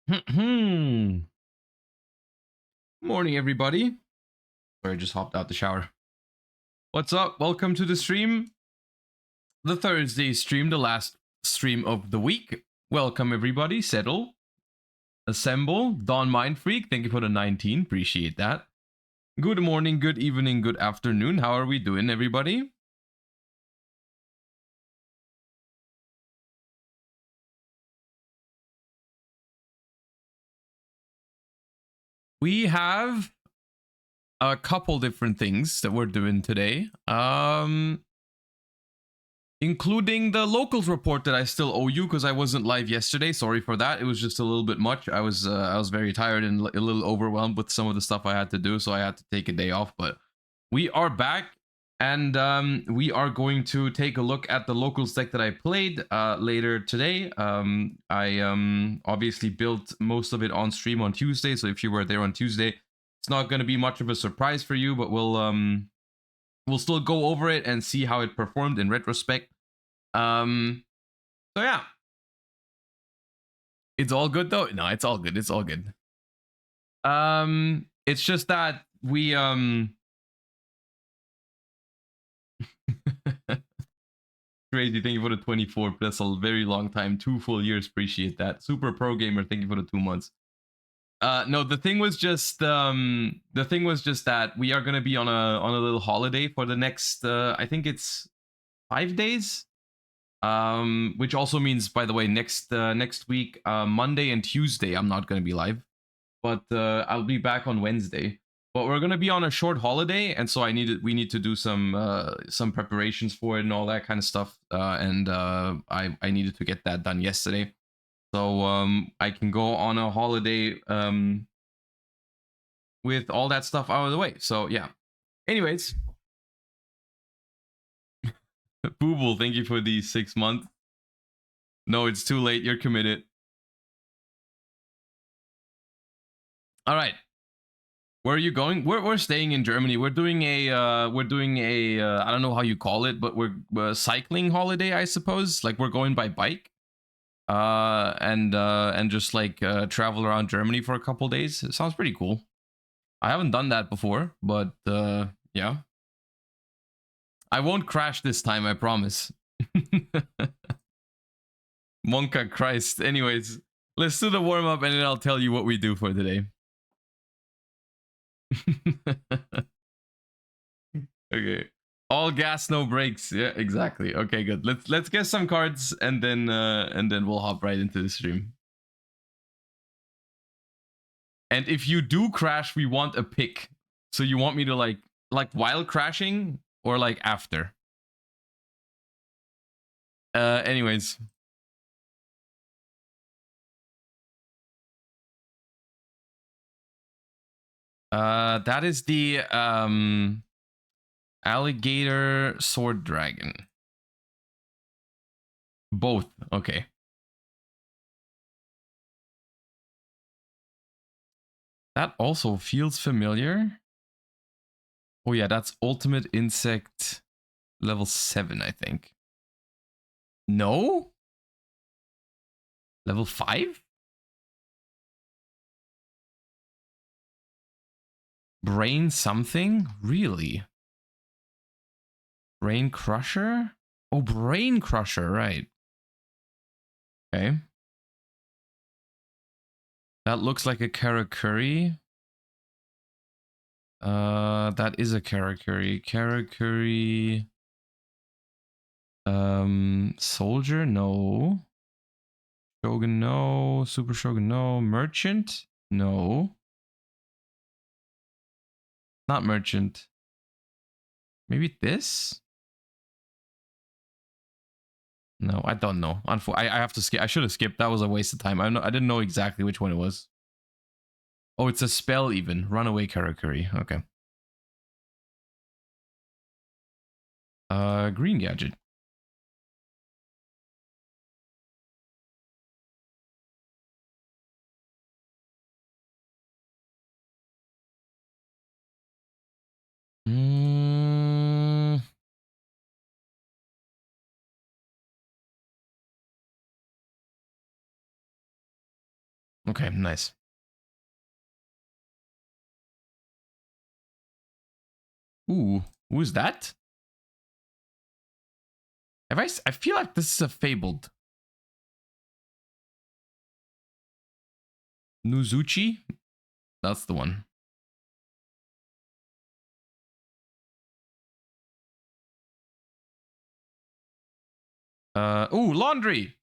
Morning, everybody. Sorry, I just hopped out the shower. What's up? Welcome to the stream. The Thursday stream, the last stream of the week. Welcome, everybody. Settle. Assemble. Dawn Mind Freak, thank you for the 19. Appreciate that. Good morning, good evening, good afternoon. How are we doing, everybody? We have a couple different things that we're doing today. Including the locals report that I still owe you because I wasn't live yesterday. Sorry for that. It was just a little bit much. I was very tired and a little overwhelmed with some of the stuff I had to do, so I had to take a day off. But we are back, and we are going to take a look at the locals deck that I played later today. I obviously built most of it on stream on Tuesday, so if you were there on Tuesday, it's not going to be much of a surprise for you, but we'll still go over it and see how it performed in retrospect. So yeah. It's all good though? No, it's all good. It's all good. It's just that we crazy, thank you for the 24. That's a very long time. 2 full years. Appreciate that. Super Pro Gamer, thank you for the 2 months. No, the thing was just that we are gonna be on a little holiday for the next I think it's 5 days. Which also means, by the way, next week, Monday and Tuesday, I'm not gonna be live, but I'll be back on Wednesday. But we're gonna be on a short holiday, and so we need to do some preparations for it and all that kind of stuff. And I needed to get that done yesterday, so I can go on a holiday with all that stuff out of the way. So yeah. Anyways, Booble, thank you for the 6 months. No, it's too late. You're committed. All right. Where are you going? We're staying in Germany. We're doing a I don't know how you call it, but we're cycling holiday, I suppose. Like we're going by bike. And just like travel around Germany for a couple days. It sounds pretty cool. I haven't done that before, but yeah. I won't crash this time, I promise. Monka Christ. Anyways, let's do the warm up and then I'll tell you what we do for today. Okay. All gas, no brakes. Yeah, exactly. Okay, good. Let's get some cards and then we'll hop right into the stream. And if you do crash, we want a pick. So you want me to like while crashing or like after? Anyways. That is the alligator sword dragon. Both. Okay. That also feels familiar. Oh yeah, that's ultimate insect level 7, I think. No? Level 5? Brain something? Really? Brain Crusher? Oh, Brain Crusher, right. Okay. That looks like a Karakuri. That is a Karakuri. Karakuri. Soldier? No. Shogun? No. Super Shogun? No. Merchant? No. Not Merchant. Maybe this? No, I don't know. I have to skip. I should have skipped. That was a waste of time. I didn't know exactly which one it was. Oh, it's a spell even. Runaway Karakuri. Okay. Green gadget. Okay, nice. Ooh, who is that? I feel like this is a fabled. Nuzuchi? That's the one. Ooh, laundry.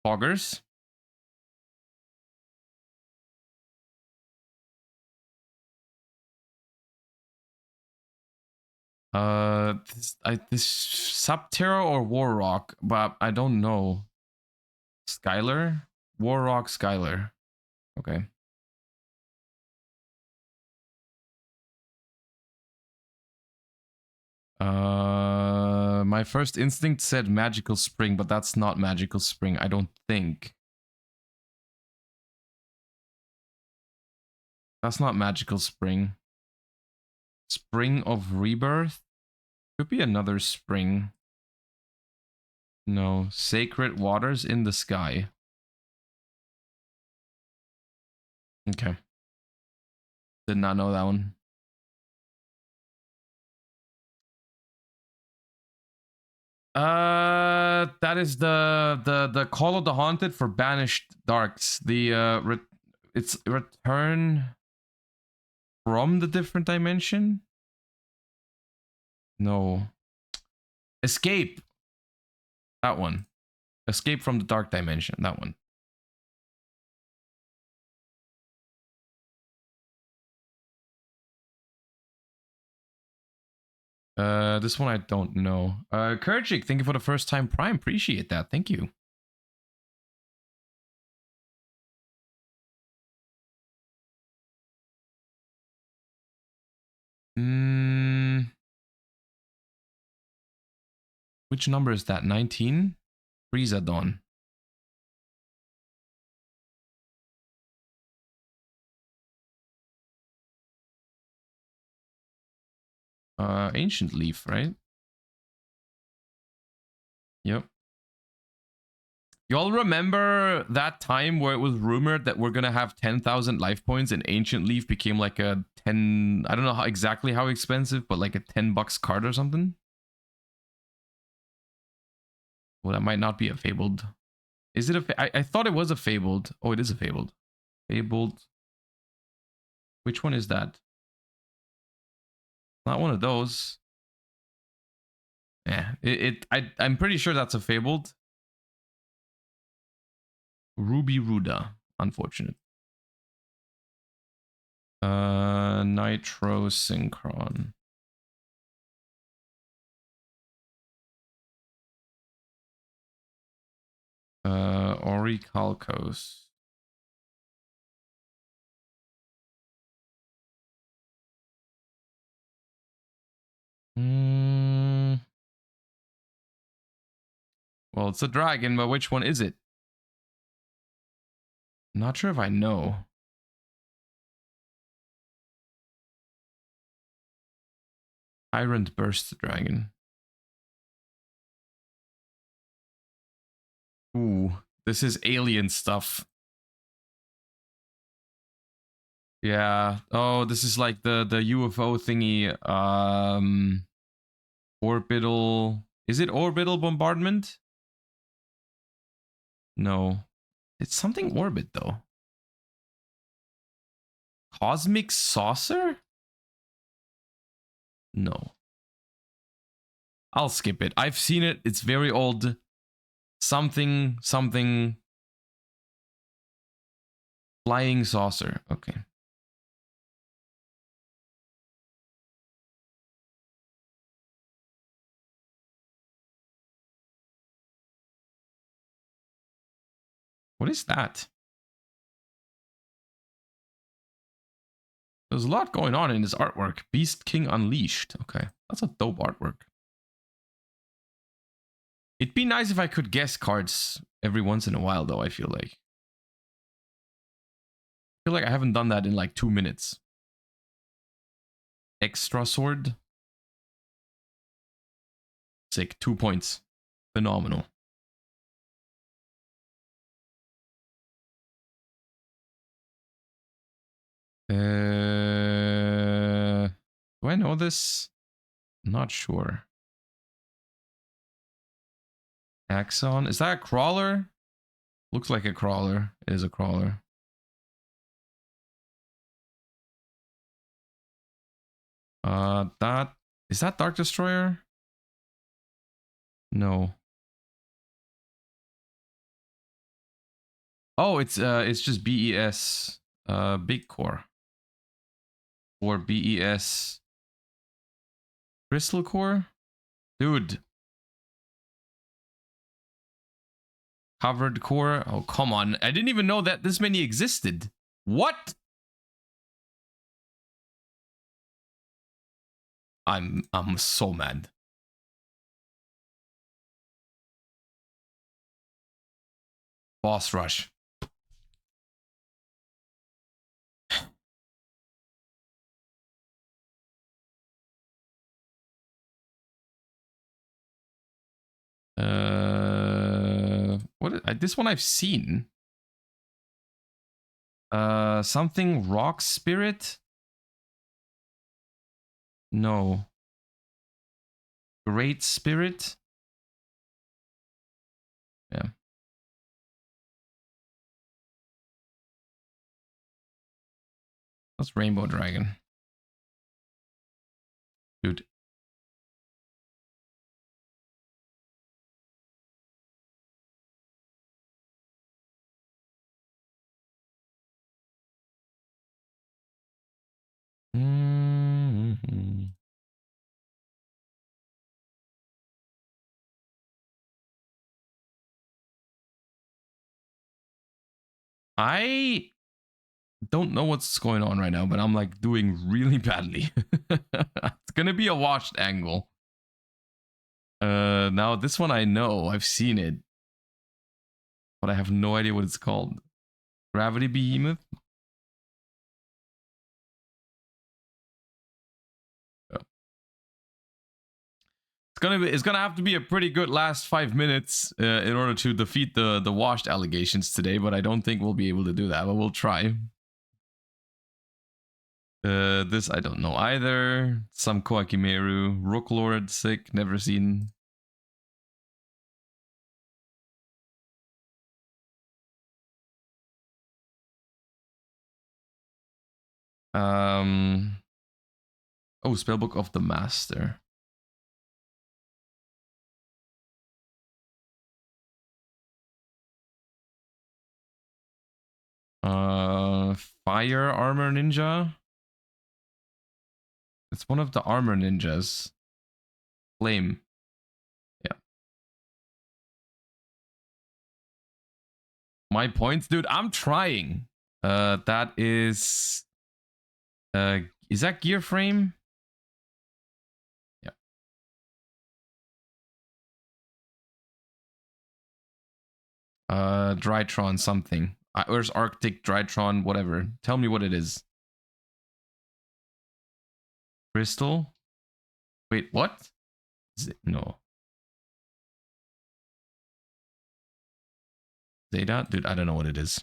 Poggers. This Subterra or Warrock, but I don't know. Skylar? Warrock Skylar. Okay. My first instinct said Magical Spring, but that's not Magical Spring, I don't think. That's not Magical Spring. Spring of Rebirth? Could be another spring. No. Sacred Waters in the Sky. Okay. Did not know that one. That is the Call of the Haunted for Banished Darks. It's Return from the Different Dimension? No. Escape. That one. Escape from the Dark Dimension. That one. This one I don't know. Kurchik, thank you for the first time Prime. Appreciate that. Thank you. Which number is that? 19? Frieza Dawn. Ancient Leaf, right? Yep. Y'all remember that time where it was rumored that we're gonna have 10,000 life points and Ancient Leaf became like a 10... I don't know exactly how expensive, but like a $10 card or something? Well, that might not be a Fabled. Is it a... I thought it was a Fabled. Oh, it is a Fabled. Fabled. Which one is that? Not one of those. Yeah, I'm pretty sure that's a Fabled. Ruby Ruda. Unfortunate. Nitro Synchron. Orichalcos. Well, it's a dragon, but which one is it? Not sure if I know. Tyrant Burst Dragon. Ooh, this is alien stuff. Yeah. Oh, this is like the UFO thingy. Orbital. Is it orbital bombardment? No. It's something orbit though. Cosmic saucer? No. I'll skip it. I've seen it. It's very old. Something. Flying saucer. Okay. What is that? There's a lot going on in this artwork. Beast King Unleashed. Okay. That's a dope artwork. It'd be nice if I could guess cards every once in a while, though, I feel like. I feel like I haven't done that in like 2 minutes. Extra sword. Sick. 2 points. Phenomenal. Do I know this? Not sure. Axon. Is that a crawler? Looks like a crawler. It is a crawler. That is that Dark Destroyer? No. Oh, it's just BES big core. Or BES crystal core? Dude. Covered core? Oh, come on. I didn't even know that this many existed. What? I'm so mad. Boss rush. This one I've seen. Something rock spirit? No. Great spirit? Yeah. That's Rainbow Dragon. Dude. Mm-hmm. I don't know what's going on right now, but I'm like doing really badly. It's gonna be a washed angle. Now this one I know, I've seen it, but I have no idea what it's called. Gravity Behemoth? It's gonna have to be a pretty good last 5 minutes in order to defeat the washed allegations today, but I don't think we'll be able to do that, but we'll try. This I don't know either. Some Koakimeru, Rooklord, sick, never seen. Oh, Spellbook of the Master. Fire Armor Ninja. It's one of the armor ninjas. Flame. Yeah. My points, dude. I'm trying. That is that Gear Frame? Yeah. Drytron something. Where's Arctic Drytron? Whatever. Tell me what it is. Crystal. Wait, what? No. Zeta? Dude, I don't know what it is.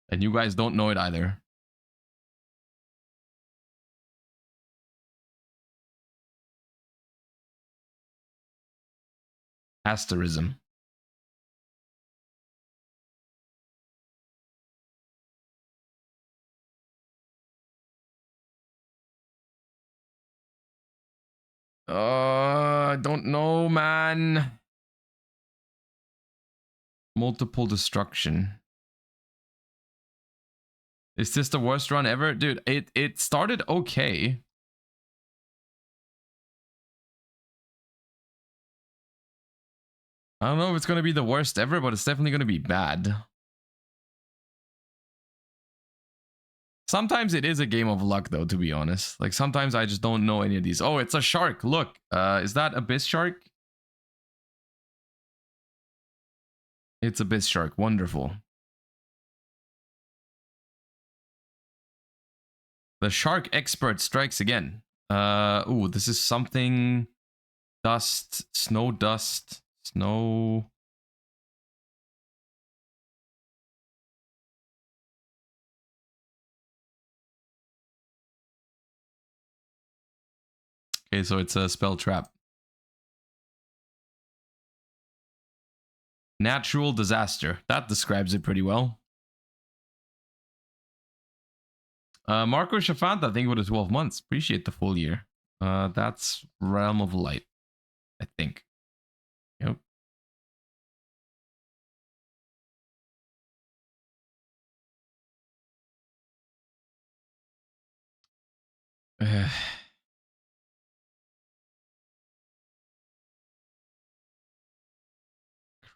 And you guys don't know it either. Asterism. I don't know, man. Multiple destruction. Is this the worst run ever? Dude, it started okay. I don't know if it's going to be the worst ever, but it's definitely going to be bad. Sometimes it is a game of luck, though, to be honest. Like, sometimes I just don't know any of these. Oh, it's a shark. Look, is that Abyss Shark? It's Abyss Shark. Wonderful. The shark expert strikes again. Ooh, this is something... Dust. Snow dust. Snow... Okay, so it's a spell trap. Natural disaster. That describes it pretty well. Marco Shafanta, thank you for the 12 months. Appreciate the full year. That's Realm of Light, I think. Yep.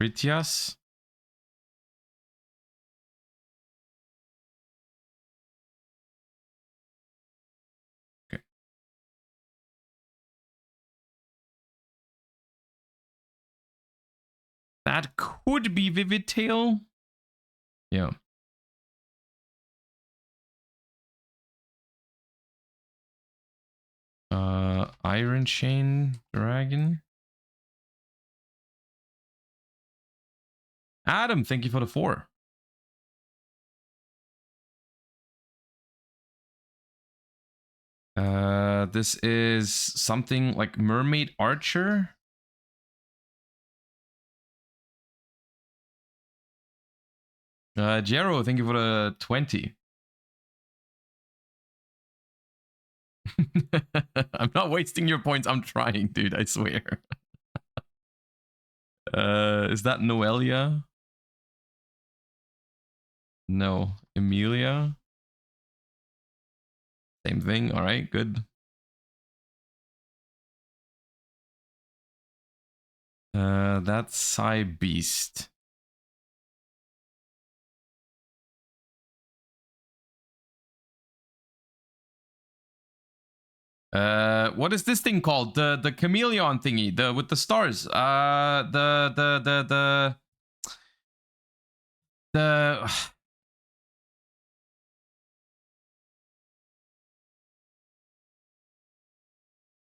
Critias. Okay. That could be Vivid Tail. Yeah. Iron Chain Dragon. Adam, thank you for the 4. This is something like Mermaid Archer. Jero, thank you for the 20. I'm not wasting your points. I'm trying, dude. I swear. Is that Noelia? No. Emilia? Same thing. All right, good. That's Psy Beast. What is this thing called? The chameleon thingy, the with the stars. The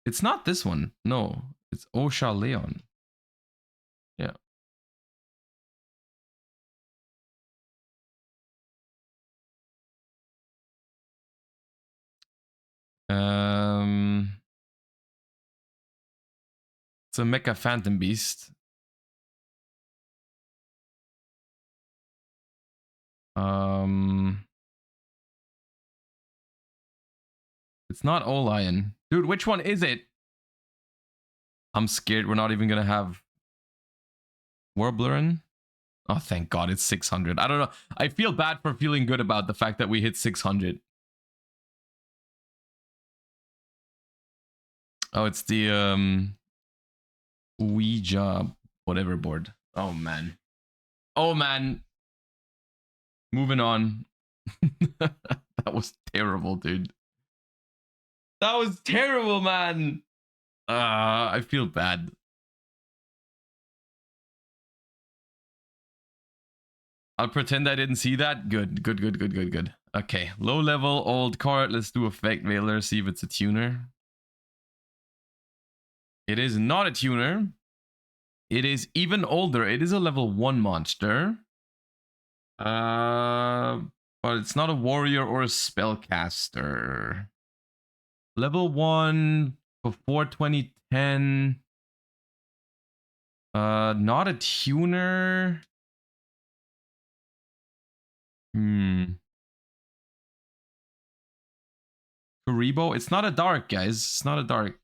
It's not this one. No, it's Osha Leon. Yeah. It's a Mecha Phantom Beast. It's not Olion. Dude, which one is it? I'm scared we're not even gonna have Warblerin. Oh, thank God, it's 600. I don't know. I feel bad for feeling good about the fact that we hit 600. Oh, it's the Ouija whatever board. Oh man. Oh man. Moving on. That was terrible, dude. That was terrible, man. I feel bad. I'll pretend I didn't see that. Good, good, good, good, good, good. Okay, low level, old card. Let's do Effect Veiler, see if it's a tuner. It is not a tuner. It is even older. It is a level 1 monster. But it's not a warrior or a spellcaster. Level 1 before 2010. Not a tuner. Kuribo. It's not a dark, guys. It's not a dark.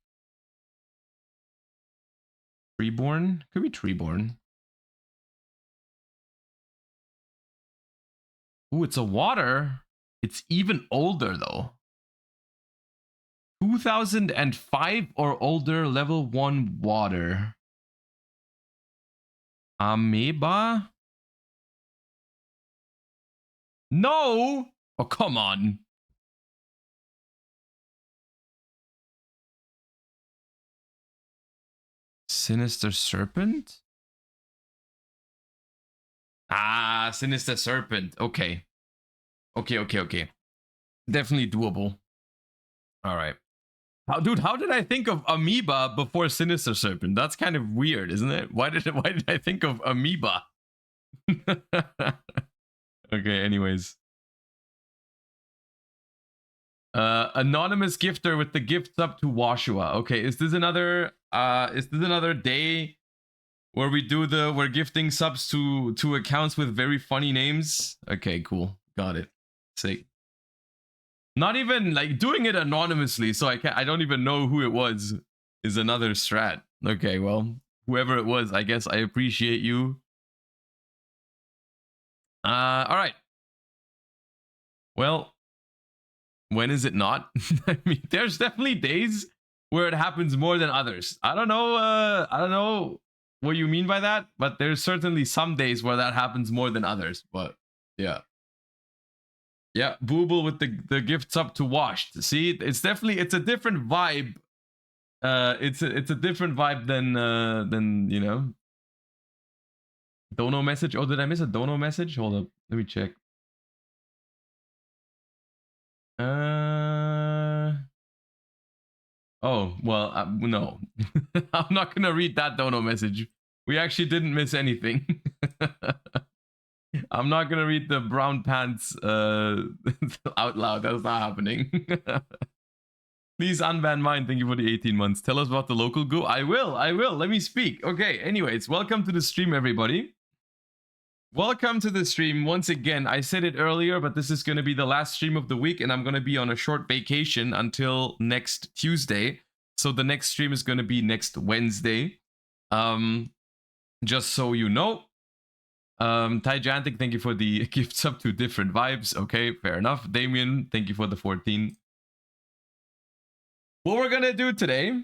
Treeborn? Could be Treeborn. Ooh, it's a water. It's even older, though. 2005 or older, level 1 water. Amoeba? No! Oh, come on. Sinister Serpent? Ah, Sinister Serpent. Okay. Okay. Definitely doable. All right. Dude, how did I think of Amoeba before Sinister Serpent? That's kind of weird, isn't it? Why did I think of Amoeba? Okay, anyways. Anonymous gifter with the gifts up to Washua. Okay, is this another day where we're gifting subs to accounts with very funny names? Okay, cool. Got it. Sick. Not even like doing it anonymously, so I don't even know who it was, is another strat. Okay, well, whoever it was, I guess I appreciate you. All right. Well, when is it not? I mean, there's definitely days where it happens more than others. I don't know what you mean by that, but there's certainly some days where that happens more than others. But yeah. Yeah, Booble with the gifts up to Washed. See, it's a different vibe. It's a different vibe than you know. Dono message. Oh, did I miss a Dono message? Hold up, let me check. Oh, well, no. I'm not gonna read that Dono message. We actually didn't miss anything. I'm not gonna read the brown pants out loud. That's not happening. Please unban mine. Thank you for the 18 months. Tell us about the local goo. I will. Let me speak. Okay, anyways, welcome to the stream, everybody. Welcome to the stream. Once again, I said it earlier, but this is going to be the last stream of the week, and I'm going to be on a short vacation until next Tuesday. So the next stream is going to be next Wednesday. Just so you know. Tyjantic, thank you for the gifts up to different vibes. Okay, fair enough. Damien, thank you for the 14. What we're gonna do today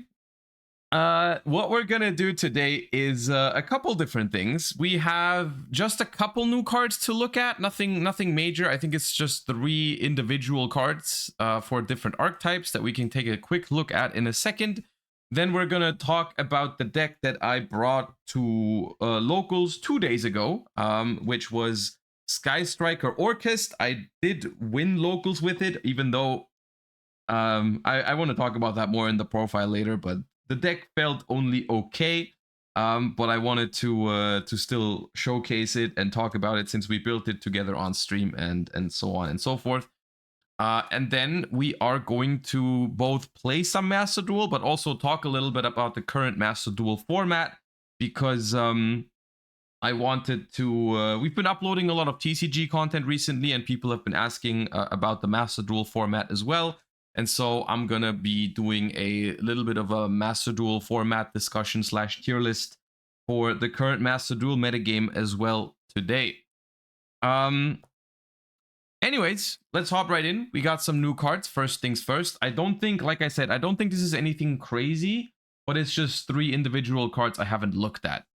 is a couple different things. We have just a couple new cards to look at. Nothing major. I think it's just 3 individual cards for different archetypes that we can take a quick look at in a second. Then we're gonna talk about the deck that I brought to locals 2 days ago, which was Sky Striker Orcust. I did win locals with it, even though I want to talk about that more in the profile later, but the deck felt only okay. But I wanted to still showcase it and talk about it since we built it together on stream and so on and so forth. And then we are going to both play some Master Duel, but also talk a little bit about the current Master Duel format, because I wanted to... we've been uploading a lot of TCG content recently, and people have been asking about the Master Duel format as well. And so I'm going to be doing a little bit of a Master Duel format discussion / tier list for the current Master Duel metagame as well today. Anyways, let's hop right in. We got some new cards. First things first. I don't think, like I said, I don't think this is anything crazy, but it's just 3 individual cards I haven't looked at.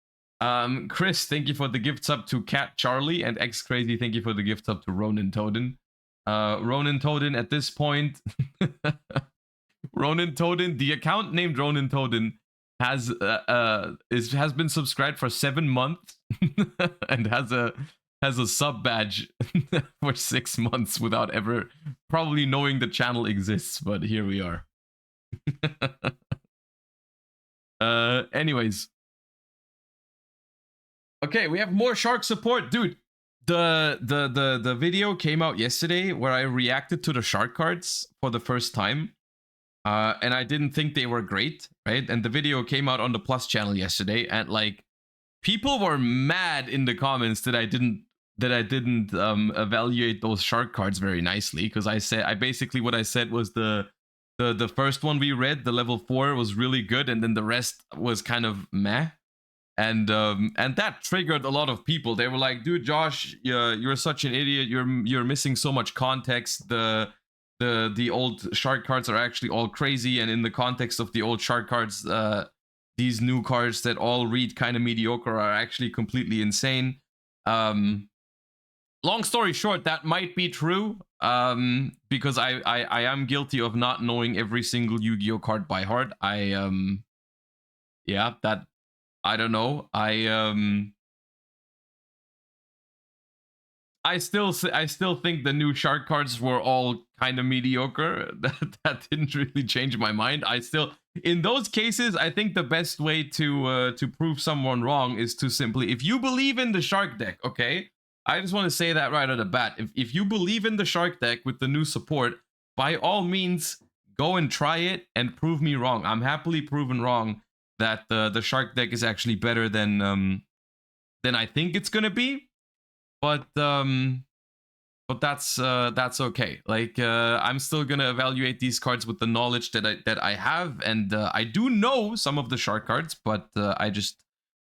Chris, thank you for the gifts up to Cat Charlie, and X Crazy, thank you for the gifts up to Ronin Toden. Ronin Toden at this point, Ronin Toden, the account named Ronin Toden has been subscribed for 7 months and has a sub badge for 6 months without ever probably knowing the channel exists, but here we are. Anyways, okay, we have more shark support, dude. The video came out yesterday where I reacted to the shark cards for the first time, and I didn't think they were great, right? And the video came out on the Plus channel yesterday, and like people were mad in the comments that I didn't evaluate those shark cards very nicely, because I basically what I said was the first one we read, the level 4, was really good, and then the rest was kind of meh. And that triggered a lot of people. They were like, dude, Josh, you're such an idiot. You're missing so much context. The old shark cards are actually all crazy, and in the context of the old shark cards, these new cards that all read kind of mediocre are actually completely insane. Long story short, that might be true, because I am guilty of not knowing every single Yu-Gi-Oh card by heart. Yeah, that... I don't know. I still think the new shark cards were all kind of mediocre. That didn't really change my mind. In those cases, I think the best way to prove someone wrong is to simply, if you believe in the shark deck, okay? I just want to say that right at the bat. If you believe in the shark deck with the new support, by all means, go and try it and prove me wrong. I'm happily proven wrong that the shark deck is actually better than I think it's gonna be. But that's okay. Like I'm still gonna evaluate these cards with the knowledge that I have, and I do know some of the shark cards, but I just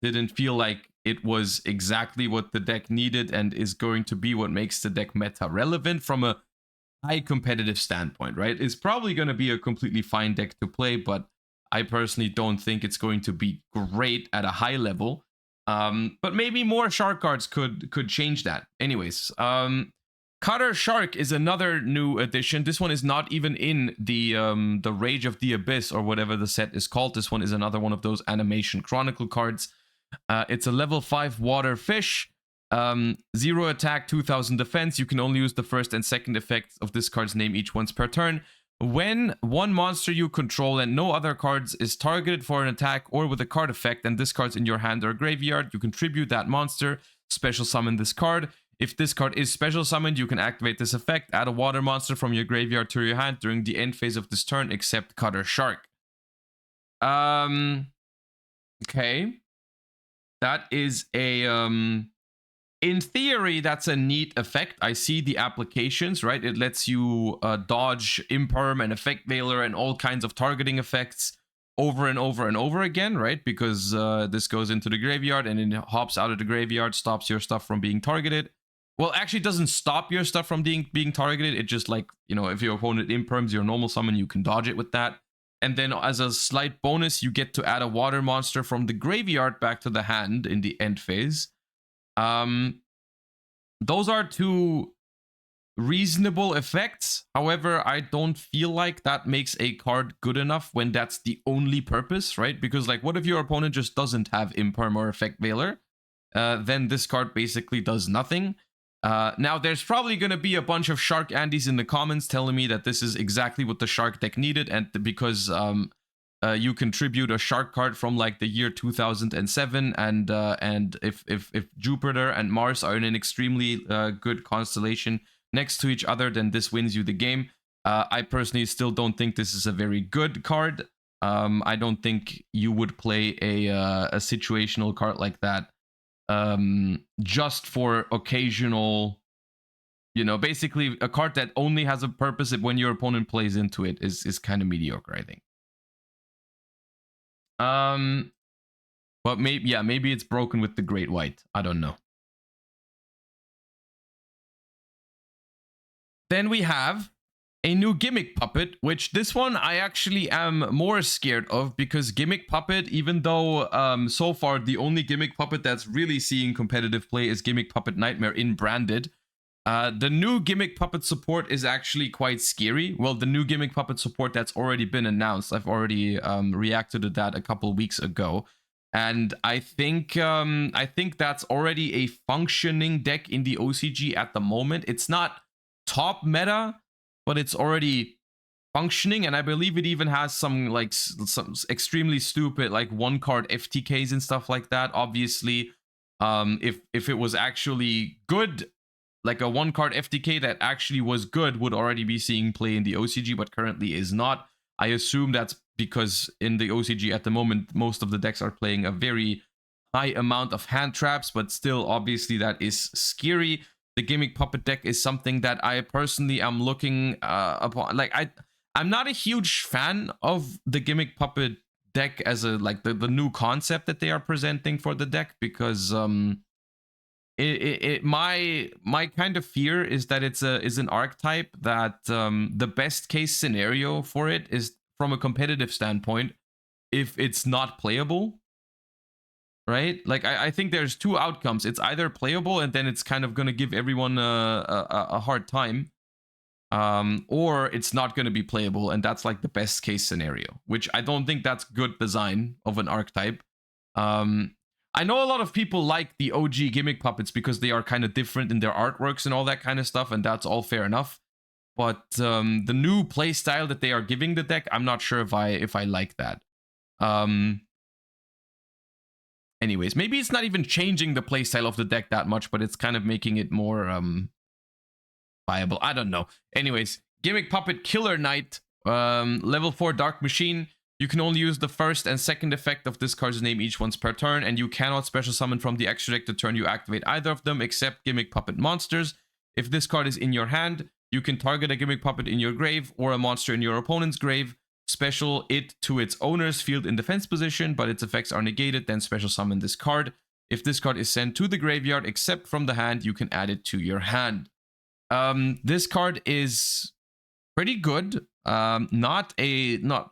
didn't feel like it was exactly what the deck needed and is going to be what makes the deck meta relevant from a high competitive standpoint, right? It's probably going to be a completely fine deck to play, but I personally don't think it's going to be great at a high level. But maybe more shark cards could change that. Anyways, Cutter Shark is another new addition. This one is not even in the Rage of the Abyss or whatever the set is called. This one is another one of those Animation Chronicle cards. It's a level 5 water fish. 0 attack, 2000 defense. You can only use the first and second effects of this card's name each once per turn. When one monster you control and no other cards is targeted for an attack or with a card effect, and this card's in your hand or graveyard, you contribute that monster, special summon this card. If this card is special summoned, you can activate this effect, add a water monster from your graveyard to your hand during the end phase of this turn, except Cutter Shark. Okay. That is a in theory, that's a neat effect. I see the applications, right? It lets you dodge Imperm and Effect Veiler and all kinds of targeting effects over and over and over again, right? Because this goes into the graveyard and it hops out of the graveyard, stops your stuff from being targeted. Well, actually, it doesn't stop your stuff from being targeted. It just, like, you know, if your opponent Imperms your normal summon, you can dodge it with that. And then as a slight bonus, you get to add a water monster from the graveyard back to the hand in the end phase. Those are two reasonable effects. However, I don't feel like that makes a card good enough when that's the only purpose, right? Because, like, what if your opponent just doesn't have Imperm or Effect Veiler? Then this card basically does nothing. Now, there's probably going to be a bunch of Shark Andes in the comments telling me that this is exactly what the Shark deck needed, and because you contribute a Shark card from, like, the year 2007, and if Jupiter and Mars are in an extremely good constellation next to each other, then this wins you the game. I personally still don't think this is a very good card. I don't think you would play a situational card like that just for occasional, you know, basically a card that only has a purpose when your opponent plays into it is kind of mediocre, I think. But maybe it's broken with the Great White. I don't know. Then we have a new Gimmick Puppet, which this one I actually am more scared of, because Gimmick Puppet, even though so far the only Gimmick Puppet that's really seeing competitive play is Gimmick Puppet Nightmare in Branded, the new Gimmick Puppet support is actually quite scary. Well, the new Gimmick Puppet support that's already been announced, I've already reacted to that a couple weeks ago. And I think that's already a functioning deck in the OCG at the moment. It's not top meta, but it's already functioning, and I believe it even has some extremely stupid, like, one card FTKs and stuff like that. Obviously, if it was actually good, like a one card FTK that actually was good, would already be seeing play in the OCG, but currently is not. I assume that's because in the OCG at the moment, most of the decks are playing a very high amount of hand traps, but still, obviously, that is scary. The Gimmick Puppet deck is something that I personally am looking upon. Like, I'm not a huge fan of the Gimmick Puppet deck as a, like, the new concept that they are presenting for the deck, because my kind of fear is that it's an archetype that the best case scenario for it is, from a competitive standpoint, if it's not playable. Right? Like, I think there's two outcomes. It's either playable and then it's kind of going to give everyone a hard time, or it's not going to be playable, and that's, like, the best case scenario, which I don't think that's good design of an archetype. I know a lot of people like the OG Gimmick Puppets because they are kind of different in their artworks and all that kind of stuff, and that's all fair enough. But the new play style that they are giving the deck, I'm not sure if I like that. Anyways, maybe it's not even changing the playstyle of the deck that much, but it's kind of making it more viable. I don't know. Anyways, Gimmick Puppet Killer Knight, level 4 Dark Machine. You can only use the first and second effect of this card's name each once per turn, and you cannot special summon from the extra deck the turn you activate either of them except Gimmick Puppet monsters. If this card is in your hand, you can target a Gimmick Puppet in your grave or a monster in your opponent's grave, special it to its owner's field in defense position, but its effects are negated, then special summon this card. If this card is sent to the graveyard except from the hand, you can add it to your hand. This card is pretty good. Not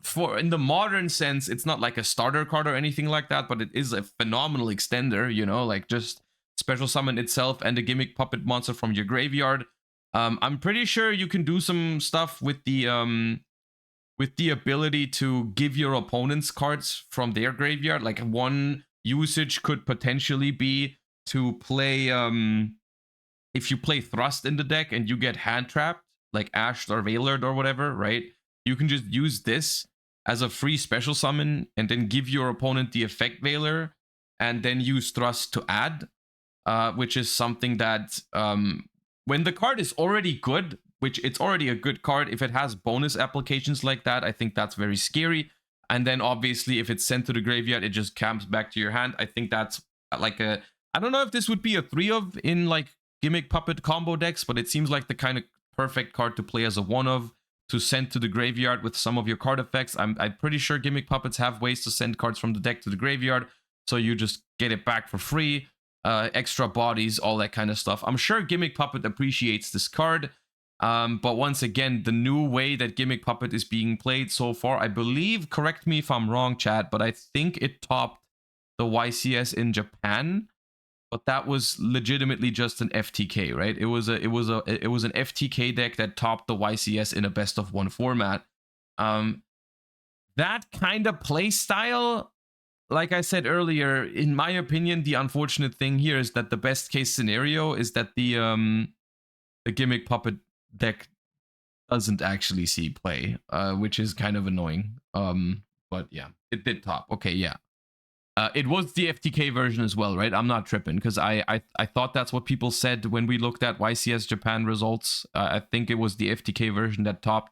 for in the modern sense, it's not like a starter card or anything like that, but it is a phenomenal extender, you know, like just special summon itself and a Gimmick Puppet monster from your graveyard. I'm pretty sure you can do some stuff with the ability to give your opponents cards from their graveyard. Like one usage could potentially be to play if you play Thrust in the deck and you get hand trapped, like Ashed or Veilered or whatever, right? You can just use this as a free special summon and then give your opponent the effect Veiler and then use Thrust to add, which is something that when the card is already good, which it's already a good card, if it has bonus applications like that, I think that's very scary. And then obviously if it's sent to the graveyard, it just camps back to your hand. I think that's like a, I don't know if this would be a 3 of in like Gimmick Puppet combo decks, but it seems like the kind of perfect card to play as a 1 of to send to the graveyard with some of your card effects. I'm pretty sure Gimmick Puppets have ways to send cards from the deck to the graveyard, so you just get it back for free, extra bodies, all that kind of stuff. I'm sure Gimmick Puppet appreciates this card. But once again, the new way that Gimmick Puppet is being played so far, I believe, correct me if I'm wrong, chat, but I think it topped the YCS in Japan. But that was legitimately just an FTK, right? It was an FTK deck that topped the YCS in a best of 1 format. That kind of play style, like I said earlier, in my opinion, the unfortunate thing here is that the best case scenario is that the Gimmick Puppet deck doesn't actually see play, which is kind of annoying. But yeah, it did top. Okay, yeah. It was the FTK version as well, right? I'm not tripping because I thought that's what people said when we looked at YCS Japan results. I think it was the FTK version that topped.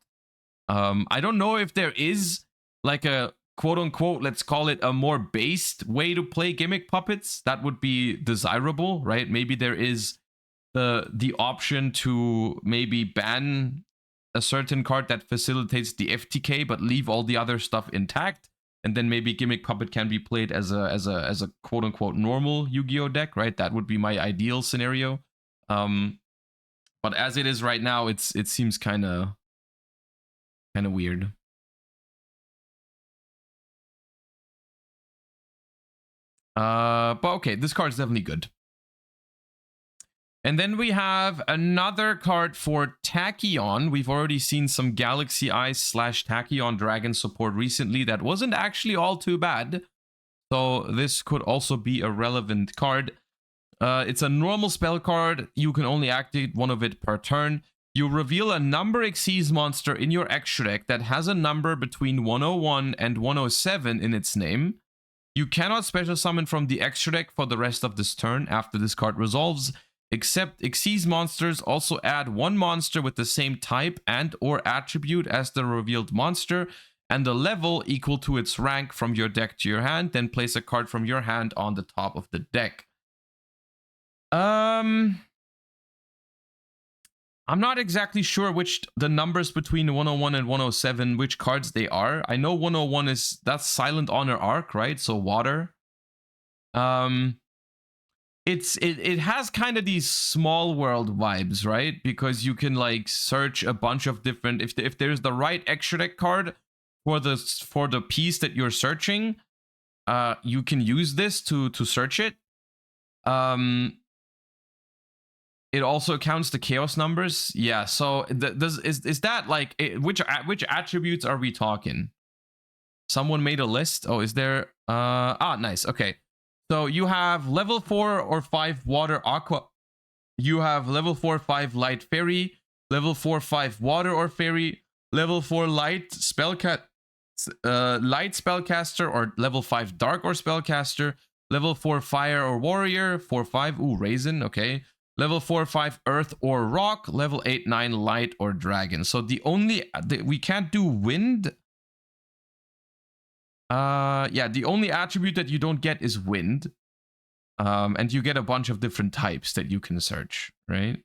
I don't know if there is like a quote unquote, let's call it a more based way to play Gimmick Puppets. That would be desirable, right? Maybe there is the option to maybe ban a certain card that facilitates the FTK but leave all the other stuff intact, and then maybe Gimmick Puppet can be played as a quote unquote normal Yu-Gi-Oh deck, right? That would be my ideal scenario. But as it is right now, it seems kind of weird. But okay, this card is definitely good. And then we have another card for Tachyon. We've already seen some Galaxy Eyes / Tachyon Dragon support recently that wasn't actually all too bad. So this could also be a relevant card. It's a normal spell card. You can only activate one of it per turn. You reveal a number Xyz monster in your extra deck that has a number between 101 and 107 in its name. You cannot special summon from the extra deck for the rest of this turn after this card resolves. Except Xyz monsters also add one monster with the same type and or attribute as the revealed monster and a level equal to its rank from your deck to your hand. Then place a card from your hand on the top of the deck. I'm not exactly sure which the numbers between 101 and 107, which cards they are. I know 101 that's Silent Honor Arc, right? So water. It has kind of these small world vibes, right? Because you can like search a bunch of different, if there's the right extra deck card for the piece that you're searching, you can use this to search it. It also counts the chaos numbers. Yeah, so is that like which attributes are we talking? Someone made a list. Oh, is there nice. Okay. So you have level 4 or 5 water aqua. You have level 4 5 light fairy, level 4 5 water or fairy, level 4 light spellcaster or level 5 dark or spellcaster, level 4 fire or warrior, 4 5 raisin, okay. Level 4, 5, Earth or Rock. Level 8, 9, Light or Dragon. So the only... we can't do Wind. Yeah, the only attribute that you don't get is Wind. And you get a bunch of different types that you can search, right?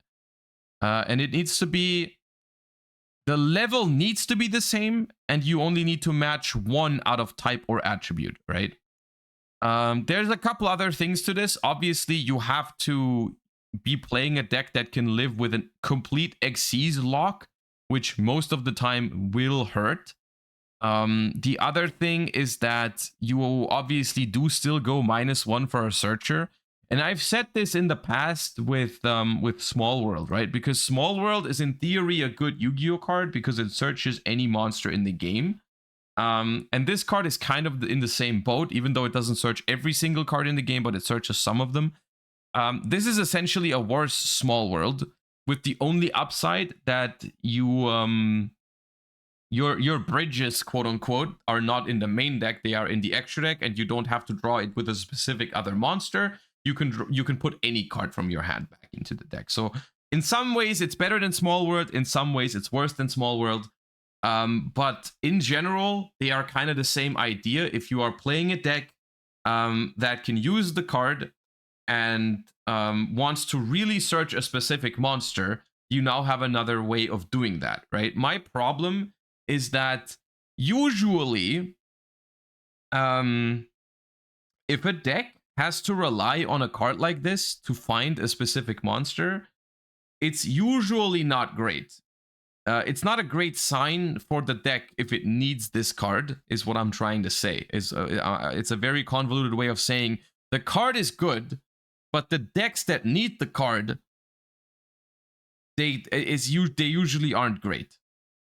And it needs to be... The level needs to be the same, and you only need to match one out of type or attribute, right? There's a couple other things to this. Obviously, you have to be playing a deck that can live with a complete Xyz lock, which most of the time will hurt. The other thing is that you obviously do still go -1 for a searcher. And I've said this in the past with Small World, right? Because Small World is in theory a good Yu-Gi-Oh card because it searches any monster in the game. And this card is kind of in the same boat, even though it doesn't search every single card in the game, but it searches some of them. This is essentially a worse Small World, with the only upside that your bridges, quote unquote, are not in the main deck; they are in the extra deck, and you don't have to draw it with a specific other monster. You can put any card from your hand back into the deck. So in some ways, it's better than Small World. In some ways, it's worse than Small World. But in general, they are kind of the same idea. If you are playing a deck that can use the card and wants to really search a specific monster, you now have another way of doing that, right? My problem is that usually, if a deck has to rely on a card like this to find a specific monster, it's usually not great. It's not a great sign for the deck if it needs this card, is what I'm trying to say. It's a very convoluted way of saying the card is good, but the decks that need the card, they usually aren't great,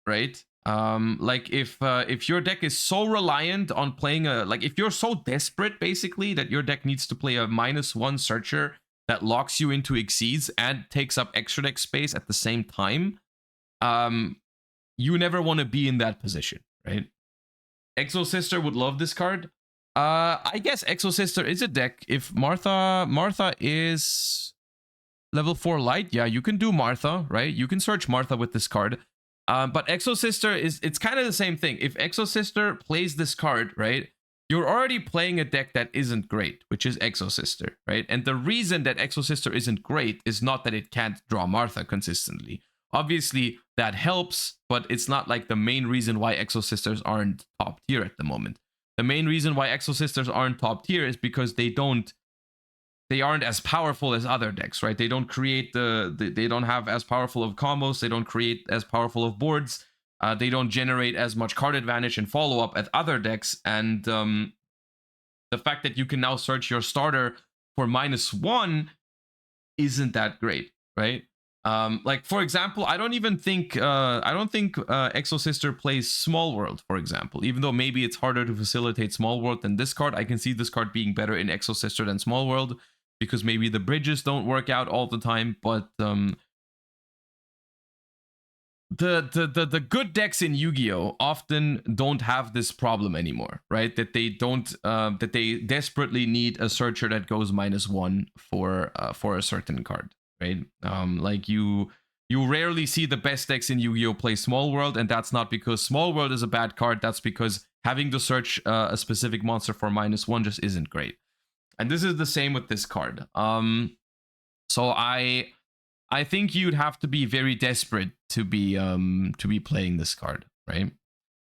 right? Like if your deck is so reliant on playing if you're so desperate basically that your deck needs to play a -1 searcher that locks you into Xyz and takes up extra deck space at the same time, you never want to be in that position, right? Exo Sister would love this card. I guess Exo Sister is a deck. If Martha is level 4 light, yeah, you can do Martha, right? You can search Martha with this card. But Exo Sister it's kind of the same thing. If Exo Sister plays this card, right, you're already playing a deck that isn't great, which is Exo Sister, right? And the reason that Exo Sister isn't great is not that it can't draw Martha consistently. Obviously, that helps, but it's not like the main reason why Exo Sisters aren't top tier at the moment. The main reason why Exo Sisters aren't top tier is because they aren't as powerful as other decks, right? They don't create they don't have as powerful of combos. They don't create as powerful of boards. They don't generate as much card advantage and follow up as other decks. And the fact that you can now search your starter for -1 isn't that great, right? Like for example, I don't think Exo Sister plays Small World, for example. Even though maybe it's harder to facilitate Small World than this card, I can see this card being better in Exo Sister than Small World, because maybe the bridges don't work out all the time. But the good decks in Yu-Gi-Oh often don't have this problem anymore, right? That they don't that they desperately need a searcher that goes -1 for a certain card, right? Like you rarely see the best decks in Yu-Gi-Oh play Small World, and that's not because Small World is a bad card. That's because having to search a specific monster for -1 just isn't great. And this is the same with this card. So I think you'd have to be very desperate to be playing this card, right?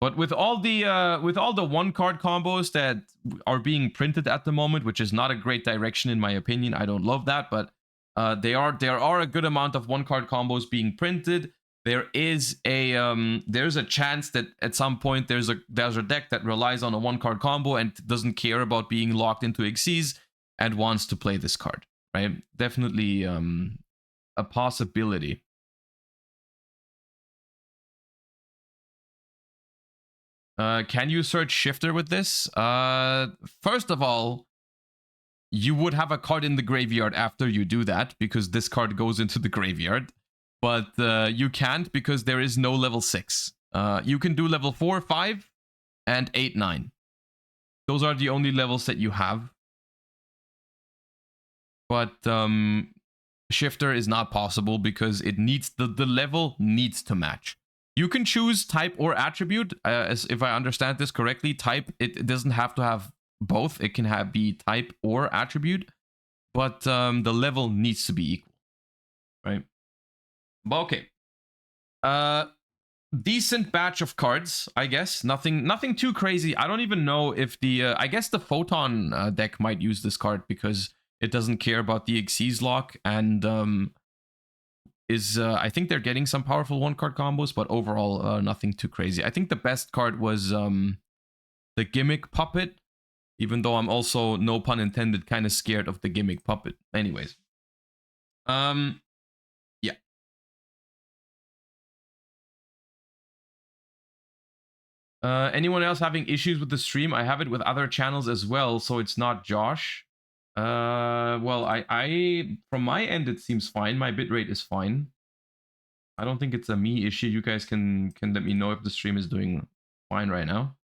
But with all the 1-card combos that are being printed at the moment, which is not a great direction in my opinion, I don't love that, but there are a good amount of 1-card combos being printed. There's a chance that at some point there's a deck that relies on a 1-card combo and doesn't care about being locked into Xyz and wants to play this card, right? Definitely a possibility. Can you search Shifter with this? First of all, you would have a card in the graveyard after you do that, because this card goes into the graveyard. But you can't, because there is no level 6. You can do level 4, 5, and 8, 9. Those are the only levels that you have. But shifter is not possible because it needs the level needs to match. You can choose type or attribute, as if I understand this correctly. Type, it doesn't have to have both. It can be type or attribute, but the level needs to be equal, right? But okay. Decent batch of cards, I guess. Nothing too crazy. I don't even know if the I guess the Photon deck might use this card because it doesn't care about the Xyz lock, and I think they're getting some powerful 1-card combos, but overall nothing too crazy. I think the best card was the Gimmick Puppet, even though I'm also, no pun intended, kind of scared of the Gimmick Puppet. Anyways. Yeah. Anyone else having issues with the stream? I have it with other channels as well, so it's not Josh. Well, I from my end it seems fine. My bitrate is fine. I don't think it's a me issue. You guys can let me know if the stream is doing fine right now.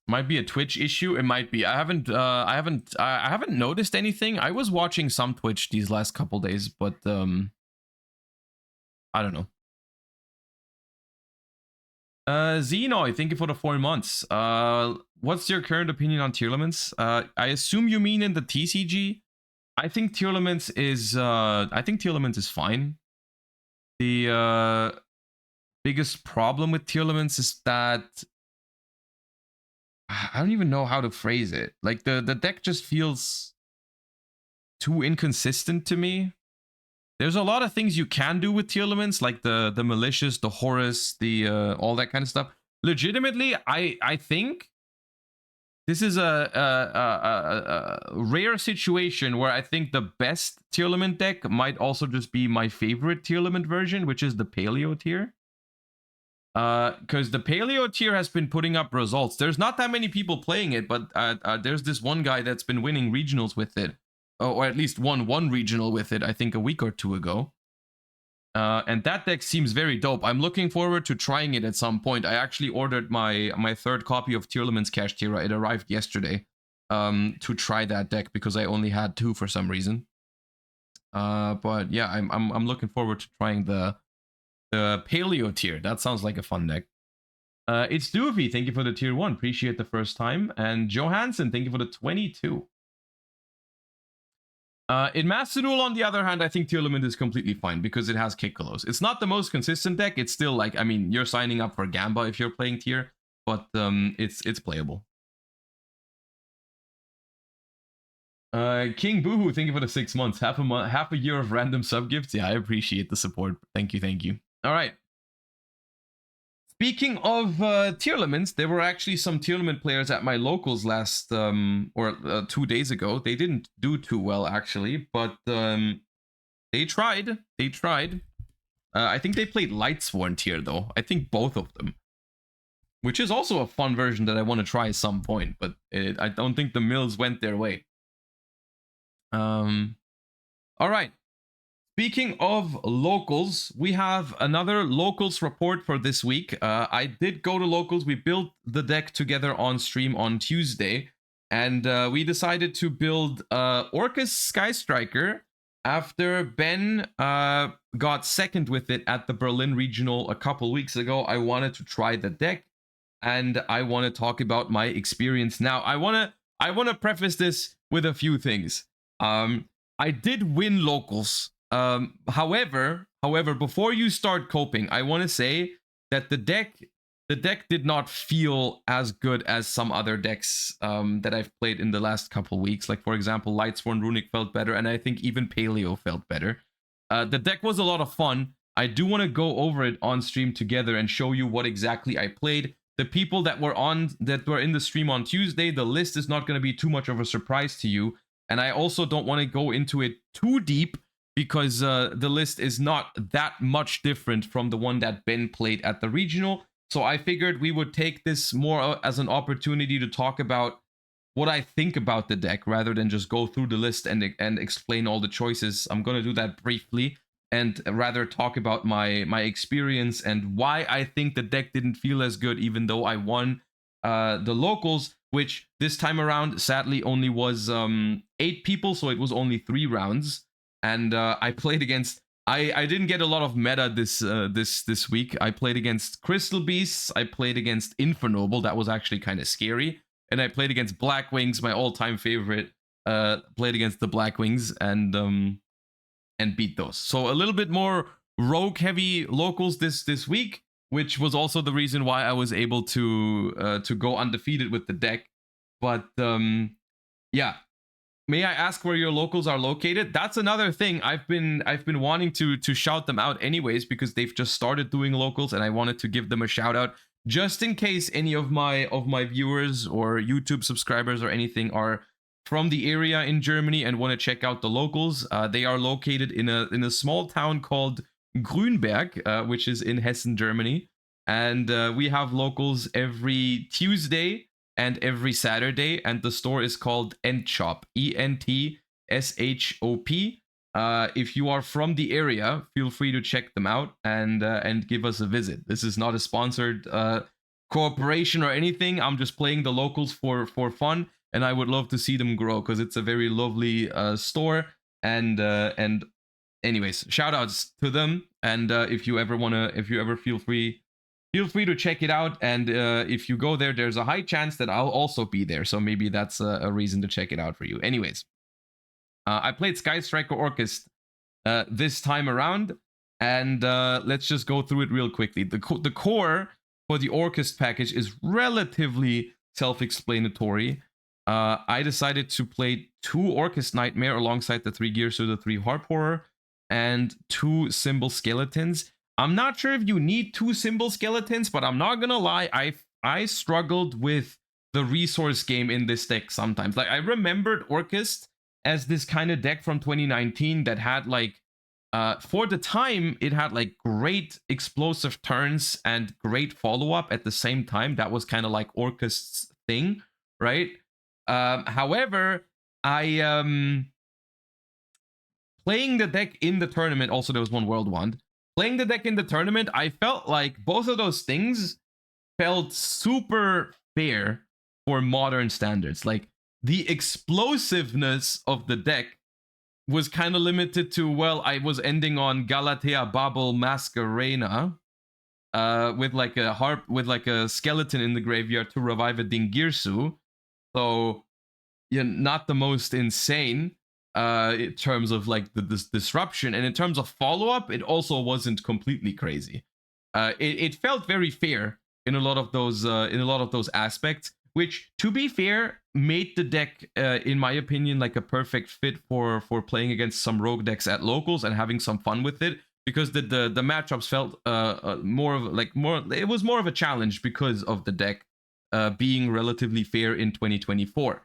Might be a Twitch issue. It might be. I haven't noticed anything. I was watching some Twitch these last couple days, but I don't know. Xenoy, thank you for the 4 months. What's your current opinion on tier limits? I assume you mean in the TCG. I think tier limits is fine. The biggest problem with tier limits is that I don't even know how to phrase it. Like the deck just feels too inconsistent to me. There's a lot of things you can do with tier limits, like the Malicious, the Horus, the all that kind of stuff. Legitimately, I think this is a rare situation where I think the best tier limit deck might also just be my favorite tier limit version, which is the Paleo tier. Because the Paleo tier has been putting up results. There's not that many people playing it, but there's this one guy that's been winning regionals with it. Or at least won one regional with it, I think a week or two ago. And that deck seems very dope. I'm looking forward to trying it at some point. I actually ordered my third copy of Tier Limits Kashtira. It arrived yesterday to try that deck because I only had 2 for some reason. But yeah, I'm looking forward to trying the Paleo tier. That sounds like a fun deck. It's Doofy, thank you for the tier 1. Appreciate the first time. And Johansson, thank you for the 22. In Master Duel, on the other hand, I think tier limit is completely fine because it has Kikkolos. It's not the most consistent deck. It's still like, I mean, you're signing up for Gamba if you're playing tier, but it's playable. King Boohoo, thank you for the 6 months. Half a year of random sub gifts. Yeah, I appreciate the support. Thank you. All right. Speaking of tier limits, there were actually some tier limit players at my locals last 2 days ago. They didn't do too well actually, but they tried. I think they played Lightsworn tier though. I think both of them, which is also a fun version that I want to try at some point. But I don't think the mills went their way. All right. Speaking of locals, we have another locals report for this week. I did go to locals. We built the deck together on stream on Tuesday, and we decided to build Orcust Sky Striker after Ben got second with it at the Berlin Regional a couple weeks ago. I wanted to try the deck, and I want to talk about my experience now. I want to preface this with a few things. I did win locals. However, before you start coping, I want to say that the deck did not feel as good as some other decks that I've played in the last couple weeks. Like, for example, Lightsworn Runic felt better, and I think even Paleo felt better. The deck was a lot of fun. I do want to go over it on stream together and show you what exactly I played. The people that were in the stream on Tuesday, the list is not going to be too much of a surprise to you. And I also don't want to go into it too deep, because the list is not that much different from the one that Ben played at the regional. So I figured we would take this more as an opportunity to talk about what I think about the deck, rather than just go through the list and explain all the choices. I'm going to do that briefly. and rather talk about my experience and why I think the deck didn't feel as good, even though I won the locals, which this time around sadly only was 8 people, so it was only 3 rounds, and I played against. I didn't get a lot of meta this week. I played against Crystal Beasts. I played against Infernoble. That was actually kind of scary. And I played against Black Wings, my all-time favorite. Played against the Black Wings and beat those. So a little bit more rogue heavy locals this week, which was also the reason why I was able to go undefeated with the deck. But yeah. May I ask where your locals are located? That's another thing. I've been wanting to shout them out anyways, because they've just started doing locals, and I wanted to give them a shout out just in case any of my viewers or YouTube subscribers or anything are from the area in Germany and want to check out the locals. They are located in a small town called Grünberg, which is in Hessen, Germany, and we have locals every Tuesday and every Saturday, and the store is called Entshop, ENTSHOP. If you are from the area, feel free to check them out and give us a visit. This is not a sponsored cooperation or anything. I'm just playing the locals for fun, and I would love to see them grow because it's a very lovely store. And anyways, shout outs to them. And if you ever feel free to check it out, and if you go there, there's a high chance that I'll also be there, so maybe that's a reason to check it out for you. Anyways, I played Sky Striker Orcust this time around, and let's just go through it real quickly. The core for the Orcust package is relatively self-explanatory. I decided to play 2 Orcust Nightmare alongside the 3 Gears or the 3 Harp Horror, and 2 Symbol Skeletons. I'm not sure if you need 2 Symbol Skeletons, but I'm not gonna lie, I struggled with the resource game in this deck sometimes. Like, I remembered Orcust as this kind of deck from 2019 that had, like, for the time, it had, like, great explosive turns and great follow-up at the same time. That was kind of like Orcust's thing, right? However, playing the deck in the tournament, also there was 1 World Wand. Playing the deck in the tournament, I felt like both of those things felt super fair for modern standards. Like, the explosiveness of the deck was kind of limited to, well, I was ending on Galatea Babel Masquerena with like a skeleton in the graveyard to revive a Dingirsu. So, yeah, not the most insane in terms of like this disruption, and in terms of follow-up, it also wasn't completely crazy. It felt very fair in a lot of those aspects, which, to be fair, made the deck in my opinion like a perfect fit for playing against some rogue decks at locals and having some fun with it, because the matchups felt it was more of a challenge because of the deck being relatively fair in 2024.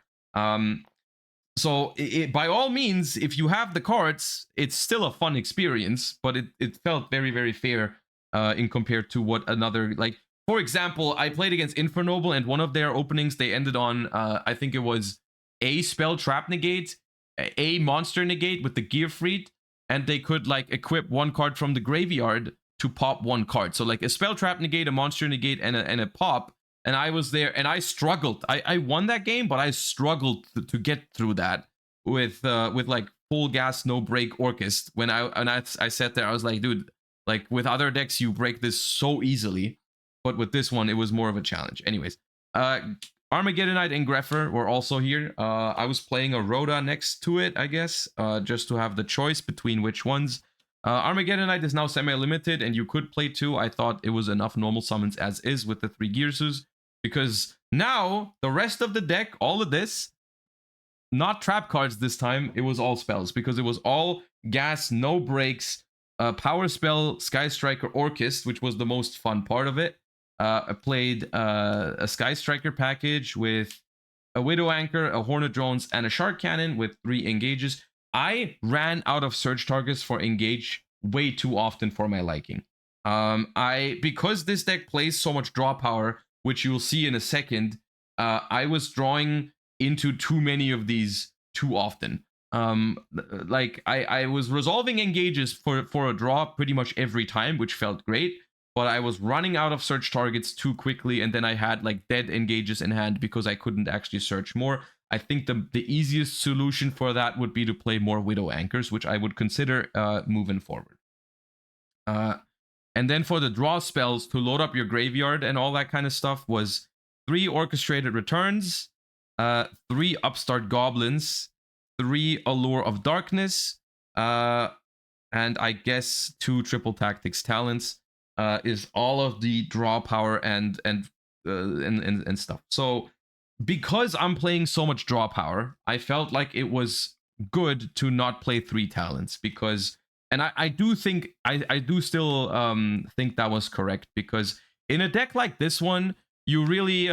So by all means, if you have the cards, it's still a fun experience, but it felt very, very fair in compared to what another, like, for example, I played against Infernoble, and one of their openings, they ended on, I think it was a spell trap negate, a monster negate with the Gearfried, and they could, like, equip 1 card from the graveyard to pop 1 card. So, like, a spell trap negate, a monster negate, and a pop. And I was there, and I struggled. I won that game, but I struggled to get through that with like full gas, no break Orcust. When I sat there, I was like, dude, like, with other decks you break this so easily, but with this one it was more of a challenge. Anyways, Armageddonite and Grepher were also here. I was playing a Rhoda next to it, I guess, just to have the choice between which ones. Armageddonite is now semi-limited, and you could play 2. I thought it was enough normal summons as is with the 3 Gearsus, because now the rest of the deck, all of this, not trap cards this time, it was all spells, because it was all gas, no breaks, power spell, Sky Striker Orcust, which was the most fun part of it. I played a Sky Striker package with a Widow Anchor, a Hornet Drones, and a Shark Cannon with 3 engages. I ran out of search targets for engage way too often for my liking. Because this deck plays so much draw power, which you'll see in a second, I was drawing into too many of these too often. Like I was resolving engages for a draw pretty much every time, which felt great. But I was running out of search targets too quickly, and then I had like dead engages in hand because I couldn't actually search more. I think the easiest solution for that would be to play more Widow Anchors, which I would consider moving forward. And then for the draw spells to load up your graveyard and all that kind of stuff was 3 Orchestrated Returns, 3 Upstart Goblins, 3 Allure of Darkness, and I guess 2 Triple Tactics Talents is all of the draw power and stuff. So because I'm playing so much draw power, I felt like it was good to not play 3 talents because, and I do think I do still think that was correct, because in a deck like this one, you really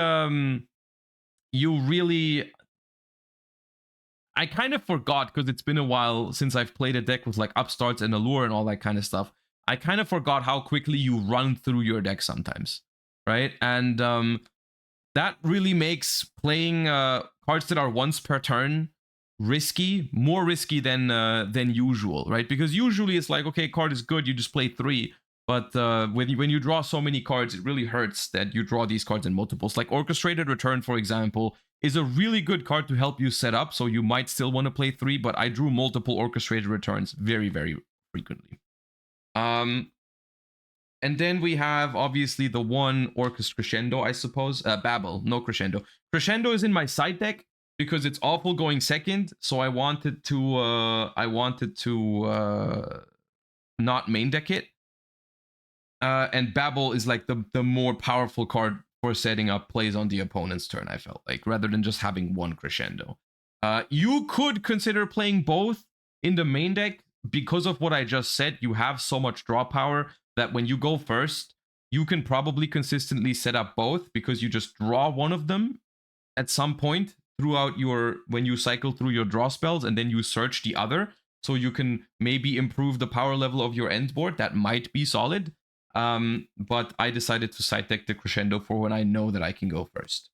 I kind of forgot, because it's been a while since I've played a deck with like Upstarts and Allure and all that kind of stuff. I kind of forgot how quickly you run through your deck sometimes, right? And that really makes playing cards that are once per turn risky, more risky than usual, right? Because usually it's like, okay, card is good, you just play 3. But when you draw so many cards, it really hurts that you draw these cards in multiples. Like Orchestrated Return, for example, is a really good card to help you set up, so you might still want to play 3, but I drew multiple Orchestrated Returns very, very frequently. And then we have obviously the one Orcust Crescendo, I suppose. Babel, no Crescendo. Crescendo is in my side deck because it's awful going second, so I wanted to not main deck it. And Babel is like the more powerful card for setting up plays on the opponent's turn, I felt like, rather than just having one Crescendo. You could consider playing both in the main deck. Because of what I just said, you have so much draw power that when you go first, you can probably consistently set up both, because you just draw one of them at some point throughout when you cycle through your draw spells, and then you search the other, so you can maybe improve the power level of your end board. That might be solid. But I decided to side deck the Crescendo for when I know that I can go first.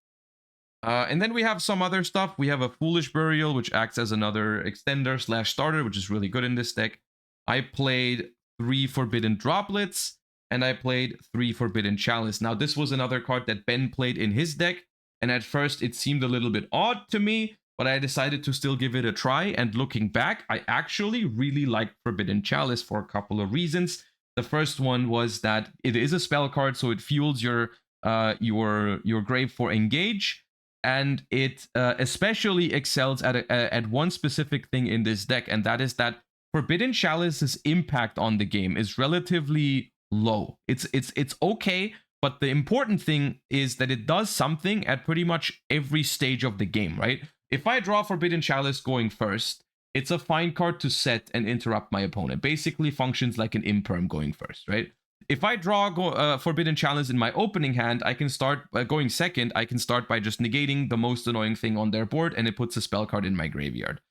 And then we have some other stuff. We have a Foolish Burial, which acts as another extender / starter, which is really good in this deck. I played 3 Forbidden Droplets, and I played 3 Forbidden Chalice. Now, this was another card that Ben played in his deck, and at first it seemed a little bit odd to me, but I decided to still give it a try. And looking back, I actually really liked Forbidden Chalice for a couple of reasons. The first one was that it is a spell card, so it fuels your grave for engage. And it especially excels at one specific thing in this deck, and that is that Forbidden Chalice's impact on the game is relatively low. It's okay, but the important thing is that it does something at pretty much every stage of the game, right? If I draw Forbidden Chalice going first, it's a fine card to set and interrupt my opponent. Basically functions like an imperm going first, right? If I draw Forbidden Chalice in my opening hand, I can start going second. I can start by just negating the most annoying thing on their board, and it puts a spell card in my graveyard.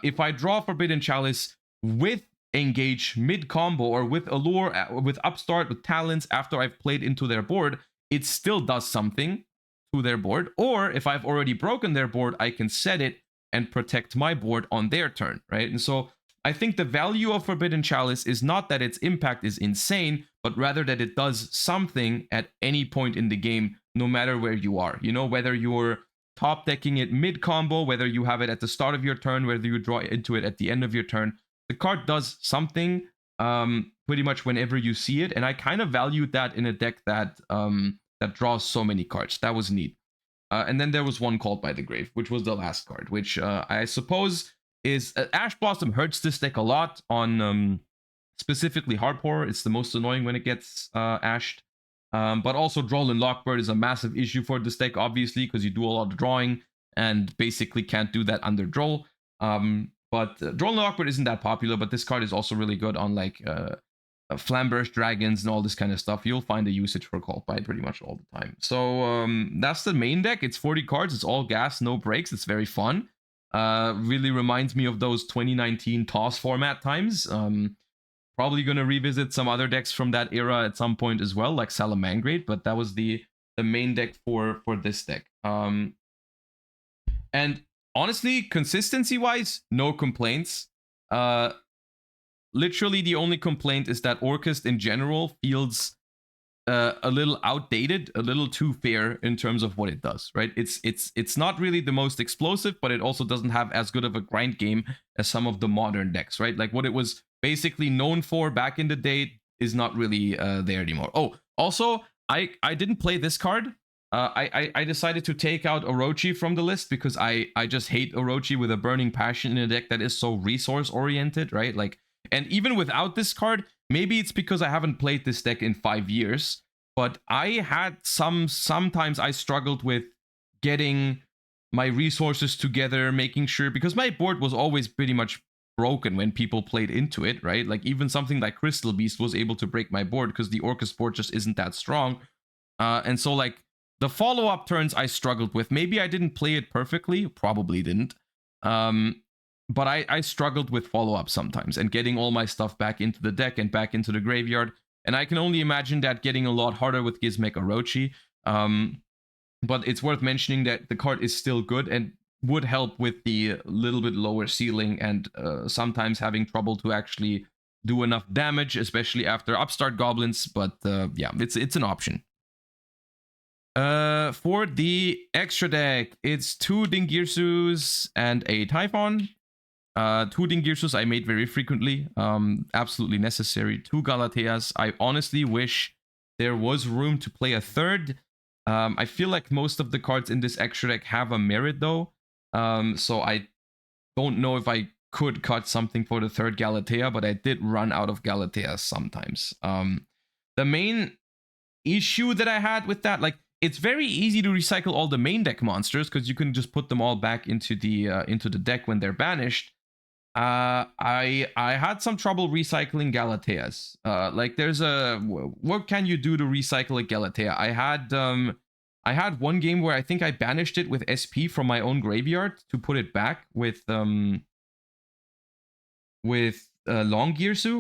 If I draw Forbidden Chalice with engage mid combo, or with allure, with upstart, with talents after I've played into their board, it still does something to their board. Or if I've already broken their board, I can set it and protect my board on their turn, right? And so I think the value of Forbidden Chalice is not that its impact is insane, but rather that it does something at any point in the game, no matter where you are. You know, whether you're top decking it mid combo, whether you have it at the start of your turn, whether you draw into it at the end of your turn, the card does something pretty much whenever you see it. And I kind of valued that in a deck that draws so many cards. That was neat. And then there was one Called by the Grave, which was the last card, which I suppose is Ash Blossom hurts this deck a lot on specifically Hard Horror. It's the most annoying when it gets ashed. But also Droll and Lockbird is a massive issue for this deck, obviously, because you do a lot of drawing and basically can't do that under Droll. But Droll and Lockbird isn't that popular, but this card is also really good on like Flamberge Dragons and all this kind of stuff. You'll find a usage for Called by pretty much all the time. So that's the main deck. It's 40 cards. It's all gas, no breaks. It's very fun. Really reminds me of those 2019 TOS format times. Probably going to revisit some other decks from that era at some point as well, like Salamangrate, but that was the main deck for this deck. And honestly, consistency-wise, no complaints. Literally, the only complaint is that Orcust in general feels a little outdated, a little too fair in terms of what it does, right? It's not really the most explosive, but it also doesn't have as good of a grind game as some of the modern decks, right? Like what it was basically known for back in the day is not really there anymore. Oh, also, I didn't play this card. I decided to take out Orochi from the list because I just hate Orochi with a burning passion in a deck that is so resource oriented, right? Like, and even without this card, maybe it's because I haven't played this deck in 5 years, but I had sometimes I struggled with getting my resources together, making sure, because my board was always pretty much broken when people played into it, right? Like even something like Crystal Beast was able to break my board because the Orcust board just isn't that strong. And so like the follow-up turns I struggled with. Maybe I didn't play it perfectly, probably didn't. But I struggled with follow-up sometimes and getting all my stuff back into the deck and back into the graveyard. And I can only imagine that getting a lot harder with Gizmek Orochi. But it's worth mentioning that the card is still good and would help with the little bit lower ceiling and sometimes having trouble to actually do enough damage, especially after upstart goblins. But yeah, it's an option. For the extra deck, it's 2 Dingirsus and a Typhon. 2 Dingirsus I made very frequently, absolutely necessary. 2 Galateas. I honestly wish there was room to play a third. I feel like most of the cards in this extra deck have a merit though, so I don't know if I could cut something for the third Galatea, but I did run out of Galateas sometimes. The main issue that I had with that, like, it's very easy to recycle all the main deck monsters because you can just put them all back into the deck when they're banished. I had some trouble recycling Galateas. Like there's what can you do to recycle a Galatea? I had one game where I think I banished it with SP from my own graveyard to put it back with Longgearsu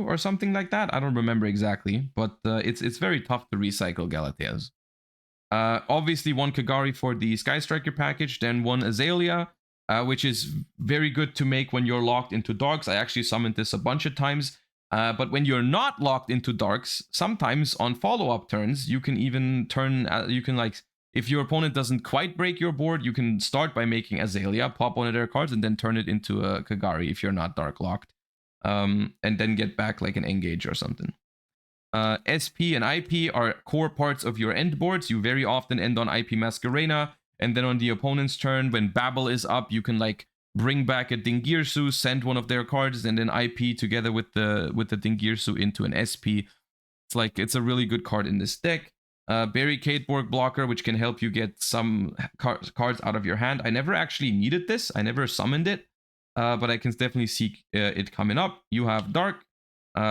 or something like that. I don't remember exactly, but it's very tough to recycle Galateas. Obviously, 1 Kagari for the Sky Striker package, then 1 Azalea, which is very good to make when you're locked into darks. I actually summoned this a bunch of times. But when you're not locked into darks, sometimes on follow-up turns, you can even turn, if your opponent doesn't quite break your board, you can start by making Azalea, pop one of their cards, and then turn it into a Kagari if you're not dark locked. And then get back like an Engage or something. SP and IP are core parts of your end boards. You very often end on IP Masquerena, and then on the opponent's turn, when Babel is up, you can like bring back a Dingirsu, send one of their cards, and then IP together with the Dingirsu into an SP. It's a really good card in this deck. Barricade Borg Blocker, which can help you get some cards out of your hand. I never actually needed this. I never summoned it, but I can definitely see it coming up. You have Dark.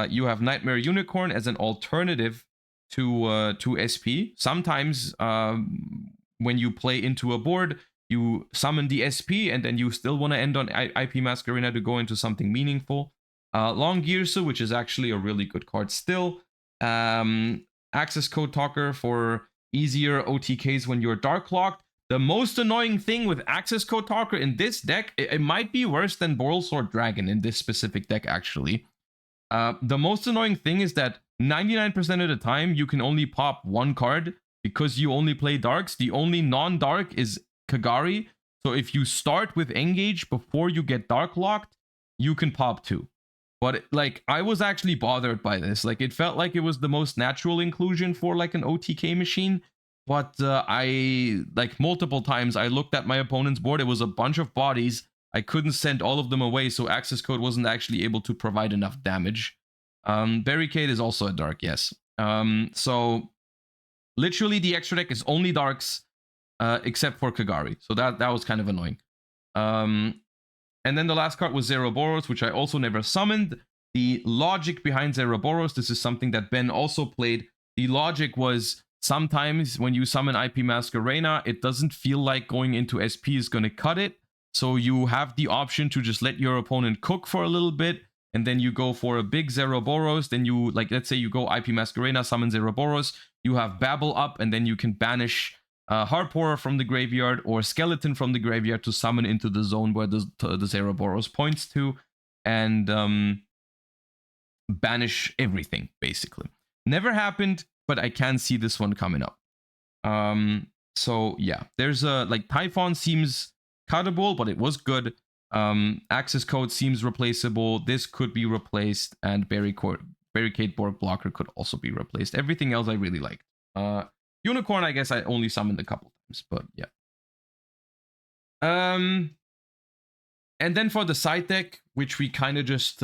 You have Nightmare Unicorn as an alternative to SP. Sometimes when you play into a board, you summon the SP and then you still want to end on IP Masquerena to go into something meaningful. Longgearsu, which is actually a really good card still. Access Code Talker for easier OTKs when you're dark locked. The most annoying thing with Access Code Talker in this deck, it might be worse than Borrelsword Dragon in this specific deck actually. The most annoying thing is that 99% of the time you can only pop 1 card because you only play darks. The only non-dark is Kagari. So if you start with Engage before you get dark locked, you can pop 2. But like I was actually bothered by this. Like it felt like it was the most natural inclusion for like an OTK machine. But I like multiple times I looked at my opponent's board. It was a bunch of bodies. I couldn't send all of them away, so Access Code wasn't actually able to provide enough damage. Barricade is also a dark, yes. So literally the extra deck is only darks, except for Kagari. So that was kind of annoying. And then the last card was Zeroboros, which I also never summoned. The logic behind Zeroboros, this is something that Ben also played. The logic was sometimes when you summon IP Masquerena, it doesn't feel like going into SP is going to cut it. So you have the option to just let your opponent cook for a little bit, and then you go for a big Zeroboros. Then you, like, let's say you go IP Masquerena, summon Zeroboros, you have Babel up, and then you can banish Harp Horror from the graveyard, or Skeleton from the graveyard to summon into the zone where the Zeroboros points to, and banish everything, basically. Never happened, but I can see this one coming up. So yeah, there's a, like, Typhon seems cuttable, but it was good. Access Code seems replaceable. This could be replaced, and Barricade Borg Blocker could also be replaced. Everything else I really liked. Unicorn, I guess I only summoned a couple times, but yeah. And then for the side deck, which we kind of just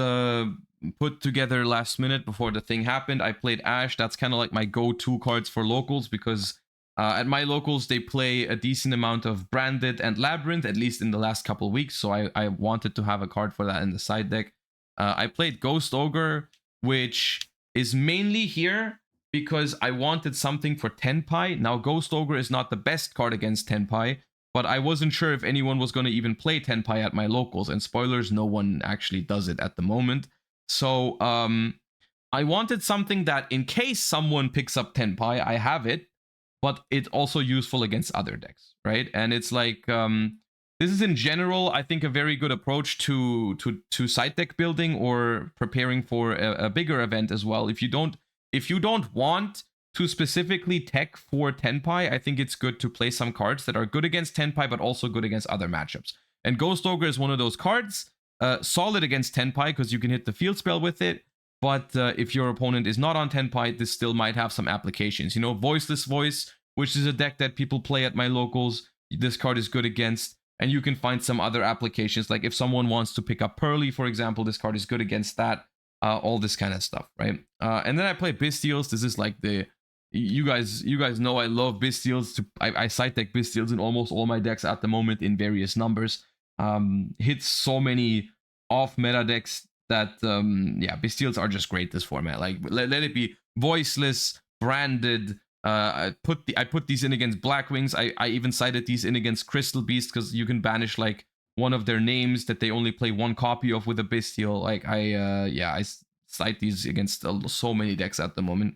put together last minute before the thing happened, I played Ash. That's kind of like my go-to cards for locals, because at my locals, they play a decent amount of Branded and Labyrinth, at least in the last couple weeks, so I wanted to have a card for that in the side deck. I played Ghost Ogre, which is mainly here because I wanted something for Tenpai. Now, Ghost Ogre is not the best card against Tenpai, but I wasn't sure if anyone was going to even play Tenpai at my locals, and spoilers, no one actually does it at the moment. So I wanted something that, in case someone picks up Tenpai, I have it, but it's also useful against other decks, right? And it's like, this is in general, I think, a very good approach to side deck building or preparing for a bigger event as well. If you don't want to specifically tech for Tenpai, I think it's good to play some cards that are good against Tenpai, but also good against other matchups. And Ghost Ogre is one of those cards, solid against Tenpai because you can hit the field spell with it. But if your opponent is not on Tenpai, this still might have some applications. You know, Voiceless Voice, which is a deck that people play at my locals, this card is good against. And you can find some other applications, like if someone wants to pick up Pearly, for example, this card is good against that. All this kind of stuff, right? And then I play Bystials. This is like the... You guys know I love Bystials. I side deck Bystials in almost all my decks at the moment in various numbers. Hits so many off-meta decks that, yeah, Bystials are just great this format. Like, let it be Voiceless, Branded. I put these in against Blackwings. I even sided these in against Crystal Beast because you can banish like one of their names that they only play one copy of with a Bystial. Like I side these against so many decks at the moment.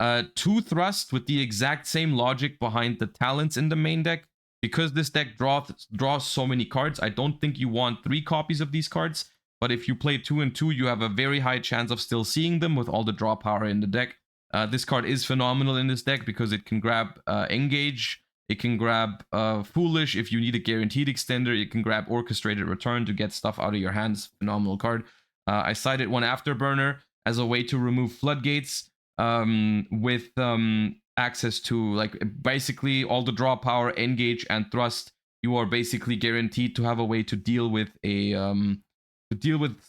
2 Thrust with the exact same logic behind the talents in the main deck. Because this deck draws so many cards, I don't think you want 3 copies of these cards. But if you play 2 and 2, you have a very high chance of still seeing them with all the draw power in the deck. This card is phenomenal in this deck because it can grab Engage, it can grab Foolish if you need a guaranteed extender, it can grab Orchestrated Return to get stuff out of your hands. Phenomenal card. I sided one Afterburner as a way to remove Floodgates with access to, like, basically all the draw power, Engage, and Thrust. You are basically guaranteed to have a way to deal with a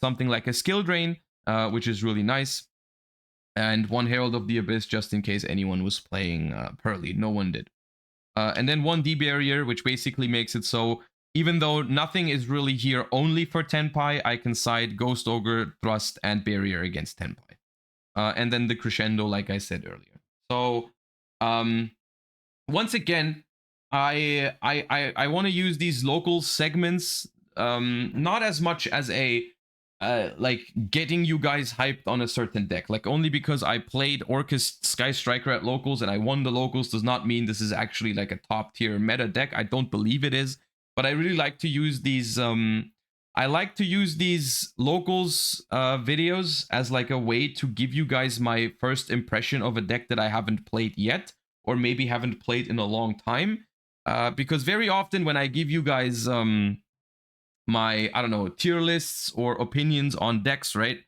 something like a skill drain, which is really nice. And 1 Herald of the Abyss just in case anyone was playing Pearly. No one did. And then 1 D-Barrier, which basically makes it so even though nothing is really here only for Tenpai, I can side Ghost Ogre, Thrust, and Barrier against Tenpai. And then the Crescendo, like I said earlier. So, once again, I want to use these local segments, not as much as a like getting you guys hyped on a certain deck. Like, only because I played Orcust Sky Striker at locals and I won the locals does not mean this is actually like a top tier meta deck. I don't believe it is, but I really like to use these I like to use these locals videos as like a way to give you guys my first impression of a deck that I haven't played yet, or maybe haven't played in a long time. Because very often when I give you guys my, I don't know, tier lists or opinions on decks, right?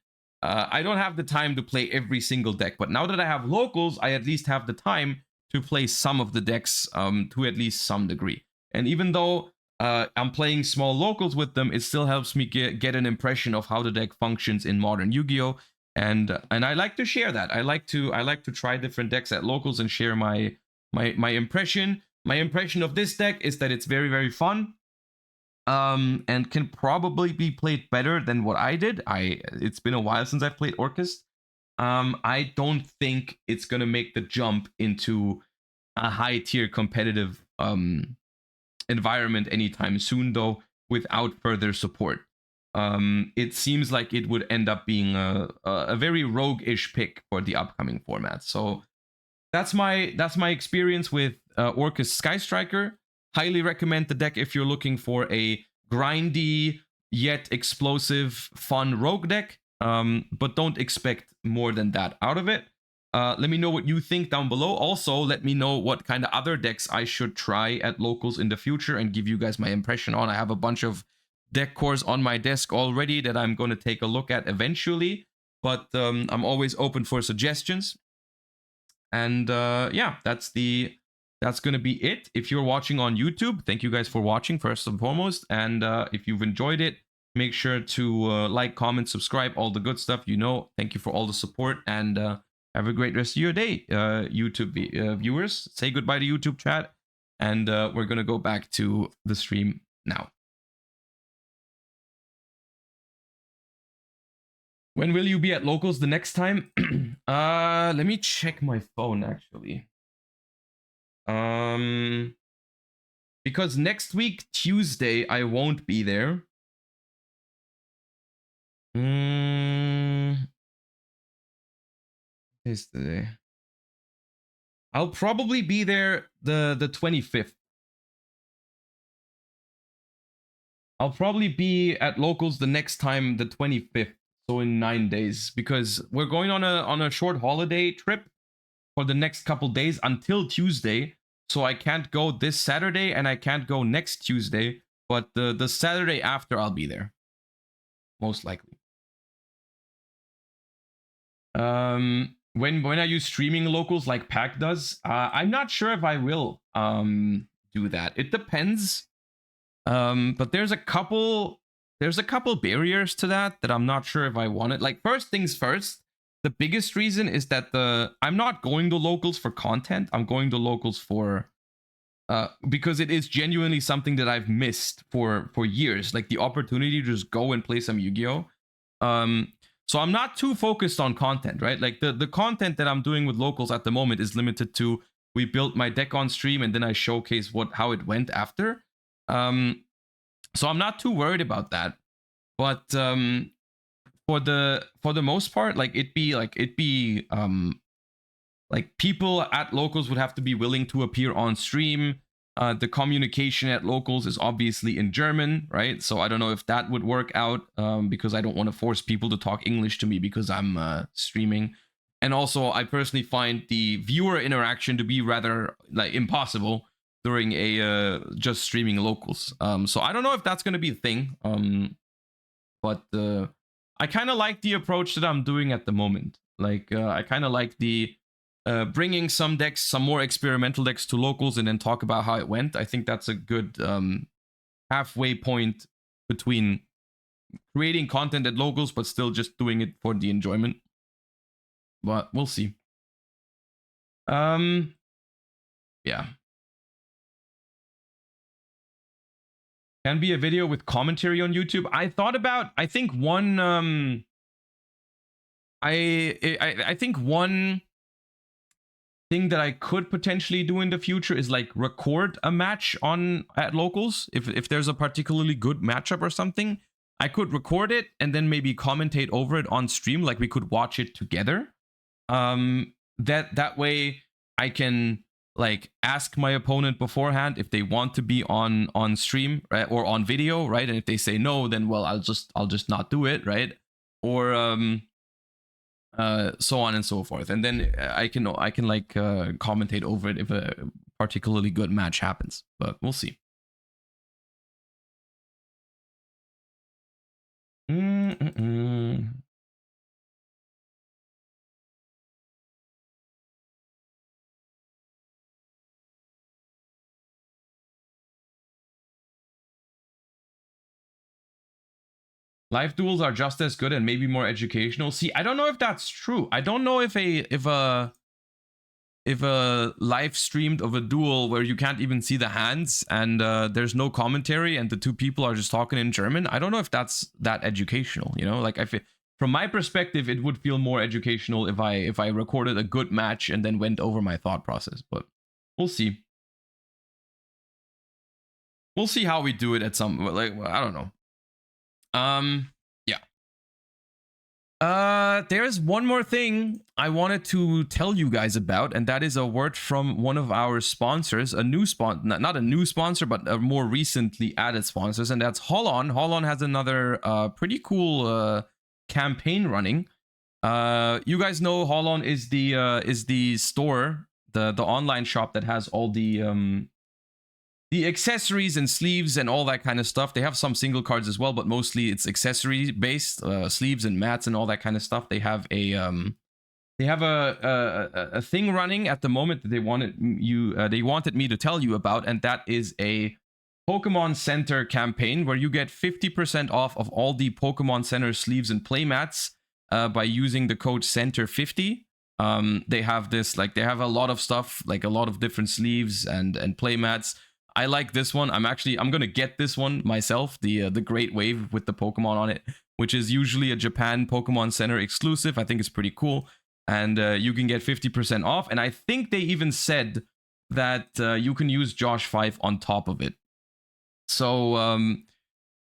I don't have the time to play every single deck, but now that I have locals, I at least have the time to play some of the decks to at least some degree. And even though I'm playing small locals with them, it still helps me get an impression of how the deck functions in modern Yu-Gi-Oh! And I like to share that. I like to try different decks at locals and share my impression. My impression of this deck is that it's very, very fun. And can probably be played better than what I did. It's been a while since I've played Orcust. I don't think it's gonna make the jump into a high tier competitive environment anytime soon, though, without further support. It seems like it would end up being a very rogue-ish pick for the upcoming format. So that's my experience with Orcust Sky Striker. Highly recommend the deck if you're looking for a grindy yet explosive, fun rogue deck. But don't expect more than that out of it. Let me know what you think down below. Also, let me know what kind of other decks I should try at locals in the future and give you guys my impression on. I have a bunch of deck cores on my desk already that I'm going to take a look at eventually. But I'm always open for suggestions. And yeah, that's going to be it. If you're watching on YouTube, thank you guys for watching first and foremost. And if you've enjoyed it, make sure to like, comment, subscribe, all the good stuff. Thank you for all the support, and have a great rest of your day, YouTube viewers. Say goodbye to YouTube chat, and we're going to go back to the stream now. When will you be at locals the next time? Let me check my phone, actually. Because next week, Tuesday, I won't be there. Is today? I'll probably be there the 25th. I'll probably be at locals the next time, the 25th. So in 9 days, because we're going on a short holiday trip for the next couple days until Tuesday. So I can't go this Saturday and I can't go next Tuesday, but the Saturday after I'll be there, most likely. When are you streaming locals like Pack does? I'm not sure if I will do that. It depends. But there's a couple barriers to that I'm not sure if I want it. Like, first things first, the biggest reason is that I'm not going to locals for content. I'm going to locals for because it is genuinely something that I've missed for years, like the opportunity to just go and play some Yu-Gi-Oh. So I'm not too focused on content, right? Like the content that I'm doing with locals at the moment is limited to, we built my deck on stream and then I showcase how it went after. So I'm not too worried about that. But for the most part, like people at locals would have to be willing to appear on stream. The communication at locals is obviously in German, right? So I don't know if that would work out, because I don't want to force people to talk English to me because I'm streaming. And also, I personally find the viewer interaction to be rather like impossible during a just streaming locals. So I don't know if that's going to be a thing. But I kind of like the approach that I'm doing at the moment. Like I kind of like the bringing some more experimental decks to locals and then talk about how it went. I think that's a good halfway point between creating content at locals but still just doing it for the enjoyment. But we'll see. Yeah. Can be a video with commentary on YouTube. I thought about, I think one I think one thing that I could potentially do in the future is like record a match at locals. If there's a particularly good matchup or something, I could record it and then maybe commentate over it on stream. Like we could watch it together. That way I can like ask my opponent beforehand if they want to be on stream, right, or on video, right? And if they say no, then well, I'll just not do it, right? Or so on and so forth. And then I can like commentate over it if a particularly good match happens. But we'll see. Live duels are just as good and maybe more educational. See, I don't know if that's true. I don't know if a live streamed of a duel where you can't even see the hands and there's no commentary and the two people are just talking in German, I don't know if that's that educational, you know? Like from my perspective, it would feel more educational if I recorded a good match and then went over my thought process, but we'll see. We'll see how we do it at some, like, I don't know. Yeah. There's one more thing I wanted to tell you guys about, and that is a word from one of our sponsors, a new not a new sponsor, but a more recently added sponsors, and that's Holon. Holon has another pretty cool campaign running. You guys know Holon is the store, the online shop that has all the accessories and sleeves and all that kind of stuff. They have some single cards as well, but mostly it's accessory based, sleeves and mats and all that kind of stuff. They have a thing running at the moment that they wanted me to tell you about, and that is a Pokemon Center campaign where you get 50% off of all the Pokemon Center sleeves and playmats by using the code Center50. They have this, like, they have a lot of stuff, like a lot of different sleeves and playmats. I like this one. I'm gonna get this one myself, the Great Wave with the Pokemon on it, which is usually a Japan Pokemon Center exclusive. I think it's pretty cool, and you can get 50% off. And I think they even said that you can use Josh 5 on top of it. So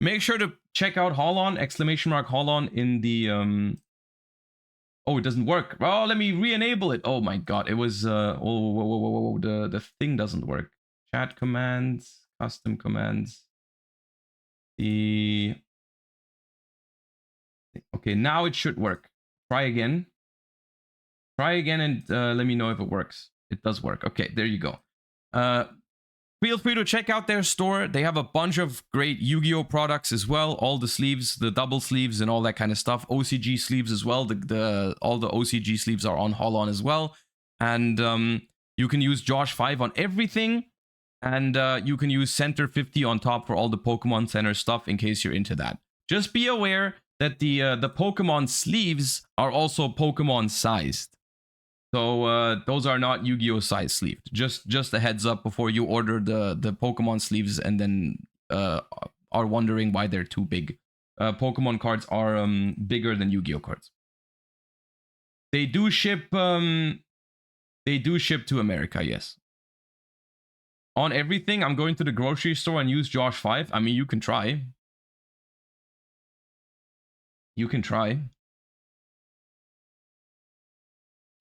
make sure to check out Holon, !Holon in the Oh, it doesn't work. Oh, let me re-enable it. Oh my god, it was the thing doesn't work. Chat commands, custom commands. Okay, now it should work. Try again. Try again and let me know if it works. It does work. Okay, there you go. Feel free to check out their store. They have a bunch of great Yu-Gi-Oh products as well. All the sleeves, the double sleeves and all that kind of stuff. OCG sleeves as well. All the OCG sleeves are on Holon as well. And you can use Josh 5 on everything. And you can use Center 50 on top for all the Pokemon Center stuff in case you're into that. Just be aware that the Pokemon sleeves are also Pokemon sized. So those are not Yu-Gi-Oh size sleeved. Just a heads up before you order the Pokemon sleeves and then are wondering why they're too big. Pokemon cards are bigger than Yu-Gi-Oh cards. They do ship to America, yes. On everything, I'm going to the grocery store and use Josh 5. I mean, you can try. You can try.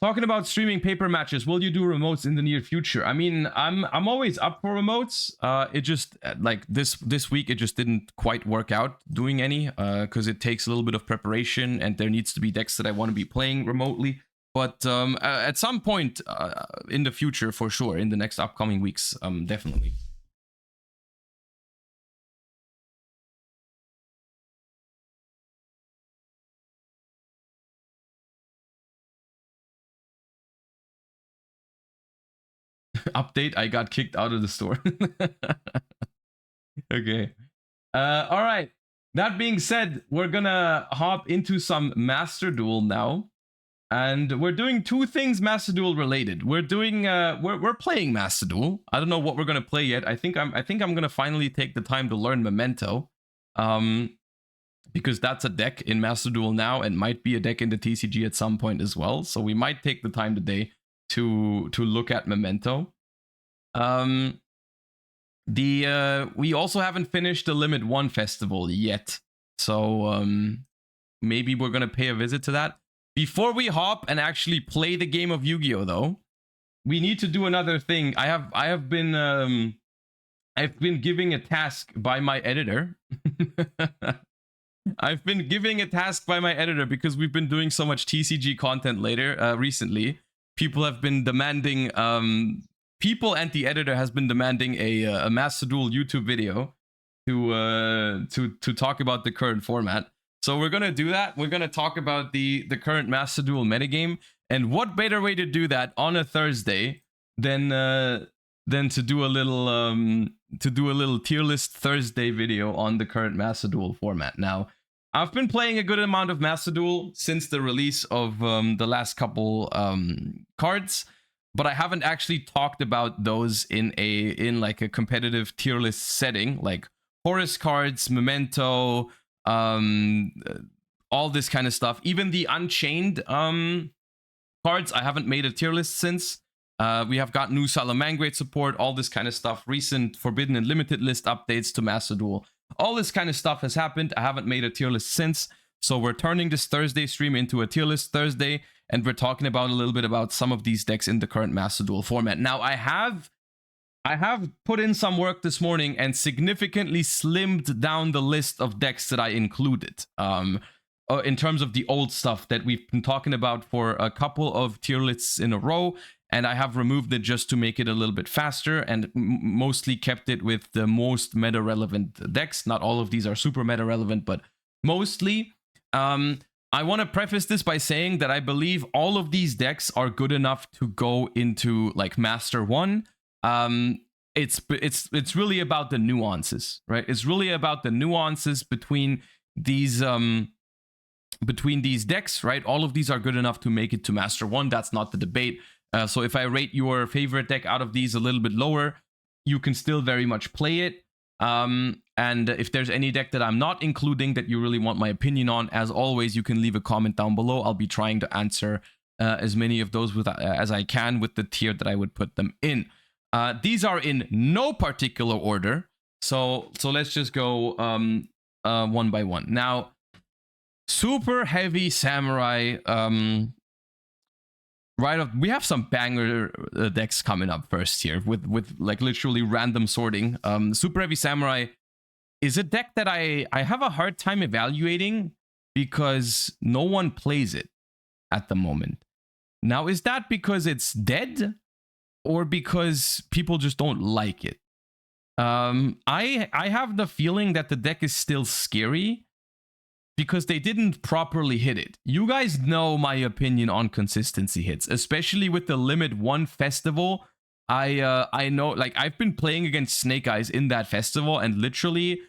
Talking about streaming paper matches, will you do remotes in the near future? I mean, I'm always up for remotes. It just, like, this week, it just didn't quite work out doing any, because it takes a little bit of preparation and there needs to be decks that I want to be playing remotely. But at some point in the future, for sure, in the next upcoming weeks, definitely. Update, I got kicked out of the store. Okay. All right. That being said, we're gonna hop into some Master Duel now. And we're doing two things Master Duel related. We're doing we're playing Master Duel. I don't know what we're gonna play yet. I think I'm gonna finally take the time to learn Memento. Because that's a deck in Master Duel now and might be a deck in the TCG at some point as well. So we might take the time today to look at Memento. We also haven't finished the Limit 1 festival yet. So maybe we're gonna pay a visit to that. Before we hop and actually play the game of Yu-Gi-Oh, though, we need to do another thing. I've been giving a task by my editor. I've been giving a task by my editor because we've been doing so much TCG content recently. People have been demanding, people and the editor has been demanding a Master Duel YouTube video to talk about the current format. So we're gonna do that. We're gonna talk about the current Master Duel metagame, and what better way to do that on a Thursday than to do a little tier list Thursday video on the current Master Duel format. Now, I've been playing a good amount of Master Duel since the release of the last couple cards, but I haven't actually talked about those in like a competitive tier list setting, like Forest cards, Memento, all this kind of stuff. Even the Unchained cards, I haven't made a tier list since. We have got new Salamangreat support, all this kind of stuff, recent Forbidden and Limited list updates to Master Duel. All this kind of stuff has happened. I haven't made a tier list since. So we're turning this Thursday stream into a tier list Thursday, and we're talking about a little bit about some of these decks in the current Master Duel format. Now, I have put in some work this morning and significantly slimmed down the list of decks that I included. In terms of the old stuff that we've been talking about for a couple of tier lists in a row, and I have removed it just to make it a little bit faster, and mostly kept it with the most meta relevant decks. Not all of these are super meta relevant, but mostly. I want to preface this by saying that I believe all of these decks are good enough to go into like Master 1. It's really about the nuances, right? It's really about the nuances between these decks, right? All of these are good enough to make it to Master 1. That's not the debate. So if I rate your favorite deck out of these a little bit lower, you can still very much play it. And if there's any deck that I'm not including that you really want my opinion on, as always, you can leave a comment down below. I'll be trying to answer as many of those as I can with the tier that I would put them in. These are in no particular order. So let's just go one by one. Now, Super Heavy Samurai, right off, we have some banger decks coming up first here with like literally random sorting. Super Heavy Samurai is a deck that I have a hard time evaluating because no one plays it at the moment. Now, is that because it's dead or because people just don't like it? I have the feeling that the deck is still scary because they didn't properly hit it. You guys know my opinion on consistency hits, especially with the Limit 1 festival. I know, like, I've been playing against Snake Eyes in that festival, and literally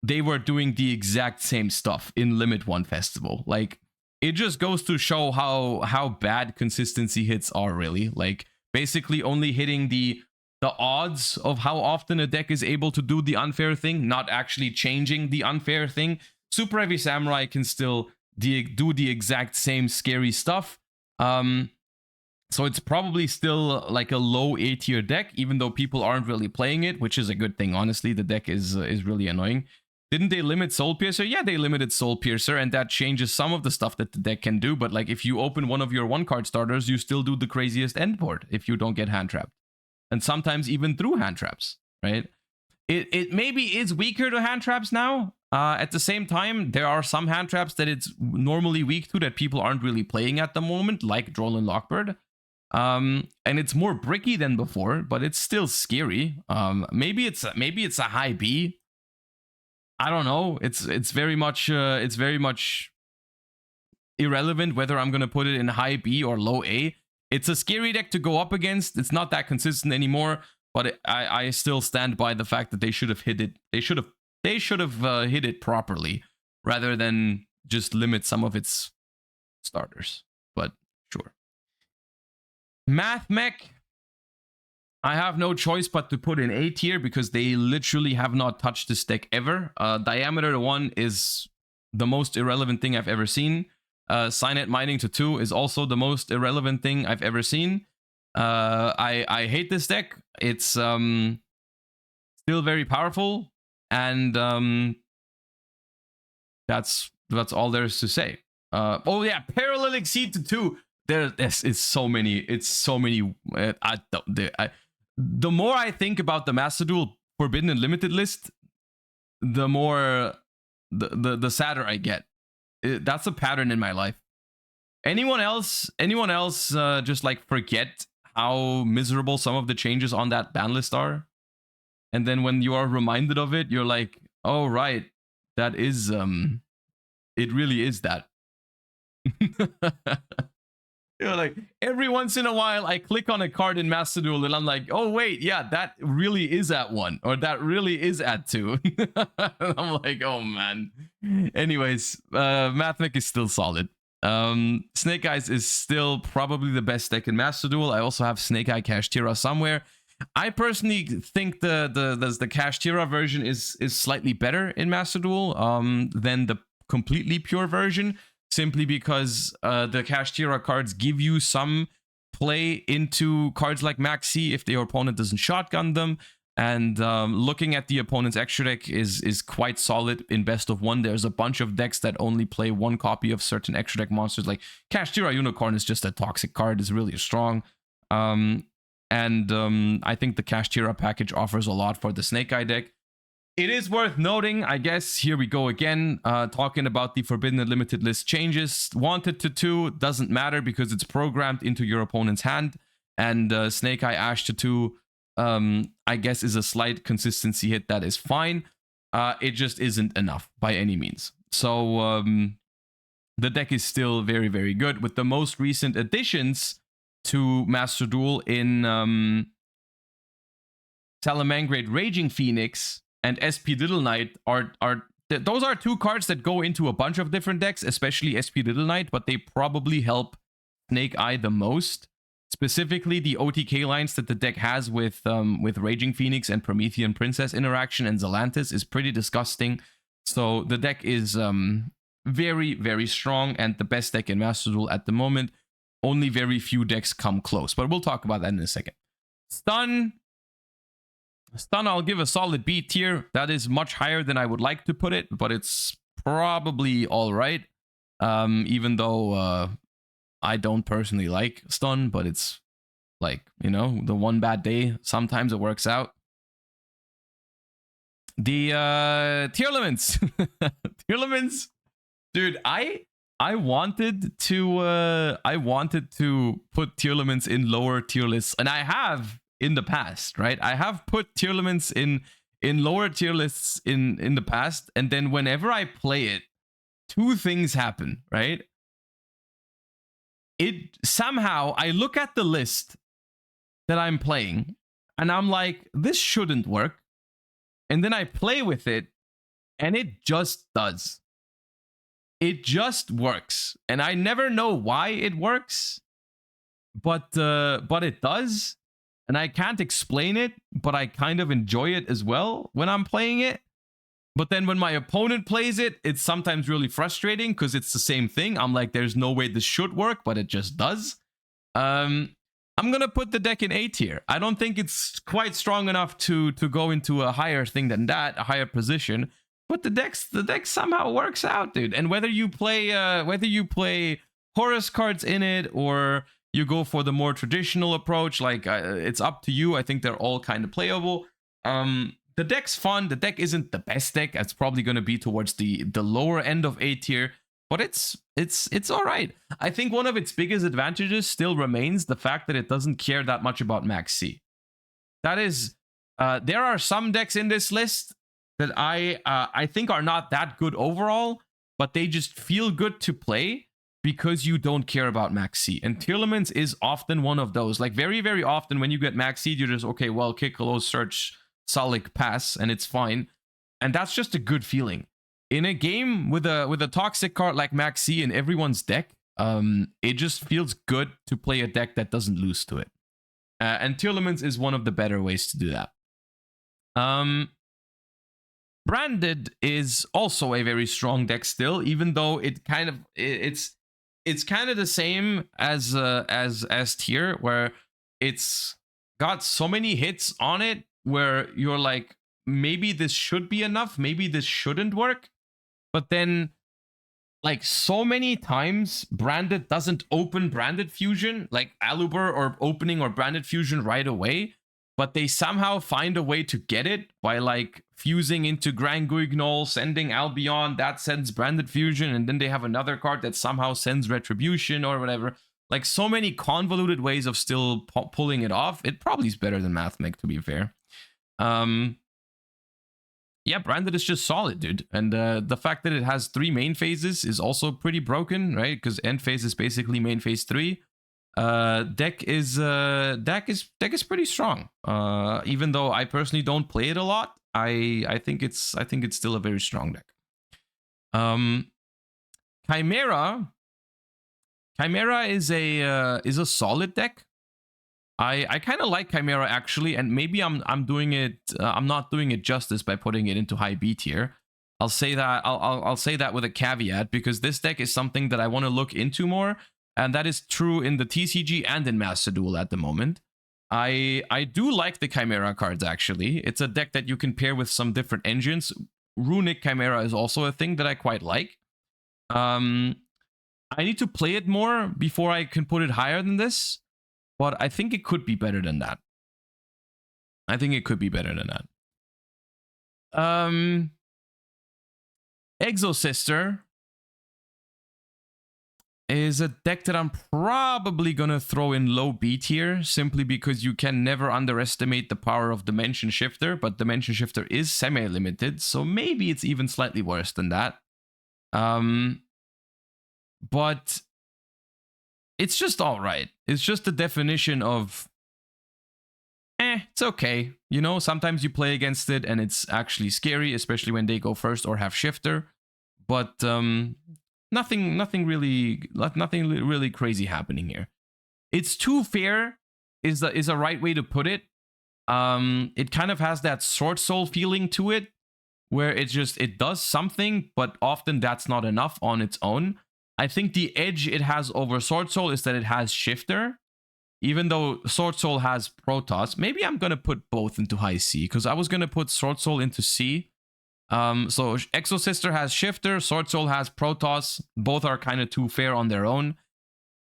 they were doing the exact same stuff in Limit 1 festival. Like, it just goes to show how bad consistency hits are, really. Like, basically only hitting the odds of how often a deck is able to do the unfair thing, not actually changing the unfair thing. Super Heavy Samurai can still do the exact same scary stuff. So it's probably still like a low A tier deck, even though people aren't really playing it, which is a good thing, honestly. The deck is really annoying. Didn't they limit Soul Piercer? Yeah, they limited Soul Piercer, and that changes some of the stuff that the deck can do. But like, if you open one of your 1-card starters, you still do the craziest end board if you don't get hand trapped. And sometimes even through hand traps, right? It maybe is weaker to hand traps now. At the same time, there are some hand traps that it's normally weak to that people aren't really playing at the moment, like Droll and Lockbird. And it's more bricky than before, but it's still scary. Maybe it's a high B. I don't know. It's very much irrelevant whether I'm gonna put it in high B or low A. It's a scary deck to go up against. It's not that consistent anymore, but I still stand by the fact that they should have hit it. They should have hit it properly rather than just limit some of its starters. But sure. Math Mech, I have no choice but to put in A tier because they literally have not touched this deck ever. Diameter 1 is the most irrelevant thing I've ever seen. Signet Mining to 2 is also the most irrelevant thing I've ever seen. I hate this deck. It's still very powerful, and that's all there is to say. Oh yeah, Parallel Exceed to 2. It's so many. The more I think about the Master Duel Forbidden and Limited list, the more the sadder I get. That's a pattern in my life. Anyone else just like forget how miserable some of the changes on that ban list are, and then when you are reminded of it, you're like, oh right, that is it really is that. You know, like every once in a while I click on a card in Master Duel and I'm like, oh wait, yeah, that really is at 1, or that really is at 2. I'm like, oh man. Anyways, Mathmech is still solid. Snake Eyes is still probably the best deck in Master Duel. I also have Snake Eye Kashtira somewhere. I personally think the Kashtira version is slightly better in Master Duel than the completely pure version. Simply because the Kashtira cards give you some play into cards like Maxi if your opponent doesn't shotgun them. And looking at the opponent's extra deck is quite solid in best of one. There's a bunch of decks that only play one copy of certain extra deck monsters. Like Kashtira Unicorn is just a toxic card, is really strong. I think the Kashtira package offers a lot for the Snake Eye deck. It is worth noting, I guess, here we go again, talking about the Forbidden and Limited list changes. Wanted to 2 doesn't matter because it's programmed into your opponent's hand. And Snake Eye Ash to 2, I guess, is a slight consistency hit that is fine. It just isn't enough by any means. So the deck is still very, very good. With the most recent additions to Master Duel in Salamangreat Raging Phoenix and SP Little Knight those are 2 cards that go into a bunch of different decks, especially SP Little Knight, but they probably help Snake Eye the most. Specifically, the OTK lines that the deck has with Raging Phoenix and Promethean Princess interaction and Zelantis is pretty disgusting. So the deck is very, very strong and the best deck in Master Duel at the moment. Only very few decks come close, but we'll talk about that in a second. Stun, I'll give a solid B tier. That is much higher than I would like to put it, but it's probably all right. Even though I don't personally like Stun, but it's like, you know, the one bad day, sometimes it works out. The tier limits. Tier limits. Dude, I wanted to put tier limits in lower tier lists, and I have in the past, right? I have put tier limits in lower tier lists in the past, and then whenever I play it, 2 things happen, right? It somehow, I look at the list that I'm playing and I'm like, this shouldn't work. And then I play with it and it just does. It just works. And I never know why it works, but it does. And I can't explain it, but I kind of enjoy it as well when I'm playing it. But then when my opponent plays it, it's sometimes really frustrating because it's the same thing. I'm like, there's no way this should work, but it just does. I'm going to put the deck in A tier. I don't think it's quite strong enough to go into a higher thing than that, a higher position. But the deck somehow works out, dude. And whether you play Horus cards in it or you go for the more traditional approach, like it's up to you. I think they're all kind of playable. The deck's fun. The deck isn't the best deck. It's probably going to be towards the lower end of A tier, but it's all right. I think one of its biggest advantages still remains the fact that it doesn't care that much about Max C. That is, there are some decks in this list that I think are not that good overall, but they just feel good to play because you don't care about Max C. And Tier Limits is often one of those. Like very, very often when you get Max C, you're just, okay, well, kick, hello, search, Salik, pass, and it's fine. And that's just a good feeling. In a game with a toxic card like Max C in everyone's deck, it just feels good to play a deck that doesn't lose to it. And Tier Limits is one of the better ways to do that. Branded is also a very strong deck still, even though it's kind of the same as Tier, where it's got so many hits on it where you're like, maybe this should be enough, maybe this shouldn't work. But then, like, so many times, Branded doesn't open Branded Fusion, like Aluber or opening or Branded Fusion right away, but they somehow find a way to get it by, like, fusing into Grand Guignol, sending Albion, that sends Branded Fusion, and then they have another card that somehow sends Retribution or whatever. Like, so many convoluted ways of still pulling it off. It probably is better than Mathmech, to be fair. Yeah, Branded is just solid, dude. And the fact that it has 3 main phases is also pretty broken, right? Because end phase is basically main phase 3. Deck is pretty strong. Even though I personally don't play it a lot, I think it's still a very strong deck. Chimera is a solid deck. I kind of like Chimera actually, and maybe I'm not doing it justice by putting it into high B tier. I'll say that I'll say that with a caveat, because this deck is something that I want to look into more, and that is true in the TCG and in Master Duel at the moment. I do like the Chimera cards, actually. It's a deck that you can pair with some different engines. Runic Chimera is also a thing that I quite like. I need to play it more before I can put it higher than this, but I think it could be better than that. I think it could be better than that. Exosister is a deck that I'm probably gonna throw in low B tier, simply because you can never underestimate the power of Dimension Shifter, but Dimension Shifter is semi-limited, so maybe it's even slightly worse than that. But it's just alright. It's just the definition of it's okay. You know, sometimes you play against it and it's actually scary, especially when they go first or have shifter. But nothing really crazy happening here. It's too fair is a right way to put it. It kind of has that Sword Soul feeling to it, where it does something, but often that's not enough on its own. I think the edge it has over Sword Soul is that it has shifter. Even though Sword Soul has Protoss, maybe I'm gonna put both into high C, because I was gonna put Sword Soul into C. So Exosister has Shifter, Sword Soul has Protoss. Both are kind of too fair on their own.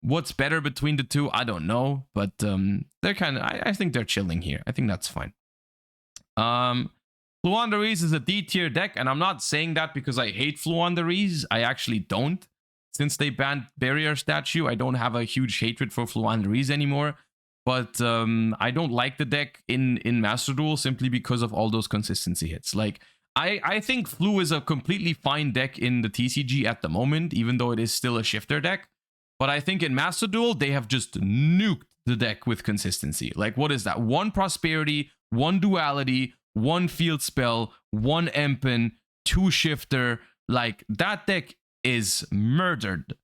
What's better between the two, I don't know, but they're kind of. I think they're chilling here. I think that's fine. Fluandereeze is a D tier deck, and I'm not saying that because I hate Fluandereeze. I actually don't. Since they banned Barrier Statue, I don't have a huge hatred for Fluandereeze anymore. But I don't like the deck in Master Duel simply because of all those consistency hits. Like, I think Flu is a completely fine deck in the TCG at the moment, even though it is still a shifter deck. But I think in Master Duel, they have just nuked the deck with consistency. Like, what is that? 1 Prosperity, 1 Duality, 1 Field Spell, 1 Empen, 2 Shifter. Like, that deck is murdered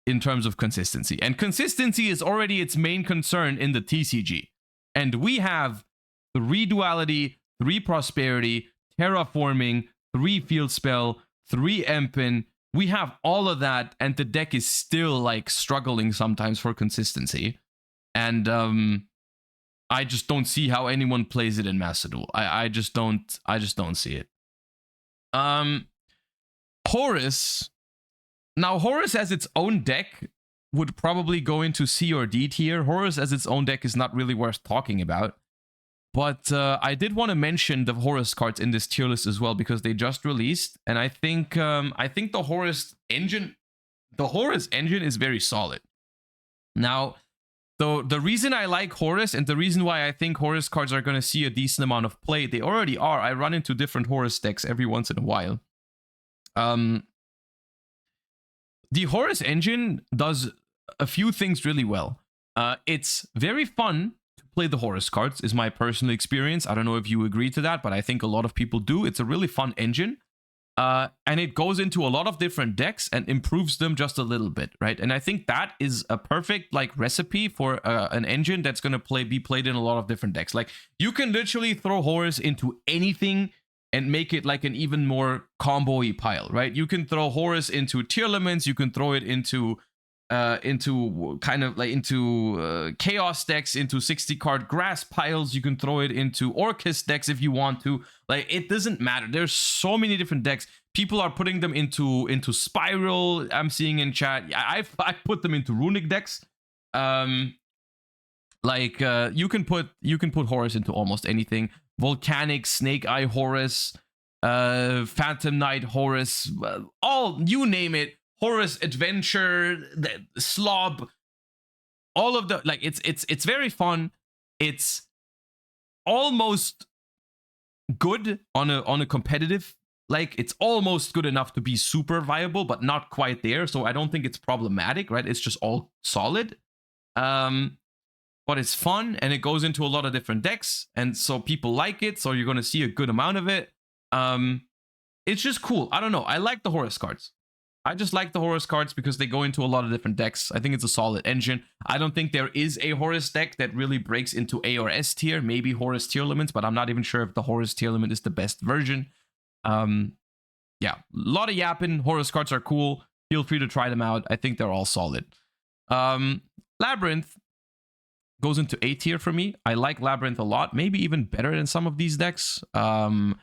in terms of consistency. And consistency is already its main concern in the TCG. And we have 3 Duality, 3 Prosperity, Terraforming, 3 Field Spell, 3 Empen. We have all of that, and the deck is still like struggling sometimes for consistency. And I just don't see how anyone plays it in Master Duel. I just don't see it. Horus. Now, Horus as its own deck would probably go into C or D tier. Horus as its own deck is not really worth talking about. But I did want to mention the Horus cards in this tier list as well, because they just released, and I think the Horus engine is very solid. Now, the reason I like Horus and the reason why I think Horus cards are going to see a decent amount of play, they already are. I run into different Horus decks every once in a while. The Horus engine does a few things really well. It's very fun to play the Horus cards, is my personal experience. I don't know if you agree to that, but I think a lot of people do. It's a really fun engine. And it goes into a lot of different decks and improves them just a little bit, right? And I think that is a perfect like recipe for an engine that's going to be played in a lot of different decks. Like, you can literally throw Horus into anything and make it like an even more combo-y pile, right? You can throw Horus into Tearlaments, you can throw it into chaos decks, into 60-card grass piles, you can throw it into Orcust decks if you want to. Like, it doesn't matter. There's so many different decks. People are putting them into Spiral. I'm seeing in chat. I put them into Runic decks. You can put Horus into almost anything. Volcanic, Snake Eye Horus, Phantom Knight Horus, all, you name it. Horus Adventure, Slob, all of the, like, it's very fun. It's almost good on a competitive, like, it's almost good enough to be super viable, but not quite there. So I don't think it's problematic, right? It's just all solid. But it's fun, and it goes into a lot of different decks, and so people like it, so you're going to see a good amount of it. It's just cool. I don't know. I like the Horus cards. I just like the Horus cards because they go into a lot of different decks. I think it's a solid engine. I don't think there is a Horus deck that really breaks into A or S tier. Maybe Horus Tearlaments, but I'm not even sure if the Horus Tearlament is the best version. Yeah, a lot of yapping. Horus cards are cool. Feel free to try them out. I think they're all solid. Labyrinth goes into A tier for me. I like Labyrinth a lot, maybe even better than some of these decks. For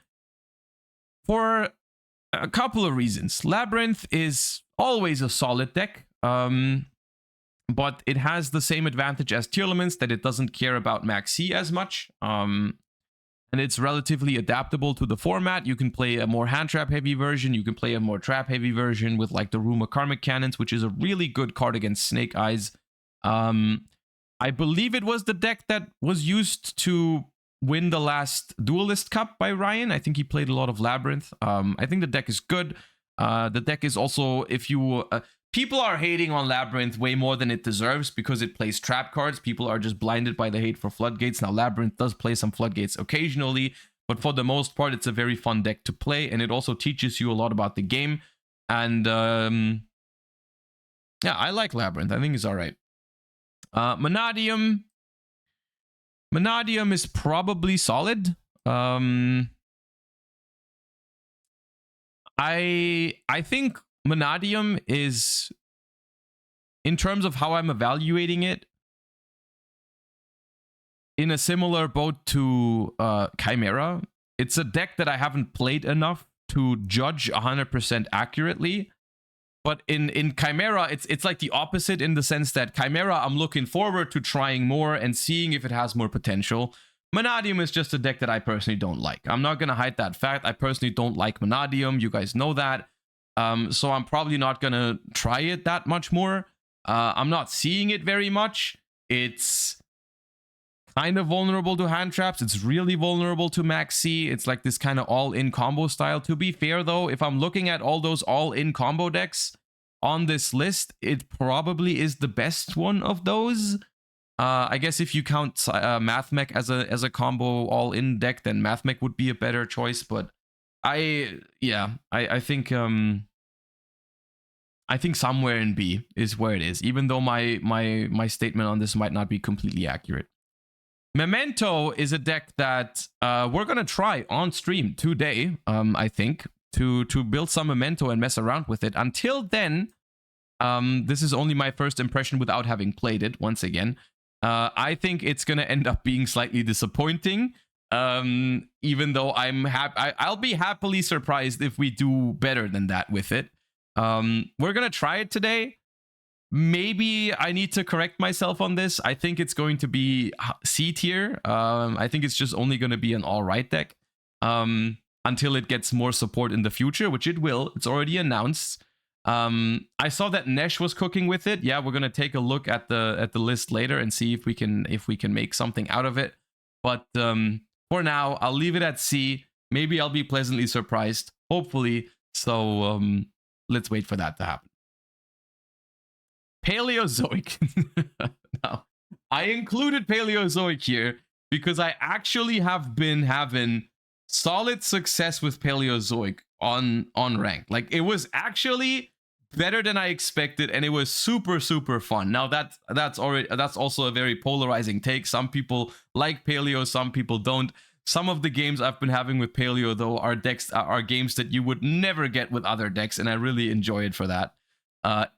a couple of reasons. Labyrinth is always a solid deck, but it has the same advantage as Tearlaments, that it doesn't care about Max C as much. And it's relatively adaptable to the format. You can play a more hand trap heavy version. You can play a more trap heavy version with like the Ruma Karmic Cannons, which is a really good card against Snake Eyes. I believe it was the deck that was used to win the last Duelist Cup by Ryan. I think he played a lot of Labyrinth. I think the deck is good. The deck is also, if you... people are hating on Labyrinth way more than it deserves because it plays trap cards. People are just blinded by the hate for Floodgates. Now, Labyrinth does play some Floodgates occasionally, but for the most part, it's a very fun deck to play, and it also teaches you a lot about the game. And yeah, I like Labyrinth. I think it's all right. Manadium is probably solid. I think Manadium is, in terms of how I'm evaluating it, in a similar boat to Chimera. It's a deck that I haven't played enough to judge 100% accurately. But in Chimera, it's like the opposite, in the sense that Chimera, I'm looking forward to trying more and seeing if it has more potential. Manadium is just a deck that I personally don't like. I'm not going to hide that fact. I personally don't like Manadium. You guys know that. So I'm probably not going to try it that much more. I'm not seeing it very much. It's kind of vulnerable to hand traps. It's really vulnerable to Max C. It's like this kind of all-in combo style. To be fair, though, if I'm looking at all those all-in combo decks on this list, it probably is the best one of those. I guess if you count Mathmech as a combo all-in deck, then Mathmech would be a better choice. But I think somewhere in B is where it is, even though my statement on this might not be completely accurate. Memento is a deck that we're gonna try on stream today, I think, to build some Memento and mess around with it. Until then, this is only my first impression without having played it, once again. I think it's gonna end up being slightly disappointing, even though I'll be happily surprised if we do better than that with it. We're gonna try it today. Maybe I need to correct myself on this. I think it's going to be C tier. I think it's just only going to be an all right deck until it gets more support in the future, which it will. It's already announced. I saw that Nesh was cooking with it. Yeah, we're going to take a look at the list later and see if we can make something out of it. But for now, I'll leave it at C. Maybe I'll be pleasantly surprised, hopefully. So let's wait for that to happen. Paleozoic. Now, I included Paleozoic here because I actually have been having solid success with Paleozoic on rank. Like, it was actually better than I expected, and it was super fun. Now that's also a very polarizing take. Some people like Paleo, some people don't. Some of the games I've been having with Paleo, though, are games that you would never get with other decks, and I really enjoy it for that.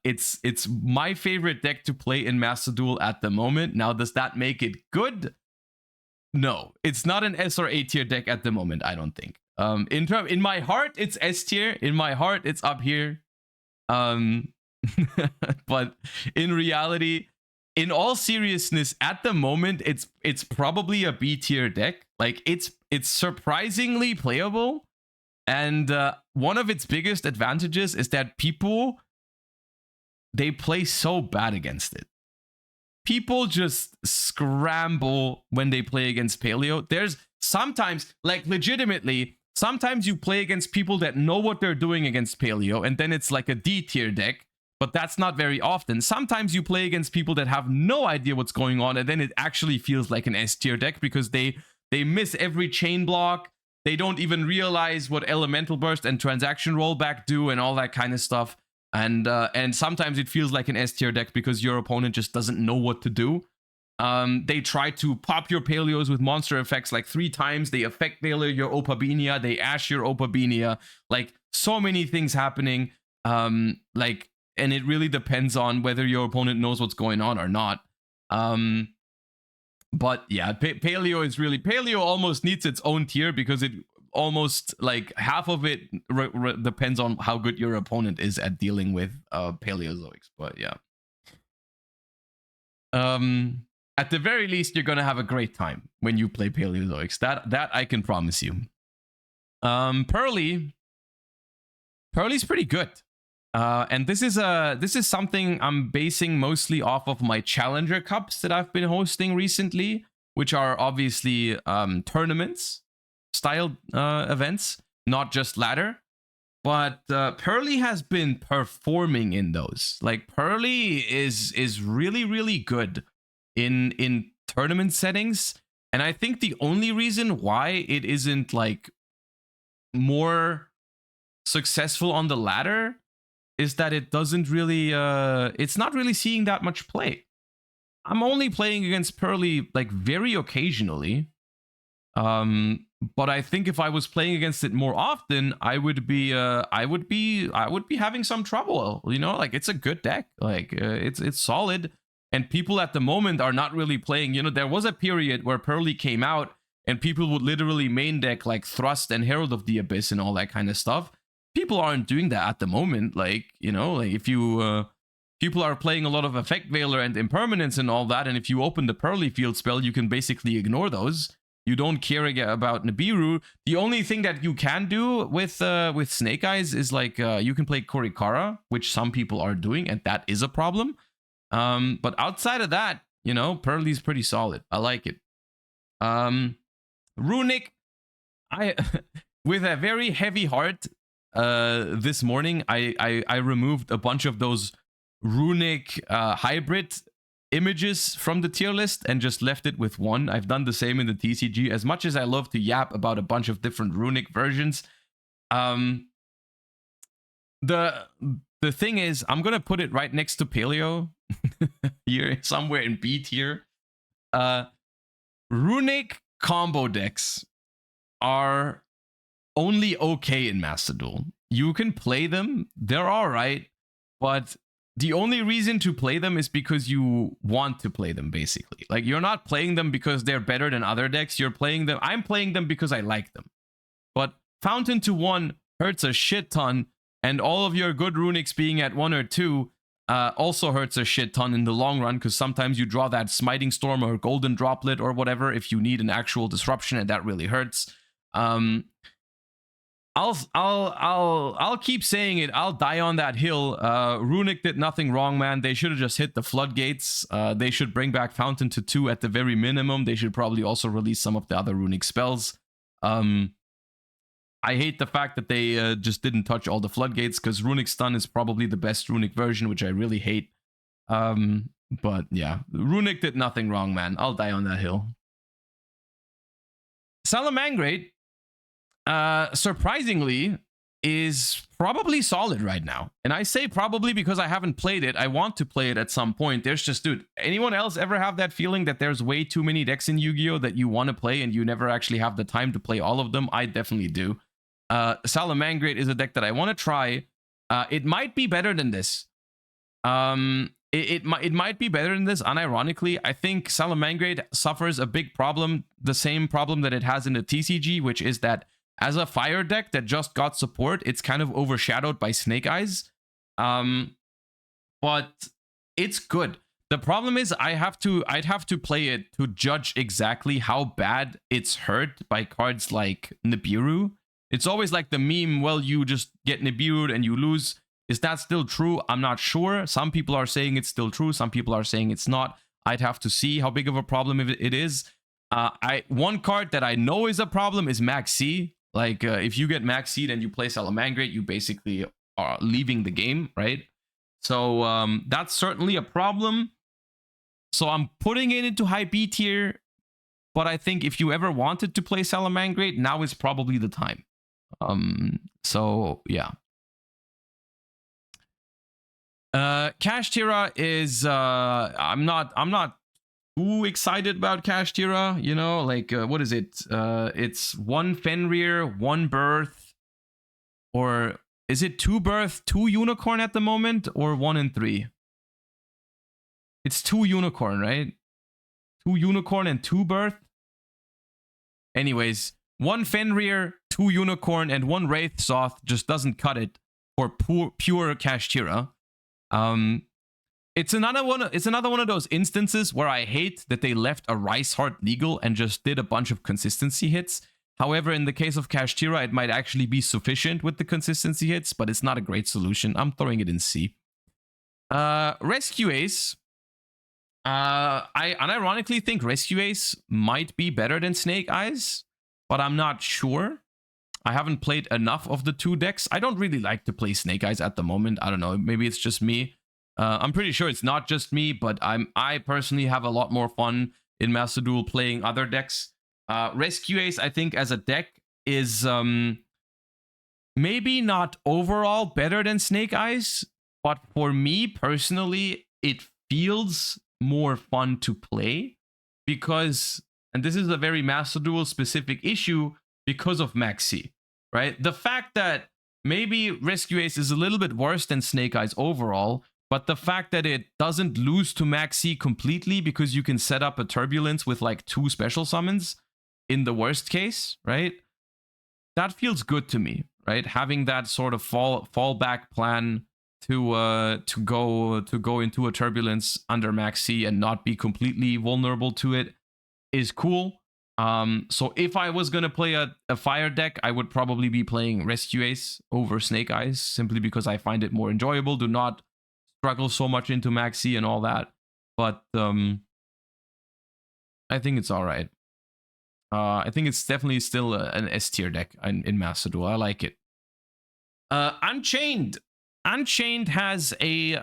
It's my favorite deck to play in Master Duel at the moment. Now, does that make it good? No, it's not an S or A tier deck at the moment, I don't think. In my heart, it's S tier. In my heart, it's up here. But in reality, in all seriousness, at the moment, it's probably a B tier deck. Like, it's surprisingly playable, and one of its biggest advantages is that they play so bad against it. People just scramble when they play against Paleo. There's sometimes, like, legitimately, sometimes you play against people that know what they're doing against Paleo, and then it's like a D tier deck, but that's not very often. Sometimes you play against people that have no idea what's going on, and then it actually feels like an S tier deck because they miss every chain block. They don't even realize what Elemental Burst and Transaction Rollback do and all that kind of stuff. And sometimes it feels like an S tier deck because your opponent just doesn't know what to do. They try to pop your Paleos with monster effects like 3 times. They affect Paleo your Opabinia. They ash your Opabinia. Like, so many things happening. And it really depends on whether your opponent knows what's going on or not. But yeah, Paleo is really, Paleo almost needs its own tier because it almost like half of it depends on how good your opponent is at dealing with Paleozoics. But yeah, at the very least, you're gonna have a great time when you play Paleozoics. That I can promise you. Pearly's pretty good. And this is something I'm basing mostly off of my Challenger Cups that I've been hosting recently, which are obviously tournaments style events, not just ladder. But Pearly has been performing in those. Like Pearly is really, really good in tournament settings. And I think the only reason why it isn't like more successful on the ladder is that it doesn't really it's not really seeing that much play. I'm only playing against Pearly like very occasionally. But I think if I was playing against it more often, I would be having some trouble, you know? Like it's a good deck. Like it's solid, and people at the moment are not really playing, you know, there was a period where Pearly came out and people would literally main deck like Thrust and Herald of the Abyss and all that kind of stuff. People aren't doing that at the moment. Like, you know, like if you people are playing a lot of Effect Veiler and Impermanence and all that, and if you open the Pearly field spell, you can basically ignore those. You don't care about Nibiru. The only thing that you can do with Snake Eyes is like you can play Korikara, which some people are doing, and that is a problem. But outside of that, you know, Pearly's pretty solid. I like it. Runic, I with a very heavy heart. This morning I removed a bunch of those Runic hybrid images from the tier list and just left it with one. I've done the same in the TCG. As much as I love to yap about a bunch of different Runic versions, the thing is, I'm gonna put it right next to Paleo here somewhere in B tier. Runic combo decks are only okay in Master Duel. You can play them, they're all right, but the only reason to play them is because you want to play them, basically. Like, you're not playing them because they're better than other decks. You're playing them. I'm playing them because I like them. But Fountain to 1 hurts a shit ton, and all of your good Runics being at 1 or 2 also hurts a shit ton in the long run, because sometimes you draw that Smiting Storm or Golden Droplet or whatever if you need an actual disruption, and that really hurts. I'll keep saying it. I'll die on that hill. Runic did nothing wrong, man. They should have just hit the floodgates. They should bring back Fountain to 2 at the very minimum. They should probably also release some of the other Runic spells. I hate the fact that they just didn't touch all the floodgates, because Runic Stun is probably the best Runic version, which I really hate. But yeah, Runic did nothing wrong, man. I'll die on that hill. Salamangreat, surprisingly, is probably solid right now. And I say probably because I haven't played it. I want to play it at some point. There's just, dude, anyone else ever have that feeling that there's way too many decks in Yu-Gi-Oh that you want to play and you never actually have the time to play all of them? I definitely do. Salamangreat is a deck that I want to try. It might be better than this. It might be better than this, unironically. I think Salamangreat suffers a big problem, the same problem that it has in the TCG, which is that as a fire deck that just got support, it's kind of overshadowed by Snake Eyes. But it's good. The problem is I'd have to play it to judge exactly how bad it's hurt by cards like Nibiru. It's always like the meme, well, you just get Nibiru'd and you lose. Is that still true? I'm not sure. Some people are saying it's still true. Some people are saying it's not. I'd have to see how big of a problem it is. One card that I know is a problem is Maxi. Like, if you get Maxied and you play Salamangreat, you basically are leaving the game, right? So that's certainly a problem. So I'm putting it into high B tier. But I think if you ever wanted to play Salamangreat, now is probably the time. So yeah. Kashtira is I'm not too excited about Kashtira, you know, like what is it? It's 1 Fenrir, 1 Birth, or is it 2 Birth, 2 Unicorn at the moment, or 1 and 3? It's 2 Unicorn, right? 2 Unicorn, and 2 Birth. Anyways, 1 Fenrir, 2 Unicorn, and 1 Wraith Soth just doesn't cut it for pure Kashtira. It's another one of those instances where I hate that they left a Rice Heart legal and just did a bunch of consistency hits. However, in the case of Kashtira, it might actually be sufficient with the consistency hits, but it's not a great solution. I'm throwing it in C. Rescue Ace. I unironically think Rescue Ace might be better than Snake Eyes, but I'm not sure. I haven't played enough of the 2 decks. I don't really like to play Snake Eyes at the moment. I don't know. Maybe it's just me. I'm pretty sure it's not just me, but I personally have a lot more fun in Master Duel playing other decks. Rescue Ace, I think, as a deck is maybe not overall better than Snake Eyes, but for me personally, it feels more fun to play because, and this is a very Master Duel specific issue, because of Maxi, right? The fact that maybe Rescue Ace is a little bit worse than Snake Eyes overall, but the fact that it doesn't lose to Maxi completely because you can set up a Turbulence with like 2 special summons in the worst case, right? That feels good to me, right? Having that sort of fallback plan to go into a Turbulence under Maxi and not be completely vulnerable to it is cool. So if I was gonna play a fire deck, I would probably be playing Rescue Ace over Snake Eyes, simply because I find it more enjoyable, do not struggle so much into Maxi and all that. But I think it's all right. I think it's definitely still an S tier deck in Master Duel. I like it. Unchained. Unchained has a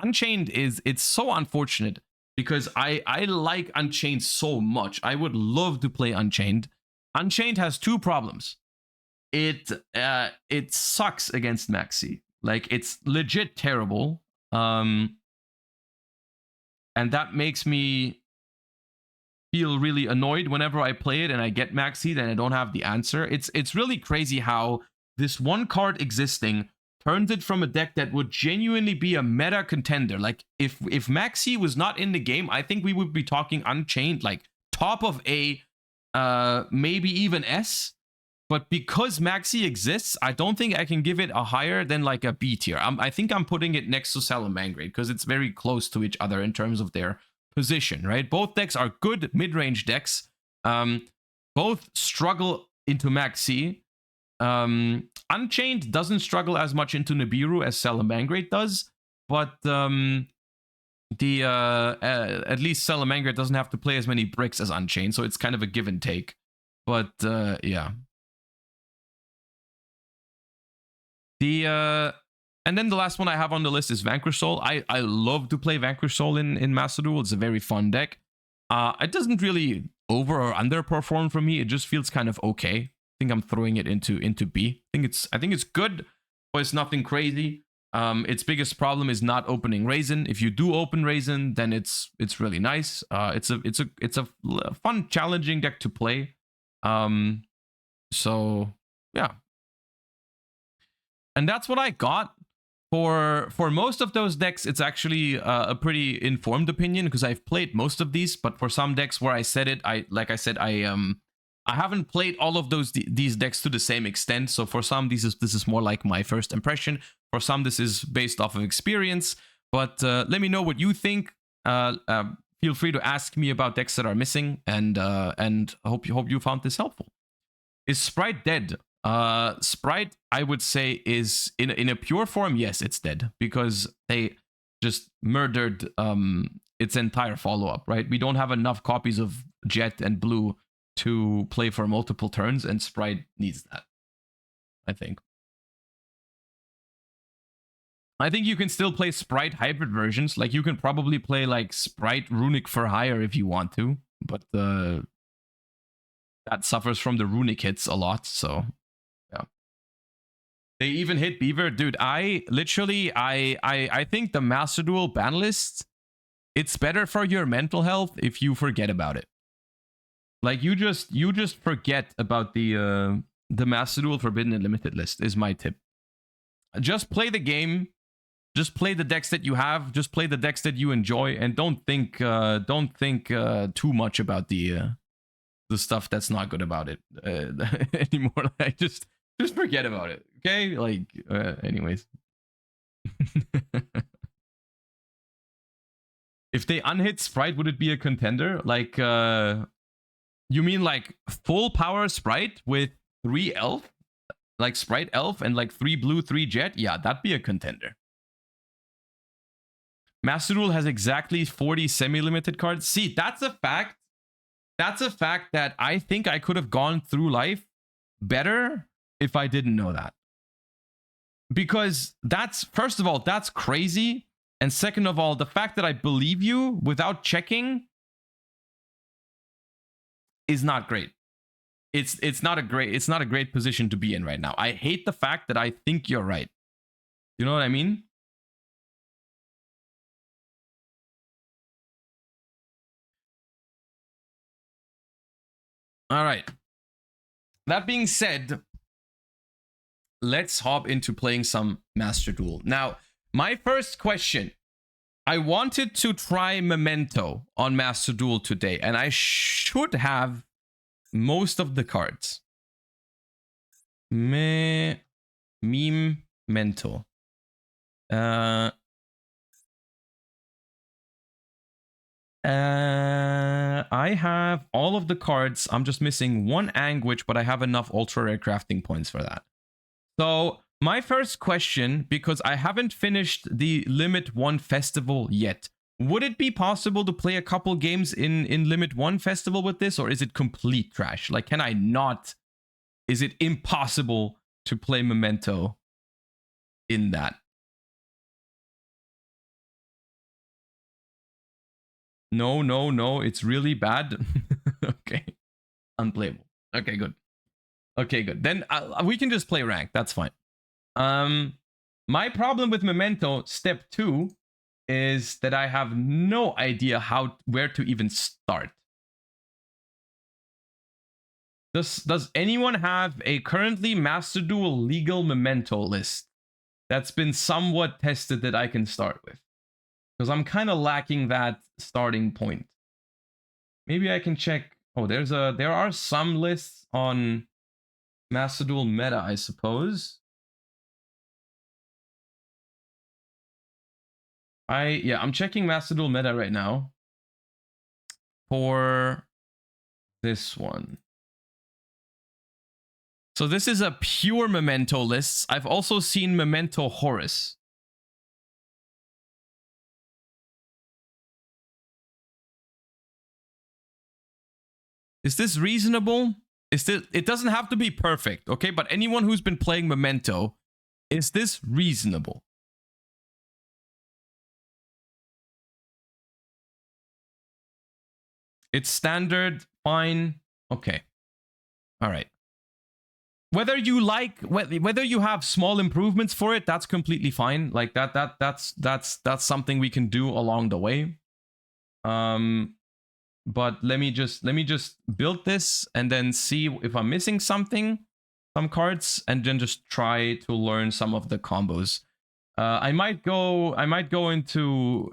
Unchained it's so unfortunate because I like Unchained so much. I would love to play Unchained. Unchained has 2 problems. It sucks against Maxi. Like, it's legit terrible. And that makes me feel really annoyed whenever I play it and I get Maxi, then I don't have the answer. It's really crazy how this one card existing turns it from a deck that would genuinely be a meta contender. Like, if Maxi was not in the game, I think we would be talking Unchained, like top of A, maybe even S. But because Maxi exists, I don't think I can give it a higher than like a B tier. I think I'm putting it next to Salamangreat because it's very close to each other in terms of their position, right? Both decks are good mid-range decks. Both struggle into Maxi. Unchained doesn't struggle as much into Nibiru as Salamangreat does, but at least Salamangreat doesn't have to play as many bricks as Unchained, so it's kind of a give and take. But yeah. And then the last one I have on the list is Vanquish Soul. I love to play Vanquish Soul in Master Duel. It's a very fun deck. It doesn't really over or underperform for me. It just feels kind of okay. I think I'm throwing it into B. I think it's good, but it's nothing crazy. Its biggest problem is not opening Raisin. If you do open Raisin, then it's really nice. It's a fun, challenging deck to play. So yeah. And that's what I got. For most of those decks, it's actually a pretty informed opinion because I've played most of these. But for some decks where I said it, I haven't played all of these decks to the same extent. So for some, this is more like my first impression. For some, this is based off of experience. But let me know what you think. Feel free to ask me about decks that are missing, and hope you found this helpful. Is Sprite dead? Sprite, I would say, is in a pure form, yes, it's dead because they just murdered its entire follow-up, right? We don't have enough copies of Jet and Blue to play for multiple turns, and Sprite needs that, I think. I think you can still play Sprite hybrid versions. Like, you can probably play like Sprite Runic for hire if you want to, but that suffers from the Runic hits a lot, so yeah. They even hit Beaver. Dude, I think the Master Duel ban list, it's better for your mental health if you forget about it. Like, you just forget about the Master Duel Forbidden and Limited list is my tip. Just play the game. Just play the decks that you have. Just play the decks that you enjoy, and don't think too much about the stuff that's not good about it anymore. Like just forget about it. Okay, like anyways. If they unhit Sprite, would it be a contender? Like you mean like full power Sprite with 3 elf? Like Sprite elf and like 3 blue, 3 jet? Yeah, that'd be a contender. Master Duel has exactly 40 semi-limited cards. See, that's a fact. That's a fact that I think I could have gone through life better if I didn't know that. Because that's, first of all, that's crazy. And second of all, the fact that I believe you without checking is not great. It's not a great position to be in right now. I hate the fact that I think you're right. You know what I mean? All right. That being said, let's hop into playing some Master Duel. Now, my first question. I wanted to try Memento on Master Duel today, and I should have most of the cards. Memento. I have all of the cards. I'm just missing 1 Anguish, but I have enough ultra rare crafting points for that. So my first question, because I haven't finished the Limit 1 Festival yet, would it be possible to play a couple games in Limit 1 Festival with this, or is it complete trash? Like, can I not? Is it impossible to play Memento in that? No, it's really bad. Okay. Unplayable. Okay, good. Okay, good. Then we can just play rank. That's fine. My problem with Memento, step 2, is that I have no idea where to even start. Does anyone have a currently Master Duel legal Memento list that's been somewhat tested that I can start with? Because I'm kind of lacking that starting point. Maybe I can check. Oh, there are some lists on Master Duel Meta, I suppose. I'm checking Master Duel Meta right now for this one. So this is a pure Memento list. I've also seen Memento Horus. Is this reasonable? It doesn't have to be perfect, okay? But anyone who's been playing Memento, is this reasonable? It's standard, fine, okay. All right. Whether you have small improvements for it, that's completely fine. Like that's something we can do along the way. But let me just build this and then see if I'm missing some cards, and then just try to learn some of the combos. I might go into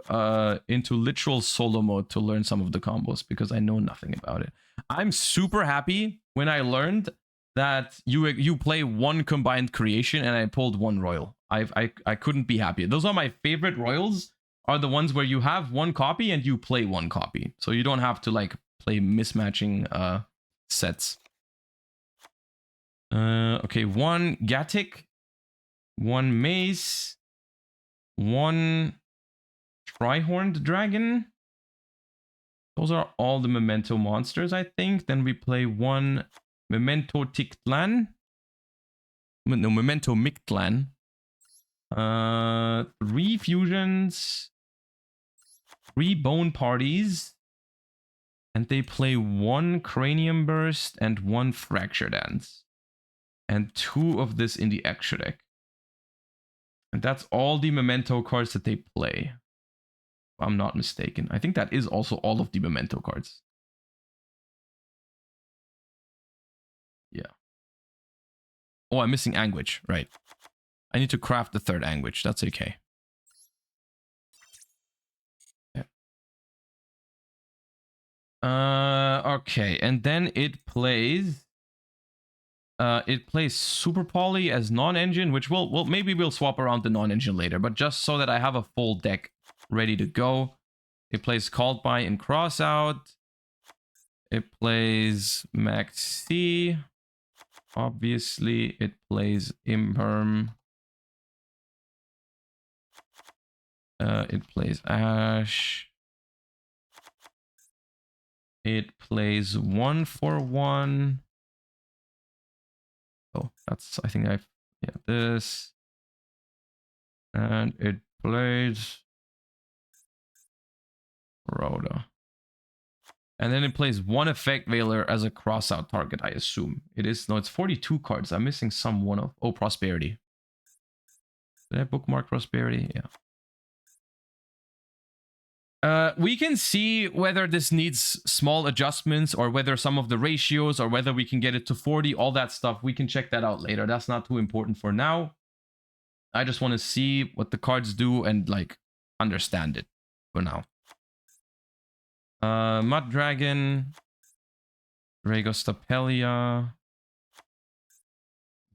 literal solo mode to learn some of the combos because I know nothing about it. I'm super happy when I learned that you play 1 combined creation and I pulled 1 royal. I couldn't be happier. Those are my favorite royals. Are the ones where you have 1 copy and you play 1 copy. So you don't have to like play mismatching sets. Okay, 1 Gatic, 1 Mace, 1 Trihorned Dragon. Those are all the Memento monsters, I think. Then we play 1 Memento Tictlan. No, Memento Mictlan. 3 fusions. 3 bone parties, and they play 1 cranium burst and 1 fracture dance, and 2 of this in the extra deck. And that's all the Memento cards that they play, if I'm not mistaken. I think that is also all of the Memento cards. Yeah. Oh, I'm missing Anguish, right. I need to craft the 3rd Anguish, that's okay. Okay, and then it plays Super Poly as non-engine, which maybe we'll swap around the non-engine later, but just so that I have a full deck ready to go. It plays Called By and Crossout. It plays Max C. Obviously, it plays Imperm. It plays Ash. It plays 1/1. Oh, that's, I think I've, yeah, this. And it plays Rhoda. And then it plays one effect Veiler as a crossout target, I assume. It is, no, it's 42 cards. I'm missing some one of, oh, Prosperity. Did I bookmark Prosperity? Yeah. We can see whether this needs small adjustments or whether some of the ratios or whether we can get it to 40, all that stuff. We can check that out later. That's not too important for now. I just want to see what the cards do and like understand it for now. Mud Dragon, Regostapelia,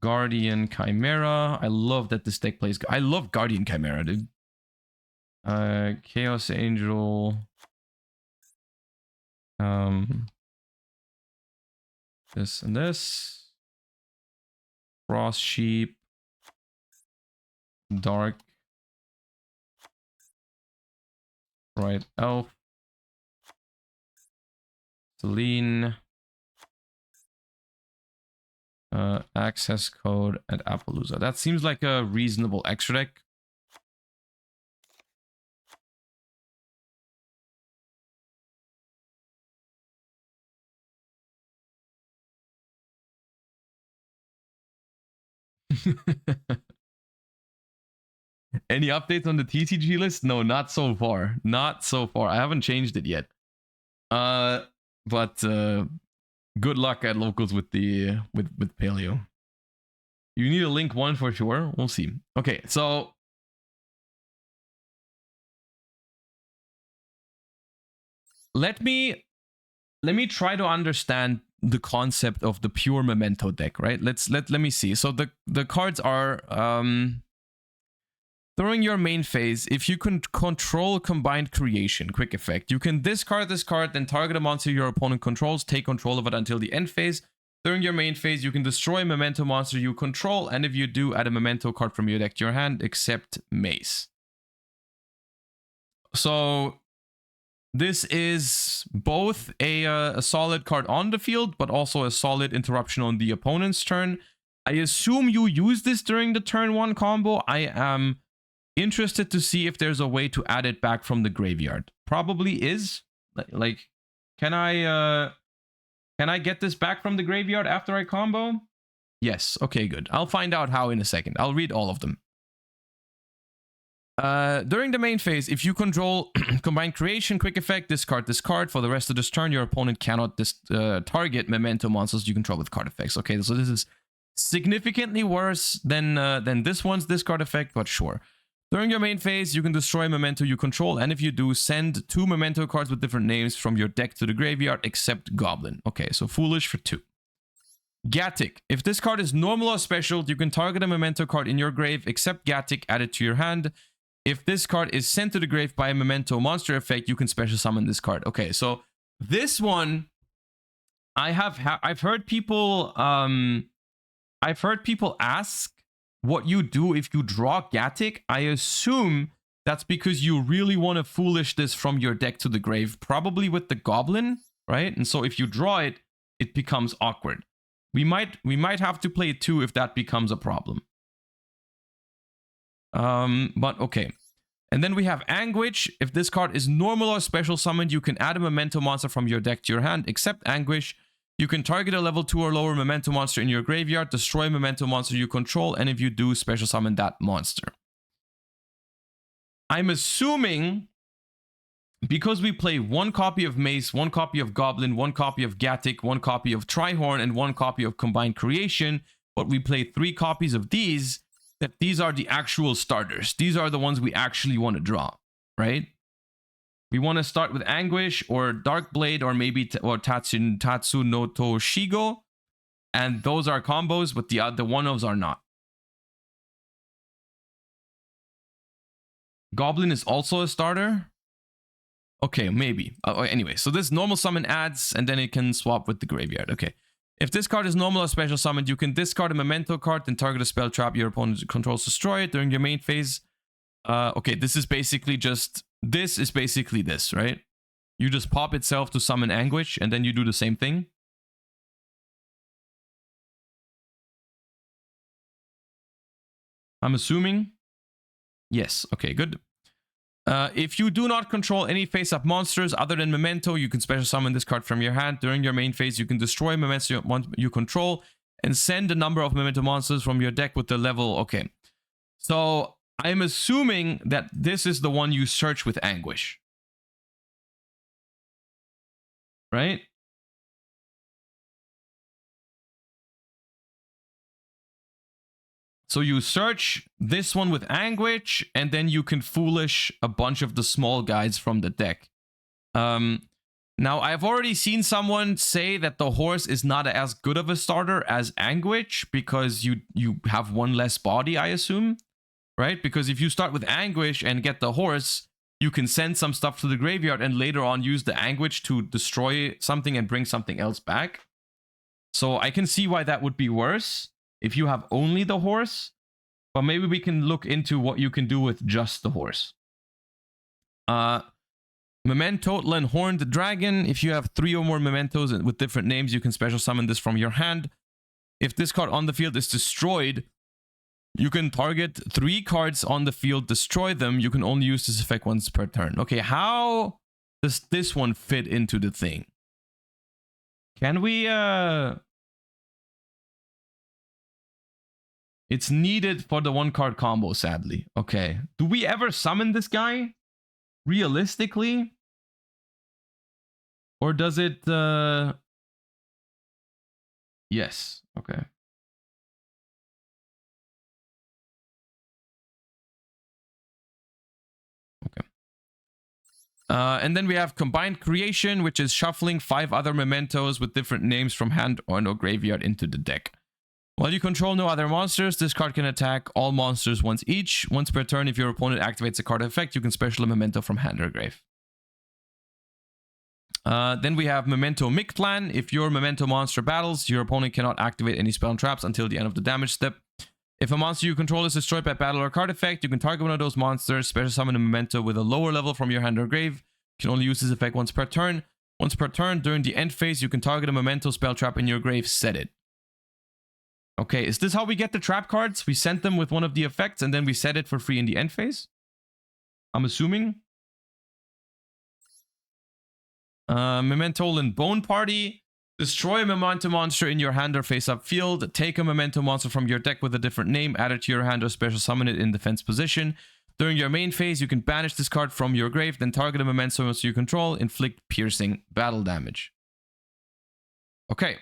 Guardian Chimera. I love that this deck plays. I love Guardian Chimera, dude. Chaos Angel. This and this. Frost Sheep. Dark. Right Elf. Celine. Access Code and Appaloosa. That seems like a reasonable extra deck. Any updates on the TCG list? No, not so far. Not so far. I haven't changed it yet. But good luck at locals with the with Paleo. You need a link one for sure. We'll see. Okay, so let me try to understand the concept of the pure Memento deck, right? Let me see. So the cards are during your main phase, if you can control Combined Creation, quick effect, you can discard this card, then target a monster your opponent controls, take control of it until the end phase. During your main phase, you can destroy a Memento monster you control, and if you do, add a Memento card from your deck to your hand, except Mace. So this is both a solid card on the field, but also a solid interruption on the opponent's turn. I assume you use this during the turn 1 combo. I am interested to see if there's a way to add it back from the graveyard. Probably is. Like, can I get this back from the graveyard after I combo? Yes. Okay, good. I'll find out how in a second. I'll read all of them. During the main phase, if you control Combined Creation, quick effect, discard this card. For the rest of this turn, your opponent cannot target Memento monsters you control with card effects. Okay, so this is significantly worse than this one's discard effect, but sure. During your main phase, you can destroy a Memento you control, and if you do, send 2 Memento cards with different names from your deck to the graveyard, except Goblin. Okay, so Foolish for 2. Gatic. If this card is normal or special, you can target a Memento card in your grave, except Gatic, add it to your hand. If this card is sent to the grave by a Memento monster effect, you can special summon this card. Okay, so this one, I've heard people ask what you do if you draw Gatic. I assume that's because you really want to Foolish this from your deck to the grave, probably with the Goblin, right? And so if you draw it, it becomes awkward. We might have to play it too if that becomes a problem. But okay. And then we have Anguish. If this card is normal or special summoned, you can add a Memento monster from your deck to your hand, except Anguish. You can target a level 2 or lower Memento monster in your graveyard, destroy a Memento monster you control, and if you do, special summon that monster. I'm assuming, because we play 1 copy of Mace, 1 copy of Goblin, 1 copy of Gatic, 1 copy of Trihorn, and 1 copy of Combined Creation, but we play 3 copies of these, that these are the actual starters. These are the ones we actually want to draw, right? We want to start with Anguish or Dark Blade or maybe Tatsu no Toshigo. And those are combos, but the one-ofs are not. Goblin is also a starter. Okay, maybe. Anyway, so this normal summon adds, and then it can swap with the graveyard. Okay. If this card is normal or special summoned, you can discard a Memento card, then target a spell trap your opponent controls, destroy it during your main phase. Okay, this is basically this, right? You just pop itself to summon Anguish, and then you do the same thing. I'm assuming. Yes, okay, good. If you do not control any face-up monsters other than Memento, you can special summon this card from your hand. During your main phase, you can destroy Memento you control and send a number of Memento monsters from your deck with the level. Okay, so I'm assuming that this is the one you search with Anguish. Right? So you search this one with Anguish, and then you can foolish a bunch of the small guys from the deck. Now, I've already seen someone say that the horse is not as good of a starter as Anguish because you have one less body, I assume. Right? Because if you start with Anguish and get the horse, you can send some stuff to the graveyard and later on use the Anguish to destroy something and bring something else back. So I can see why that would be worse if you have only the horse, but maybe we can look into what you can do with just the horse. Memento and Horned Dragon. If you have 3 or more Mementos with different names, you can special summon this from your hand. If this card on the field is destroyed, you can target 3 cards on the field, destroy them. You can only use this effect once per turn. Okay, how does this one fit into the thing? Can we... It's needed for the 1-card combo, sadly. Okay. Do we ever summon this guy? Realistically? Or does it... Yes. Okay. Okay. And then we have Combined Creation, which is shuffling 5 other Mementos with different names from hand or no graveyard into the deck. While you control no other monsters, this card can attack all monsters once each. Once per turn, if your opponent activates a card effect, you can special a Memento from hand or grave. Then we have Memento Mictlan. If your Memento monster battles, your opponent cannot activate any spell and traps until the end of the damage step. If a monster you control is destroyed by battle or card effect, you can target one of those monsters, special summon a Memento with a lower level from your hand or grave. You can only use this effect once per turn. Once per turn, during the end phase, you can target a Memento spell trap in your grave, set it. Okay, is this how we get the trap cards? We sent them with one of the effects and then we set it for free in the end phase? I'm assuming. Memento and Bone Party. Destroy a Memento monster in your hand or face-up field. Take a Memento monster from your deck with a different name, add it to your hand or special summon it in defense position. During your main phase, you can banish this card from your grave, then target a Memento monster you control, inflict piercing battle damage. Okay.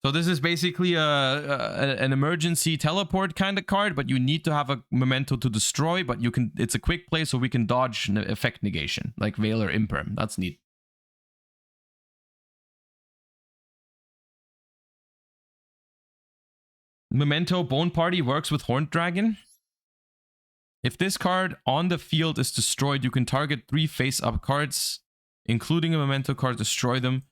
So this is basically an emergency teleport kind of card, but you need to have a Memento to destroy, but you can. It's a quick play, so we can dodge effect negation, like Veil or Imperm. That's neat. Memento Bone Party works with Horned Dragon. If this card on the field is destroyed, you can target 3 face-up cards, including a Memento card, destroy them.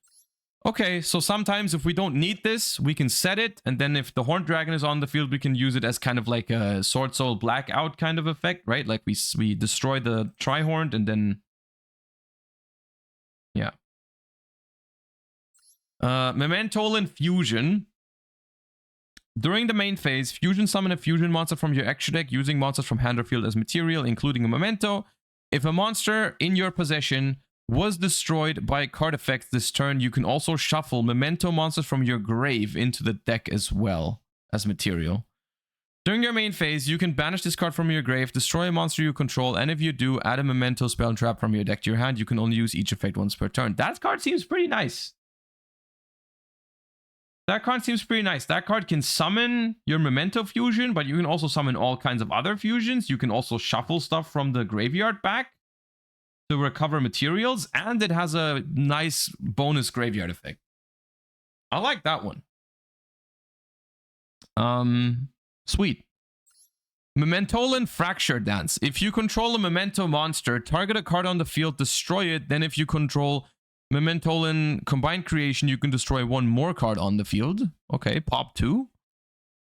Okay, so sometimes if we don't need this, we can set it, and then if the Horned Dragon is on the field, we can use it as kind of like a Sword Soul Blackout kind of effect, right? Like we destroy the Tri-Horned, and then... Yeah. Memento and Fusion. During the main phase, fusion summon a fusion monster from your extra deck using monsters from hand or field as material, including a Memento. If a monster in your possession was destroyed by a card effect this turn, you can also shuffle Memento monsters from your grave into the deck as well as material. During your main phase, you can banish this card from your grave, destroy a monster you control, and if you do, add a Memento spell trap from your deck to your hand. You can only use each effect once per turn. That card seems pretty nice. That card seems pretty nice. That card can summon your Memento fusion, but you can also summon all kinds of other fusions. You can also shuffle stuff from the graveyard back. to recover materials, and it has a nice bonus graveyard effect. I like that one. Sweet. Mementolan Fracture Dance. If you control a Memento monster, target a card on the field, destroy it. Then if you control Mementolan Combined Creation, you can destroy one more card on the field. Okay, pop 2.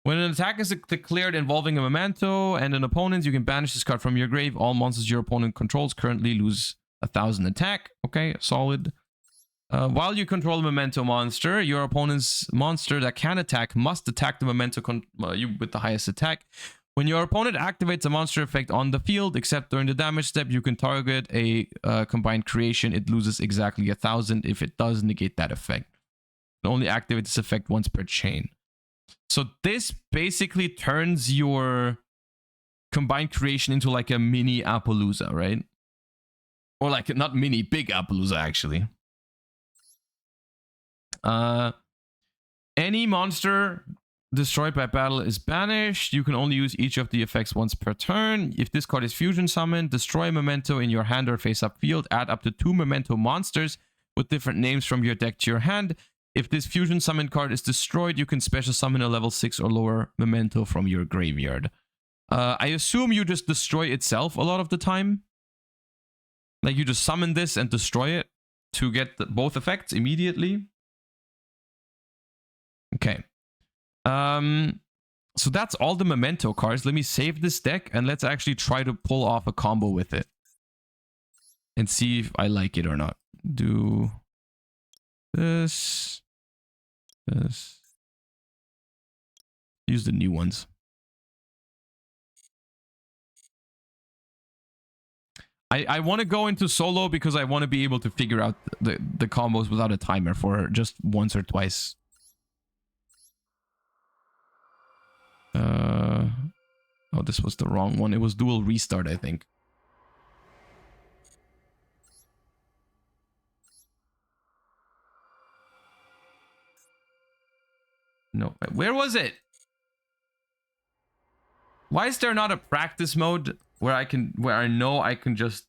When an attack is declared involving a Memento and an opponent, you can banish this card from your grave. All monsters your opponent controls currently lose 1,000 attack. Okay, solid. While you control a Memento monster, your opponent's monster that can attack must attack the Memento you with the highest attack. When your opponent activates a monster effect on the field, except during the damage step, you can target a combined creation. It loses exactly 1,000 if it does negate that effect. It only activates this effect once per chain. So this basically turns your combined creation into like a mini Appaloosa, right? Or like, not mini, big Appaloosa, actually. Any monster destroyed by battle is banished. You can only use each of the effects once per turn. If this card is fusion summoned, destroy a Memento in your hand or face-up field. Add up to 2 Memento monsters with different names from your deck to your hand. If this fusion summon card is destroyed, you can special summon a level 6 or lower Memento from your graveyard. I assume you just destroy itself a lot of the time. Like you just summon this and destroy it to get both effects immediately. Okay. So that's all the Memento cards. Let me save this deck and let's actually try to pull off a combo with it. And see if I like it or not. Do this. This. Use the new ones. I want to go into solo because I want to be able to figure out the combos without a timer for just once or twice. Oh, this was the wrong one. It was Duel Restart, I think. No, where was it? Why is there not a practice mode where I know I can just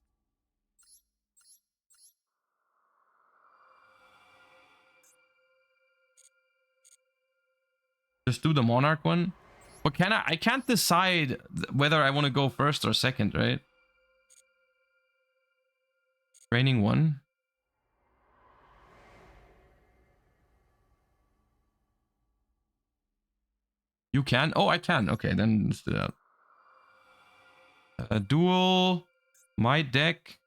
do the Monarch one? But can I can't decide whether I want to go first or second, right? Training 1. You can? Oh, I can. Okay, then let's do that. Duel. My deck.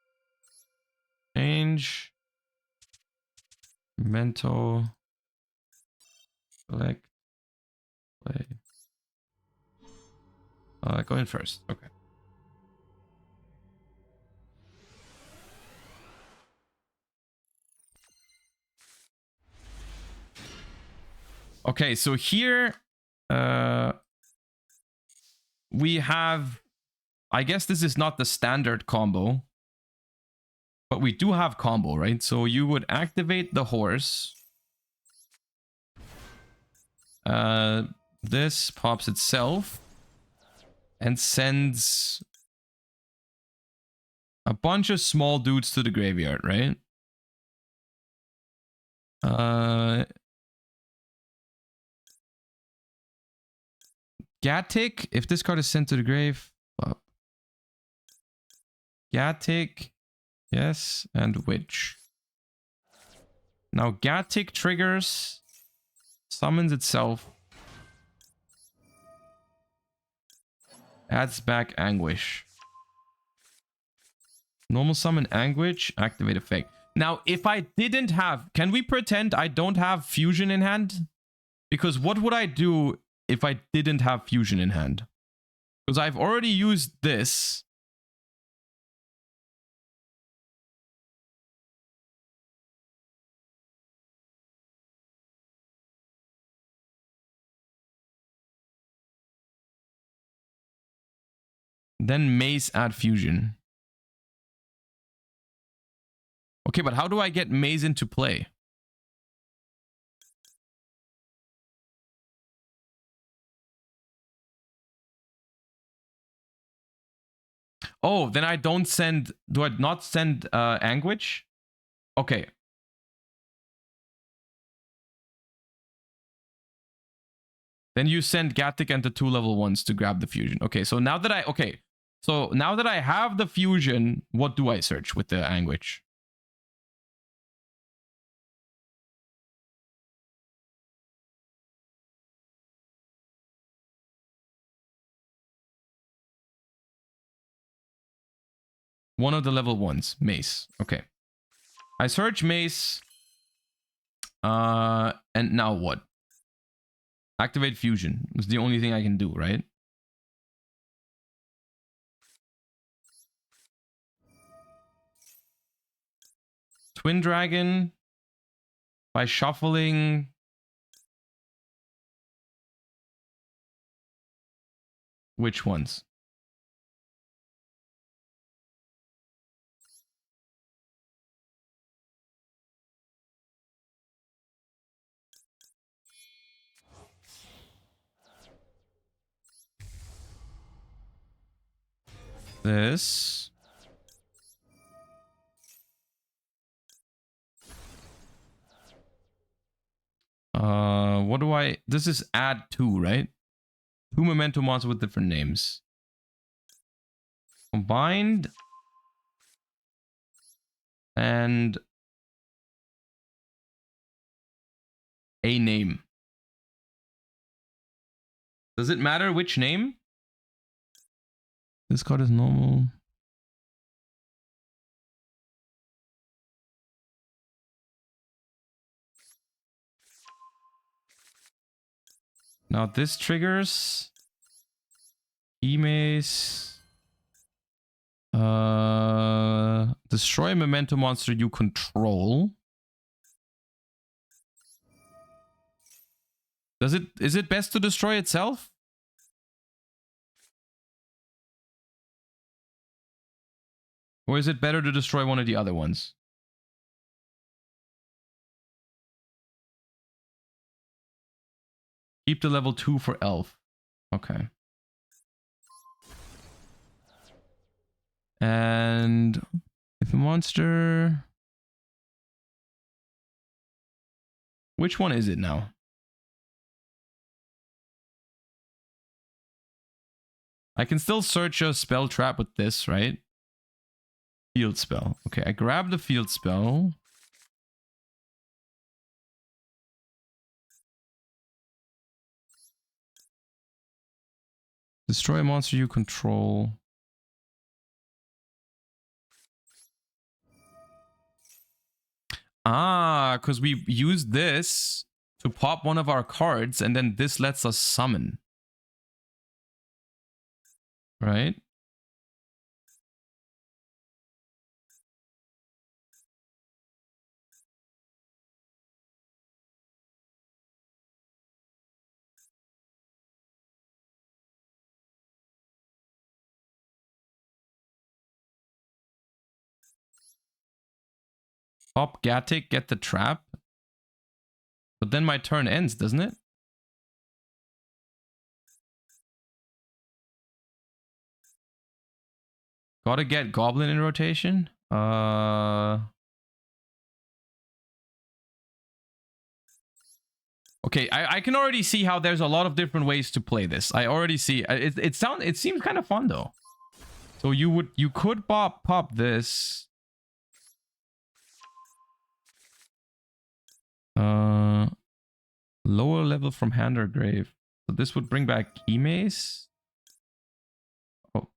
Change. Memento. Select. Play. Go in first. Okay. Okay, so here we have, I guess this is not the standard combo, but we do have combo, right? So you would activate the horse. This pops itself and sends a bunch of small dudes to the graveyard, right? Gatic, if this card is sent to the grave, Gatic, yes, and Witch. Now Gatic triggers, summons itself, adds back Anguish. Normal summon Anguish, activate effect. Now, if I didn't have, can we pretend I don't have Fusion in hand? Because what would I do if I didn't have Fusion in hand? Because I've already used this. Then Mace add Fusion. Okay, but how do I get Maze into play? Oh, then I don't send... Do I not send Anguish? Okay. Then you send Gatic and the 2 level 1s to grab the fusion. Okay, so now that I... Okay. So now that I have the fusion, what do I search with the Anguish? One of the level 1s. Mace. Okay. I search Mace. And now what? Activate fusion. It's the only thing I can do, right? Twin Dragon. By shuffling... Which ones? This. What do I... This is add 2, right? 2 Memento monsters with different names. Combined. And... a name. Does it matter which name? This card is normal. Now this triggers Emace. Destroy a Memento monster you control. Is it best to destroy itself? Or is it better to destroy one of the other ones? Keep the level 2 for Elf. Okay. And if a monster... Which one is it now? I can still search a spell trap with this, right? Field spell. Okay, I grab the field spell. Destroy a monster you control. Ah, because we use this to pop one of our cards, and then this lets us summon. Right? Pop Gatic, get the trap. But then my turn ends, doesn't it? Gotta get Goblin in rotation. Okay, I can already see how there's a lot of different ways to play this. I already see it seems kind of fun though. So you could pop this. Lower level from hand or grave. So this would bring back Emace. Oh.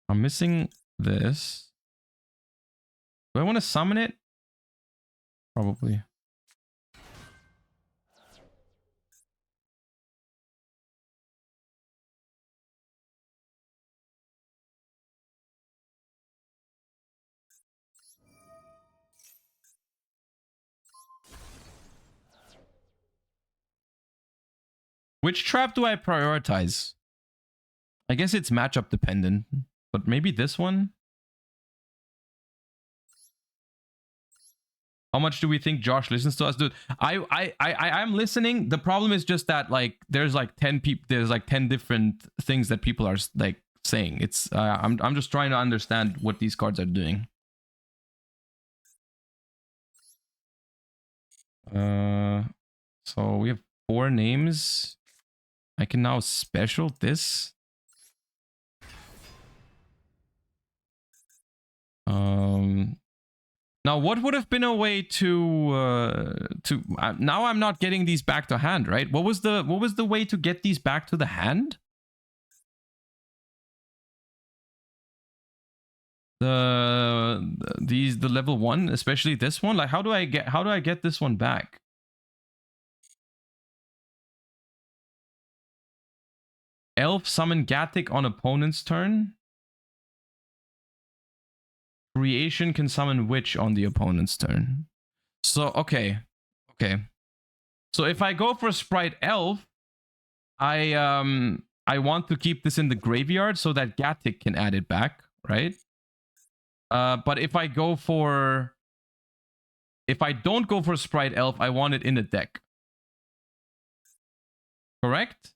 I'm missing this. Do I want to summon it? Probably. Which trap do I prioritize? I guess it's matchup dependent, but maybe this one? How much do we think Josh listens to us? Dude, I'm listening. The problem is just that like there's like 10 people, there's like 10 different things that people are like saying. It's I'm just trying to understand what these cards are doing. So we have 4 names. I can now special this. Now what would have been a way to now I'm not getting these back to hand, right? What was the way to get these back to the hand? The level 1, especially this one. Like how do I get this one back? Elf summon Gatic on opponent's turn. Creation can summon Witch on the opponent's turn. So okay. So if I go for Sprite Elf, I want to keep this in the graveyard so that Gatic can add it back, right? But if I don't go for Sprite Elf, I want it in the deck. Correct?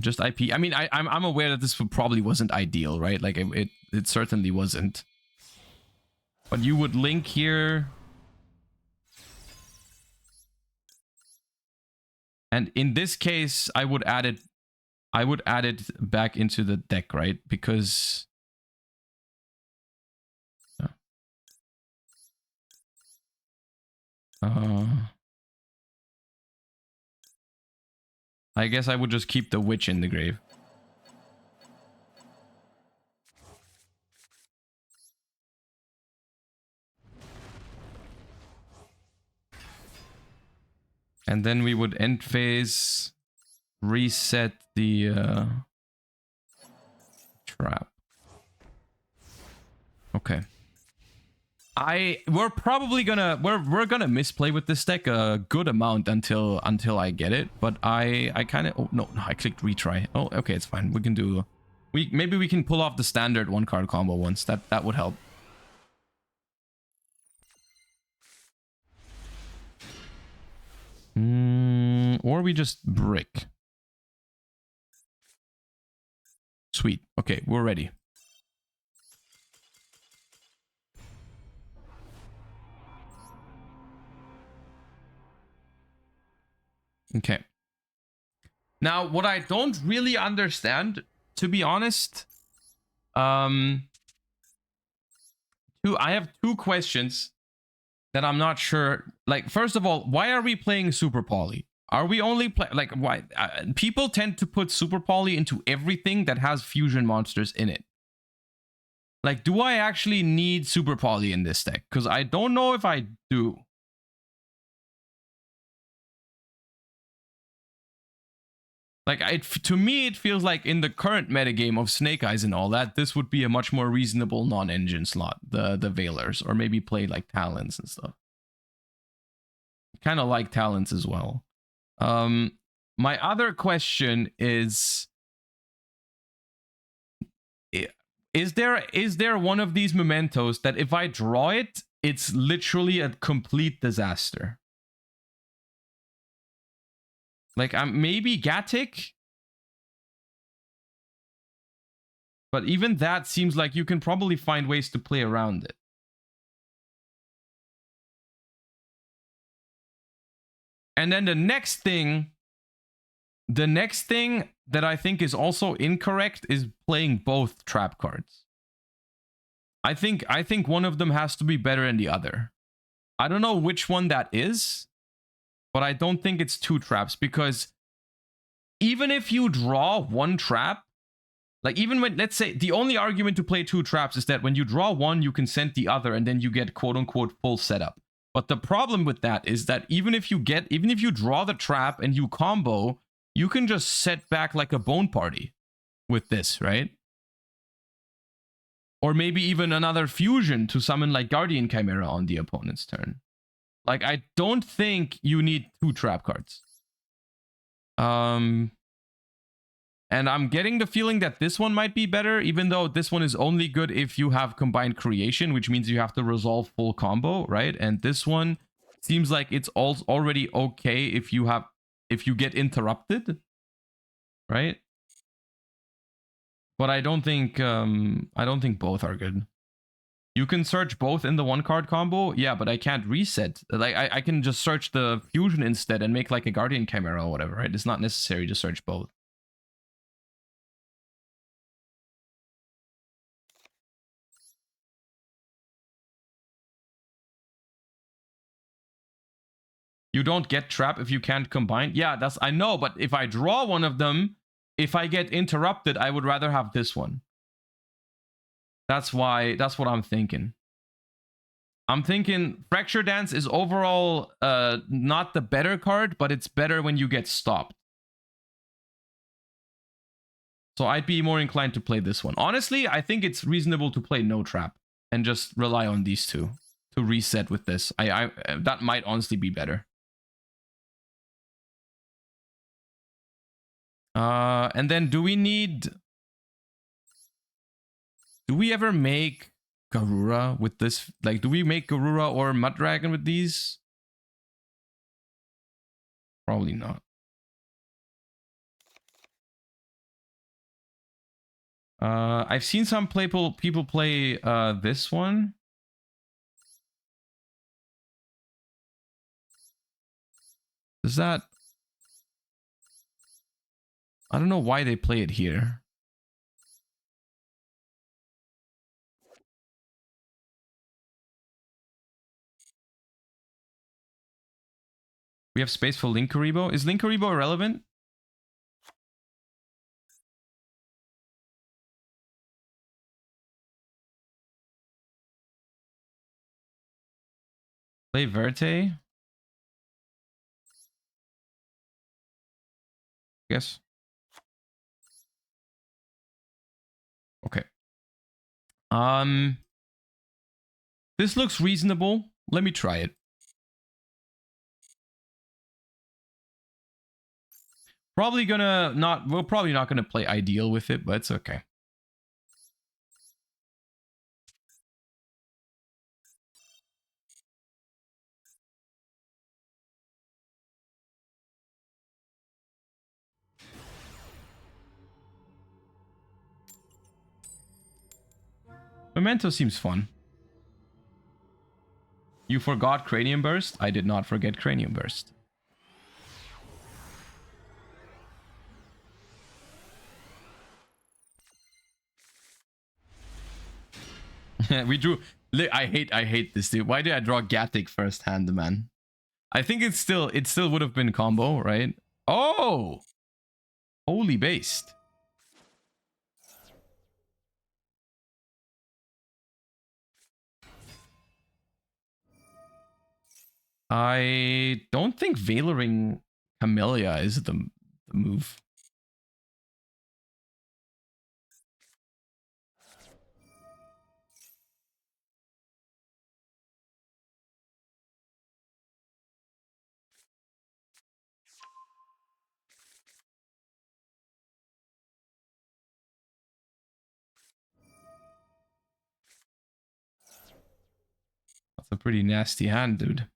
Just IP. I mean, I'm aware that this probably wasn't ideal, right? Like it certainly wasn't. But you would link here. And in this case, I would add it back into the deck, right? Because I guess I would just keep the Witch in the grave. And then we would end phase, reset the trap. Okay. We're probably gonna we're gonna misplay with this deck a good amount until I get it, but I kind of no I clicked retry. Oh, okay, it's fine. We can do maybe we can pull off the standard 1-card combo once. That would help. Or we just brick. Sweet. Okay, we're ready. Okay. Now, what I don't really understand, to be honest, I have 2 questions that I'm not sure. Like, first of all, why are we playing Super Poly? Are we only like why people tend to put Super Poly into everything that has fusion monsters in it? Like, do I actually need Super Poly in this deck? Because I don't know if I do. Like, to me, it feels like in the current metagame of Snake Eyes and all that, this would be a much more reasonable non-engine slot, the Veilers, or maybe play like Talons and stuff. Kind of like Talons as well. My other question is there one of these mementos that if I draw it, it's literally a complete disaster? Like, maybe Gatic? But even that seems like you can probably find ways to play around it. And then the next thing that I think is also incorrect is playing both trap cards. I think one of them has to be better than the other. I don't know which one that is, but I don't think it's 2 traps, because even if you draw 1 trap, like even when, let's say, the only argument to play 2 traps is that when you draw 1, you can send the other and then you get quote unquote full setup. But the problem with that is that even if you draw the trap and you combo, you can just set back like a bone party with this, right? Or maybe even another fusion to summon like Guardian Chimera on the opponent's turn. Like, I don't think you need 2 trap cards. And I'm getting the feeling that this one might be better, even though this one is only good if you have combined creation, which means you have to resolve full combo, right? And this one seems like it's already okay if you get interrupted, right? But I don't think both are good. You can search both in the 1-card combo, yeah, but I can't reset. Like, I can just search the fusion instead and make like a Guardian Chimera or whatever, right? It's not necessary to search both. You don't get trap if you can't combine. Yeah, I know, but if I draw one of them, if I get interrupted, I would rather have this one. That's what I'm thinking. I'm thinking Fracture Dance is overall not the better card, but it's better when you get stopped. So I'd be more inclined to play this one. Honestly, I think it's reasonable to play no trap and just rely on these two to reset with this. That might honestly be better. And then do we ever make Garura with this? Like, do we make Garura or Mud Dragon with these? Probably not. I've seen some people play this one. Is that... I don't know why they play it here. We have space for Linkuriboh. Is Linkuriboh irrelevant? Play Verte. Yes. Okay. This looks reasonable. Let me try it. We're probably not gonna play Ideal with it, but it's okay. Memento seems fun. You forgot Cranium Burst? I did not forget Cranium Burst. We drew... I hate this, dude. Why did I draw Gattic first hand, man? I think it still would have been combo, right? Oh! Holy based. I don't think Veiling Camellia is the move. That's a pretty nasty hand, dude.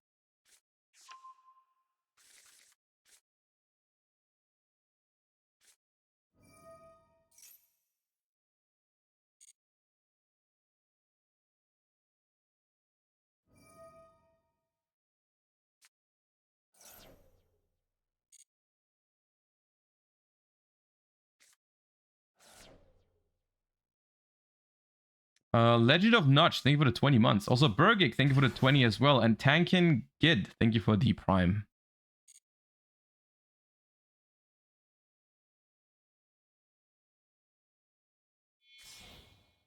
Legend of Notch, thank you for the 20 months. Also, Burgic, thank you for the 20 as well. And Tankin Gid, thank you for the Prime.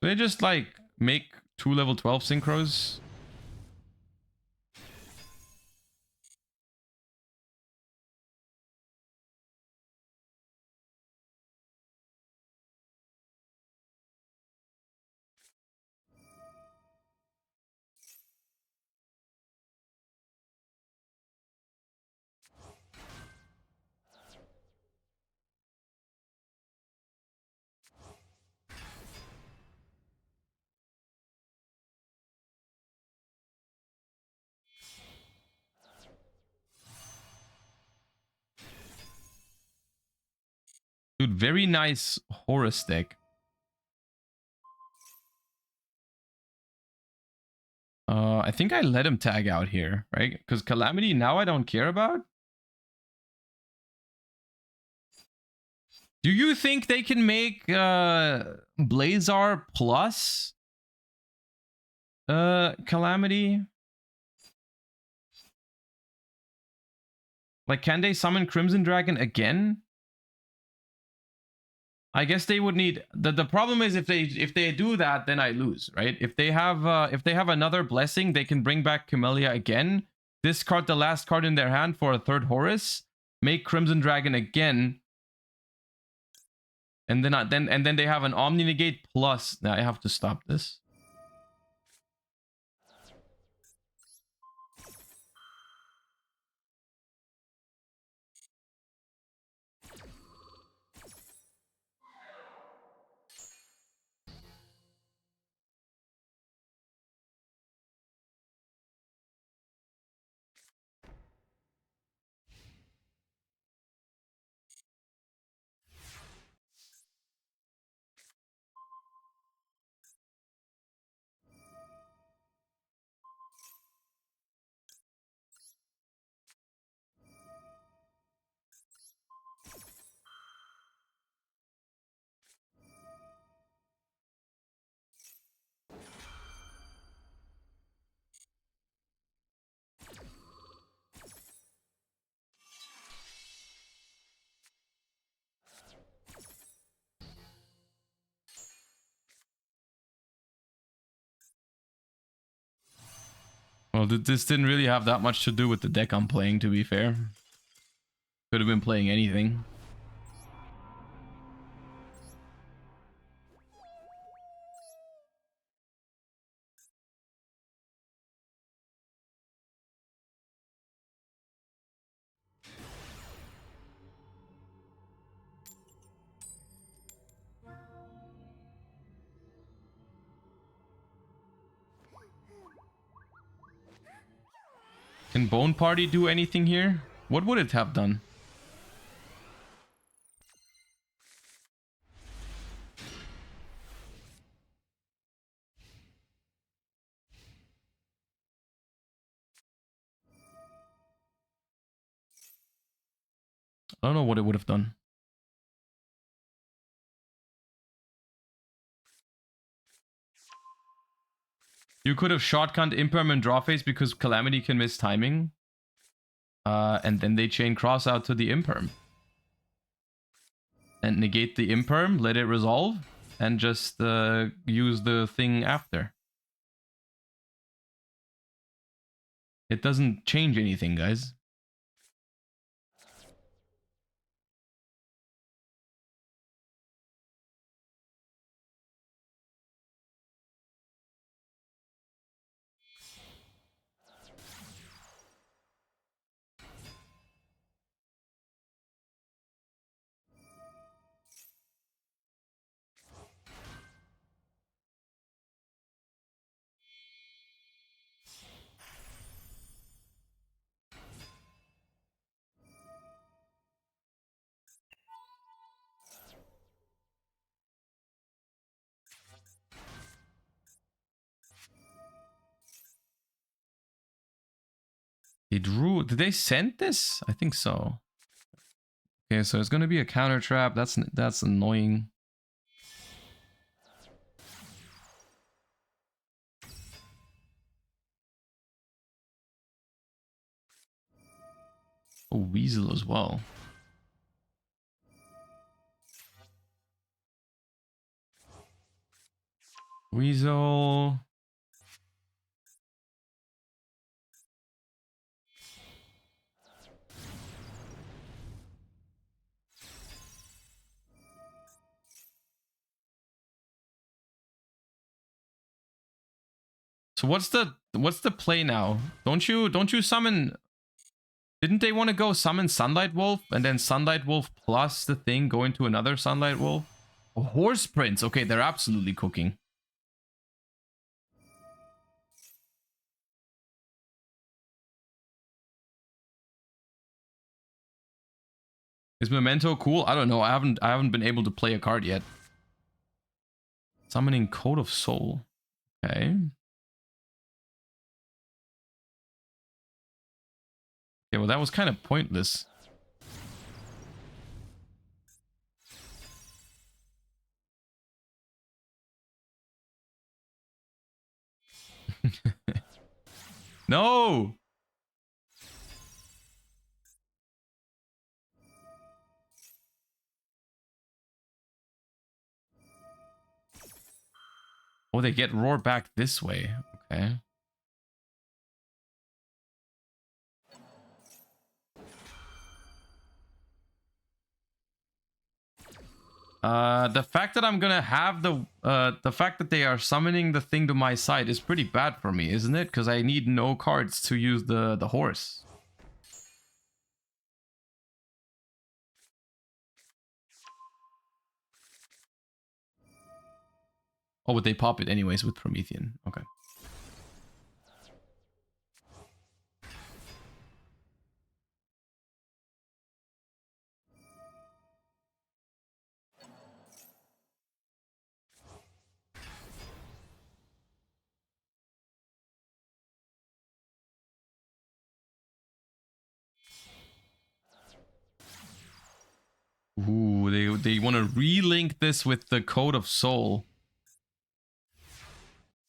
Do they just, like, make 2 level 12 synchros? Dude, very nice Horus deck. I think I let him tag out here, right? Because Calamity now I don't care about. Do you think they can make Blazar plus Calamity? Like, can they summon Crimson Dragon again? I guess they would need the problem is if they do that, then I lose, right? If they have another blessing, they can bring back Camellia again, discard the last card in their hand for a third Horus, make Crimson Dragon again, and then they have an Omni Negate plus. Now I have to stop this. Well, this didn't really have that much to do with the deck I'm playing, to be fair. Could have been playing anything. Can Bone Party do anything here? What would it have done? I don't know what it would have done. You could have shotgunned Imperm and draw phase because Calamity can miss timing. And then they chain cross out to the Imperm. And negate the Imperm, let it resolve, and just use the thing after. It doesn't change anything, guys. Did they send this? I think so. Okay, so it's gonna be a counter trap. That's annoying. Oh, Weasel as well. Weasel. So what's the play now? Don't you summon? Didn't they want to go summon Sunlight Wolf and then Sunlight Wolf plus the thing go into another Sunlight Wolf? Oh, Horse Prince. Okay, they're absolutely cooking. Is Memento cool? I don't know. I haven't been able to play a card yet. Summoning Code of Soul. Okay. Yeah, well, that was kind of pointless. No! Oh, they get Roar back this way. Okay. The fact that I'm gonna have the fact that they are summoning the thing to my side is pretty bad for me, isn't it? Because I need no cards to use the horse. Oh, but they pop it anyways with Promethean. Okay. Ooh, they want to relink this with the Code of Soul.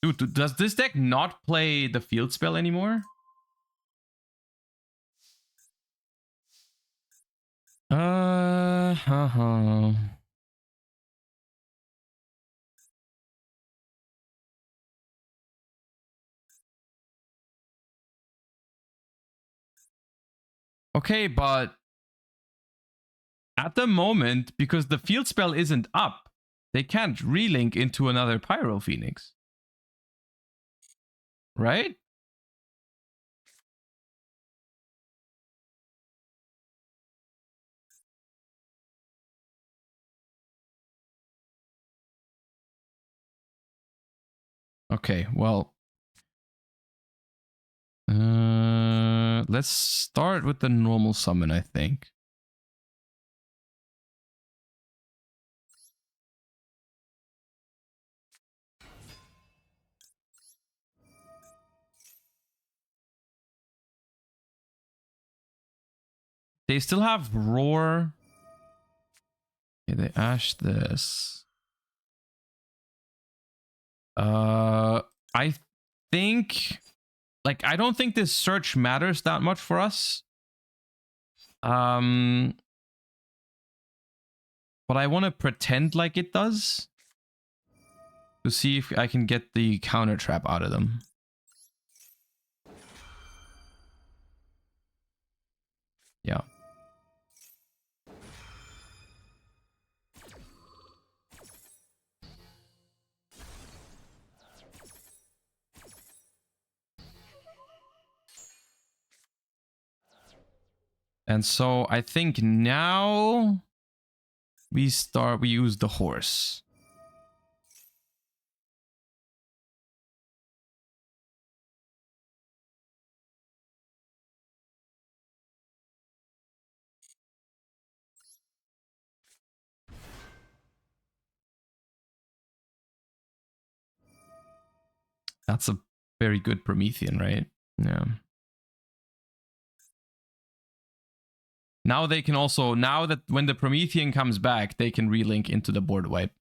Dude, does this deck not play the field spell anymore? Okay, but at the moment, because the field spell isn't up, they can't relink into another Pyro Phoenix. Right? Okay, well. Let's start with the normal summon, I think. They still have Roar. Okay, they ash this. I think, like, I don't think this search matters that much for us. But I want to pretend like it does to see if I can get the counter trap out of them. Yeah. And so I think now we use the horse. That's a very good Promethean, right? Yeah. Now they can also, now that when the Promethean comes back, they can relink into the board wipe.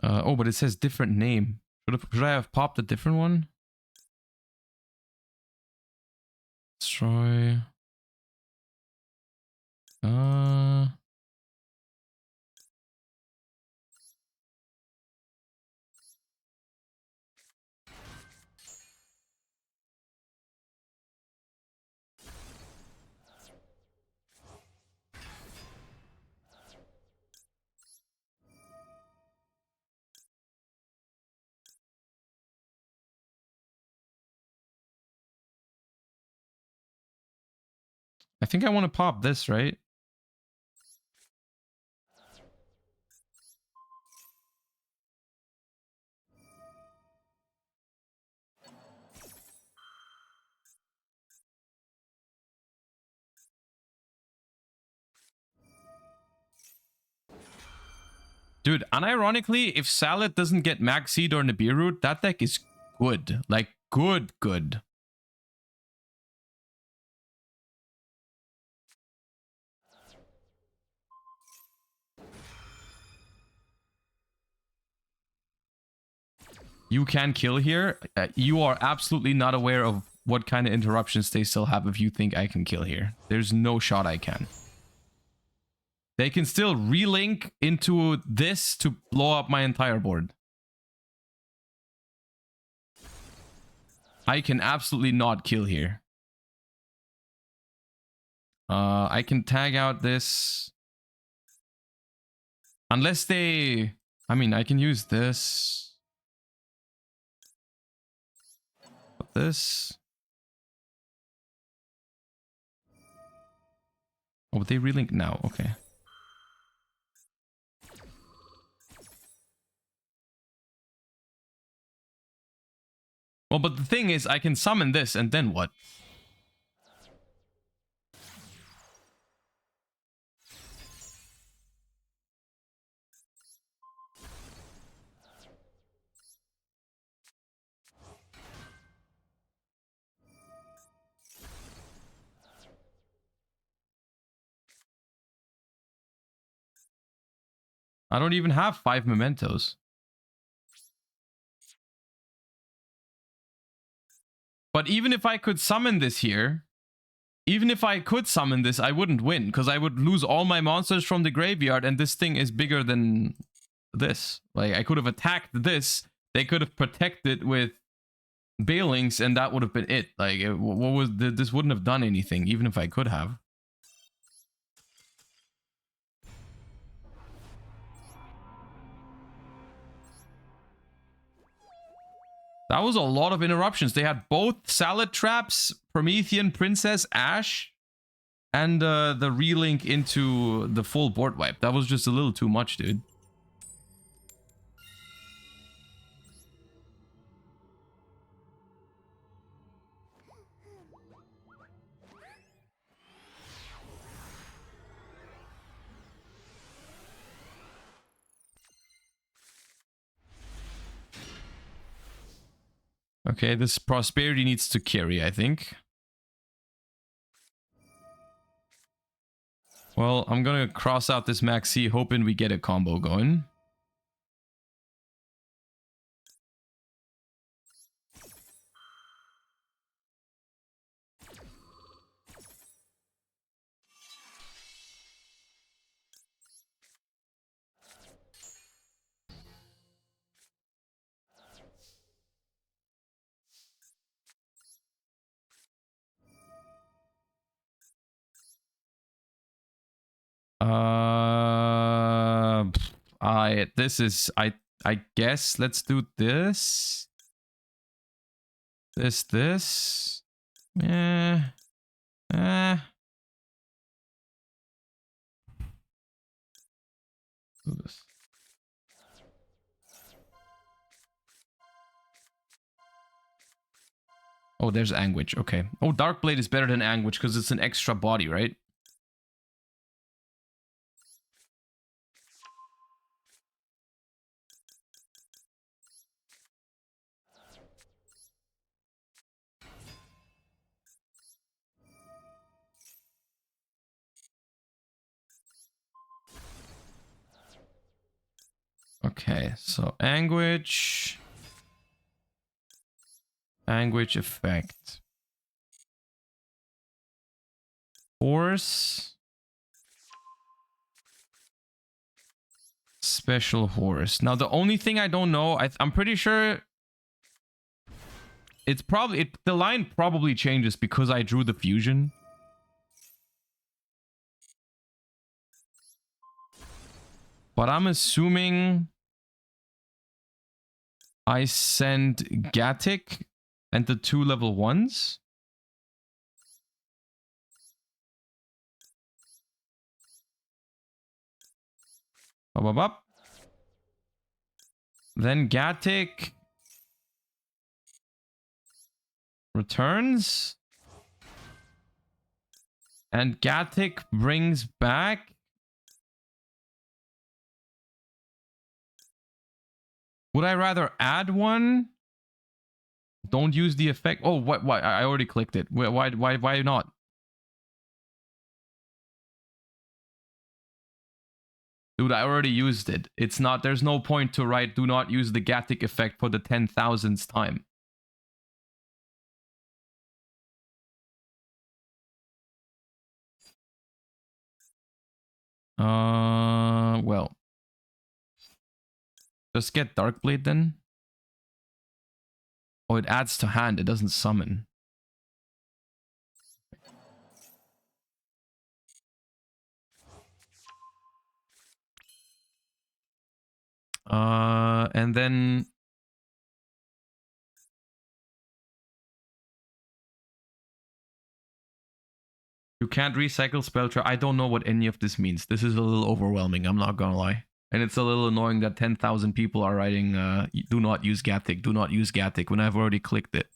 Oh, but it says different name. Should I have popped a different one? Destroy. I think I want to pop this, right? Dude, unironically, if Salad doesn't get Max Seed or Nibiru, that deck is good. Like, good. You can kill here. You are absolutely not aware of what kind of interruptions they still have if you think I can kill here. There's no shot I can. They can still relink into this to blow up my entire board. I can absolutely not kill here. I can tag out this. Unless they... I mean, I can use this. This. Oh, but they relink now. Okay. Well, but the thing is, I can summon this, and then what? I don't even have 5 mementos. But even if I could summon this here, I wouldn't win, because I would lose all my monsters from the graveyard, and this thing is bigger than this. Like, I could have attacked this, they could have protected with Bailings, and that would have been it. Like, this wouldn't have done anything, even if I could have. That was a lot of interruptions. They had both Salad Traps, Promethean Princess, Ash, and the relink into the full board wipe. That was just a little too much, dude. Okay, this Prosperity needs to carry, I think. Well, I'm gonna cross out this Maxi, hoping we get a combo going. I guess let's do this. This. Do this. Oh, there's Anguish. Okay. Oh, Darkblade is better than Anguish because it's an extra body, right? Okay, so Anguish effect. Horse. Special horse. Now, the only thing I don't know, I'm pretty sure it's probably... the line probably changes because I drew the fusion. But I'm assuming I send Gatic and the 2 level 1s. Up, up, up. Then Gatic returns. And Gatic brings back. Would I rather add one? Don't use the effect. Oh, what? Why? I already clicked it. Why not? Dude, I already used it. It's not. There's no point to write. Do not use the Gatic effect for the 10,000th time. Well, just get Darkblade then. Oh, it adds to hand. It doesn't summon. And then you can't recycle spell trap. I don't know what any of this means. This is a little overwhelming. I'm not gonna lie. And it's a little annoying that 10,000 people are writing, do not use Gatic, do not use Gatic, when I've already clicked it.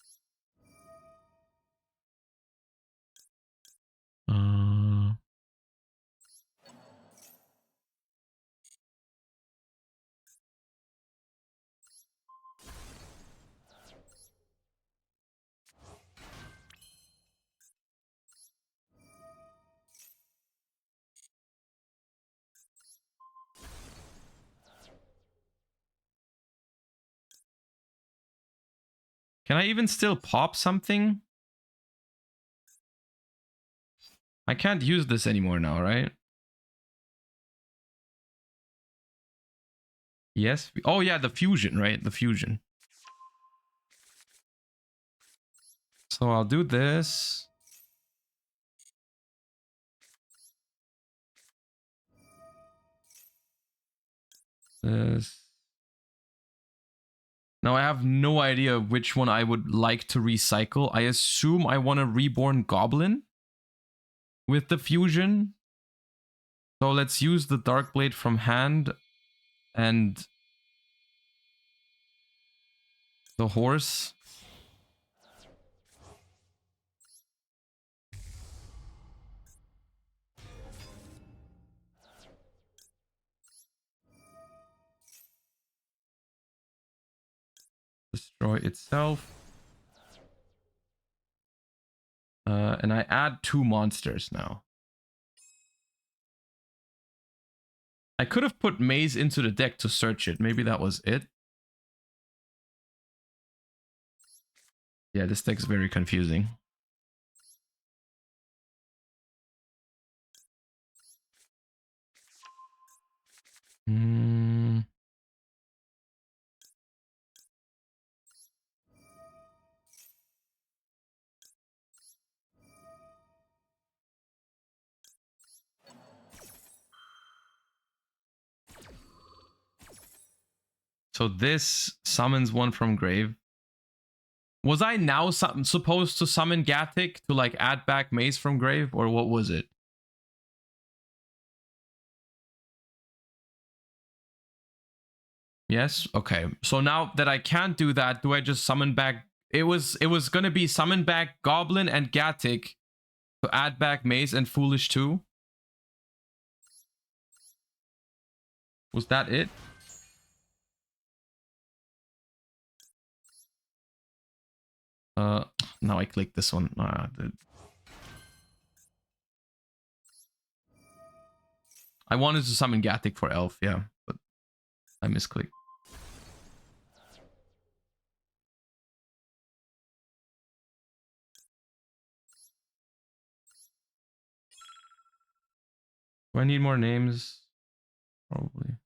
Can I even still pop something? I can't use this anymore now, right? Yes. Oh, yeah, the fusion, right? The fusion. So I'll do this. This. Now I have no idea which one I would like to recycle. I assume I want a reborn goblin with the fusion. So let's use the Darkblade from hand and the horse. Destroy itself. And I add 2 monsters now. I could have put Maze into the deck to search it. Maybe that was it. Yeah, this deck's very confusing. So this summons one from grave. Was I now supposed to summon Gatic to like add back Maze from grave, or what was it? Yes. Okay. So now that I can't do that, do I just summon back? It was gonna be summon back Goblin and Gatic to add back Maze and Foolish too. Was that it? Now I click this one. I wanted to summon Gatic for Elf, yeah, but I misclicked. Do I need more names? Probably.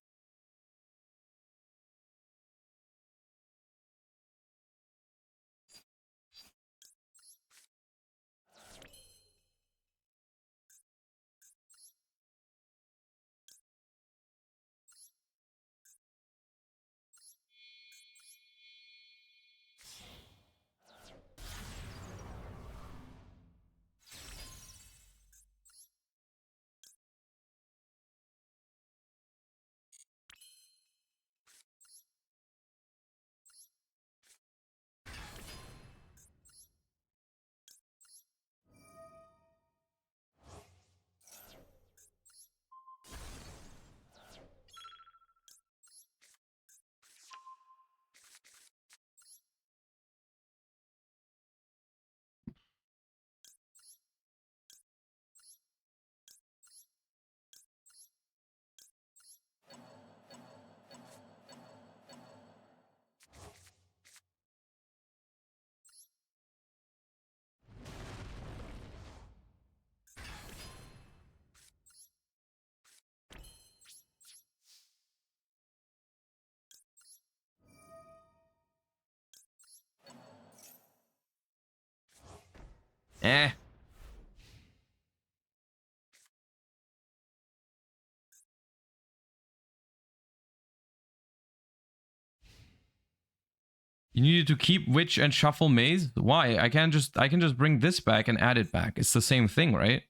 You needed to keep Witch and shuffle Maze? Why? I can just bring this back and add it back. It's the same thing, right?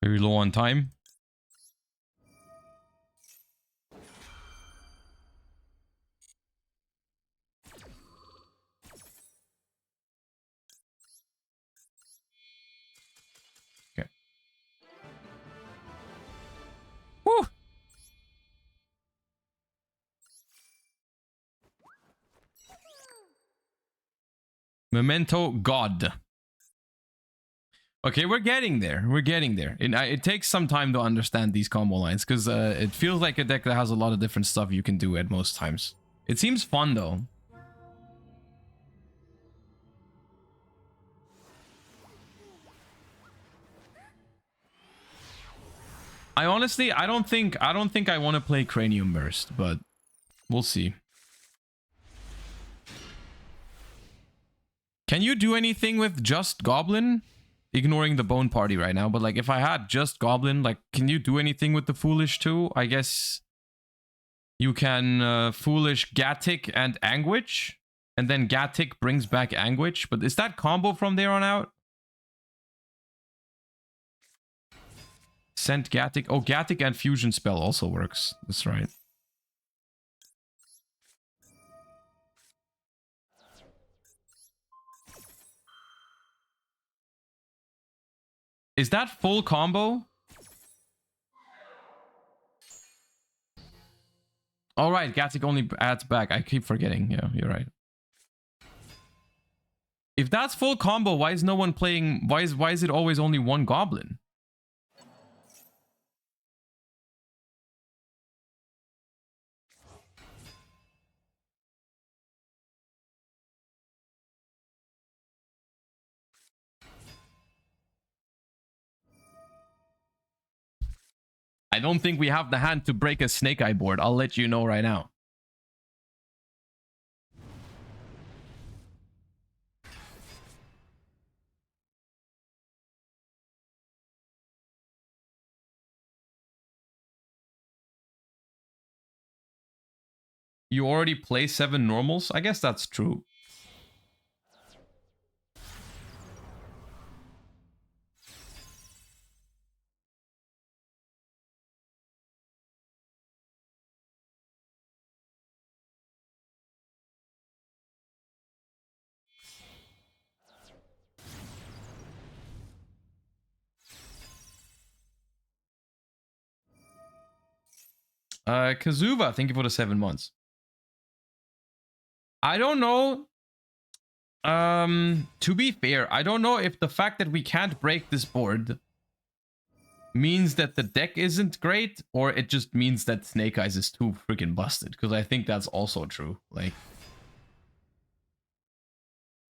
Very low on time. Okay. Woo! Memento God. Okay, we're getting there. We're getting there. It takes some time to understand these combo lines because it feels like a deck that has a lot of different stuff you can do at most times. It seems fun though. I honestly, I don't think I want to play Cranium Burst, but we'll see. Can you do anything with just Goblin? Ignoring the Bone Party right now, but like if I had just Goblin, like can you do anything with the Foolish too? I guess you can Foolish Gatic and Anguish, and then Gatic brings back Anguish, but is that combo from there on out? Sent Gatic. Oh, Gatic and Fusion Spell also works. That's right. Is that full combo? All right, Gatic only adds back. I keep forgetting. Yeah, you're right. If that's full combo, why is no one playing? Why is it always only one Goblin? I don't think we have the hand to break a Snake Eye board. I'll let you know right now. You already play 7 normals? I guess that's true. Kazuva, thank you for the 7 months. I don't know. To be fair, I don't know if the fact that we can't break this board means that the deck isn't great, or it just means that Snake Eyes is too freaking busted. Because I think that's also true. Like,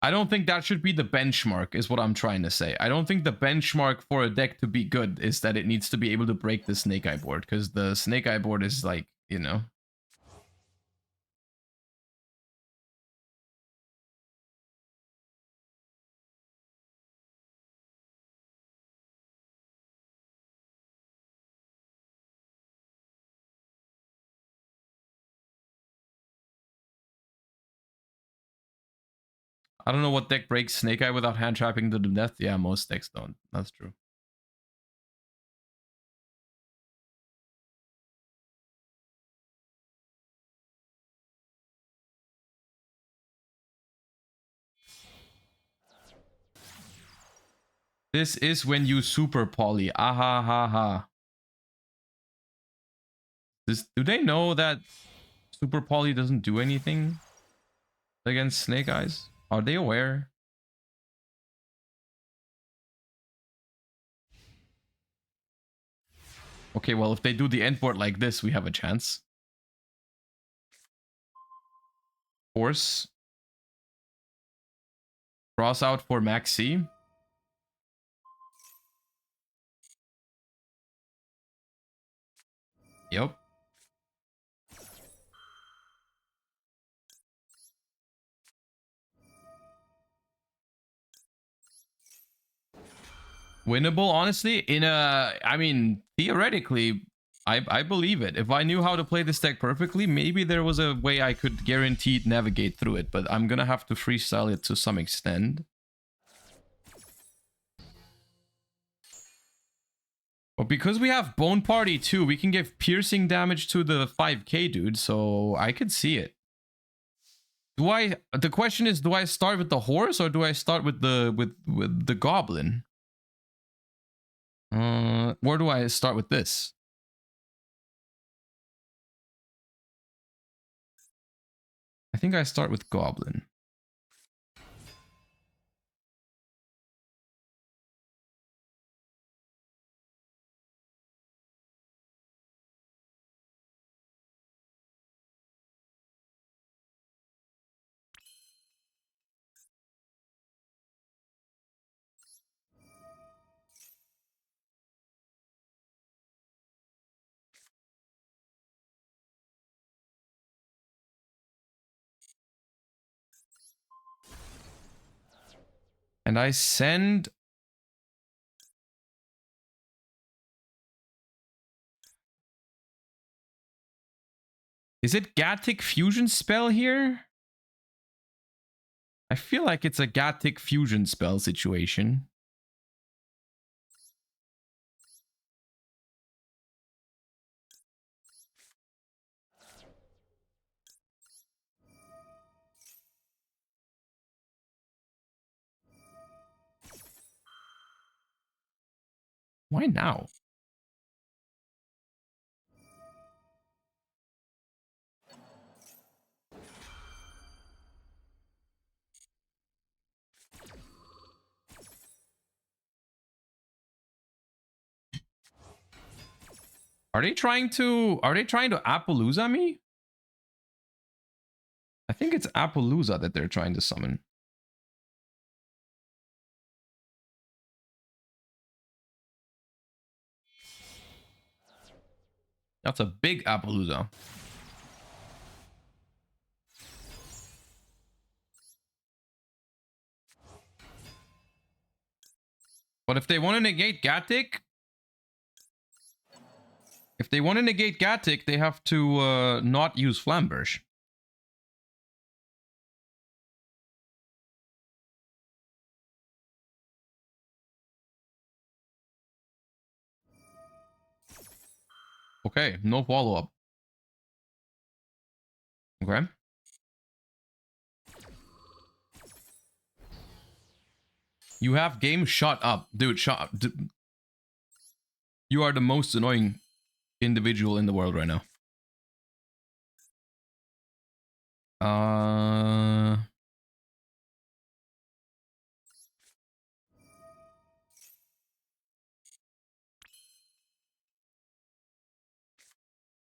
I don't think that should be the benchmark, is what I'm trying to say. I don't think the benchmark for a deck to be good is that it needs to be able to break the Snake Eye board, because the Snake Eye board is like, you know. I don't know what deck breaks Snake Eye without hand trapping to the death. Yeah, most decks don't. That's true. This is when you super poly. Aha ha ha. Do they know that super poly doesn't do anything against Snake Eyes? Are they aware? Okay, well, if they do the end board like this, we have a chance. Force. Cross out for Maxi. Yep. Winnable, honestly. I mean, theoretically, I believe it. If I knew how to play this deck perfectly, maybe there was a way I could guaranteed navigate through it, but I'm gonna have to freestyle it to some extent. But because we have Bone Party too, we can give piercing damage to the 5k dude, so I could see it. The question is, do I start with the horse or do I start with the goblin? Where do I start with this? I think I start with goblin. And I send... Is it Gattic Fusion spell here? I feel like it's a Gattic Fusion spell situation. Why now? Are they trying to Appaloosa me? I think it's Appaloosa that they're trying to summon. That's a big Appaloosa. But if they want to negate Gattic, they have to not use Flamberge. Okay, no follow-up. Okay. You have game, shut up. Dude, shut up. You are the most annoying individual in the world right now.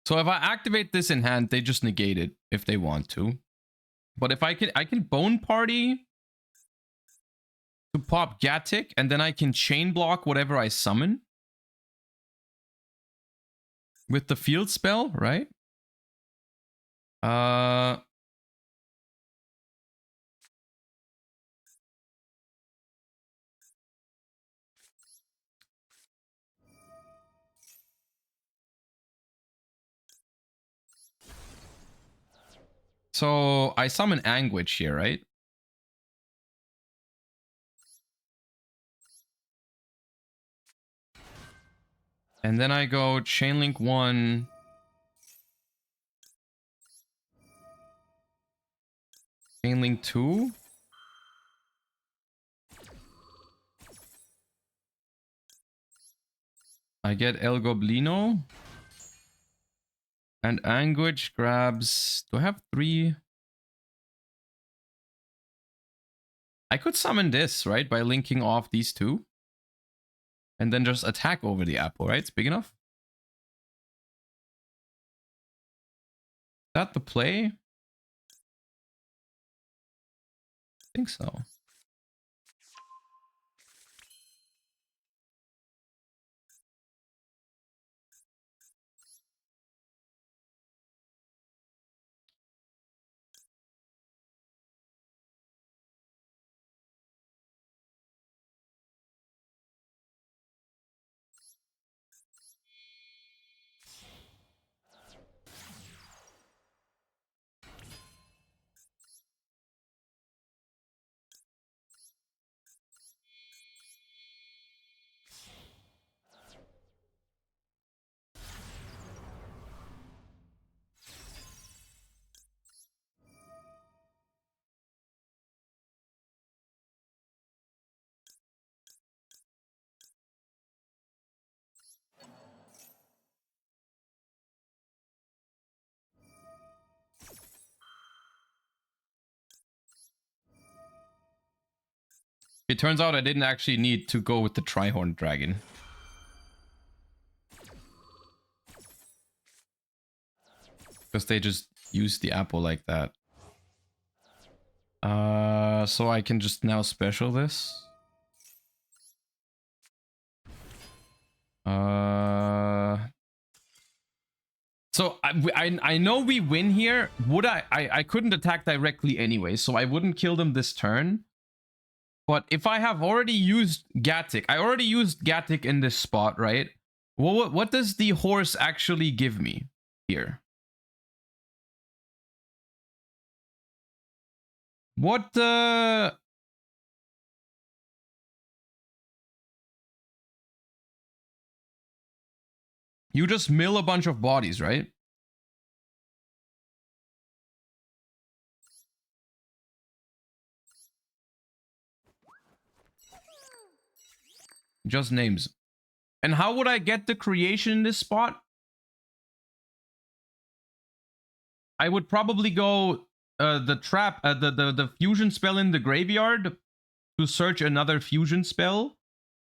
So if I activate this in hand, they just negate it if they want to. But if I can Bone Party to pop Gatic, and then I can chain block whatever I summon with the field spell, right? So I summon Anguish here, right? And then I go Chainlink 1. Chainlink 2. I get El Goblino. And Anguish grabs... Do I have 3? I could summon this, right? By linking off these 2. And then just attack over the apple, right? It's big enough. Is that the play? I think so. It turns out I didn't actually need to go with the Trihorn Dragon. Because they just used the apple like that. So I can just now special this. So I know we win here. Would I couldn't attack directly anyway, so I wouldn't kill them this turn. But if I have already used Gatic, I already used Gatic in this spot, right? Well, what does the horse actually give me here? What You just mill a bunch of bodies, right? Just names. And how would I get the creation in this spot? I would probably go the trap, the fusion spell in the graveyard to search another fusion spell.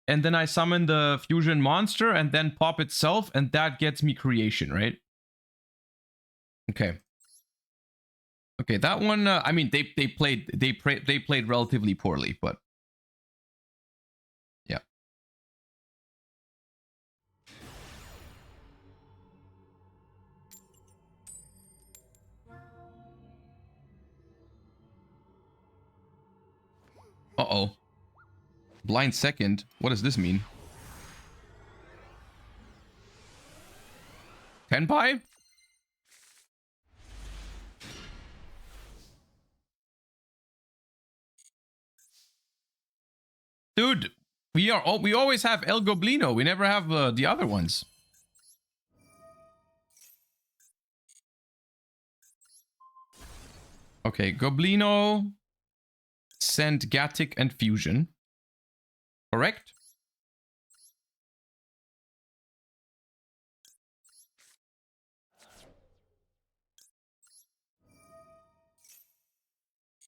And then I summon the fusion monster and then pop itself, and that gets me creation, right? Okay. Okay, that one, I mean, they played relatively poorly, but yeah. Uh-oh. Blind second? What does this mean? Tenpai? Dude, we always have El Goblino. We never have the other ones. Okay, Goblino, send Gatic and Fusion. Correct?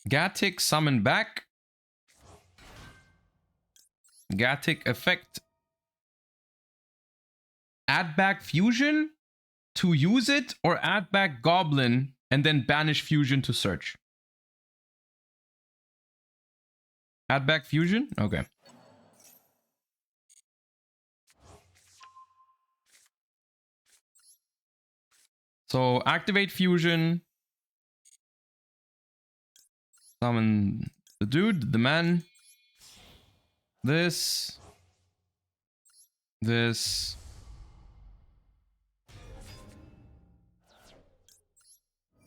Gatic summon back. Gatic effect. Add back Fusion. to use it or add back Goblin and then banish Fusion to search? Add back Fusion? Okay. So activate Fusion. Summon the dude, the man. This. This.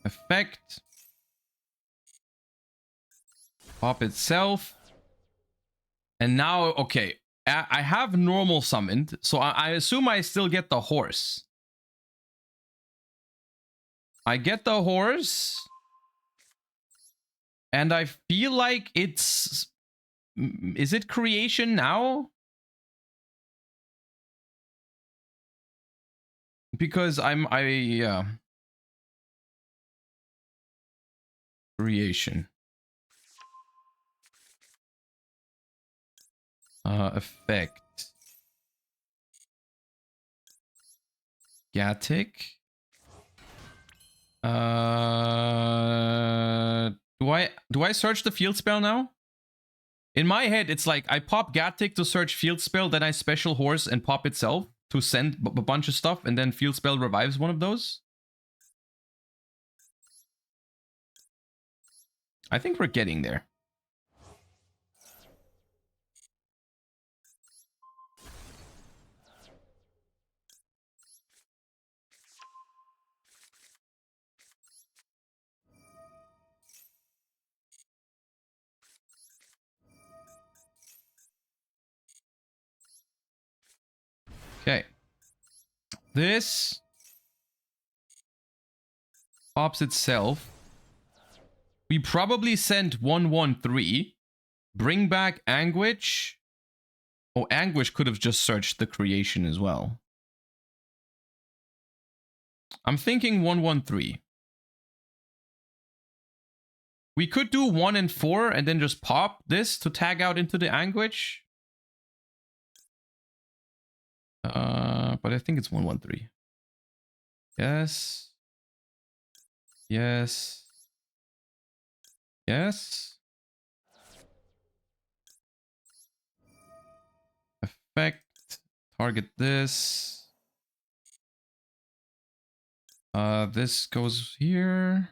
Effect. Pop itself. And now, okay. I have normal summoned, so I assume I still get the horse. I get the horse. And I feel like it's... Is it creation now? Because yeah. Creation. Effect. Gatic. Do I search the field spell now? In my head, it's like I pop Gatic to search field spell, then I special horse and pop itself to send a bunch of stuff, and then field spell revives one of those. I think we're getting there. Okay. This pops itself. We probably sent 113. Bring back Anguish. Oh, Anguish could have just searched the creation as well. I'm thinking 113. We could do 1 and 4 and then just pop this to tag out into the Anguish. But I think it's 113. Yes. Yes. Yes. Effect. Target this. This goes here.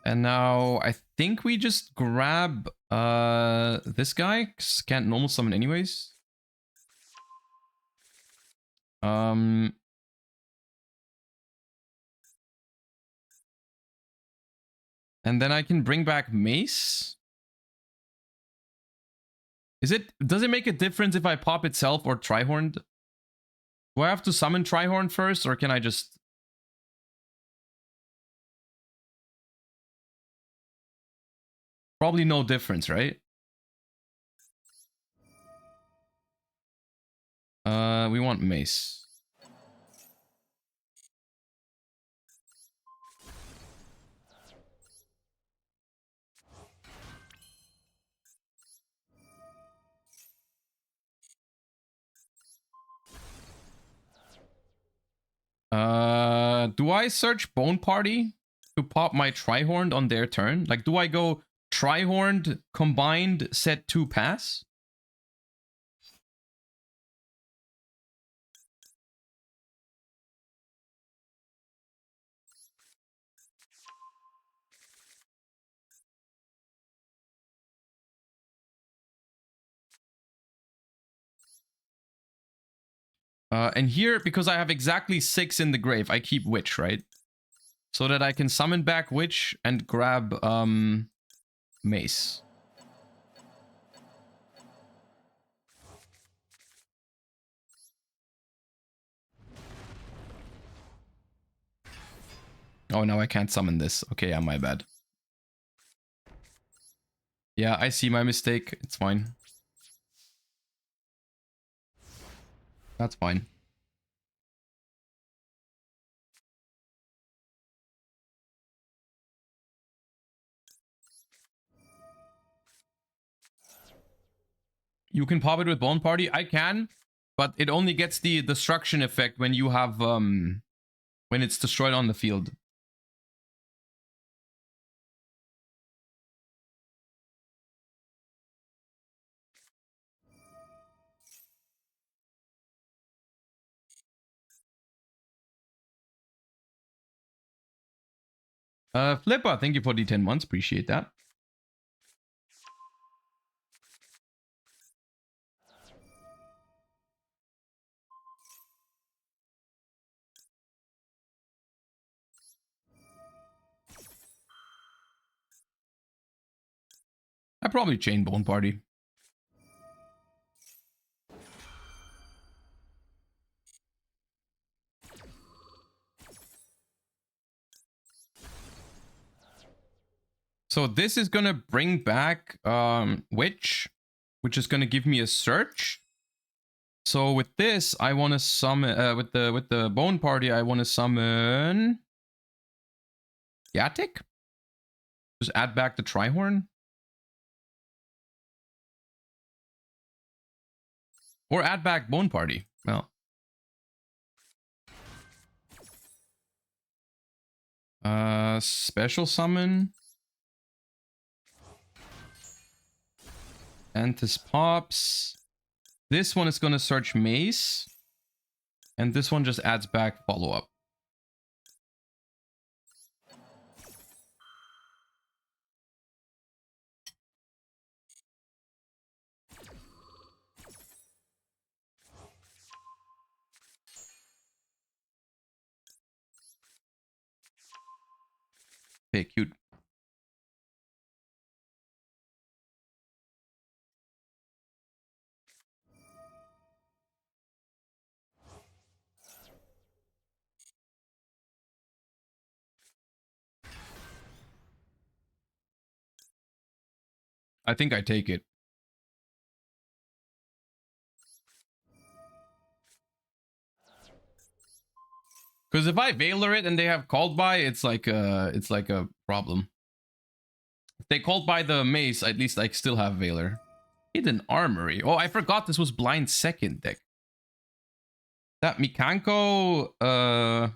And now I think we just grab this guy, 'cause can't normal summon anyways. And then I can bring back Mace. Does it make a difference if I pop itself or Trihorned? Do I have to summon Trihorn first, or can I just... Probably no difference, right? We want Mace. Do I search Bone Party to pop my Trihorned on their turn? Like, do I go Trihorned, combined, set 2 pass? And here, because I have exactly 6 in the grave, I keep Witch, right? So that I can summon back Witch and grab Mace. Oh, now I can't summon this. Okay, yeah, my bad. Yeah, I see my mistake. It's fine. That's fine. You can pop it with Bone Party. I can. But it only gets the destruction effect when you have when it's destroyed on the field. Flipper, thank you for the 10 months. Appreciate that. I probably chain Bone Party. So this is gonna bring back Witch, which is gonna give me a search. So with this, I want to summon with the Bone Party. I want to summon Yatic. Just add back the Trihorn, or add back Bone Party. Well, special summon. Antis pops. This one is gonna search Mace, and this one just adds back follow up. Okay, cute. I think I take it. Because if I Veiler it and they have called by, it's like a problem. If they called by the Mace, at least I still have Veiler. Hidden Armory. Oh, I forgot this was blind second deck. That Mikanko,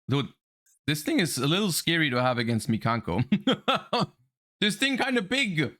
dude, this thing is a little scary to have against Mikanko. This thing kind of big.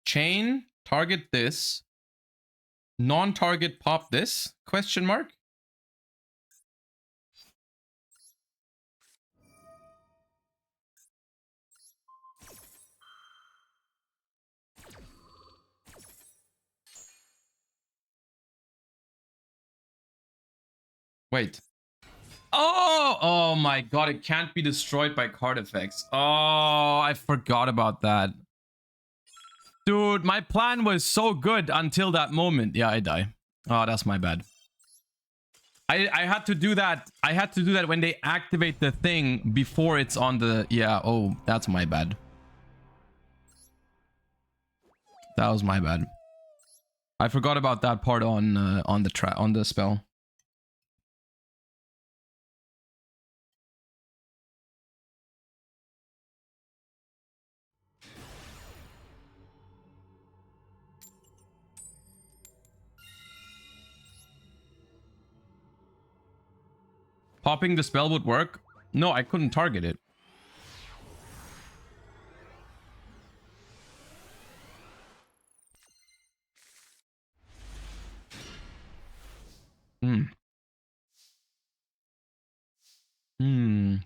Chain, target this. Non-target pop this? Question mark? Wait. Oh my god, it can't be destroyed by card effects. Oh, I forgot about that. Dude, my plan was so good until that moment. Yeah, I die. Oh, that's my bad. I had to do that. I had to do that when they activate the thing before it's on the... Yeah, oh, that's my bad. That was my bad. I forgot about that part on the spell. Popping the spell would work. No, I couldn't target it. Hmm. Hmm.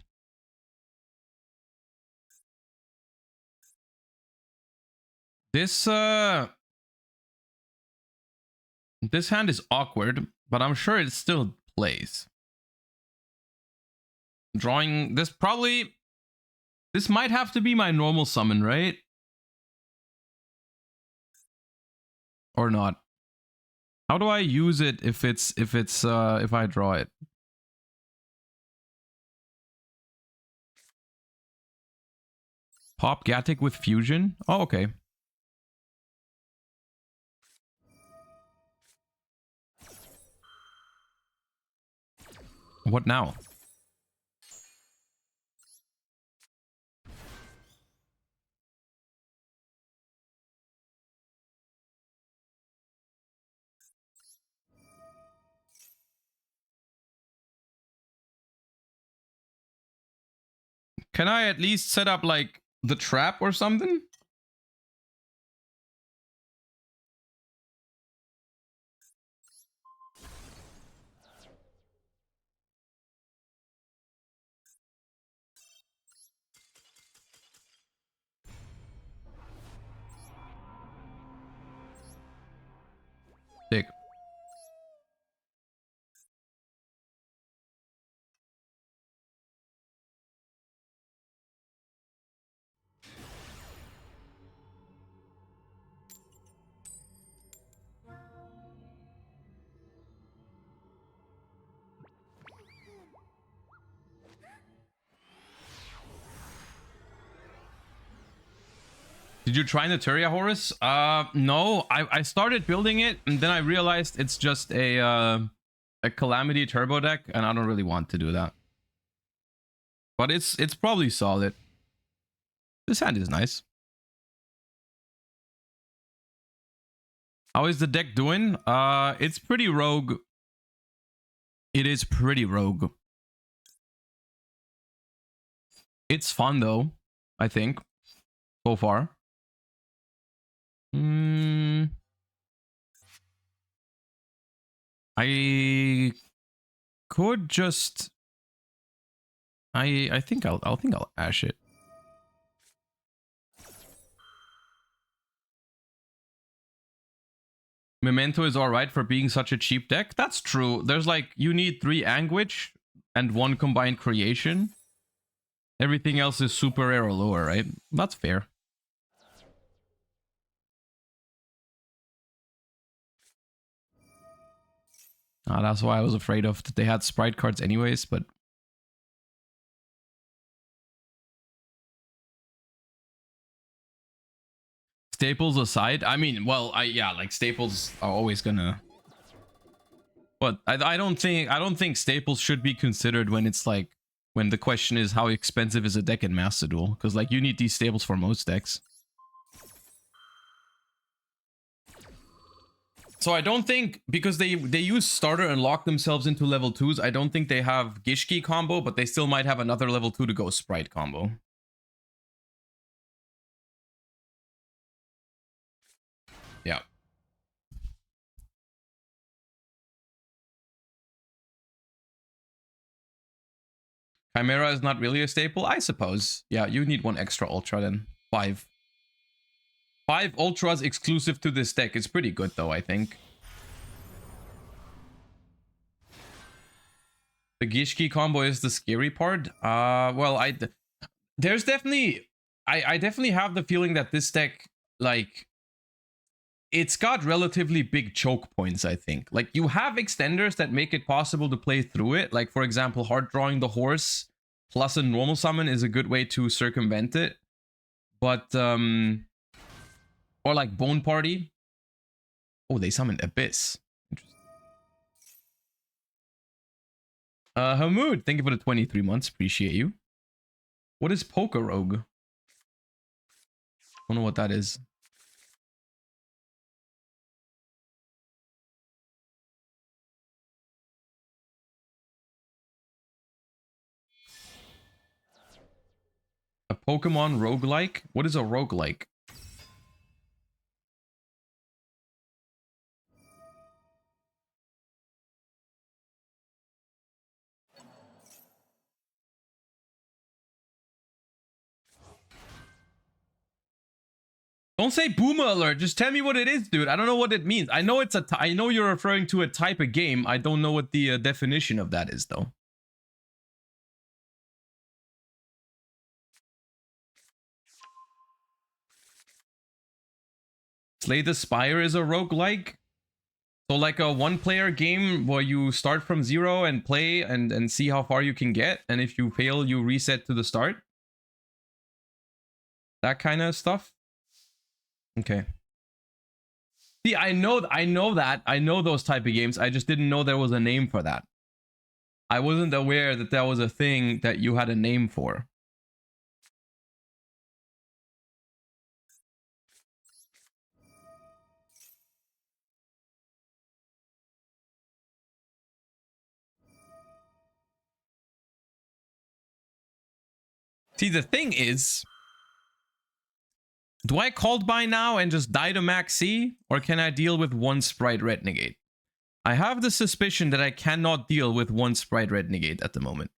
This this hand is awkward, but I'm sure it still plays. Drawing this probably, this might have to be my normal summon, right? Or not? How do I use it if I draw it? Pop Gatic with fusion? Oh, okay. What now? Can I at least set up like the trap or something? Dick. Did you try Naturia, Horus? No. I started building it, and then I realized it's just a Calamity turbo deck, and I don't really want to do that. But it's probably solid. This hand is nice. How is the deck doing? It's pretty rogue. It is pretty rogue. It's fun though, I think, so far. I could just I think I'll ash it. Memento is alright for being such a cheap deck. That's true. There's like, you need 3 Anguish and 1 combined creation. Everything else is super rare or lower, right? That's fair. That's why I was afraid of that they had sprite cards anyways, but staples aside, I mean, well, yeah, like staples are always gonna, but I don't think staples should be considered when it's like, when the question is how expensive is a deck in Master Duel, because like you need these staples for most decks. So I don't think, because they use starter and lock themselves into level 2s, I don't think they have Gishki combo, but they still might have another level 2 to go sprite combo. Yeah. Chimera is not really a staple, I suppose. Yeah, you need 1 extra ultra then. 5. 5 ultras exclusive to this deck. It's pretty good though, I think. The Gishki combo is the scary part. Well, there's definitely, I definitely have the feeling that this deck, like, it's got relatively big choke points, I think. Like, you have extenders that make it possible to play through it. Like, for example, hard drawing the horse plus a normal summon is a good way to circumvent it. But, or like Bone Party. Oh, they summoned Abyss. Interesting. Hamoud, thank you for the 23 months. Appreciate you. What is Poker Rogue? Don't know what that is. Pokemon roguelike? What is a roguelike? Don't say boomer alert. Just tell me what it is, dude. I don't know what it means. I know it's I know you're referring to a type of game. I don't know what the definition of that is, though. Slay the Spire is a roguelike. So like a one-player game where you start from zero and play and see how far you can get. And if you fail, you reset to the start. That kind of stuff. Okay. See, I know that. I know those type of games. I just didn't know there was a name for that. I wasn't aware that that was a thing that you had a name for. See, the thing is, do I called by now and just die to max C? Or can I deal with one sprite red negate? I have the suspicion that I cannot deal with one sprite red negate at the moment.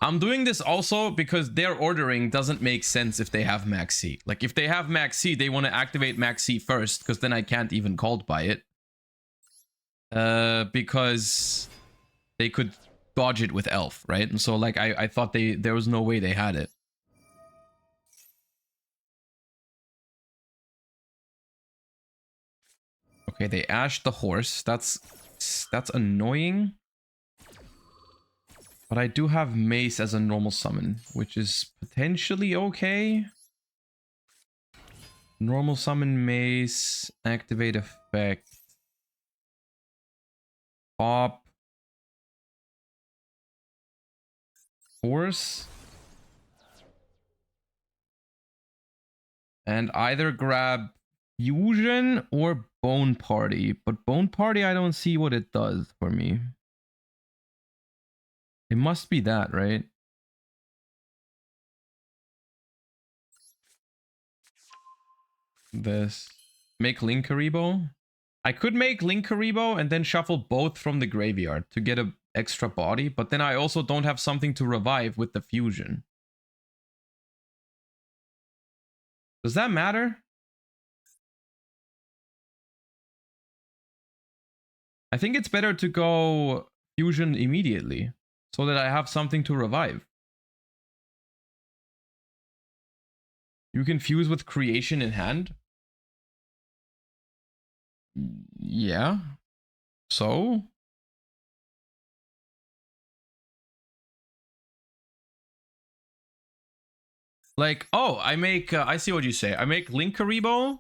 I'm doing this also because their ordering doesn't make sense if they have max C. Like, if they have max C, they want to activate max C first, because then I can't even called by it. Because they could dodge it with Elf, right? And so, like, I thought there was no way they had it. Okay, they ashed the horse. That's annoying. But I do have Mace as a normal summon, which is potentially okay. Normal summon Mace, activate effect. Pop. Horse. And either grab Fusion or Bone Party. But Bone Party, I don't see what it does for me. It must be that, right? This. Make Linkaribo. I could make Linkaribo and then shuffle both from the graveyard to get a extra body, but then I also don't have something to revive with the fusion. Does that matter? I think it's better to go fusion immediately so that I have something to revive. You can fuse with creation in hand. Yeah. So? Like, oh, I make, I see what you say. I make Linkaribo.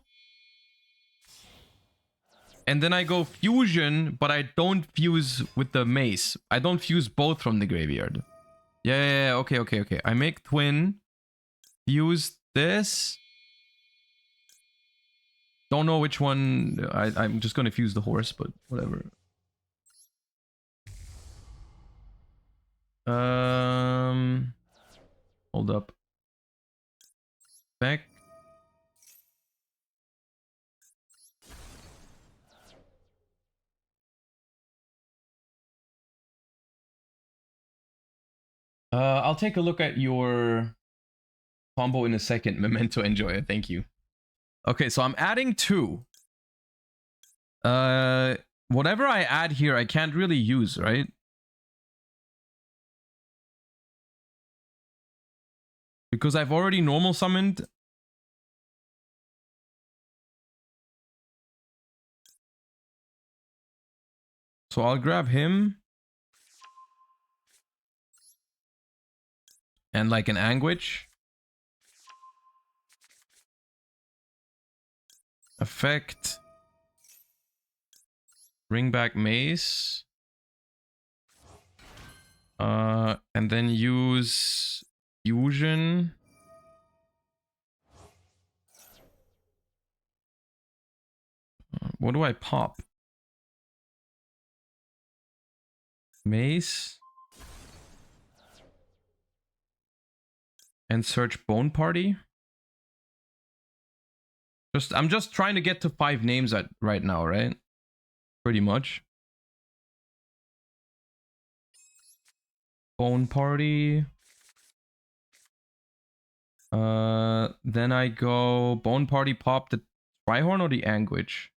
And then I go fusion, but I don't fuse with the mace. I don't fuse both from the graveyard. Yeah, okay. I make twin. Fuse this. Don't know which one. I'm just gonna fuse the horse, but whatever. Hold up. Back. I'll take a look at your combo in a second. Memento, enjoy it. Thank you. Okay, so I'm adding 2. Whatever I add here, I can't really use, right? Because I've already normal summoned. So I'll grab him. And like an Anguish. Effect. Bring back Mace. And then use Fusion. What do I pop? Mace. And search Bone Party. I'm just trying to get to 5 names right now, right? Pretty much. Bone Party. Then I go Bone Party, pop the Trihorn or the Anguish.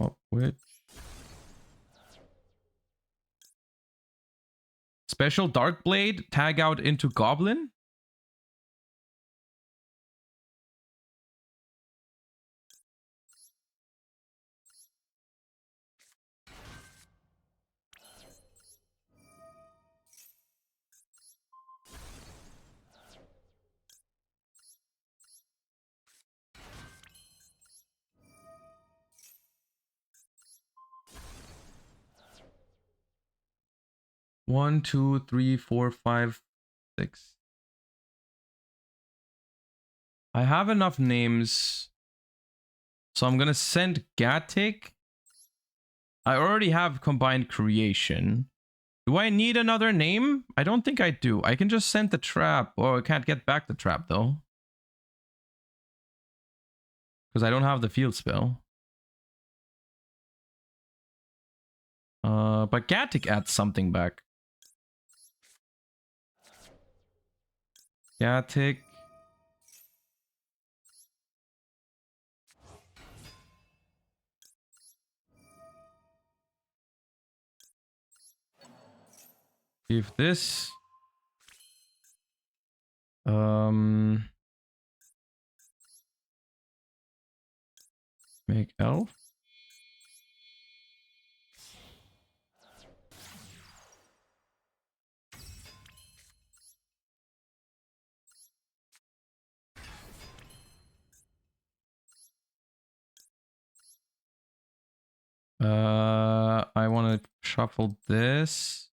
Oh, which? Special Dark Blade, tag out into Goblin. One, two, three, four, five, six. I have enough names. So I'm gonna send Gatic. I already have Combined Creation. Do I need another name? I don't think I do. I can just send the trap. Oh, I can't get back the trap though. Because I don't have the field spell. But Gatic adds something back. Gatic. Give this. Make elf. I want to shuffle this.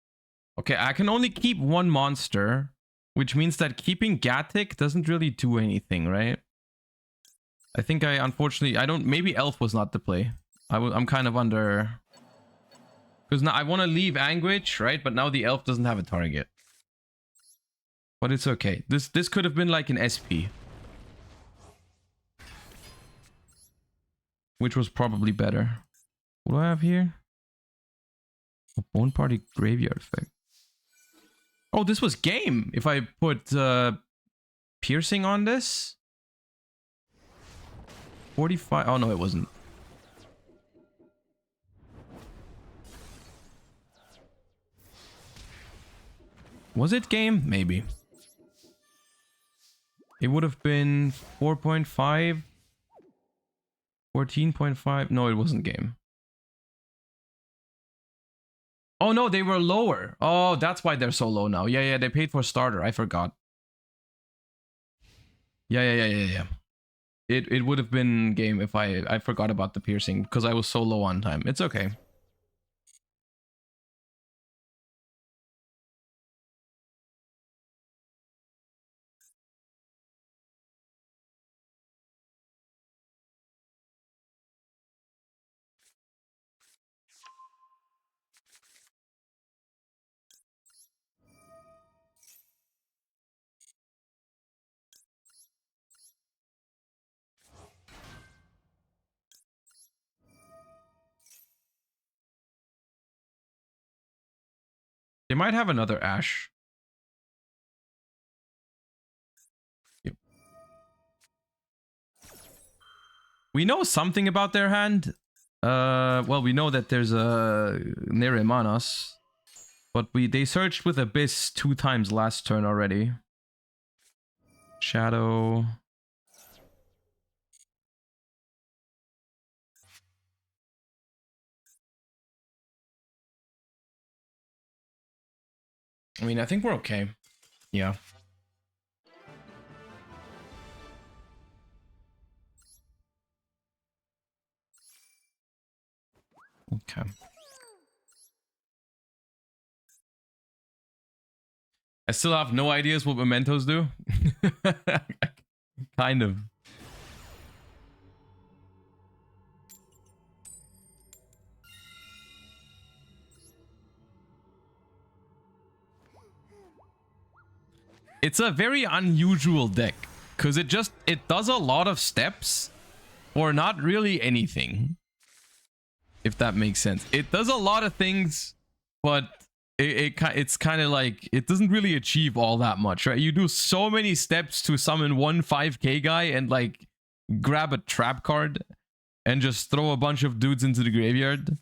Okay, I can only keep one monster, which means that keeping Gatic doesn't really do anything, right? I think unfortunately, maybe Elf was not the play. I'm kind of under... Because now I want to leave Anguish, right? But now the Elf doesn't have a target. But it's okay. This could have been like an SP. Which was probably better. What do I have here? A Bone Party Graveyard Effect. Oh, this was game! If I put Piercing on this? 45... Oh, no, it wasn't. Was it game? Maybe. It would have been 4.5. 14.5. No, it wasn't game. Oh, no, they were lower. Oh, that's why they're so low now. Yeah, they paid for starter. I forgot. Yeah. It would have been game if I forgot about the piercing because I was so low on time. It's okay. They might have another Ash. Yep. We know something about their hand. Well, we know that there's a Neremanos. But they searched with Abyss 2 times last turn already. Shadow. I mean, I think we're okay. Yeah. Okay. I still have no ideas what mementos do. Kind of. It's a very unusual deck because it does a lot of steps or not really anything, if that makes sense. It does a lot of things, but it's kind of like it doesn't really achieve all that much, right? You do so many steps to summon one 5k guy and like grab a trap card and just throw a bunch of dudes into the graveyard.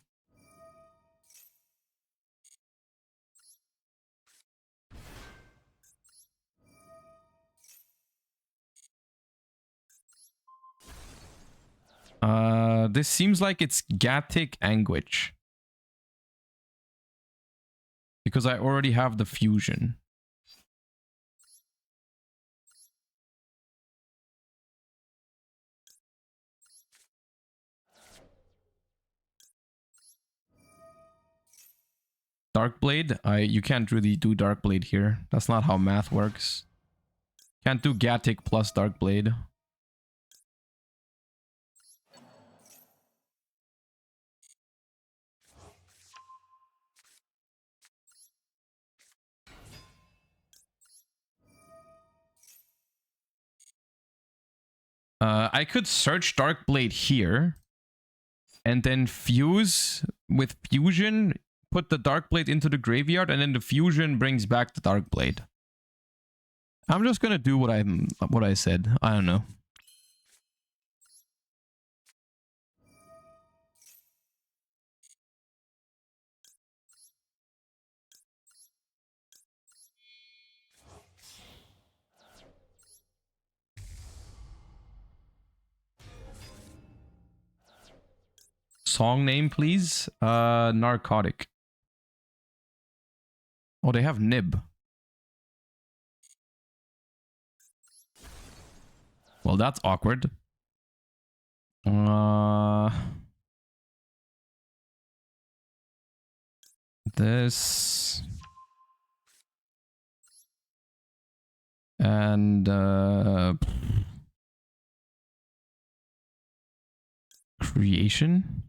This seems like it's Gathic Anguish. Because I already have the fusion. Darkblade? You can't really do Darkblade here. That's not how math works. Can't do Gathic plus Darkblade. I could search Darkblade here and then fuse with fusion, put the Darkblade into the graveyard, and then the fusion brings back the Darkblade. I'm just gonna do what I said. I don't know. Song name, please. Narcotic. Oh, they have Nib. Well, that's awkward. This. And creation.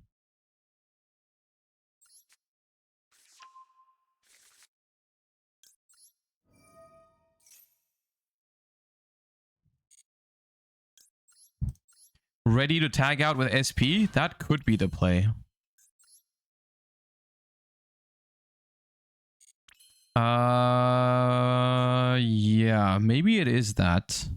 Ready to tag out with SP? That could be the play. Yeah, maybe it is that.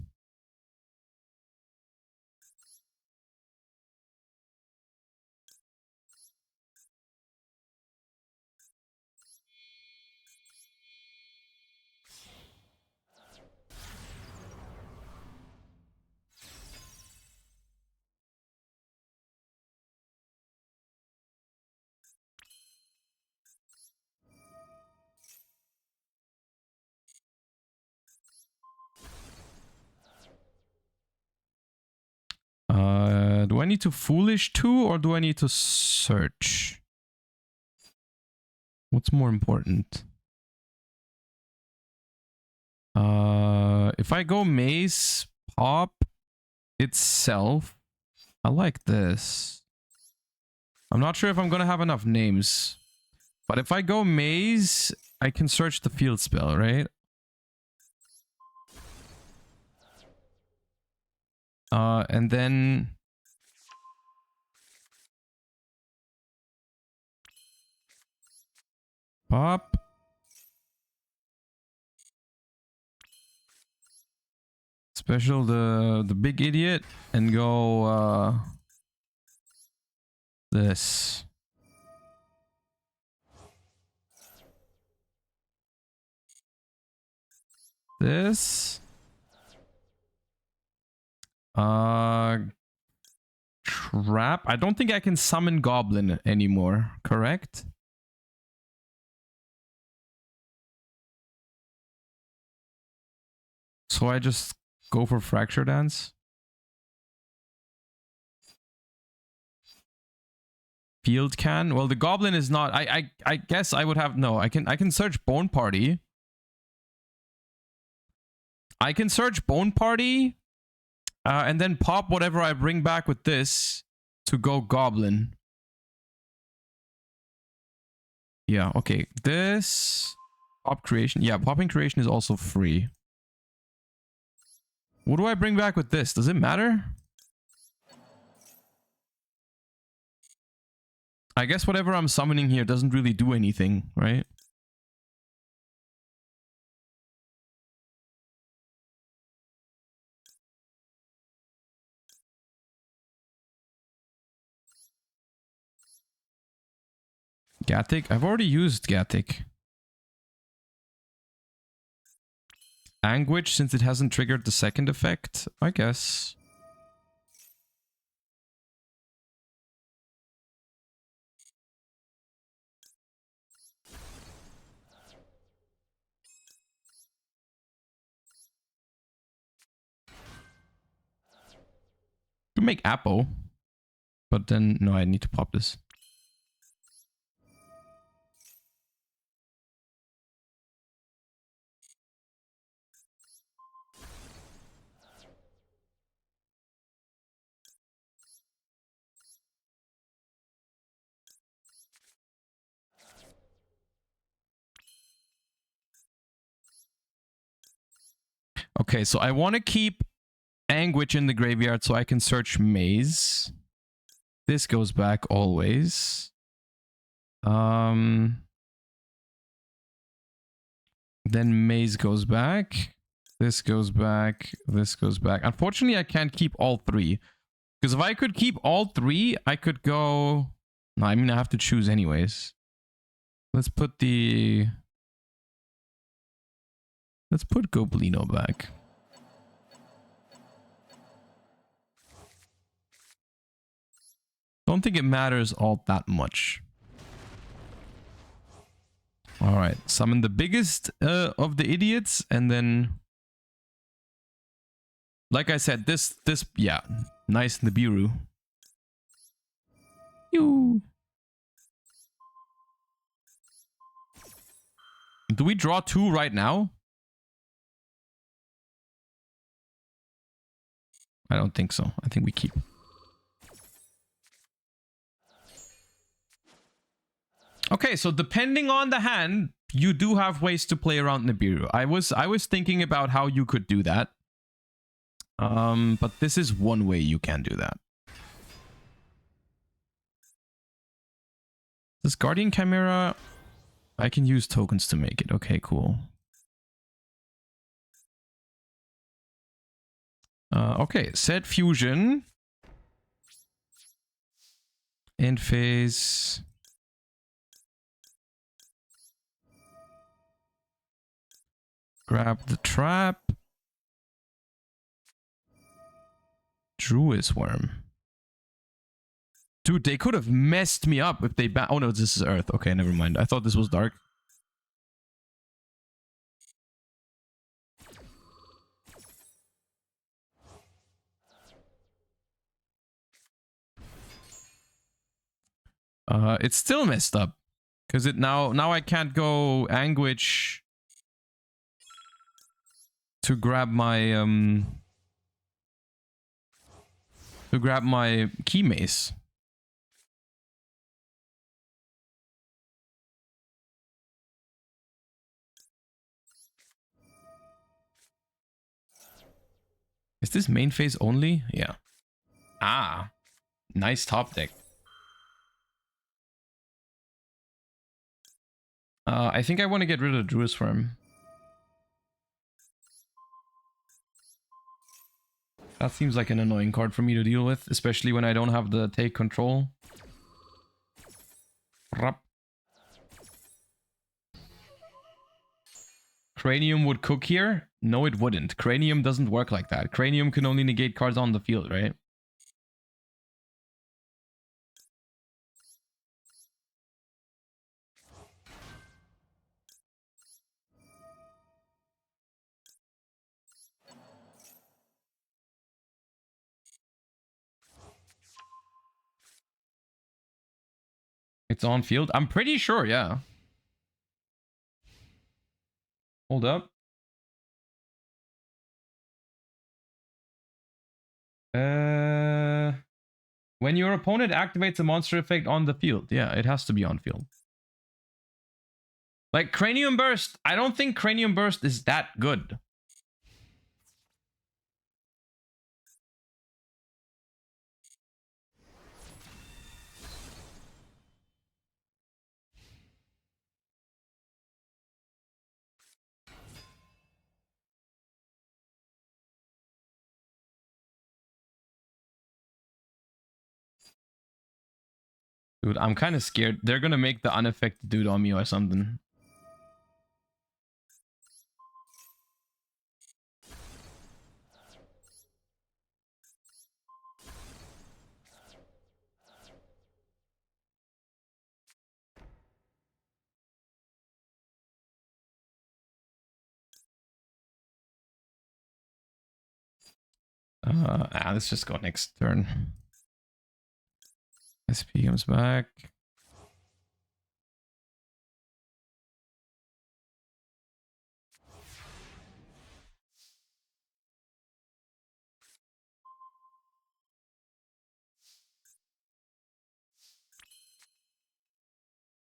Do I need to Foolish too, or do I need to search? What's more important? If I go Maze, Pop itself, I like this. I'm not sure if I'm gonna have enough names, but if I go Maze, I can search the field spell, right? And then Pop. Special the big idiot and go this. This. Trap. I don't think I can summon Goblin anymore, correct? So I just go for Fracture Dance. Field can. Well, the Goblin is not. I guess I would have no. I can search Bone Party. I can search Bone Party and then pop whatever I bring back with this to go Goblin. Yeah, okay. This pop creation. Yeah, popping creation is also free. What do I bring back with this? Does it matter? I guess whatever I'm summoning here doesn't really do anything, right? Gathic? I've already used Gathic. Anguish, since it hasn't triggered the second effect, I guess. To make Apo. But then, no, I need to pop this. Okay, so I want to keep Anguish in the graveyard so I can search Maze. This goes back always. Then Maze goes back. This goes back. This goes back. Unfortunately, I can't keep all three. Because if I could keep all three, I could go... No, I mean, I have to choose anyways. Let's put the... Let's put Goblino back. Don't think it matters all that much. Alright, summon the biggest of the idiots, and then... Like I said, this, yeah, nice Nibiru. Yoo. Do we draw 2 right now? I don't think so. I think we keep. Okay, so depending on the hand, you do have ways to play around Nibiru. I was thinking about how you could do that. But this is one way you can do that. This Guardian Chimera, I can use tokens to make it. Okay, cool. Okay, set fusion. End phase. Grab the trap. Druid's Worm. Dude, they could have messed me up if they oh no, this is Earth. Okay, never mind. I thought this was Dark. It's still messed up. Because it now I can't go Anguish to grab my key mace. Is this main phase only? Yeah. Ah, nice top deck. I think I want to get rid of Druid's Worm. That seems like an annoying card for me to deal with, especially when I don't have the take control. Cranium would cook here? No, it wouldn't. Cranium doesn't work like that. Cranium can only negate cards on the field, right? It's on field? I'm pretty sure, yeah. Hold up. When your opponent activates a monster effect on the field. Yeah, it has to be on field. Like Cranium Burst, I don't think Cranium Burst is that good. Dude, I'm kind of scared. They're gonna make the unaffected dude on me or something. Let's just go next turn. SP comes back.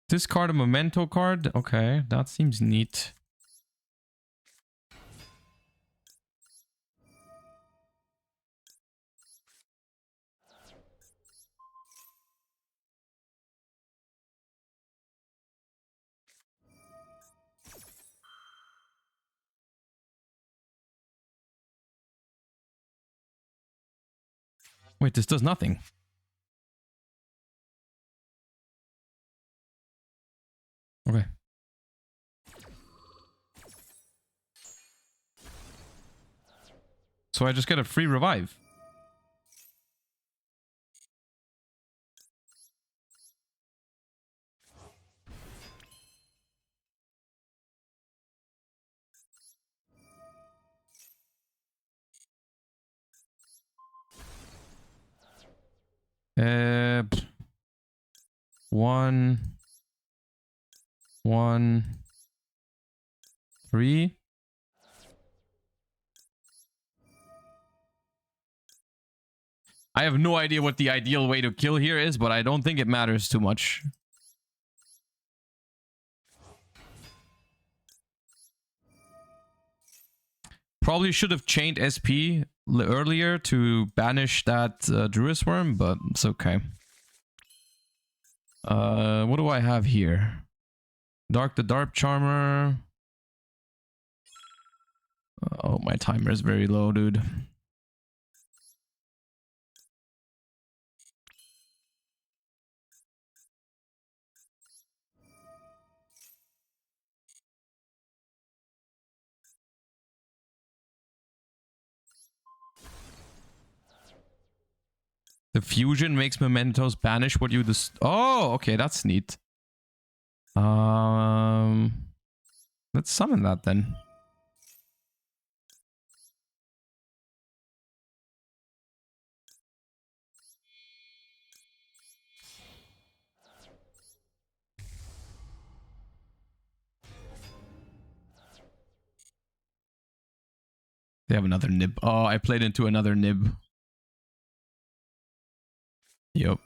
Discard a Memento card. Okay, that seems neat. Wait, this does nothing. Okay. So I just get a free revive. One, 3. I have no idea what the ideal way to kill here is, but I don't think it matters too much. Probably should have chained SP earlier to banish that Druid's Worm, but it's okay. What do I have here? Dark the Dark Charmer. Oh, my timer is very low, dude. The fusion makes mementos banish what you Oh, okay, that's neat. Let's summon that then. They have another nib. Oh, I played into another nib. Yep.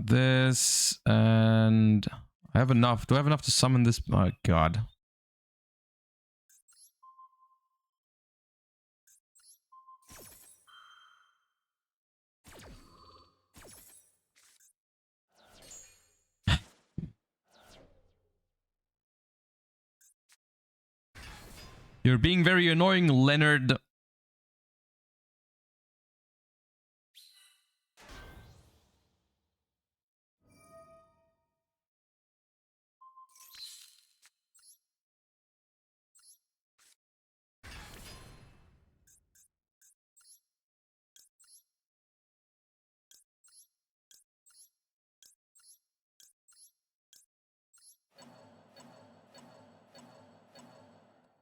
This and I have enough. Do I have enough to summon this? Oh god. You're being very annoying, Leonard.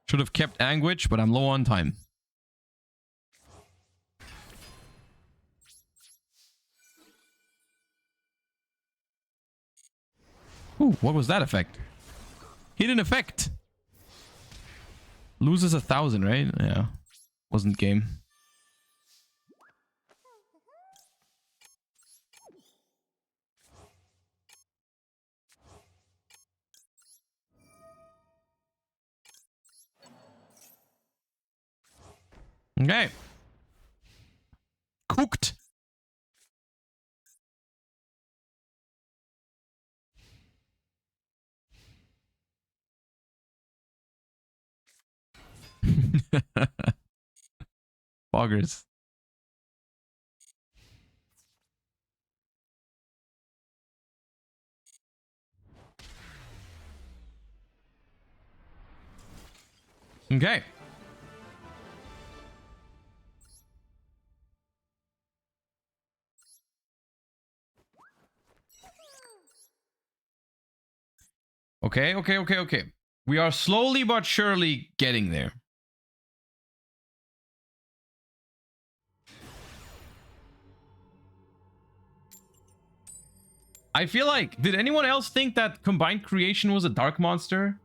Should have kept Anguish, but I'm low on time. Ooh, what was that effect? Hidden effect. Loses 1,000, right? Yeah. Wasn't game. Okay. Cooked. Boggers. Okay. Okay. We are slowly but surely getting there. I feel like, did anyone else think that Combined Creation was a Dark Monster?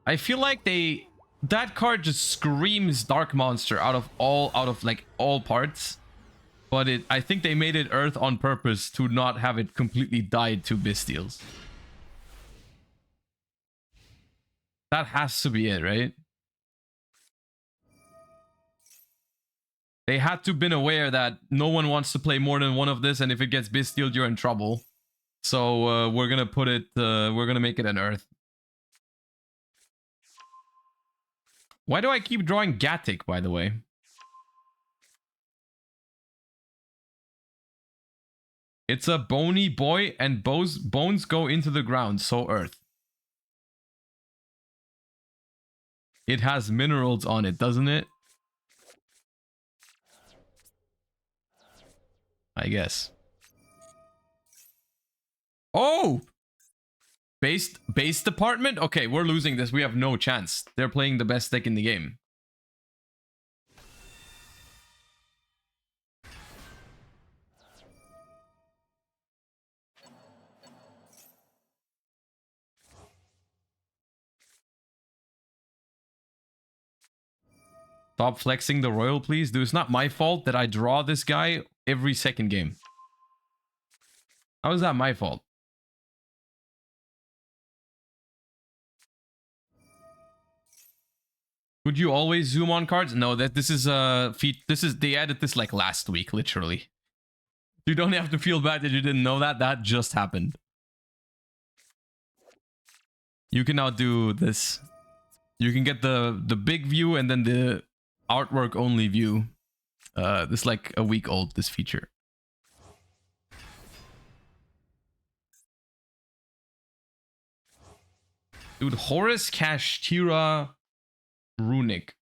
I feel like that card just screams Dark Monster out of all parts. But I think they made it Earth on purpose to not have it completely died to Bystials. That has to be it, right? They had to have been aware that no one wants to play more than one of this, and if it gets Bystial, you're in trouble. So we're gonna put it, we're gonna make it an Earth. Why do I keep drawing Gatic, by the way? It's a bony boy, and bones go into the ground, so Earth. It has minerals on it, doesn't it? I guess. Oh! Base department? Okay, we're losing this. We have no chance. They're playing the best deck in the game. Stop flexing the royal, please. Dude, it's not my fault that I draw this guy every second game. How is that my fault? Would you always zoom on cards? No, this is they added this like last week, literally. You don't have to feel bad that you didn't know that. That just happened. You can now do this. You can get the big view and then the artwork only view. This is like a week old, this feature. Dude, Horus Kashtira Runic.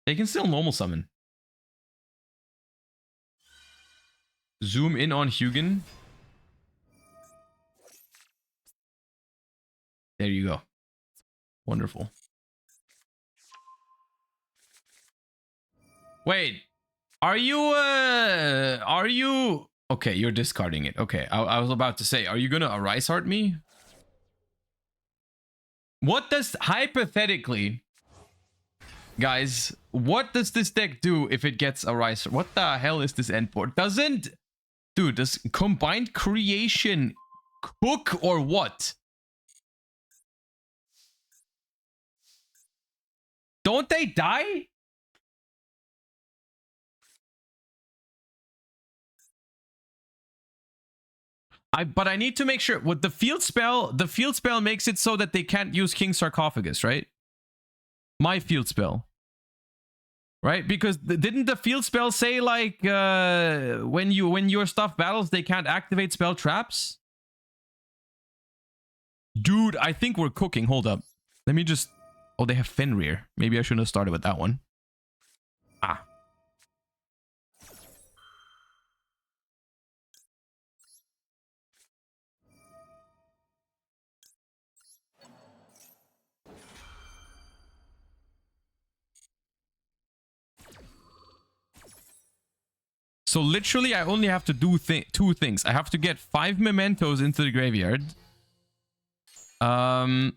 They can still normal summon. Zoom in on Hugin. There you go. Wonderful. Wait. Are you okay, you're discarding it. Okay, I was about to say, are you gonna Arise Heart me? What does, hypothetically, guys, what does this deck do if it gets Arise? What the hell is this endport? Dude, does Combined Creation cook or what? Don't they die? But I need to make sure with the field spell makes it so that they can't use King Sarcophagus, right? My field spell. Right? Because didn't the field spell say like when your stuff battles they can't activate spell traps? Dude, I think we're cooking. Hold up. Let me just, oh, they have Fenrir. Maybe I shouldn't have started with that one. Ah. So literally, I only have to do two things. I have to get 5 mementos into the graveyard. And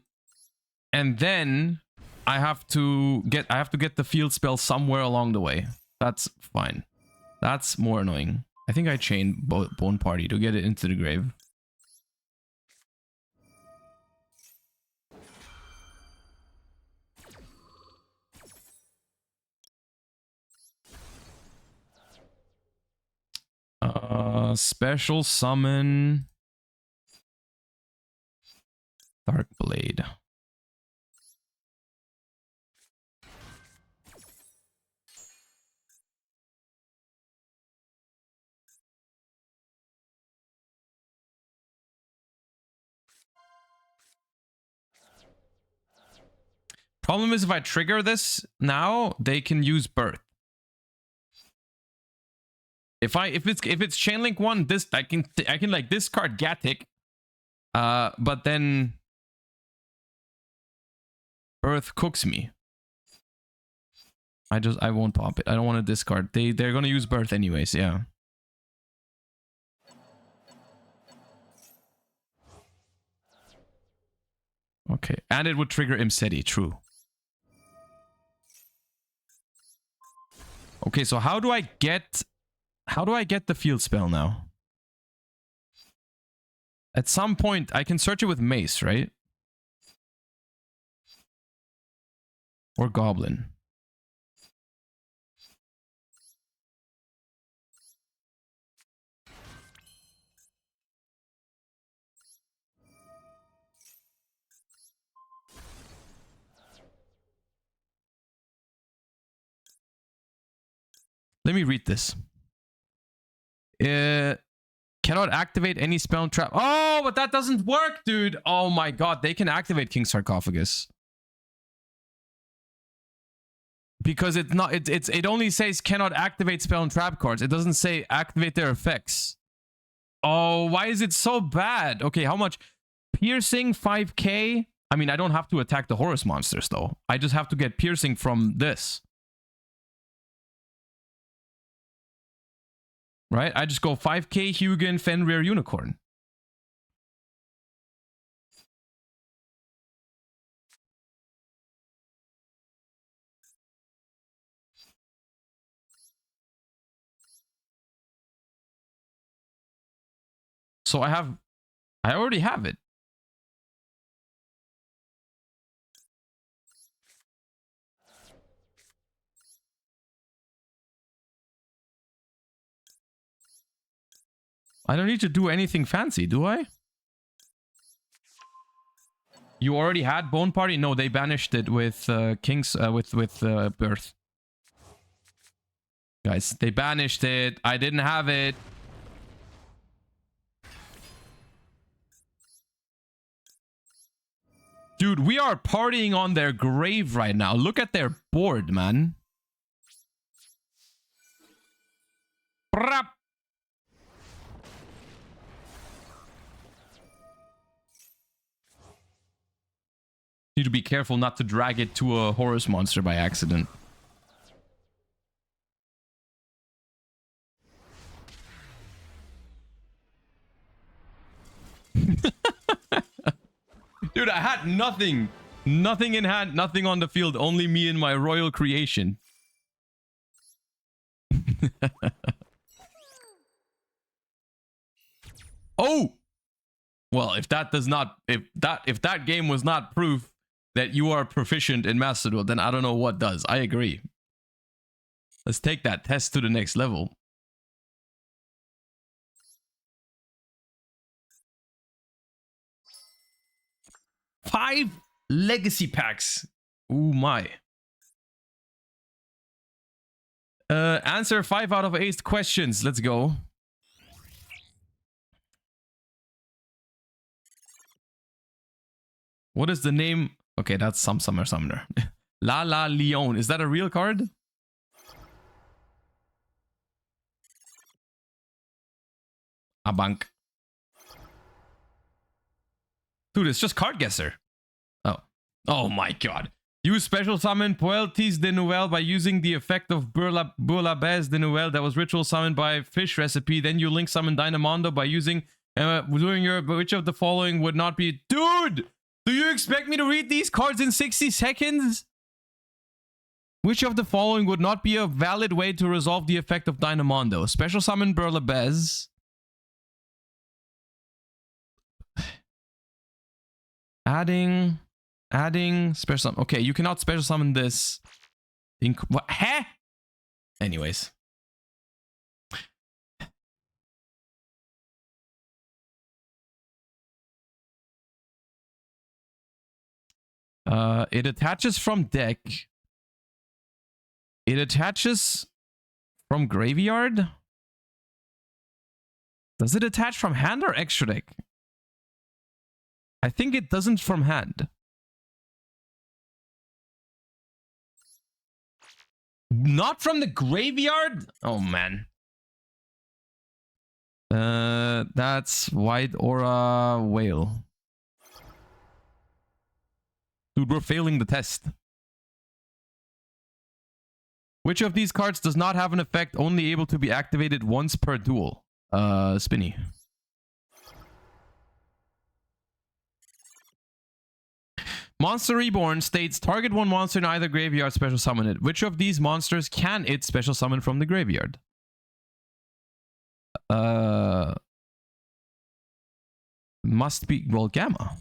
then I have to get the field spell somewhere along the way. That's fine. That's more annoying. I think I chain Bone Party to get it into the grave. Special summon Dark Blade. Problem is, if I trigger this now, they can use Birth. If it's Chain Link 1, this I can like discard Gatic, but then Birth cooks me. I won't pop it. I don't want to discard. They're gonna use Birth anyways. Yeah. Okay, and it would trigger Imseti. True. Okay, so how do I get the field spell now? At some point, I can search it with Mace, right? Or Goblin. Let me read this. Cannot activate any spell trap. Oh, but that doesn't work, dude. Oh my god, they can activate King Sarcophagus. Because it only says cannot activate spell and trap cards. It doesn't say activate their effects. Oh, why is it so bad? Okay, how much? Piercing 5k? I mean, I don't have to attack the Horus monsters though. I just have to get piercing from this. Right? I just go 5k Hugin, Fenrir, Unicorn. So I already have it. I don't need to do anything fancy, do I? You already had Bone Party? No, they banished it with Birth. Guys, they banished it. I didn't have it. Dude, we are partying on their grave right now. Look at their board, man. Brap. Need to be careful not to drag it to a Horus monster by accident. Dude, I had nothing. Nothing in hand, nothing on the field. Only me and my royal creation. Oh! Well, if that game was not proof that you are proficient in Master Duel, then I don't know what does. I agree. Let's take that test to the next level. Five legacy packs. Ooh my. Answer 5 out of 8 questions. Let's go. What is the name? Okay, that's some summoner. La La Leon. Is that a real card? A bank. Dude, it's just Card Guesser. Oh. Oh my god. Use special summon Paleozic de Duel by using the effect of Burlabez de Duel that was ritual summoned by Fish Recipe. Then you link summon Dynamondo by using doing your which of the following would not be. Dude, do you expect me to read these cards in 60 seconds? Which of the following would not be a valid way to resolve the effect of Dynamondo? Special summon Burlabez. Adding special summon. Okay, you cannot special summon this. What? Huh? Anyways. It attaches from deck. It attaches from graveyard? Does it attach from hand or extra deck? I think it doesn't from hand. Not from the graveyard? Oh, man. That's White Aura Whale. Dude, we're failing the test. Which of these cards does not have an effect only able to be activated once per duel? Spinny. Monster Reborn states target one monster in either graveyard, special summon it. Which of these monsters can it special summon from the graveyard? Must be, well, Gamma.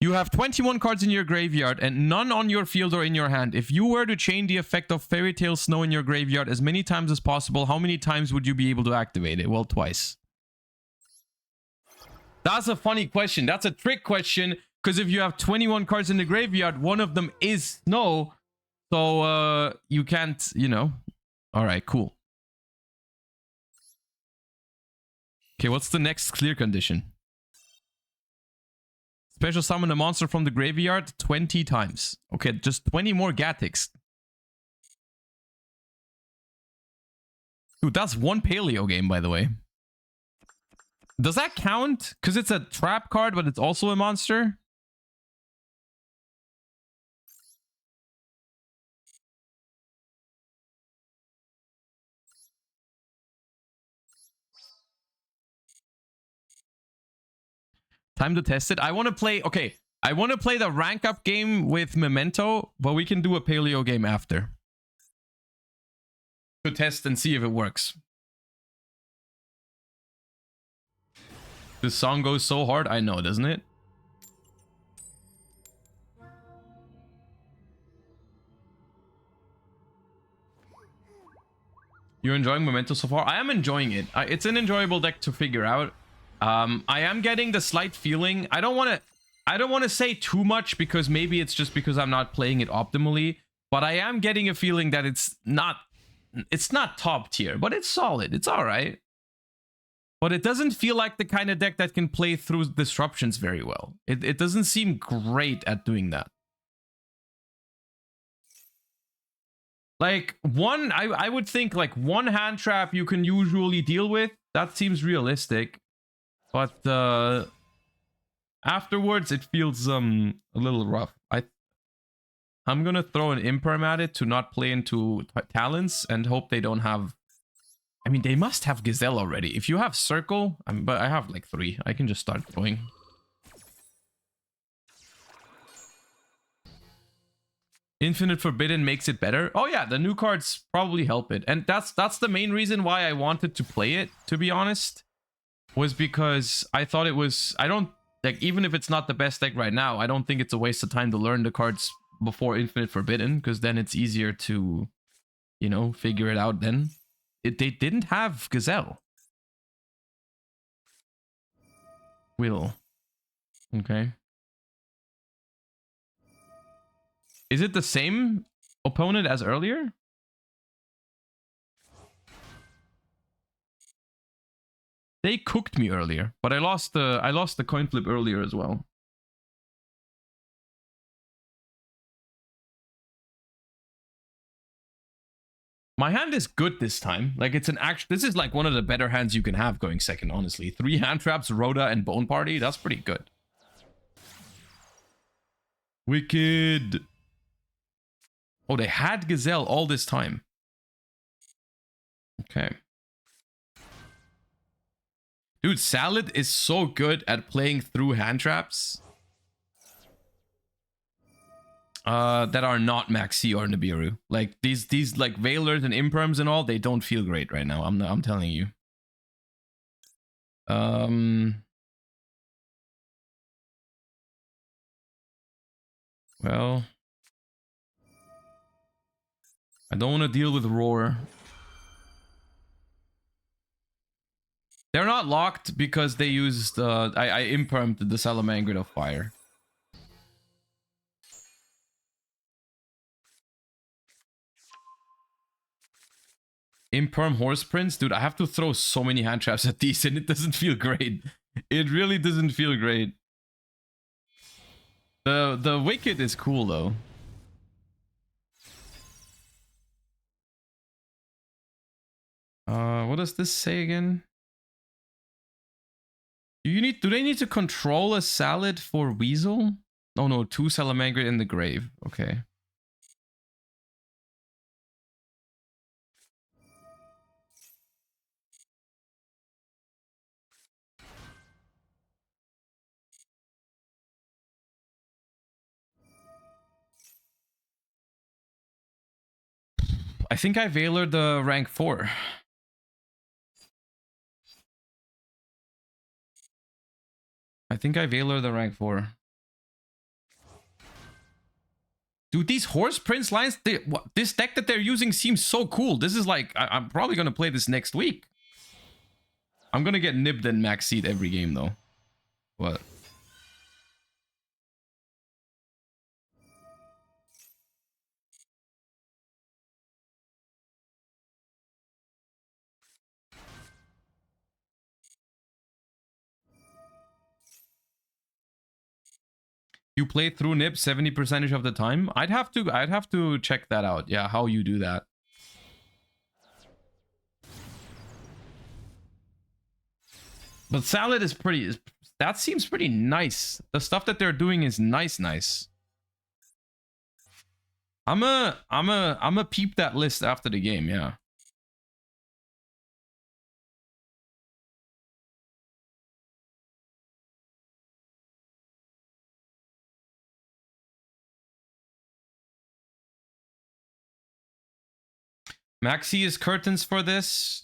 You have 21 cards in your graveyard and none on your field or in your hand. If you were to chain the effect of Fairy Tale Snow in your graveyard as many times as possible, how many times would you be able to activate it? Well, twice. That's a funny question. That's a trick question. Because if you have 21 cards in the graveyard, one of them is Snow. So, you can't, you know. Alright, cool. Okay, what's the next clear condition? Special summon a monster from the graveyard 20 times. Okay, just 20 more Gatix. Dude, that's one Paleo game, by the way. Does that count? Because it's a trap card, but it's also a monster? Time to test it. I want to play... Okay, I want to play the rank up game with Memento, but we can do a Paleo game after. To test and see if it works. This song goes so hard. I know, doesn't it? You're enjoying Memento so far? I am enjoying it. It's an enjoyable deck to figure out. I am getting the slight feeling. I don't want to say too much because maybe it's just because I'm not playing it optimally. But I am getting a feeling that it's not top tier, but it's solid. It's all right. But it doesn't feel like the kind of deck that can play through disruptions very well. It doesn't seem great at doing that. Like, I would think like one hand trap you can usually deal with. That seems realistic. But afterwards, it feels a little rough. I'm gonna throw an Imperm at it to not play into Talents and hope they don't have... I mean, they must have Gazelle already. If you have Circle, but I have like 3. I can just start throwing. Infinite Forbidden makes it better. Oh yeah, the new cards probably help it. And that's the main reason why I wanted to play it, to be honest. Was because I thought it was... I don't... Like, even if it's not the best deck right now, I don't think it's a waste of time to learn the cards before Infinite Forbidden. Because then it's easier to, you know, figure it out then. They didn't have Gazelle. Will. Okay. Is it the same opponent as earlier? They cooked me earlier, but I lost the coin flip earlier as well. My hand is good this time. Like, it's an action. This is like one of the better hands you can have going second, honestly. 3 hand traps, Rhoda, and Bone Party. That's pretty good. Wicked. Oh, they had Gazelle all this time. Okay. Dude, Salad is so good at playing through hand traps. That are not Maxi or Nibiru. Like these like Veilers and Imperms and all, they don't feel great right now. I'm telling you. Well, I don't want to deal with Roar. They're not locked because they used I impermed the Salamangreat of Fire. Imperm Horse Prince? Dude, I have to throw so many hand traps at these and it doesn't feel great. It really doesn't feel great. The Wicked is cool though. What does this say again? Do they need to control a Salad for Weasel? Oh no, 2 Salamangreat in the grave. Okay. I think I Veilered the rank 4. I think I Veilered the rank 4. Dude, these Horse Prince lines, this deck that they're using seems so cool. This is like, I'm probably going to play this next week. I'm going to get nibbed and max seed every game though. What? You play through nib 70% of the time? I'd have to check that out. Yeah, how you do that. But Salad is pretty, that seems pretty nice. The stuff that they're doing is nice. I'm a peep that list after the game, yeah. Maxi is curtains for this.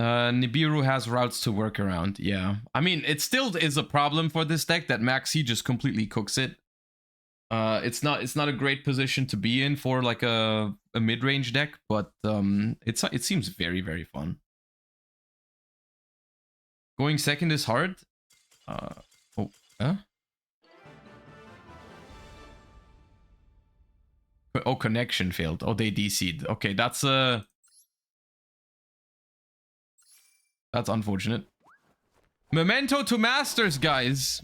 Nibiru has routes to work around. Yeah, I mean, it still is a problem for this deck that Maxi just completely cooks it. It's not a great position to be in for like a mid-range deck, but it seems very fun. Going second is hard. Oh, huh? Oh, connection failed. Oh, they DC'd. Okay, that's unfortunate. Memento to Masters, guys.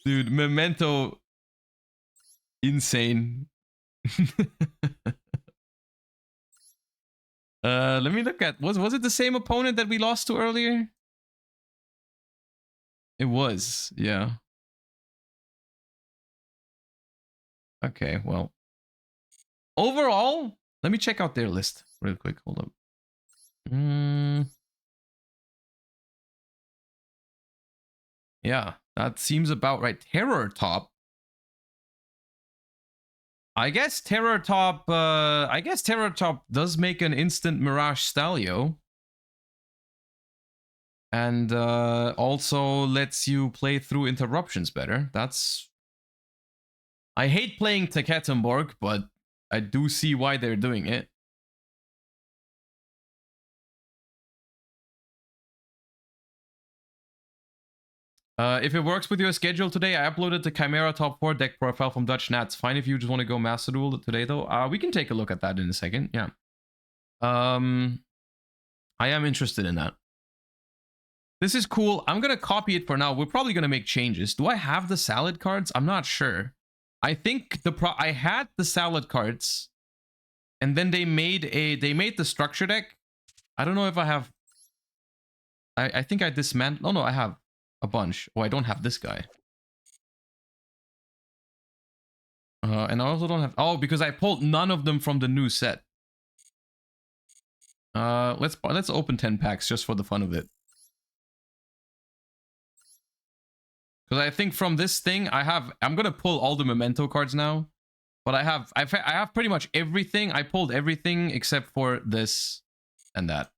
Dude, Memento. Insane. Let me look at, was it the same opponent that we lost to earlier? It was, yeah. Okay, well. Overall, let me check out their list real quick. Hold up. Yeah, that seems about right. Terror Top. I guess Terror Top does make an instant Mirage Stalio. And also lets you play through interruptions better. That's... I hate playing Teketenborg, but I do see why they're doing it. If it works with your schedule today, I uploaded the Chimera Top 4 deck profile from Dutch Nats. Fine if you just want to go Master Duel today, though. We can take a look at that in a second. Yeah. I am interested in that. This is cool. I'm going to copy it for now. We're probably going to make changes. Do I have the salad cards? I'm not sure. I think I had the salad cards, and then they made the structure deck. I don't know if I have. I think I dismantled. Oh no, I have a bunch. Oh, I don't have this guy. And I also don't have. Oh, because I pulled none of them from the new set. Let's open 10 packs just for the fun of it. Because I think from this thing, I'm gonna pull all the Memento cards now. But I have pretty much everything. I pulled everything except for this and that.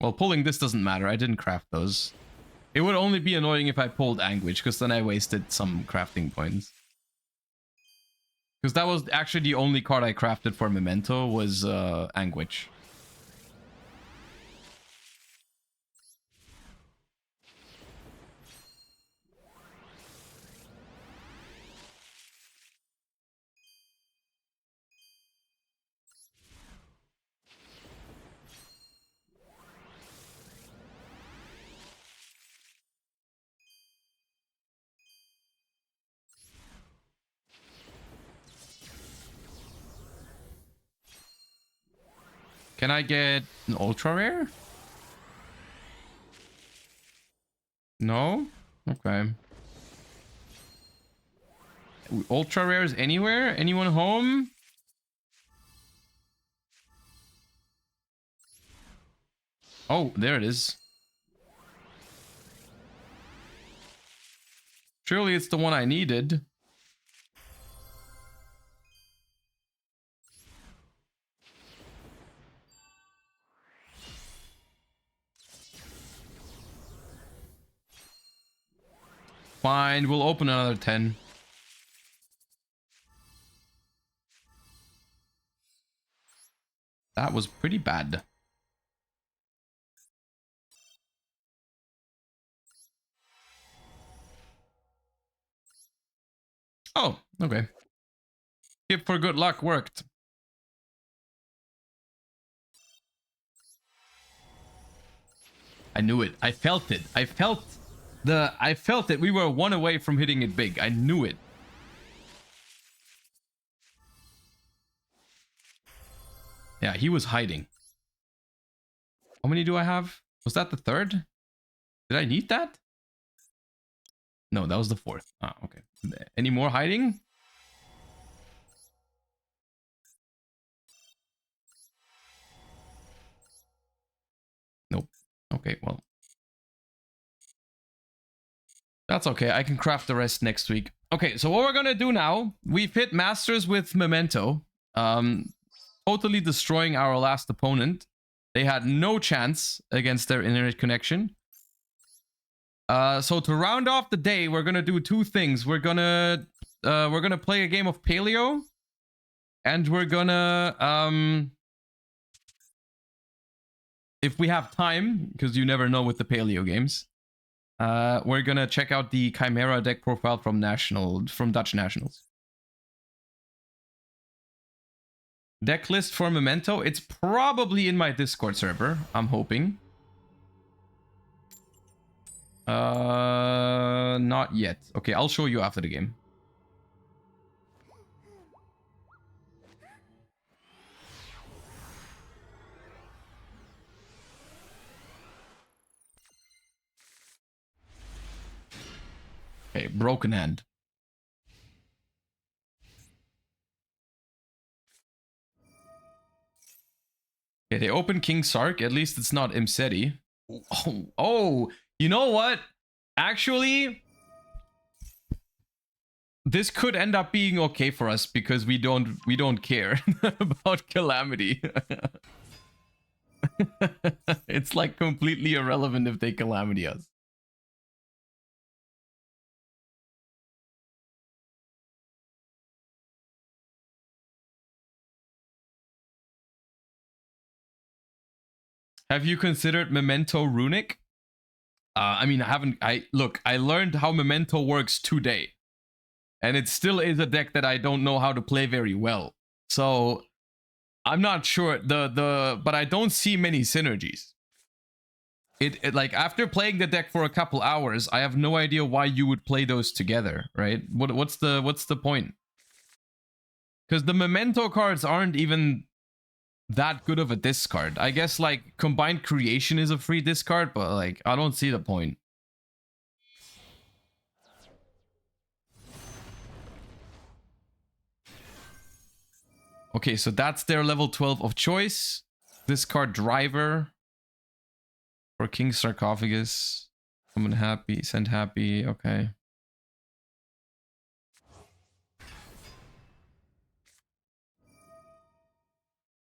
Well, pulling this doesn't matter. I didn't craft those. It would only be annoying if I pulled Anguish, because then I wasted some crafting points. Because that was actually the only card I crafted for Memento was Anguish. Can I get an ultra rare? No? Okay. Ultra rares anywhere? Anyone home? Oh, there it is. Surely it's the one I needed. Fine, we'll open another 10. That was pretty bad. Oh, okay. Skip for good luck worked. I knew it. I felt it. I felt it. We were one away from hitting it big. I knew it. Yeah, he was hiding. How many do I have? Was that the third? Did I need that? No, that was the fourth. Ah, okay. Any more hiding? Nope. Okay, well. That's okay. I can craft the rest next week. Okay, so what we're gonna do now, we've hit Masters with Memento. Totally destroying our last opponent. They had no chance against their internet connection. So to round off the day, we're gonna do two things. We're gonna play a game of Paleo, and we're gonna if we have time, because you never know with the Paleo games, we're gonna check out the Chimera deck profile from Dutch Nationals. Deck list for Memento. It's probably in my Discord server, I'm hoping. Not yet. Okay, I'll show you after the game. Okay, Broken Hand. Okay, they open King Sark. At least it's not Imseti. Oh, you know what? Actually, this could end up being okay for us because we don't care about Calamity. It's like completely irrelevant if they Calamity us. Have you considered Memento Runic? I mean, I learned how Memento works today, and it still is a deck that I don't know how to play very well. So I'm not sure but I don't see many synergies. It like after playing the deck for a couple hours, I have no idea why you would play those together, right? What's the point? Because the Memento cards aren't even that good of a discard. I guess like Combined Creation is a free discard, but like I don't see the point. Okay, so that's their level 12 of choice. Discard Driver for King Sarcophagus. Summon Happy, send Happy, okay.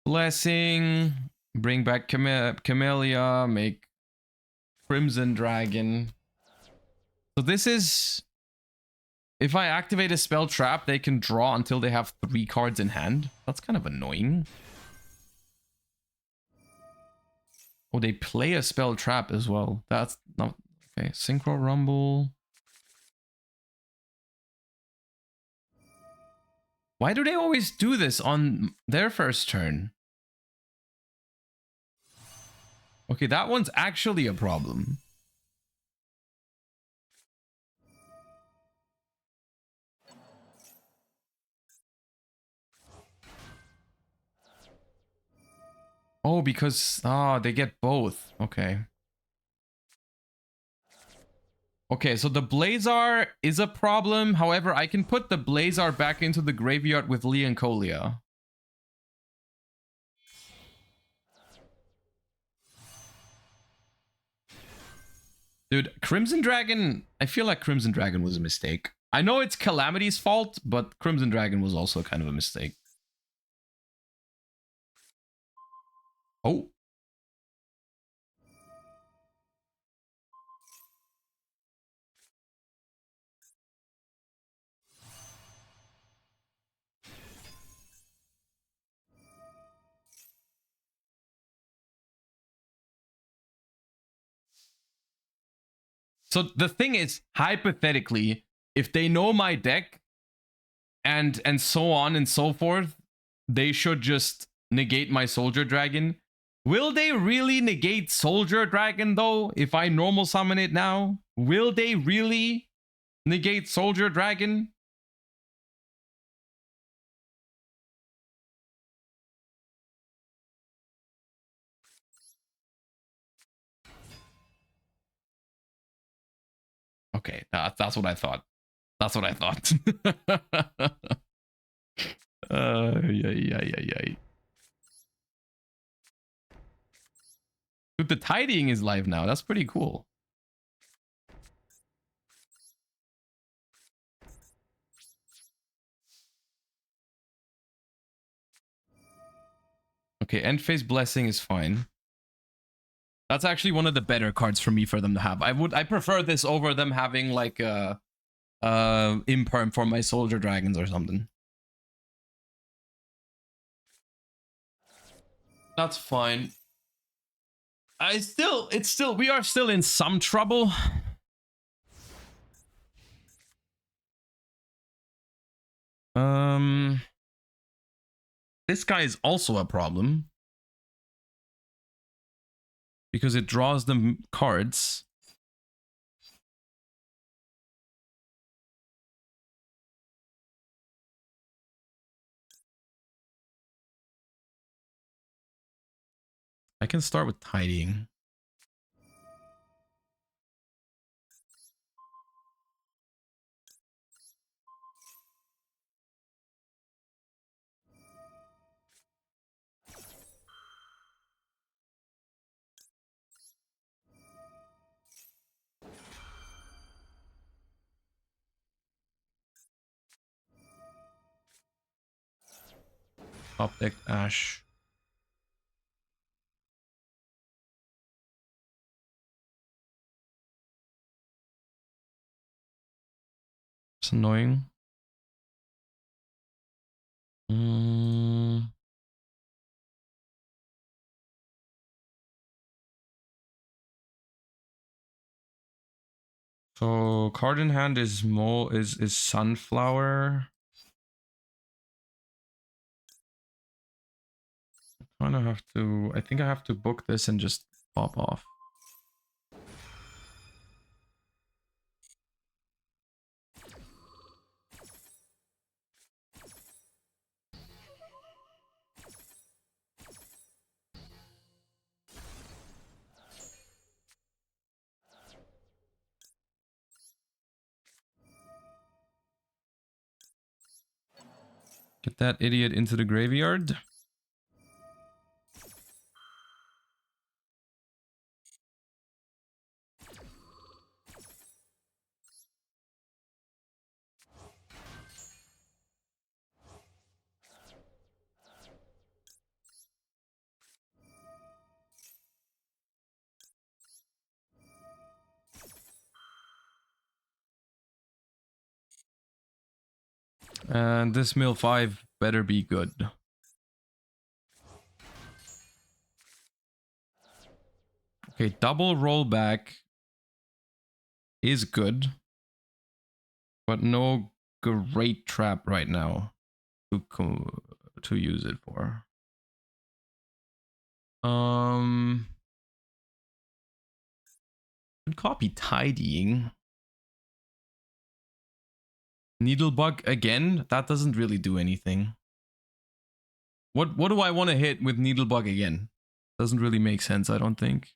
Blessing, bring back Camellia, make Crimson Dragon. So this is... If I activate a spell trap, they can draw until they have 3 cards in hand. That's kind of annoying. Oh, they play a spell trap as well. That's not... Okay, Synchro Rumble. Why do they always do this on their first turn? Okay, that one's actually a problem. Oh, because... Oh, they get both. Okay. Okay, so the Blazar is a problem. However, I can put the Blazar back into the graveyard with Leoncolia. Dude, Crimson Dragon... I feel like Crimson Dragon was a mistake. I know it's Calamity's fault, but Crimson Dragon was also kind of a mistake. Oh. So the thing is, hypothetically, if they know my deck and so on and so forth, they should just negate my Soldier Dragon. Will they really negate Soldier Dragon though if I normal summon it now? Will they really negate Soldier Dragon? Okay, that's what I thought. That's what I thought. Yeah. Dude, the tidying is live now. That's pretty cool. Okay, End Phase Blessing is fine. That's actually one of the better cards for me for them to have. I prefer this over them having like a imperm for my Soldier Dragons or something. That's fine. We are still in some trouble. This guy is also a problem because it draws them cards. I can start with tidying. Top deck Ash. It's annoying. So card in hand is Sunflower. I think I have to book this and just pop off. Get that idiot into the graveyard. And this mill 5 better be good. Okay, double rollback is good, but no great trap right now to use it for. Could copy tidying. Needlebug again? That doesn't really do anything. What do I want to hit with Needlebug again? Doesn't really make sense, I don't think.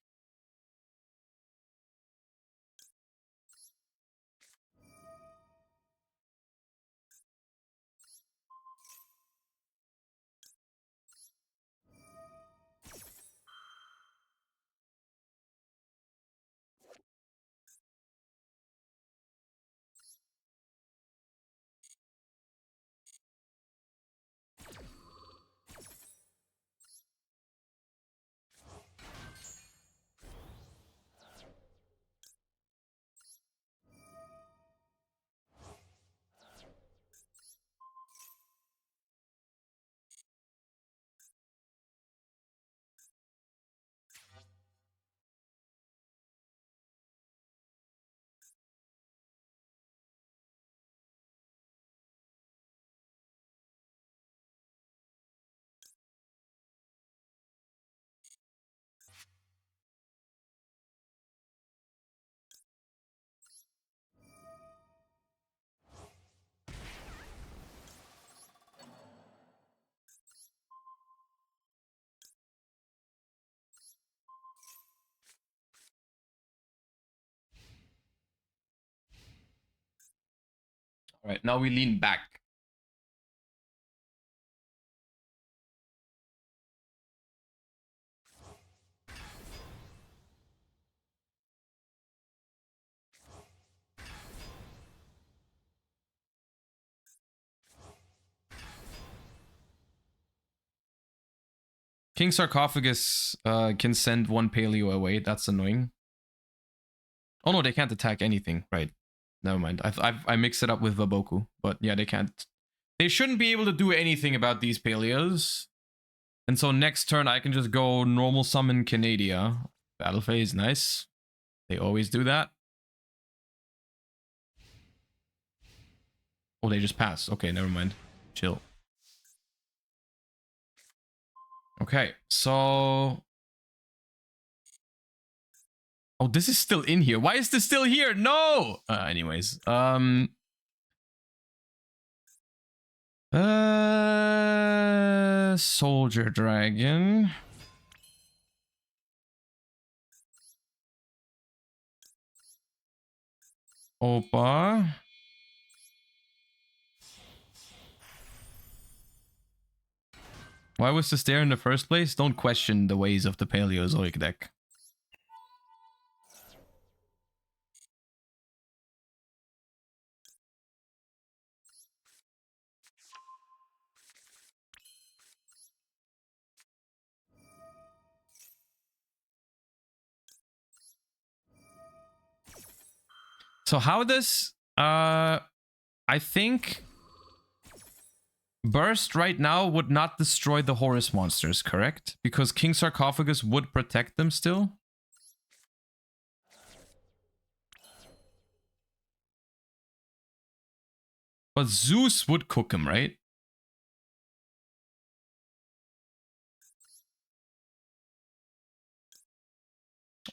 All right, now we lean back. King Sarcophagus can send one Paleo away. That's annoying. Oh no, they can't attack anything. Right. Never mind. I mixed it up with Vaboku. But yeah, they can't. They shouldn't be able to do anything about these Paleos. And so next turn, I can just go normal summon Canadia. Battle phase, nice. They always do that. Oh, they just pass. Okay, never mind. Chill. Okay, so... Oh, this is still in here. Why is this still here? No! Anyways, Soldier Dragon. Opa. Why was this there in the first place? Don't question the ways of the Paleozoic deck. So how does I think Burst right now would not destroy the Horus monsters, correct? Because King Sarcophagus would protect them still. But Zeus would cook him, right?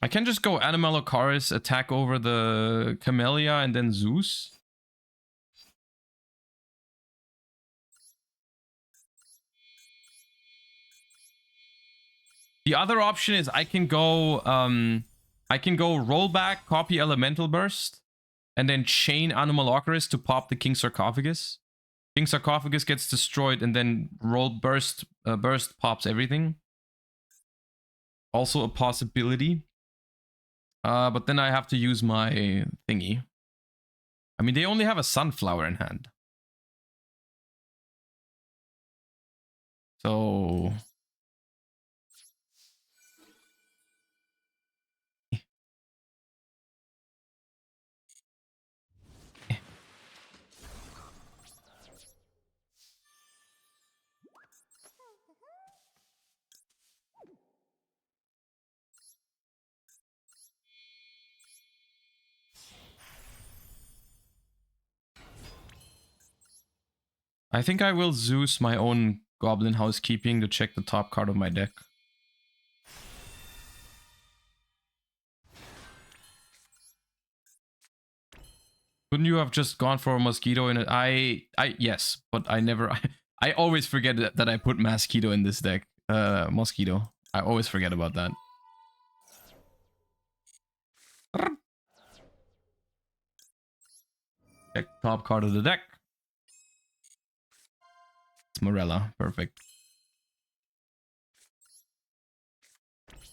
I can just go Animalocaris, attack over the Camellia, and then Zeus. The other option is I can go rollback, copy Elemental Burst, and then chain Animalocaris to pop the King Sarcophagus. King Sarcophagus gets destroyed, and then burst pops everything. Also a possibility. But then I have to use my thingy. I mean, they only have a Sunflower in hand. So... I think I will Zeus my own Goblin Housekeeping to check the top card of my deck. Couldn't you have just gone for a Mosquito in it? Yes, but I never... I always forget that I put Mosquito in this deck. Mosquito. I always forget about that. Check top card of the deck. It's Morella. Perfect.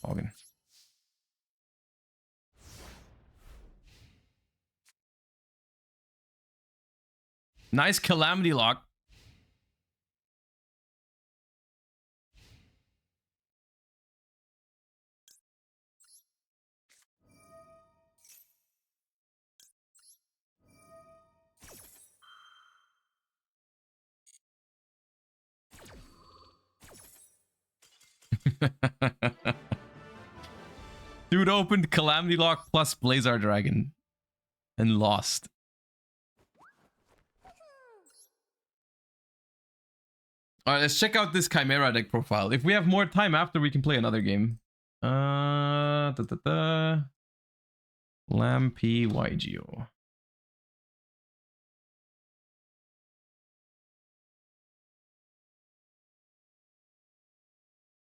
Okay. Nice Calamity Lock. Dude opened Calamity Lock plus Blazar Dragon and lost. Alright, let's check out this Chimera deck profile. If we have more time after, we can play another game. Lampy yugioh.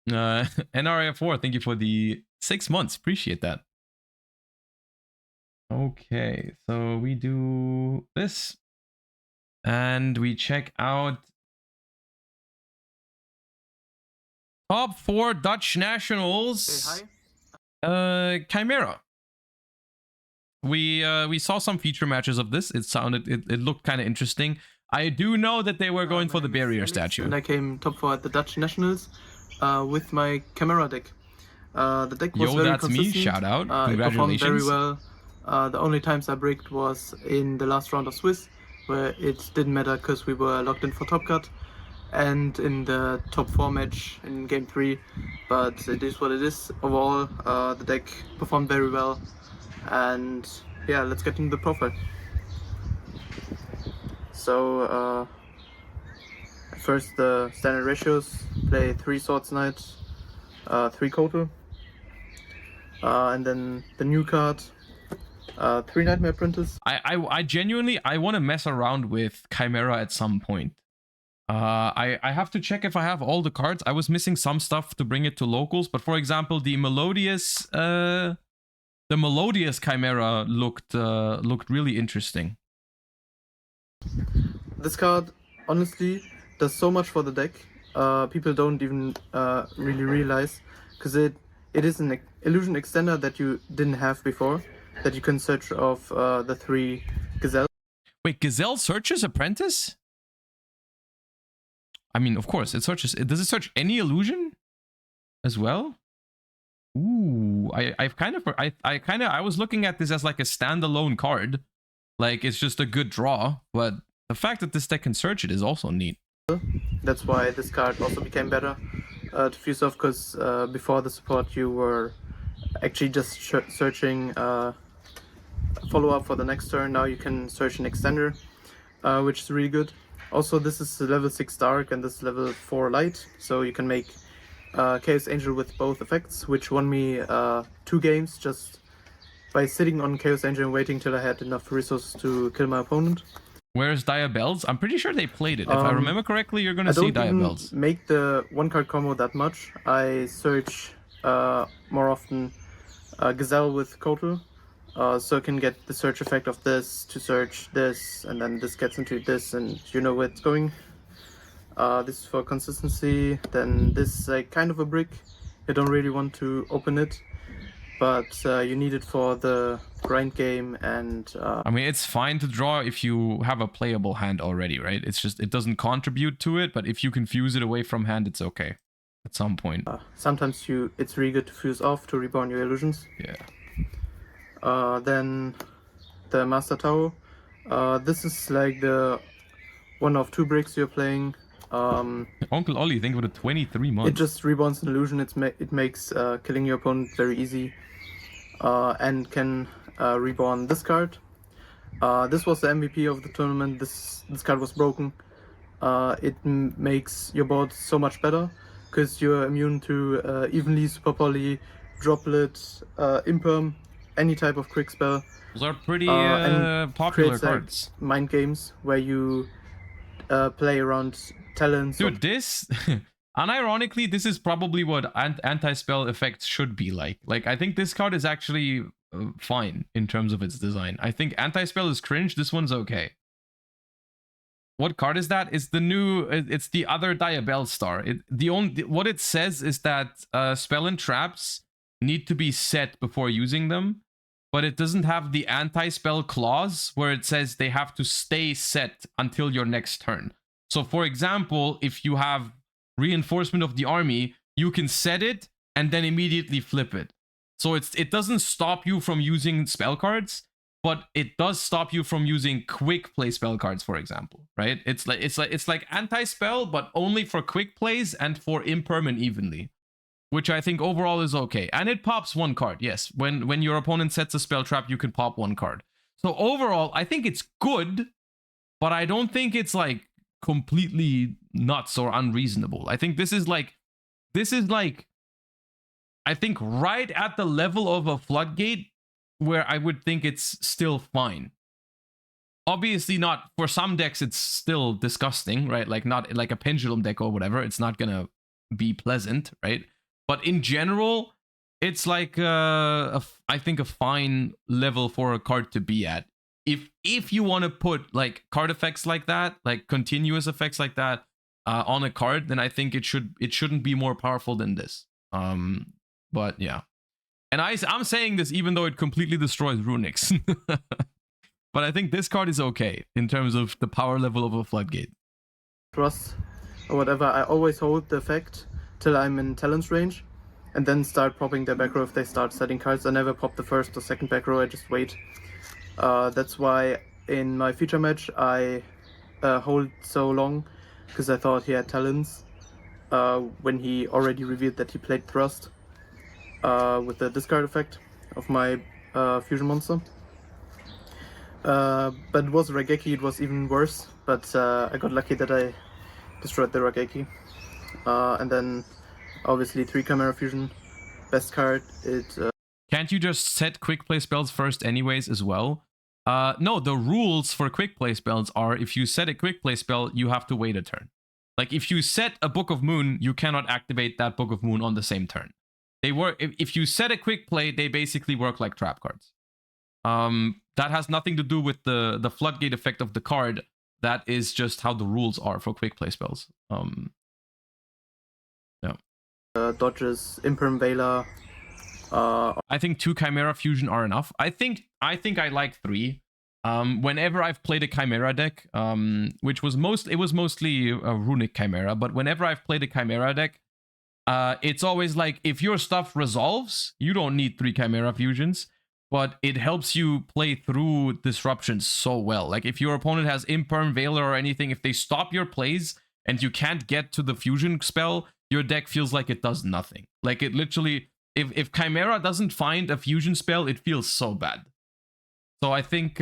NRA4, thank you for the 6 months. Appreciate that. Okay, so we do this. And we check out top 4 Dutch nationals. Hey, hi. Chimera. We saw some feature matches of this. It looked kind of interesting. I do know that they were going for the barrier statue. And I came top 4 at the Dutch nationals with my Chimera deck. The deck was very that's consistent. Me. Shout out. It performed Congratulations. very well. The only times I bricked was in the last round of Swiss, where it didn't matter because we were locked in for top cut, and in the top 4 match in game 3. But it is what it is. Overall, the deck performed very well. And yeah, let's get into the profile. So first the standard ratios: play 3 Swords Knight, 3 Kotal, and then the new card, 3 Nightmare Apprentice. I genuinely want to mess around with Chimera at some point. I have to check if I have all the cards. I was missing some stuff to bring it to locals, but for example, the Melodious Chimera looked really interesting. This card honestly does so much for the deck. People don't even really realize, because it is an illusion extender that you didn't have before, that you can search off the 3 Gazelle. Wait, Gazelle searches Apprentice? I mean, of course, it searches. Does it search any illusion as well? Ooh, I was looking at this as like a standalone card, like it's just a good draw. But the fact that this deck can search it is also neat. That's why this card also became better to fuse off, because before the support you were actually just searching follow up for the next turn. Now you can search an extender. which is really good. Also, this is level 6 Dark and this is level 4 Light, so you can make Chaos Angel with both effects, which won me 2 games just by sitting on Chaos Angel and waiting till I had enough resources to kill my opponent. Where's Diabells? I'm pretty sure they played it. If I remember correctly, you're gonna see Diabells. I don't even make the 1-card combo that much. I search more often Gazelle with Kotal, so I can get the search effect of this to search this, and then this gets into this, and you know where it's going. This is for consistency. Then this is like kind of a brick. You don't really want to open it, but you need it for the grind game. And I mean, it's fine to draw if you have a playable hand already, right? It's just it doesn't contribute to it, but if you can fuse it away from hand, it's okay at some point. Sometimes it's really good to fuse off to reborn your illusions. Yeah. Then the Master Tao. This is like the one of 2 bricks you're playing. Uncle Ollie, think of it, 23 months. It just reborns an illusion. It makes killing your opponent very easy, and can reborn this card. This was the MVP of the tournament. This card was broken. It makes your board so much better because you're immune to Evenly, Super Poly, Droplet, Imperm, any type of quick spell. Those are pretty popular cards. Like mind games where you play around talents. Dude, this unironically, this is probably what anti-spell effects should be like. Like, I think this card is actually fine in terms of its design. I think anti-spell is cringe. This one's okay. What card is that? It's the new. It's the other Diabell star. What it says is that spell and traps need to be set before using them, but it doesn't have the anti-spell clause where it says they have to stay set until your next turn. So, for example, if you have reinforcement of the army, you can set it and then immediately flip it. So it doesn't stop you from using spell cards, but it does stop you from using quick play spell cards, for example, right? It's like anti-spell, but only for quick plays and for impermanent evenly, which I think overall is okay. And it pops 1 card. Yes, when your opponent sets a spell trap, you can pop 1 card. So overall, I think it's good, but I don't think it's like completely nuts or unreasonable. I think this is like I think right at the level of a floodgate where I would think it's still fine. Obviously not for some decks, it's still disgusting, right? Like not like a pendulum deck or whatever. It's not gonna be pleasant, right? But in general, it's like I think a fine level for a card to be at. If you want to put like card effects like that, like continuous effects like that on a card, then I think it shouldn't be more powerful than this. But yeah, and I'm saying this even though it completely destroys Runix. But I think this card is okay in terms of the power level of a floodgate. Trust or whatever, I always hold the effect till I'm in talents range, and then start popping their back row if they start setting cards. I never pop the first or second back row. I just wait. That's why in my feature match I hold so long, because I thought he had talents when he already revealed that he played Thrust with the discard effect of my fusion monster. But it was Raigeki, it was even worse, but I got lucky that I destroyed the Raigeki. And then obviously 3 Chimera Fusion, best card. Can't you just set quick play spells first anyways as well? No, the rules for quick play spells are if you set a quick play spell, you have to wait a turn. Like if you set a Book of Moon, you cannot activate that Book of Moon on the same turn. They work if you set a quick play, they basically work like trap cards. That has nothing to do with the floodgate effect of the card. That is just how the rules are for quick play spells. Dodges, Imperm Vela. I think 2 Chimera Fusion are enough. I think I like 3. Whenever I've played a Chimera deck, which was mostly a Runic Chimera, but whenever I've played a Chimera deck, it's always like if your stuff resolves, you don't need 3 Chimera Fusions, but it helps you play through disruptions so well. Like if your opponent has Imperm Veiler or anything, if they stop your plays and you can't get to the fusion spell, your deck feels like it does nothing. Like it literally, if Chimera doesn't find a fusion spell, it feels so bad. So I think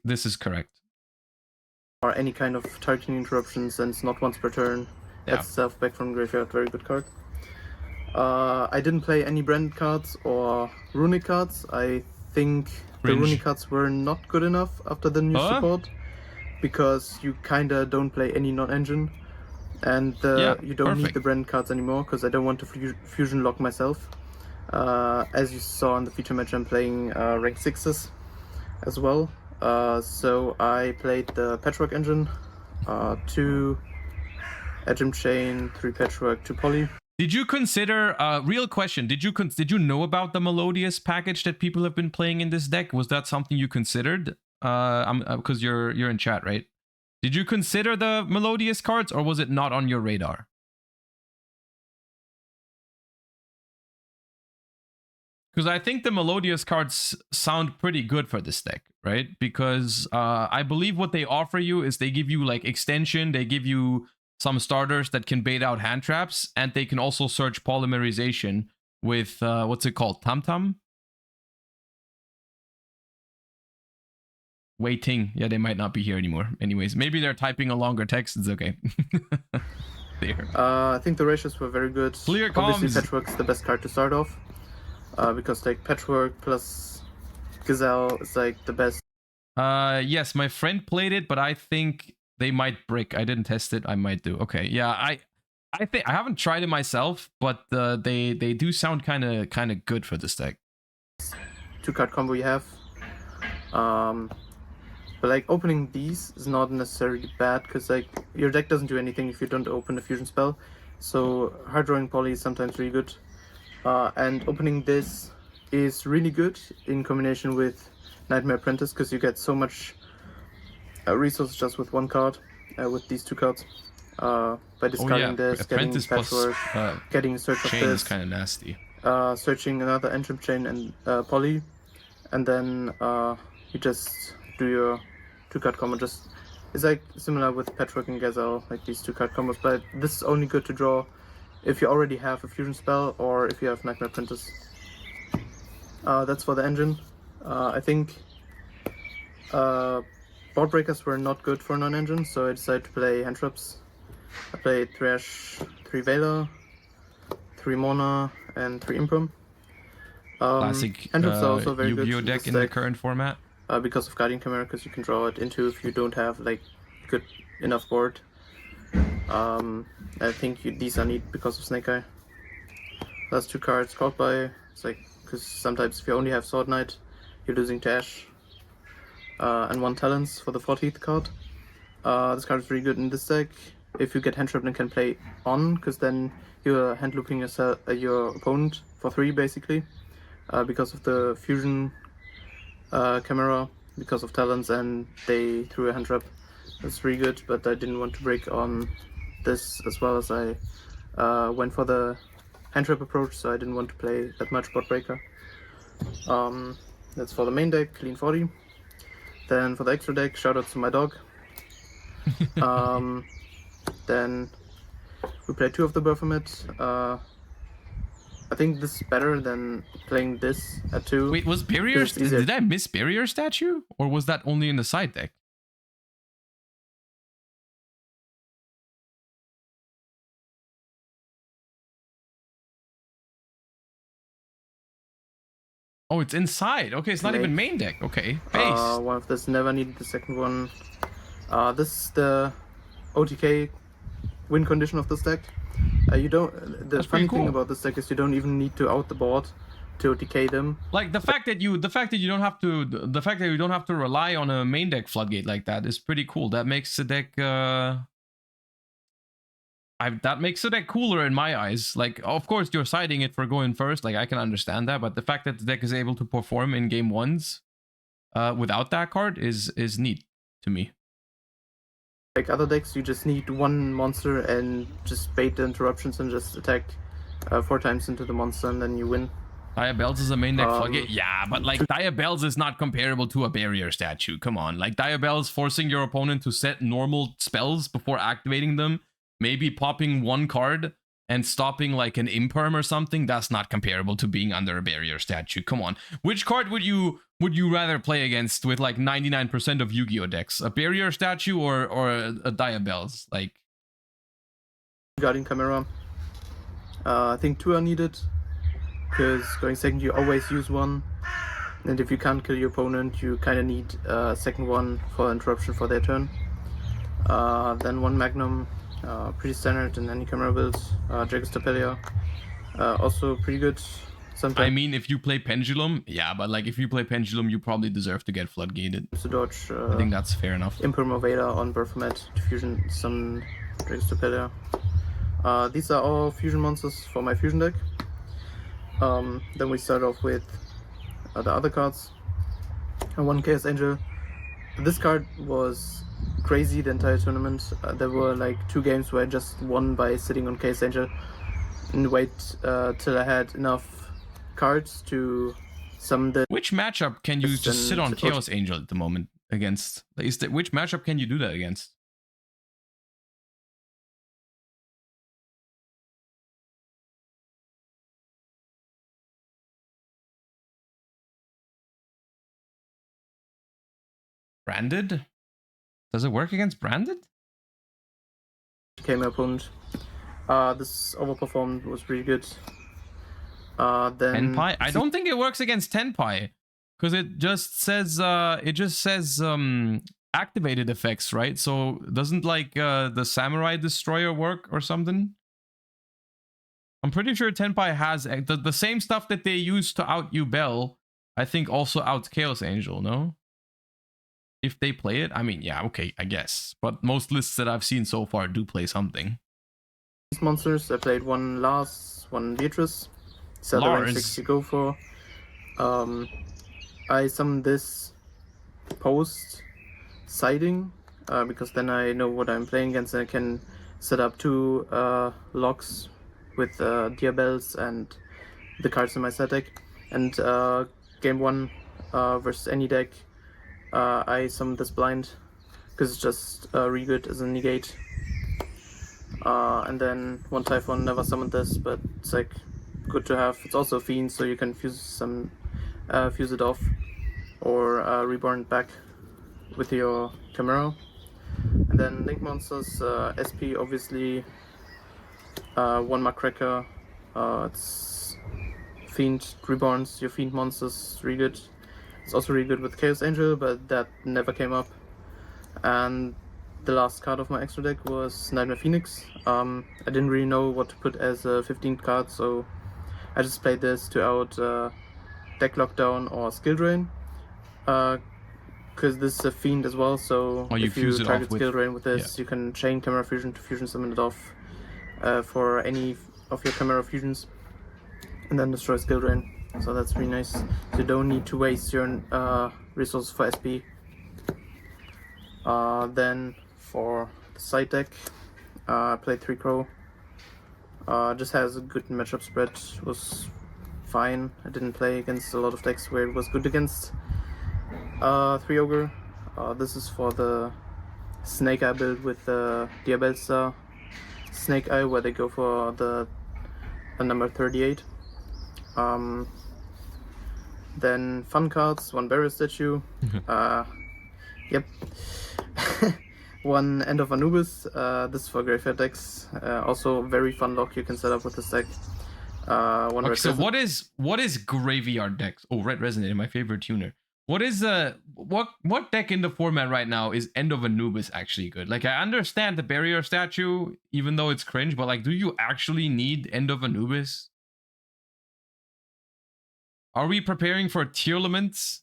this is correct. or any kind of targeting interruptions, and it's not once per turn. Yeah. That's itself back from graveyard, very good card. I didn't play any branded cards or runic cards. I think the runic cards were not good enough after the new support, because you kinda don't play any non-engine, and you don't need the branded cards anymore, because I don't want to fusion lock myself. As you saw in the feature match, I'm playing rank 6s as well. So I played the Patchwork engine, 2 Edgem Chain, 3 Patchwork, 2 Poly. Did you consider, real question, did you know about the Melodious package that people have been playing in this deck? Was that something you considered? Because you're in chat, right? Did you consider the Melodious cards, or was it not on your radar? Because I think the Melodious cards sound pretty good for this deck, right? Because I believe what they offer you is they give you like extension, they give you some starters that can bait out hand traps, and they can also search polymerization with, what's it called? Tam-Tam? Waiting. Yeah, they might not be here anymore. Anyways, maybe they're typing a longer text. It's okay. There. I think the ratios were very good. Clear Obviously, comms. Patchwork's the best card to start off. Because like Patchwork plus Gazelle is like the best. Yes, my friend played it, but I think they might brick. I didn't test it. I might do. Okay, yeah, I think I haven't tried it myself, but they do sound kind of good for this deck. 2-card combo you have. But like opening these is not necessarily bad, because like your deck doesn't do anything if you don't open a fusion spell. So hard drawing Poly is sometimes really good. And opening this is really good in combination with Nightmare Apprentice, because you get so much resources just with 1 card, with these 2 cards. By discarding this, getting Patchwork, getting Search of Chain this, is kind of nasty. searching another Engine Chain and Poly, and then you just do your 2-card combo. Just it's like similar with Patchwork and Gazelle, like these 2-card combos, but this is only good to draw if you already have a fusion spell or if you have Nightmare Apprentice. That's for the engine. I think board breakers were not good for non-engine, so I decided to play hand traps. I played Thresh, 3 Veiler, 3 Mona, and 3 Imprum. Classic hand traps are also very Yu-Gi-Oh good deck in the current format. Because of Guardian Chimera, because you can draw it into if you don't have like good enough board. I think these are neat because of Snake Eye. Last 2 cards called by, it's like, because sometimes if you only have Sword Knight, you're losing to Ash. And 1 Talents for the 14th card. This card is really good in this deck. If you get hand trapped and can play on, because then you're hand looping your opponent for 3 basically, because of the fusion Chimera, because of Talents, and they threw a hand trap. That's really good, but I didn't want to break on this as well, as I went for the hand trap approach, so I didn't want to play that much bot breaker. That's for the main deck, clean 40. Then for the extra deck, shout out to my dog. Then we played 2 of the Baphomet. I think this is better than playing this at 2. Wait, was Barrier? Did I miss Barrier Statue, or was that only in the side deck? Oh, it's inside. Okay, it's not even main deck. Okay, base. One of this never needed the second one. This is the OTK win condition of this deck. You don't. The funny thing about this deck is you don't even need to out the board to OTK them. Like the fact that you don't have to rely on a main deck floodgate like that is pretty cool. That makes the deck that makes the deck cooler in my eyes. Like, of course, you're siding it for going first. Like, I can understand that, but the fact that the deck is able to perform in game 1s without that card is neat to me. Like other decks, you just need 1 monster and just bait the interruptions and just attack 4 times into the monster, and then you win. Diabells is a main deck floodgate? Yeah, but like Diabells is not comparable to a Barrier Statue. Come on. Like Diabells forcing your opponent to set normal spells before activating them, maybe popping 1 card and stopping like an imperm or something, that's not comparable to being under a barrier statue. Come on. Which card would you rather play against with like 99% of Yu-Gi-Oh decks? A barrier statue or a Diabells? Like, regarding camera, I think 2 are needed, because going second you always use one, and if you can't kill your opponent you kind of need a second one for interruption for their turn. Then 1 Magnum, pretty standard in any camera build. Orcust Paleo, also pretty good. Sometimes I mean, if you play Pendulum, yeah, but like if you play Pendulum, you probably deserve to get floodgated. to dodge I think that's fair enough. Imperm or Vader on Berthomet to fusion some Orcust Paleo. These are all fusion monsters for my fusion deck. Then we start off with the other cards. 1 Chaos Angel. This card was crazy the entire tournament. There were like 2 games where I just won by sitting on Chaos Angel and wait till I had enough cards to summon the... Which matchup can you just sit on Chaos Angel at the moment against? Which matchup can you do that against? Branded? Does it work against Branded? Became my opponent. This overperformed, was pretty good. Then Tenpai? I don't think it works against Tenpai, because it just says activated effects, right? So doesn't like the Samurai Destroyer work or something? I'm pretty sure Tenpai has the same stuff that they use to out Yubel. I think also out Chaos Angel, no? If they play it, I mean, yeah, okay, I guess. But most lists that I've seen so far do play something. These monsters, I played 1 Lars, 1 Beatrice. So the rank 6 you go for. I summoned this post siding, because then I know what I'm playing against and I can set up 2 locks with Diabells and the cards in my set deck. And game 1 versus any deck, I summoned this blind because it's just really good as a negate. And then 1 Typhon, never summoned this, but it's like good to have. It's also a fiend, so you can fuse it off or reborn it back with your Camaro. And then Link monsters, SP obviously, 1 Macracker, it's Fiend reborns your Fiend monsters, really good. It's also really good with Chaos Angel, but that never came up. And the last card of my extra deck was Nightmare Phoenix. I didn't really know what to put as a 15th card, so I just played this to out deck lockdown or skill drain. Because this is a fiend as well, so if you target skill drain with this, you can chain Camera Fusion to fusion summon it off for any of your Camera Fusions, and then destroy skill drain. So that's really nice. So you don't need to waste your resources for SP. Then for the side deck, I played 3 Crow. Just has a good matchup spread, was fine. I didn't play against a lot of decks where it was good against 3 Ogre. This is for the Snake Eye build with the Diabells Snake Eye, where they go for the number 38. Then fun cards, 1 Barrier Statue. Yep. 1 End of Anubis. This is for Graveyard decks. Also very fun lock you can set up with this deck. Okay, so what is Graveyard decks? Oh, Red Resonator, my favorite tuner. What is what deck in the format right now is End of Anubis actually good? Like, I understand the Barrier Statue, even though it's cringe, but like, do you actually need End of Anubis? Are we preparing for Tearlaments?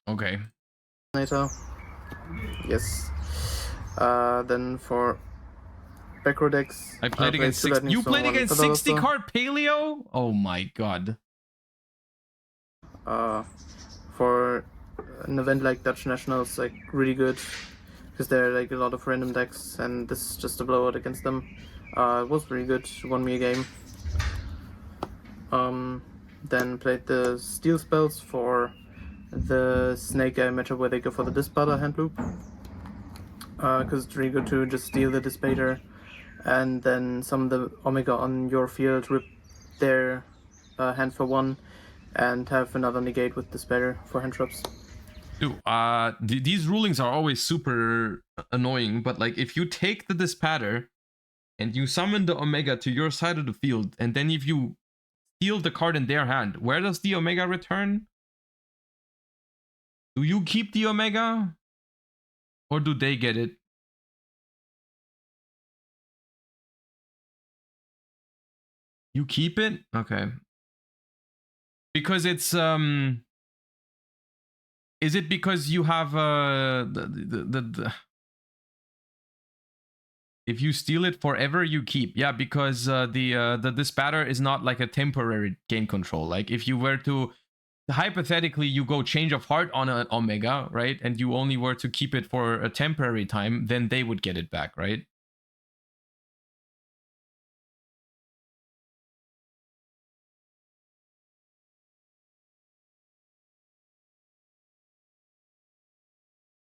Okay. Yes. Then for back row decks, I played against you played against 60 card Paleo? Oh my god. For an event like Dutch Nationals, like really good, because there are like a lot of random decks, and this is just a blowout against them. It was really good, won me a game. Then played the Steel Spells for the Snake Eye matchup where they go for the Disparter hand loop, because it's really good to just steal the Dispater and then summon the Omega on your field, rip their hand for 1, and have another negate with Despair for hand drops. Dude, these rulings are always super annoying, but like if you take the Dispatter and you summon the Omega to your side of the field, and then if you steal the card in their hand, where does the Omega return? Do you keep the Omega? Or do they get it? You keep it? Okay. Because it's is it because you have if you steal it forever, you keep. Yeah, because the Dispatter is not like a temporary game control. Like if you were to hypothetically you go change of heart on an Omega, right? And you only were to keep it for a temporary time, then they would get it back, right?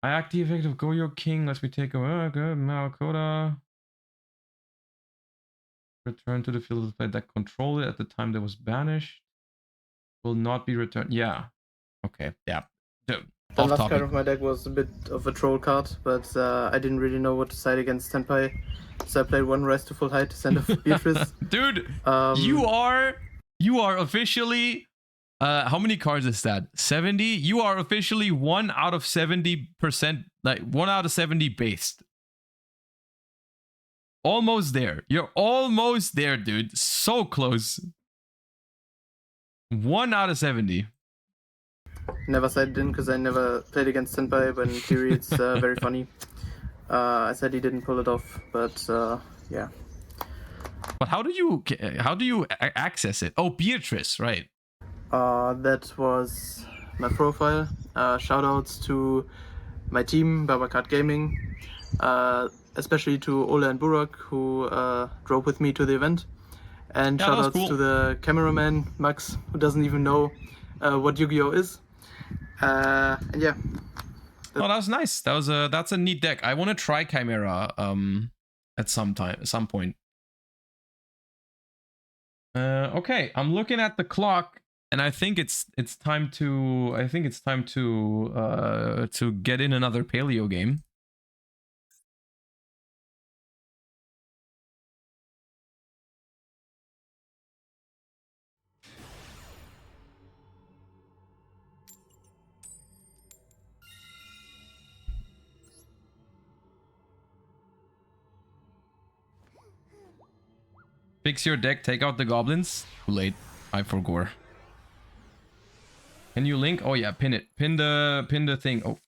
I active effective Goyo King lets me take a good Malakota. Return to the field of play that controlled it at the time that was banished. Will not be returned. Yeah. Okay. Yeah. The last card of my deck was a bit of a troll card, but I didn't really know what to side against Senpai, so I played 1 Rise to Full Height to send off Beatrice. Dude, you are officially how many cards is that? 70? You are officially 1 out of 70%, like 1 out of 70 based. Almost there. You're almost there, dude. So close. 1 out of 70. Never sided in because I never played against Senpai, but in theory it's very funny. I said he didn't pull it off, but yeah. But how do you access it? Oh, Beatrice, right? That was my profile. Shoutouts to my team, Babakat Gaming, especially to Ola and Burak, who drove with me to the event. And yeah, shoutouts to the cameraman, Max, who doesn't even know what Yu-Gi-Oh is. And yeah. Oh, that was nice. That's a neat deck. I want to try Chimera at some point. Okay, I'm looking at the clock, and I think it's time to get in another Paleo game. Fix your deck, take out the goblins. Too late. I forgot. Can you link? Oh yeah, pin it. Pin the thing. Oh,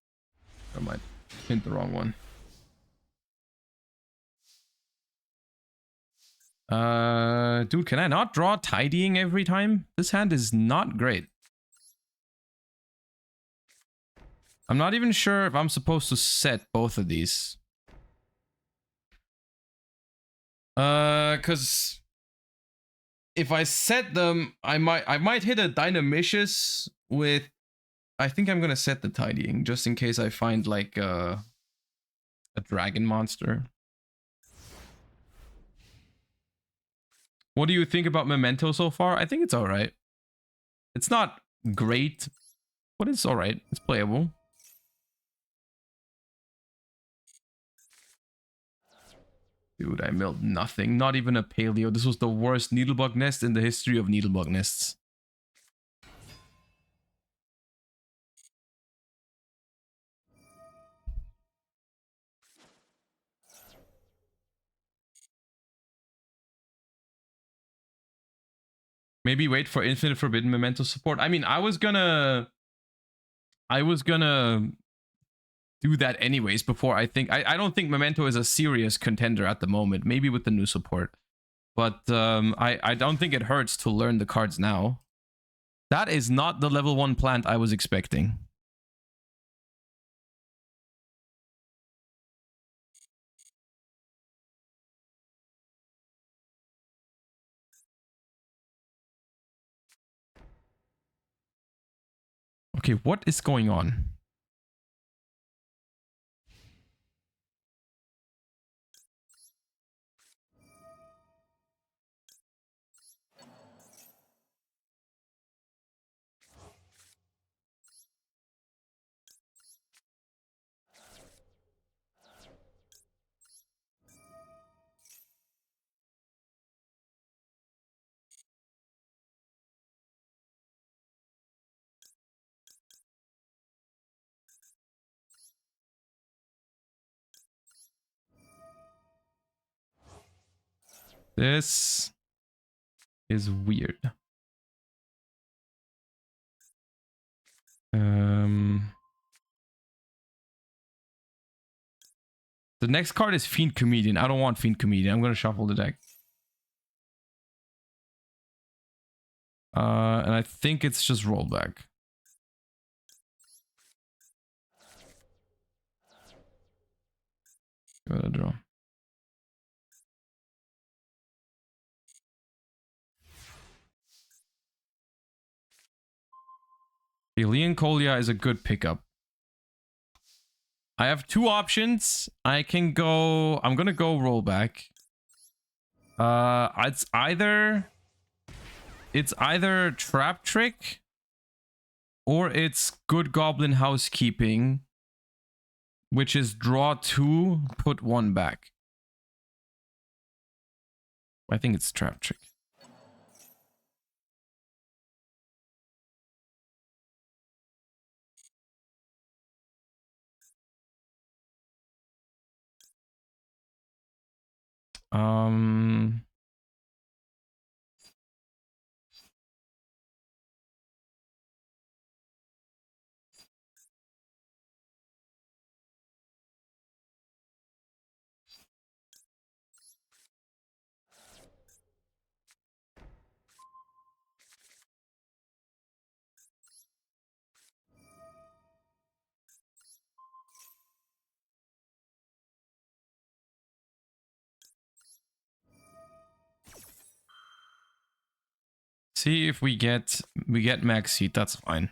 never mind. Pinned the wrong one. Dude, can I not draw tidying every time? This hand is not great. I'm not even sure if I'm supposed to set both of these. Cause if I set them, I might hit a Dynamicious with. I think I'm gonna set the tidying just in case I find like a dragon monster. What do you think about Memento so far? I think it's all right. It's not great, but it's all right. It's playable. Dude, I milled nothing. Not even a Paleo. This was the worst needlebug nest in the history of needlebug nests. Maybe wait for Infinite Forbidden Memento support. I mean, I was gonna do that anyways before. I don't think Memento is a serious contender at the moment. Maybe with the new support. But I don't think it hurts to learn the cards now. That is not the level 1 plant I was expecting. Okay, what is going on? This is weird. The next card is Fiend Comedian. I don't want Fiend Comedian. I'm gonna shuffle the deck. And I think it's just rollback. Give it a draw. Alien Kolia is a good pickup. I have two options. I can go... I'm gonna go rollback. It's either Trap Trick or it's Good Goblin Housekeeping, which is draw 2, put 1 back. I think it's Trap Trick. See if we get max seat, that's fine.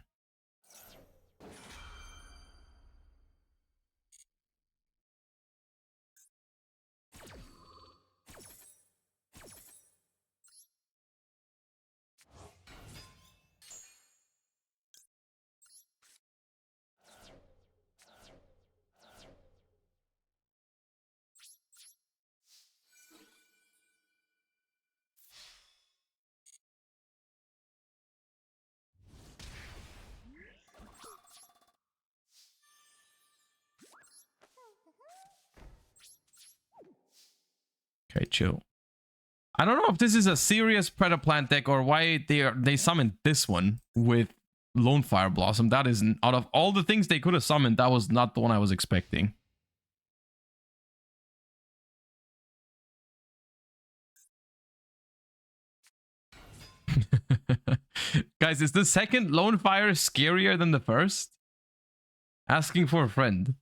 Okay, chill. I don't know if this is a serious Predator Plant deck or why they summoned this one with Lone Fire Blossom. That is, out of all the things they could have summoned, that was not the one I was expecting. Guys, is the second Lone Fire scarier than the first? Asking for a friend.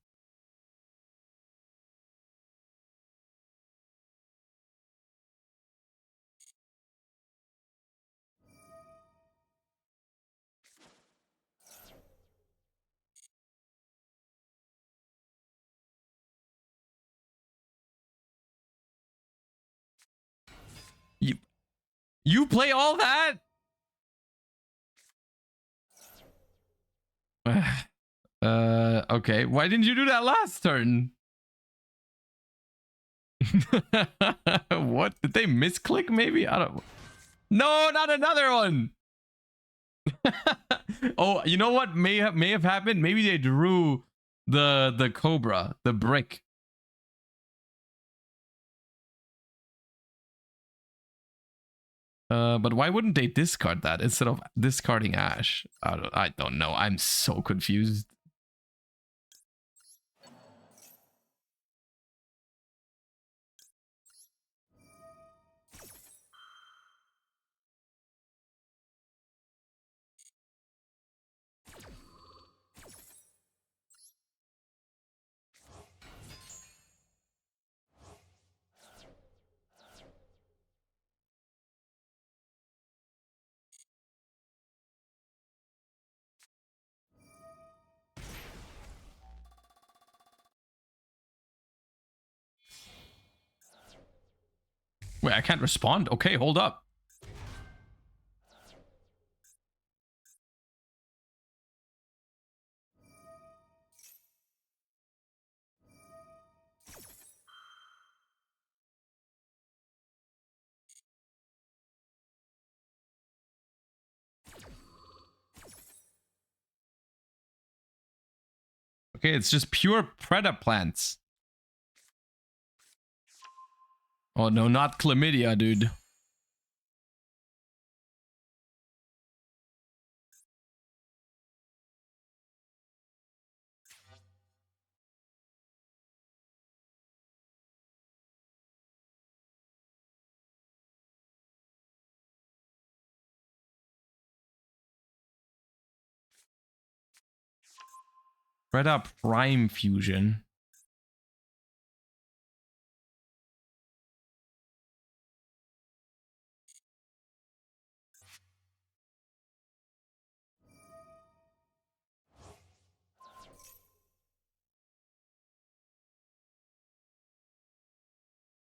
You play all that? Okay. Why didn't you do that last turn? What? Did they misclick maybe? I don't... No, not another one! Oh, you know what may have happened? Maybe they drew the Cobra, the brick. But why wouldn't they discard that instead of discarding Ash? I don't know. I'm so confused. Wait, I can't respond? Okay, hold up. Okay, it's just pure Predator Plants. Oh no, not chlamydia, dude. Preda Prime Fusion.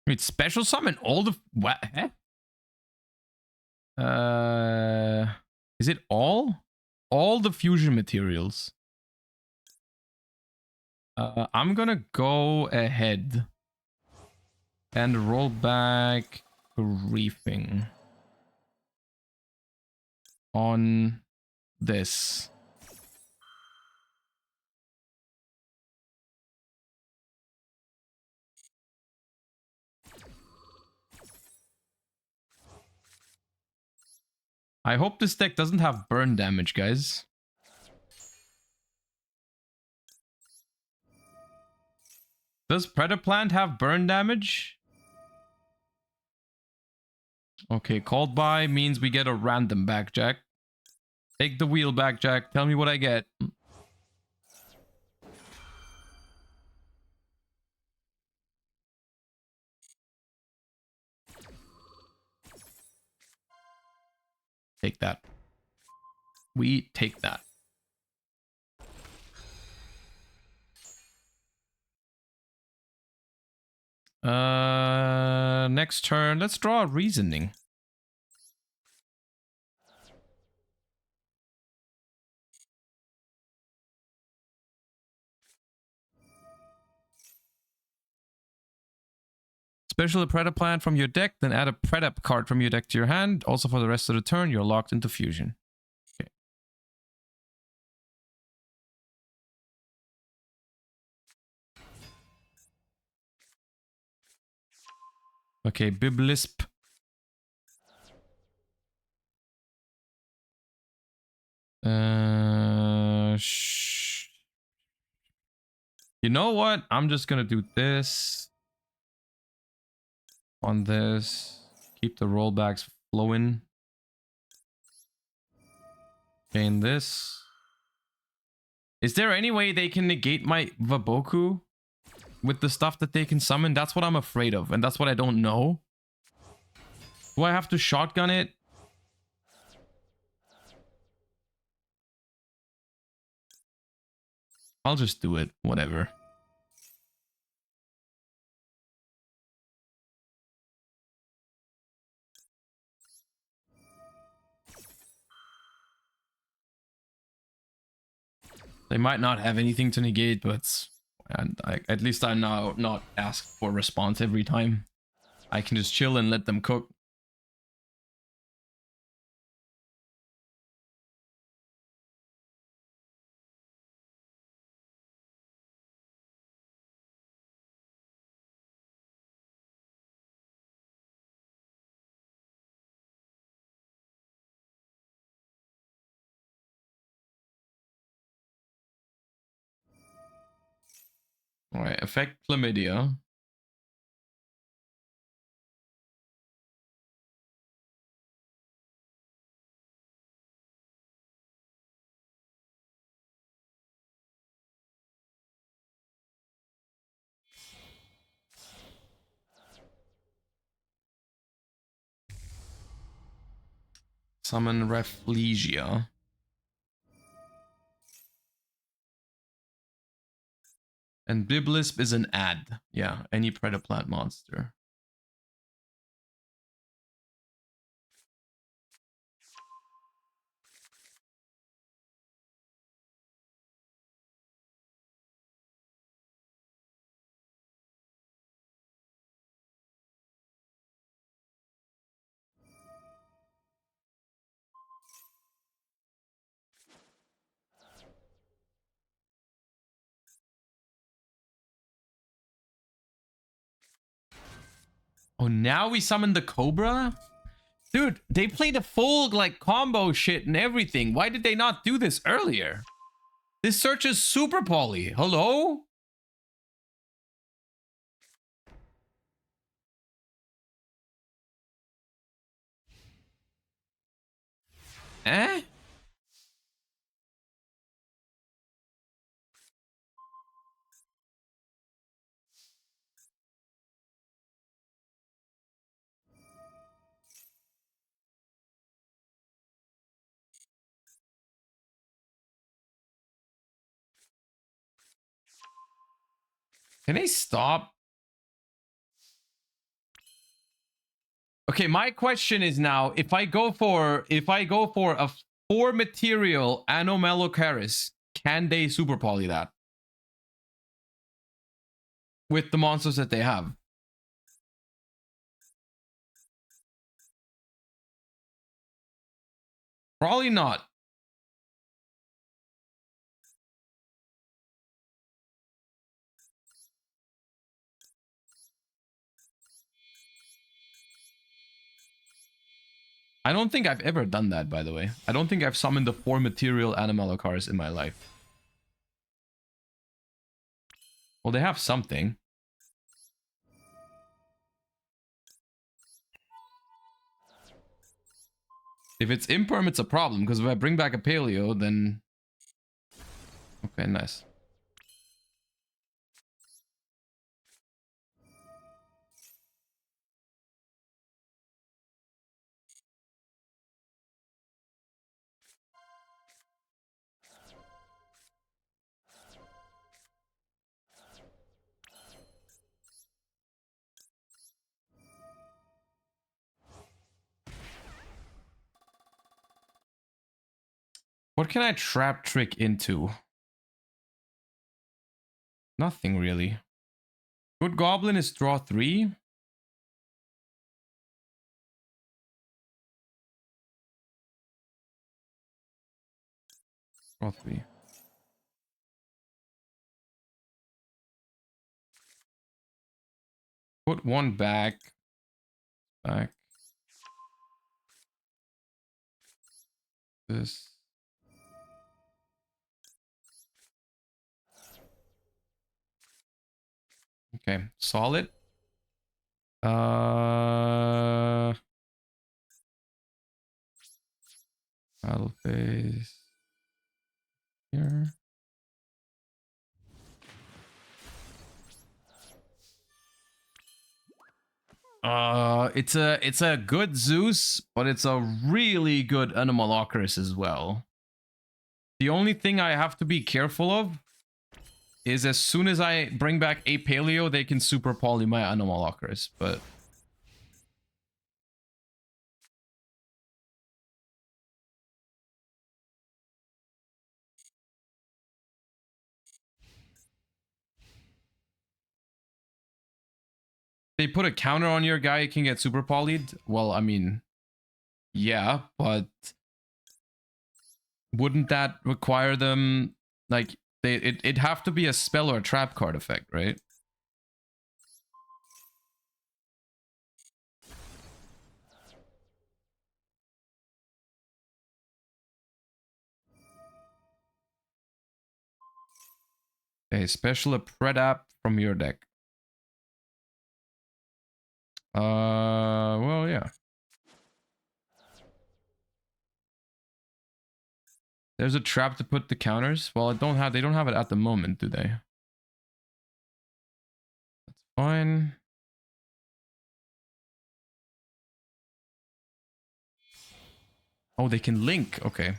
Wait, special summon all the what? Huh? Is it all? All the fusion materials. I'm gonna go ahead and roll back briefing on this. I hope this deck doesn't have burn damage, guys. Does Predaplant have burn damage? Okay, called by means we get a random back, Jack. Take the wheel back, Jack. Tell me what I get. Take that. We take that. Next turn, let's draw a reasoning. Special a Predaplant from your deck, then add a Predap card from your deck to your hand. Also for the rest of the turn, you're locked into fusion. Okay. Okay, Biblisp. You know what? I'm just gonna do this on this. Keep the rollbacks flowing. Chain this. Is there any way they can negate my Vaboku with the stuff that they can summon? That's what I'm afraid of, and that's what I don't know. Do I have to shotgun it? I'll just do it. Whatever. They might not have anything to negate, but at least I'm now not asked for a response every time. I can just chill and let them cook. Alright, effect chlamydia. Summon Reflegia. And Biblisp is an ad. Yeah, any Predaplant monster. Oh, now we summon the Cobra? Dude, they played a full, like, combo shit and everything. Why did they not do this earlier? This search is super poly. Hello? Eh? Can they stop? Okay, my question is now, if I go for a 4 material Anomalocaris, can they super poly that? With the monsters that they have? Probably not. I don't think I've ever done that, by the way. I don't think I've summoned the 4 material Anomalocaris in my life. Well, they have something. If it's imperm, it's a problem, because if I bring back a Paleo, then... Okay, nice. What can I trap trick into? Nothing really. Good Goblin is draw 3. Draw 3. Put 1 back. Back. This. Okay, solid. Battle phase. Here. It's a good Zeus, but it's a really good Anomalocaris as well. The only thing I have to be careful of is as soon as I bring back a Paleo, they can super poly my Anomalocaris, but... They put a counter on your guy, you can get super polyed. Well, I mean, yeah, but wouldn't that require them, like, it'd have to be a spell or a trap card effect, right? Okay, special a Predap from your deck. Well, yeah. There's a trap to put the counters. Well, they don't have it at the moment, do they? That's fine. Oh, they can link. Okay.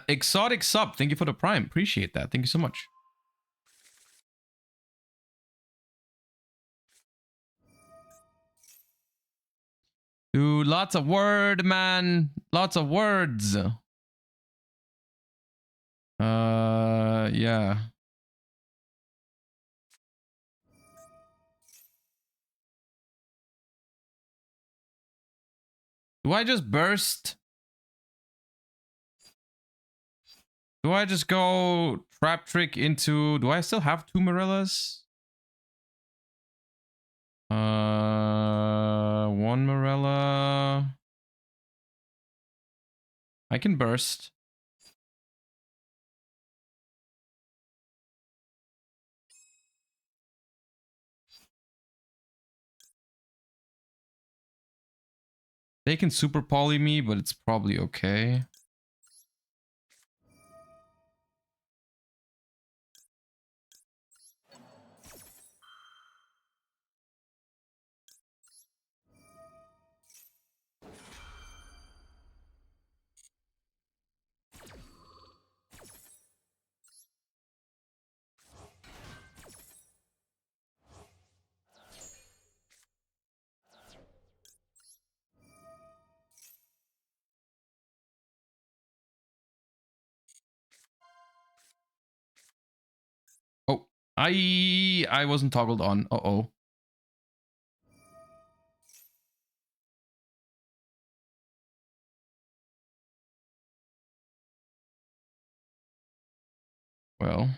Exotic sub, thank you for the prime. Appreciate that. Thank you so much. Dude, lots of word, man. Lots of words. Yeah. Do I just burst? Do I just go Trap Trick into... Do I still have 2 Morellas? 1 Morella. I can burst. They can super poly me, but it's probably okay. Oh, I wasn't toggled on. Uh-oh. Well.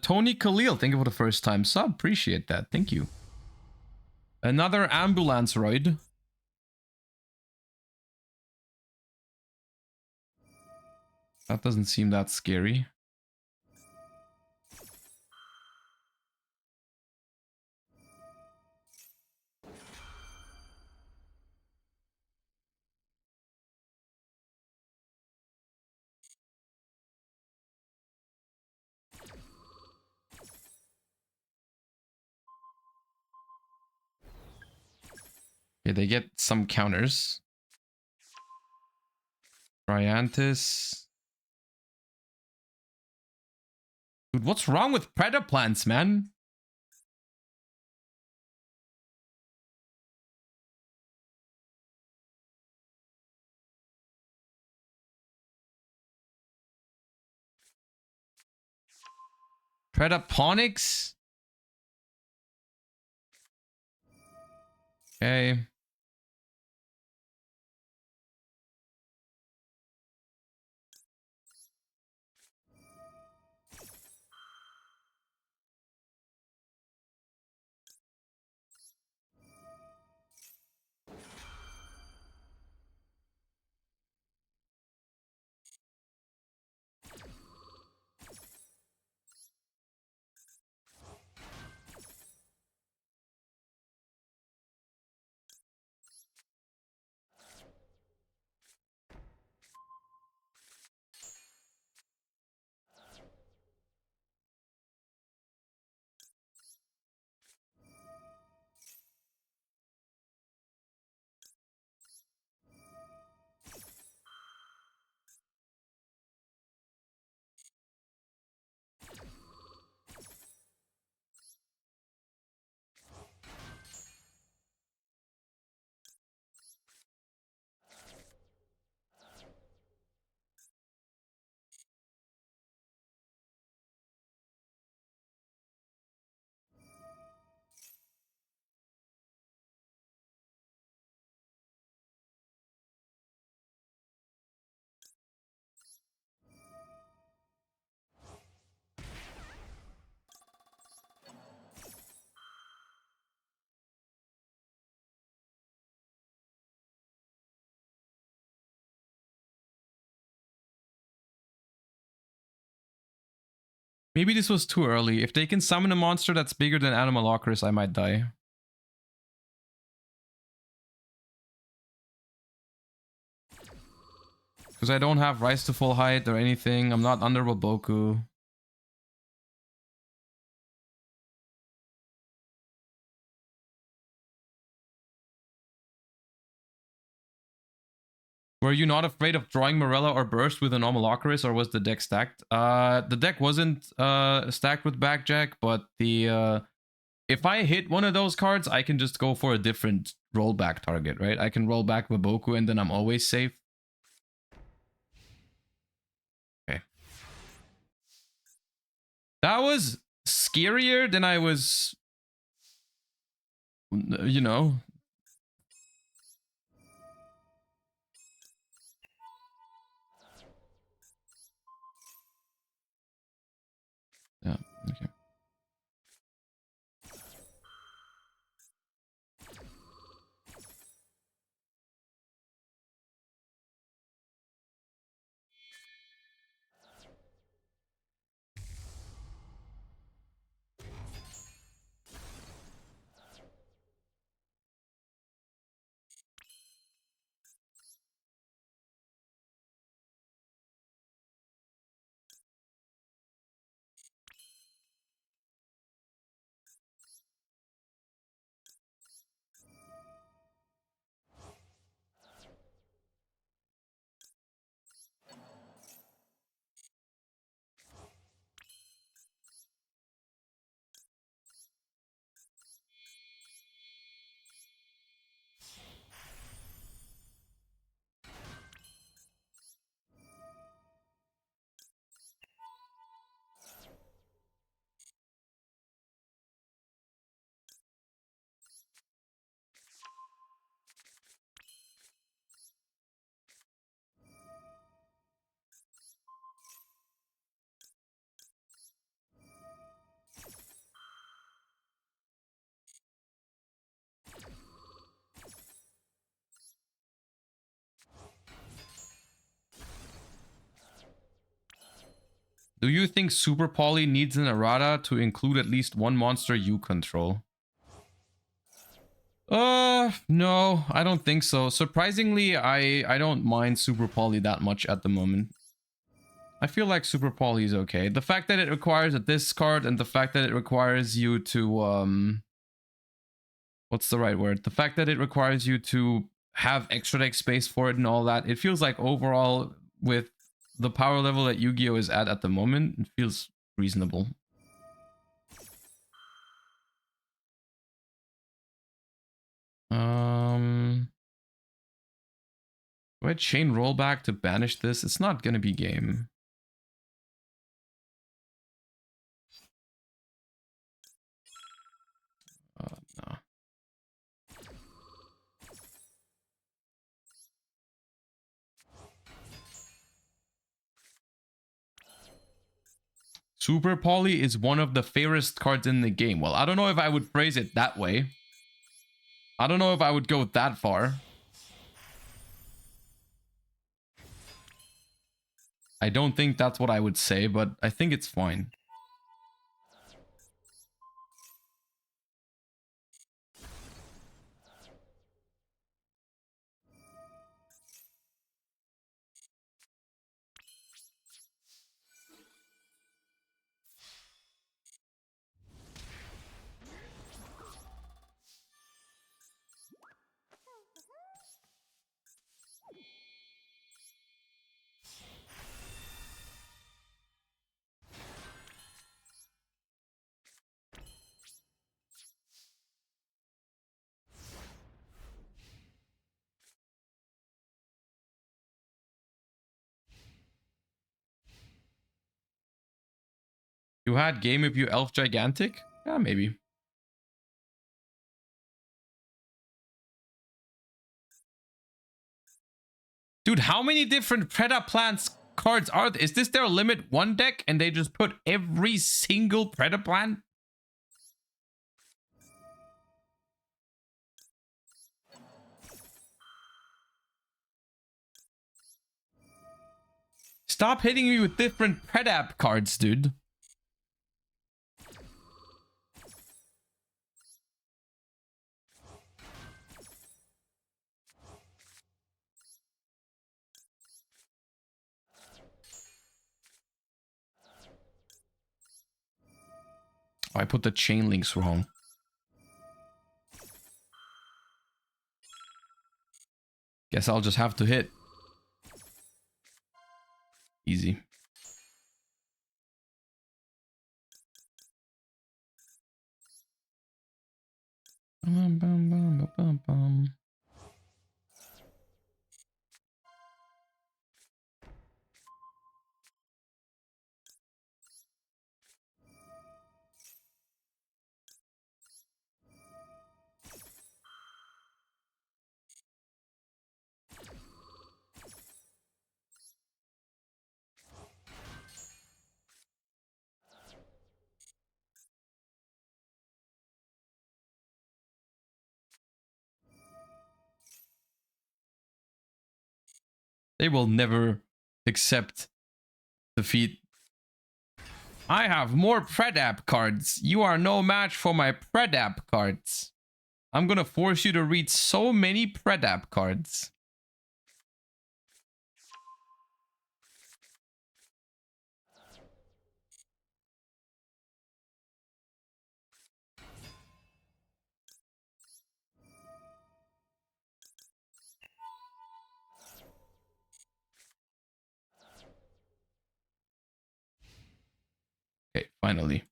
Tony Khalil, thank you for the first time sub. Appreciate that. Thank you. Another ambulance roid. That doesn't seem that scary. Okay, they get some counters. Bryantis. Dude, what's wrong with Predaplants, man? Predaponics? Okay. Maybe this was too early. If they can summon a monster that's bigger than Animalocaris, I might die. Because I don't have Rise to Full Height or anything. I'm not under Waboku. Were you not afraid of drawing Morella or Burst with a normal Ocarus, or was the deck stacked? The deck wasn't stacked with Backjack, but the if I hit one of those cards, I can just go for a different rollback target, right? I can roll back Waboku and then I'm always safe. Okay. That was scarier than I was, you know. Yeah, okay. Do you think Super Poly needs an errata to include at least one monster you control? No, I don't think so. Surprisingly, I don't mind Super Poly that much at the moment. I feel like Super Poly is okay. The fact that it requires a discard and the fact that it requires you to what's the right word? The fact that it requires you to have extra deck space for it and all that, it feels like overall with the power level that Yu-Gi-Oh is at the moment, it feels reasonable. Do I chain rollback to banish this? It's not gonna be game. No. Super Poly is one of the fairest cards in the game. Well, I don't know if I would phrase it that way. I don't know if I would go that far. I don't think that's what I would say, but I think it's fine. You had game if you elf gigantic? Yeah, maybe. Dude, how many different Predaplants cards are there? Is this their limit one deck and they just put every single Predaplant? Stop hitting me with different Predap cards, dude. Oh, I put the chain links wrong. Guess I'll just have to hit. Easy. They will never accept defeat. I have more Predap cards. You are no match for my Predap cards. I'm gonna force you to read so many Predap cards. Okay, finally.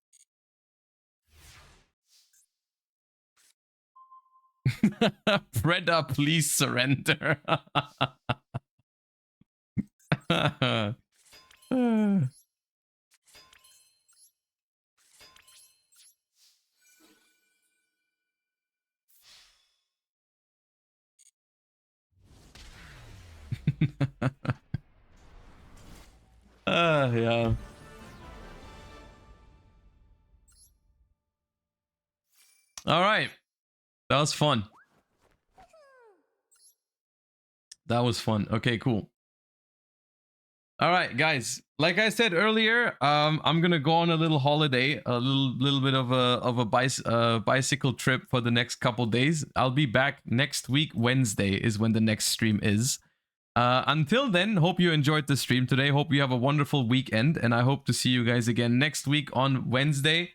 Preda, please surrender. Yeah. All right. That was fun. That was fun. Okay, cool. All right, guys. Like I said earlier, I'm gonna go on a little holiday, a little bit of a bicycle trip for the next couple days. I'll be back next week. Wednesday is when the next stream is. Until then, hope you enjoyed the stream today. Hope you have a wonderful weekend, and I hope to see you guys again next week on Wednesday.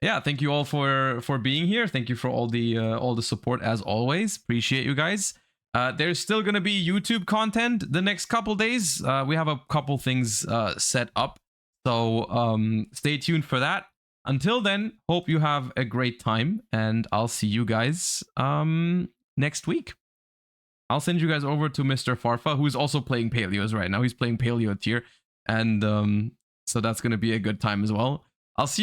Yeah, thank you all for being here. Thank you for all the support as always. Appreciate you guys. There's still gonna be YouTube content the next couple days. We have a couple things set up, so stay tuned for that. Until then, hope you have a great time, and I'll see you guys next week. I'll send you guys over to Mr. Farfa, who's also playing Paleos right now. He's playing Paleo tier, and so that's gonna be a good time as well. I'll see you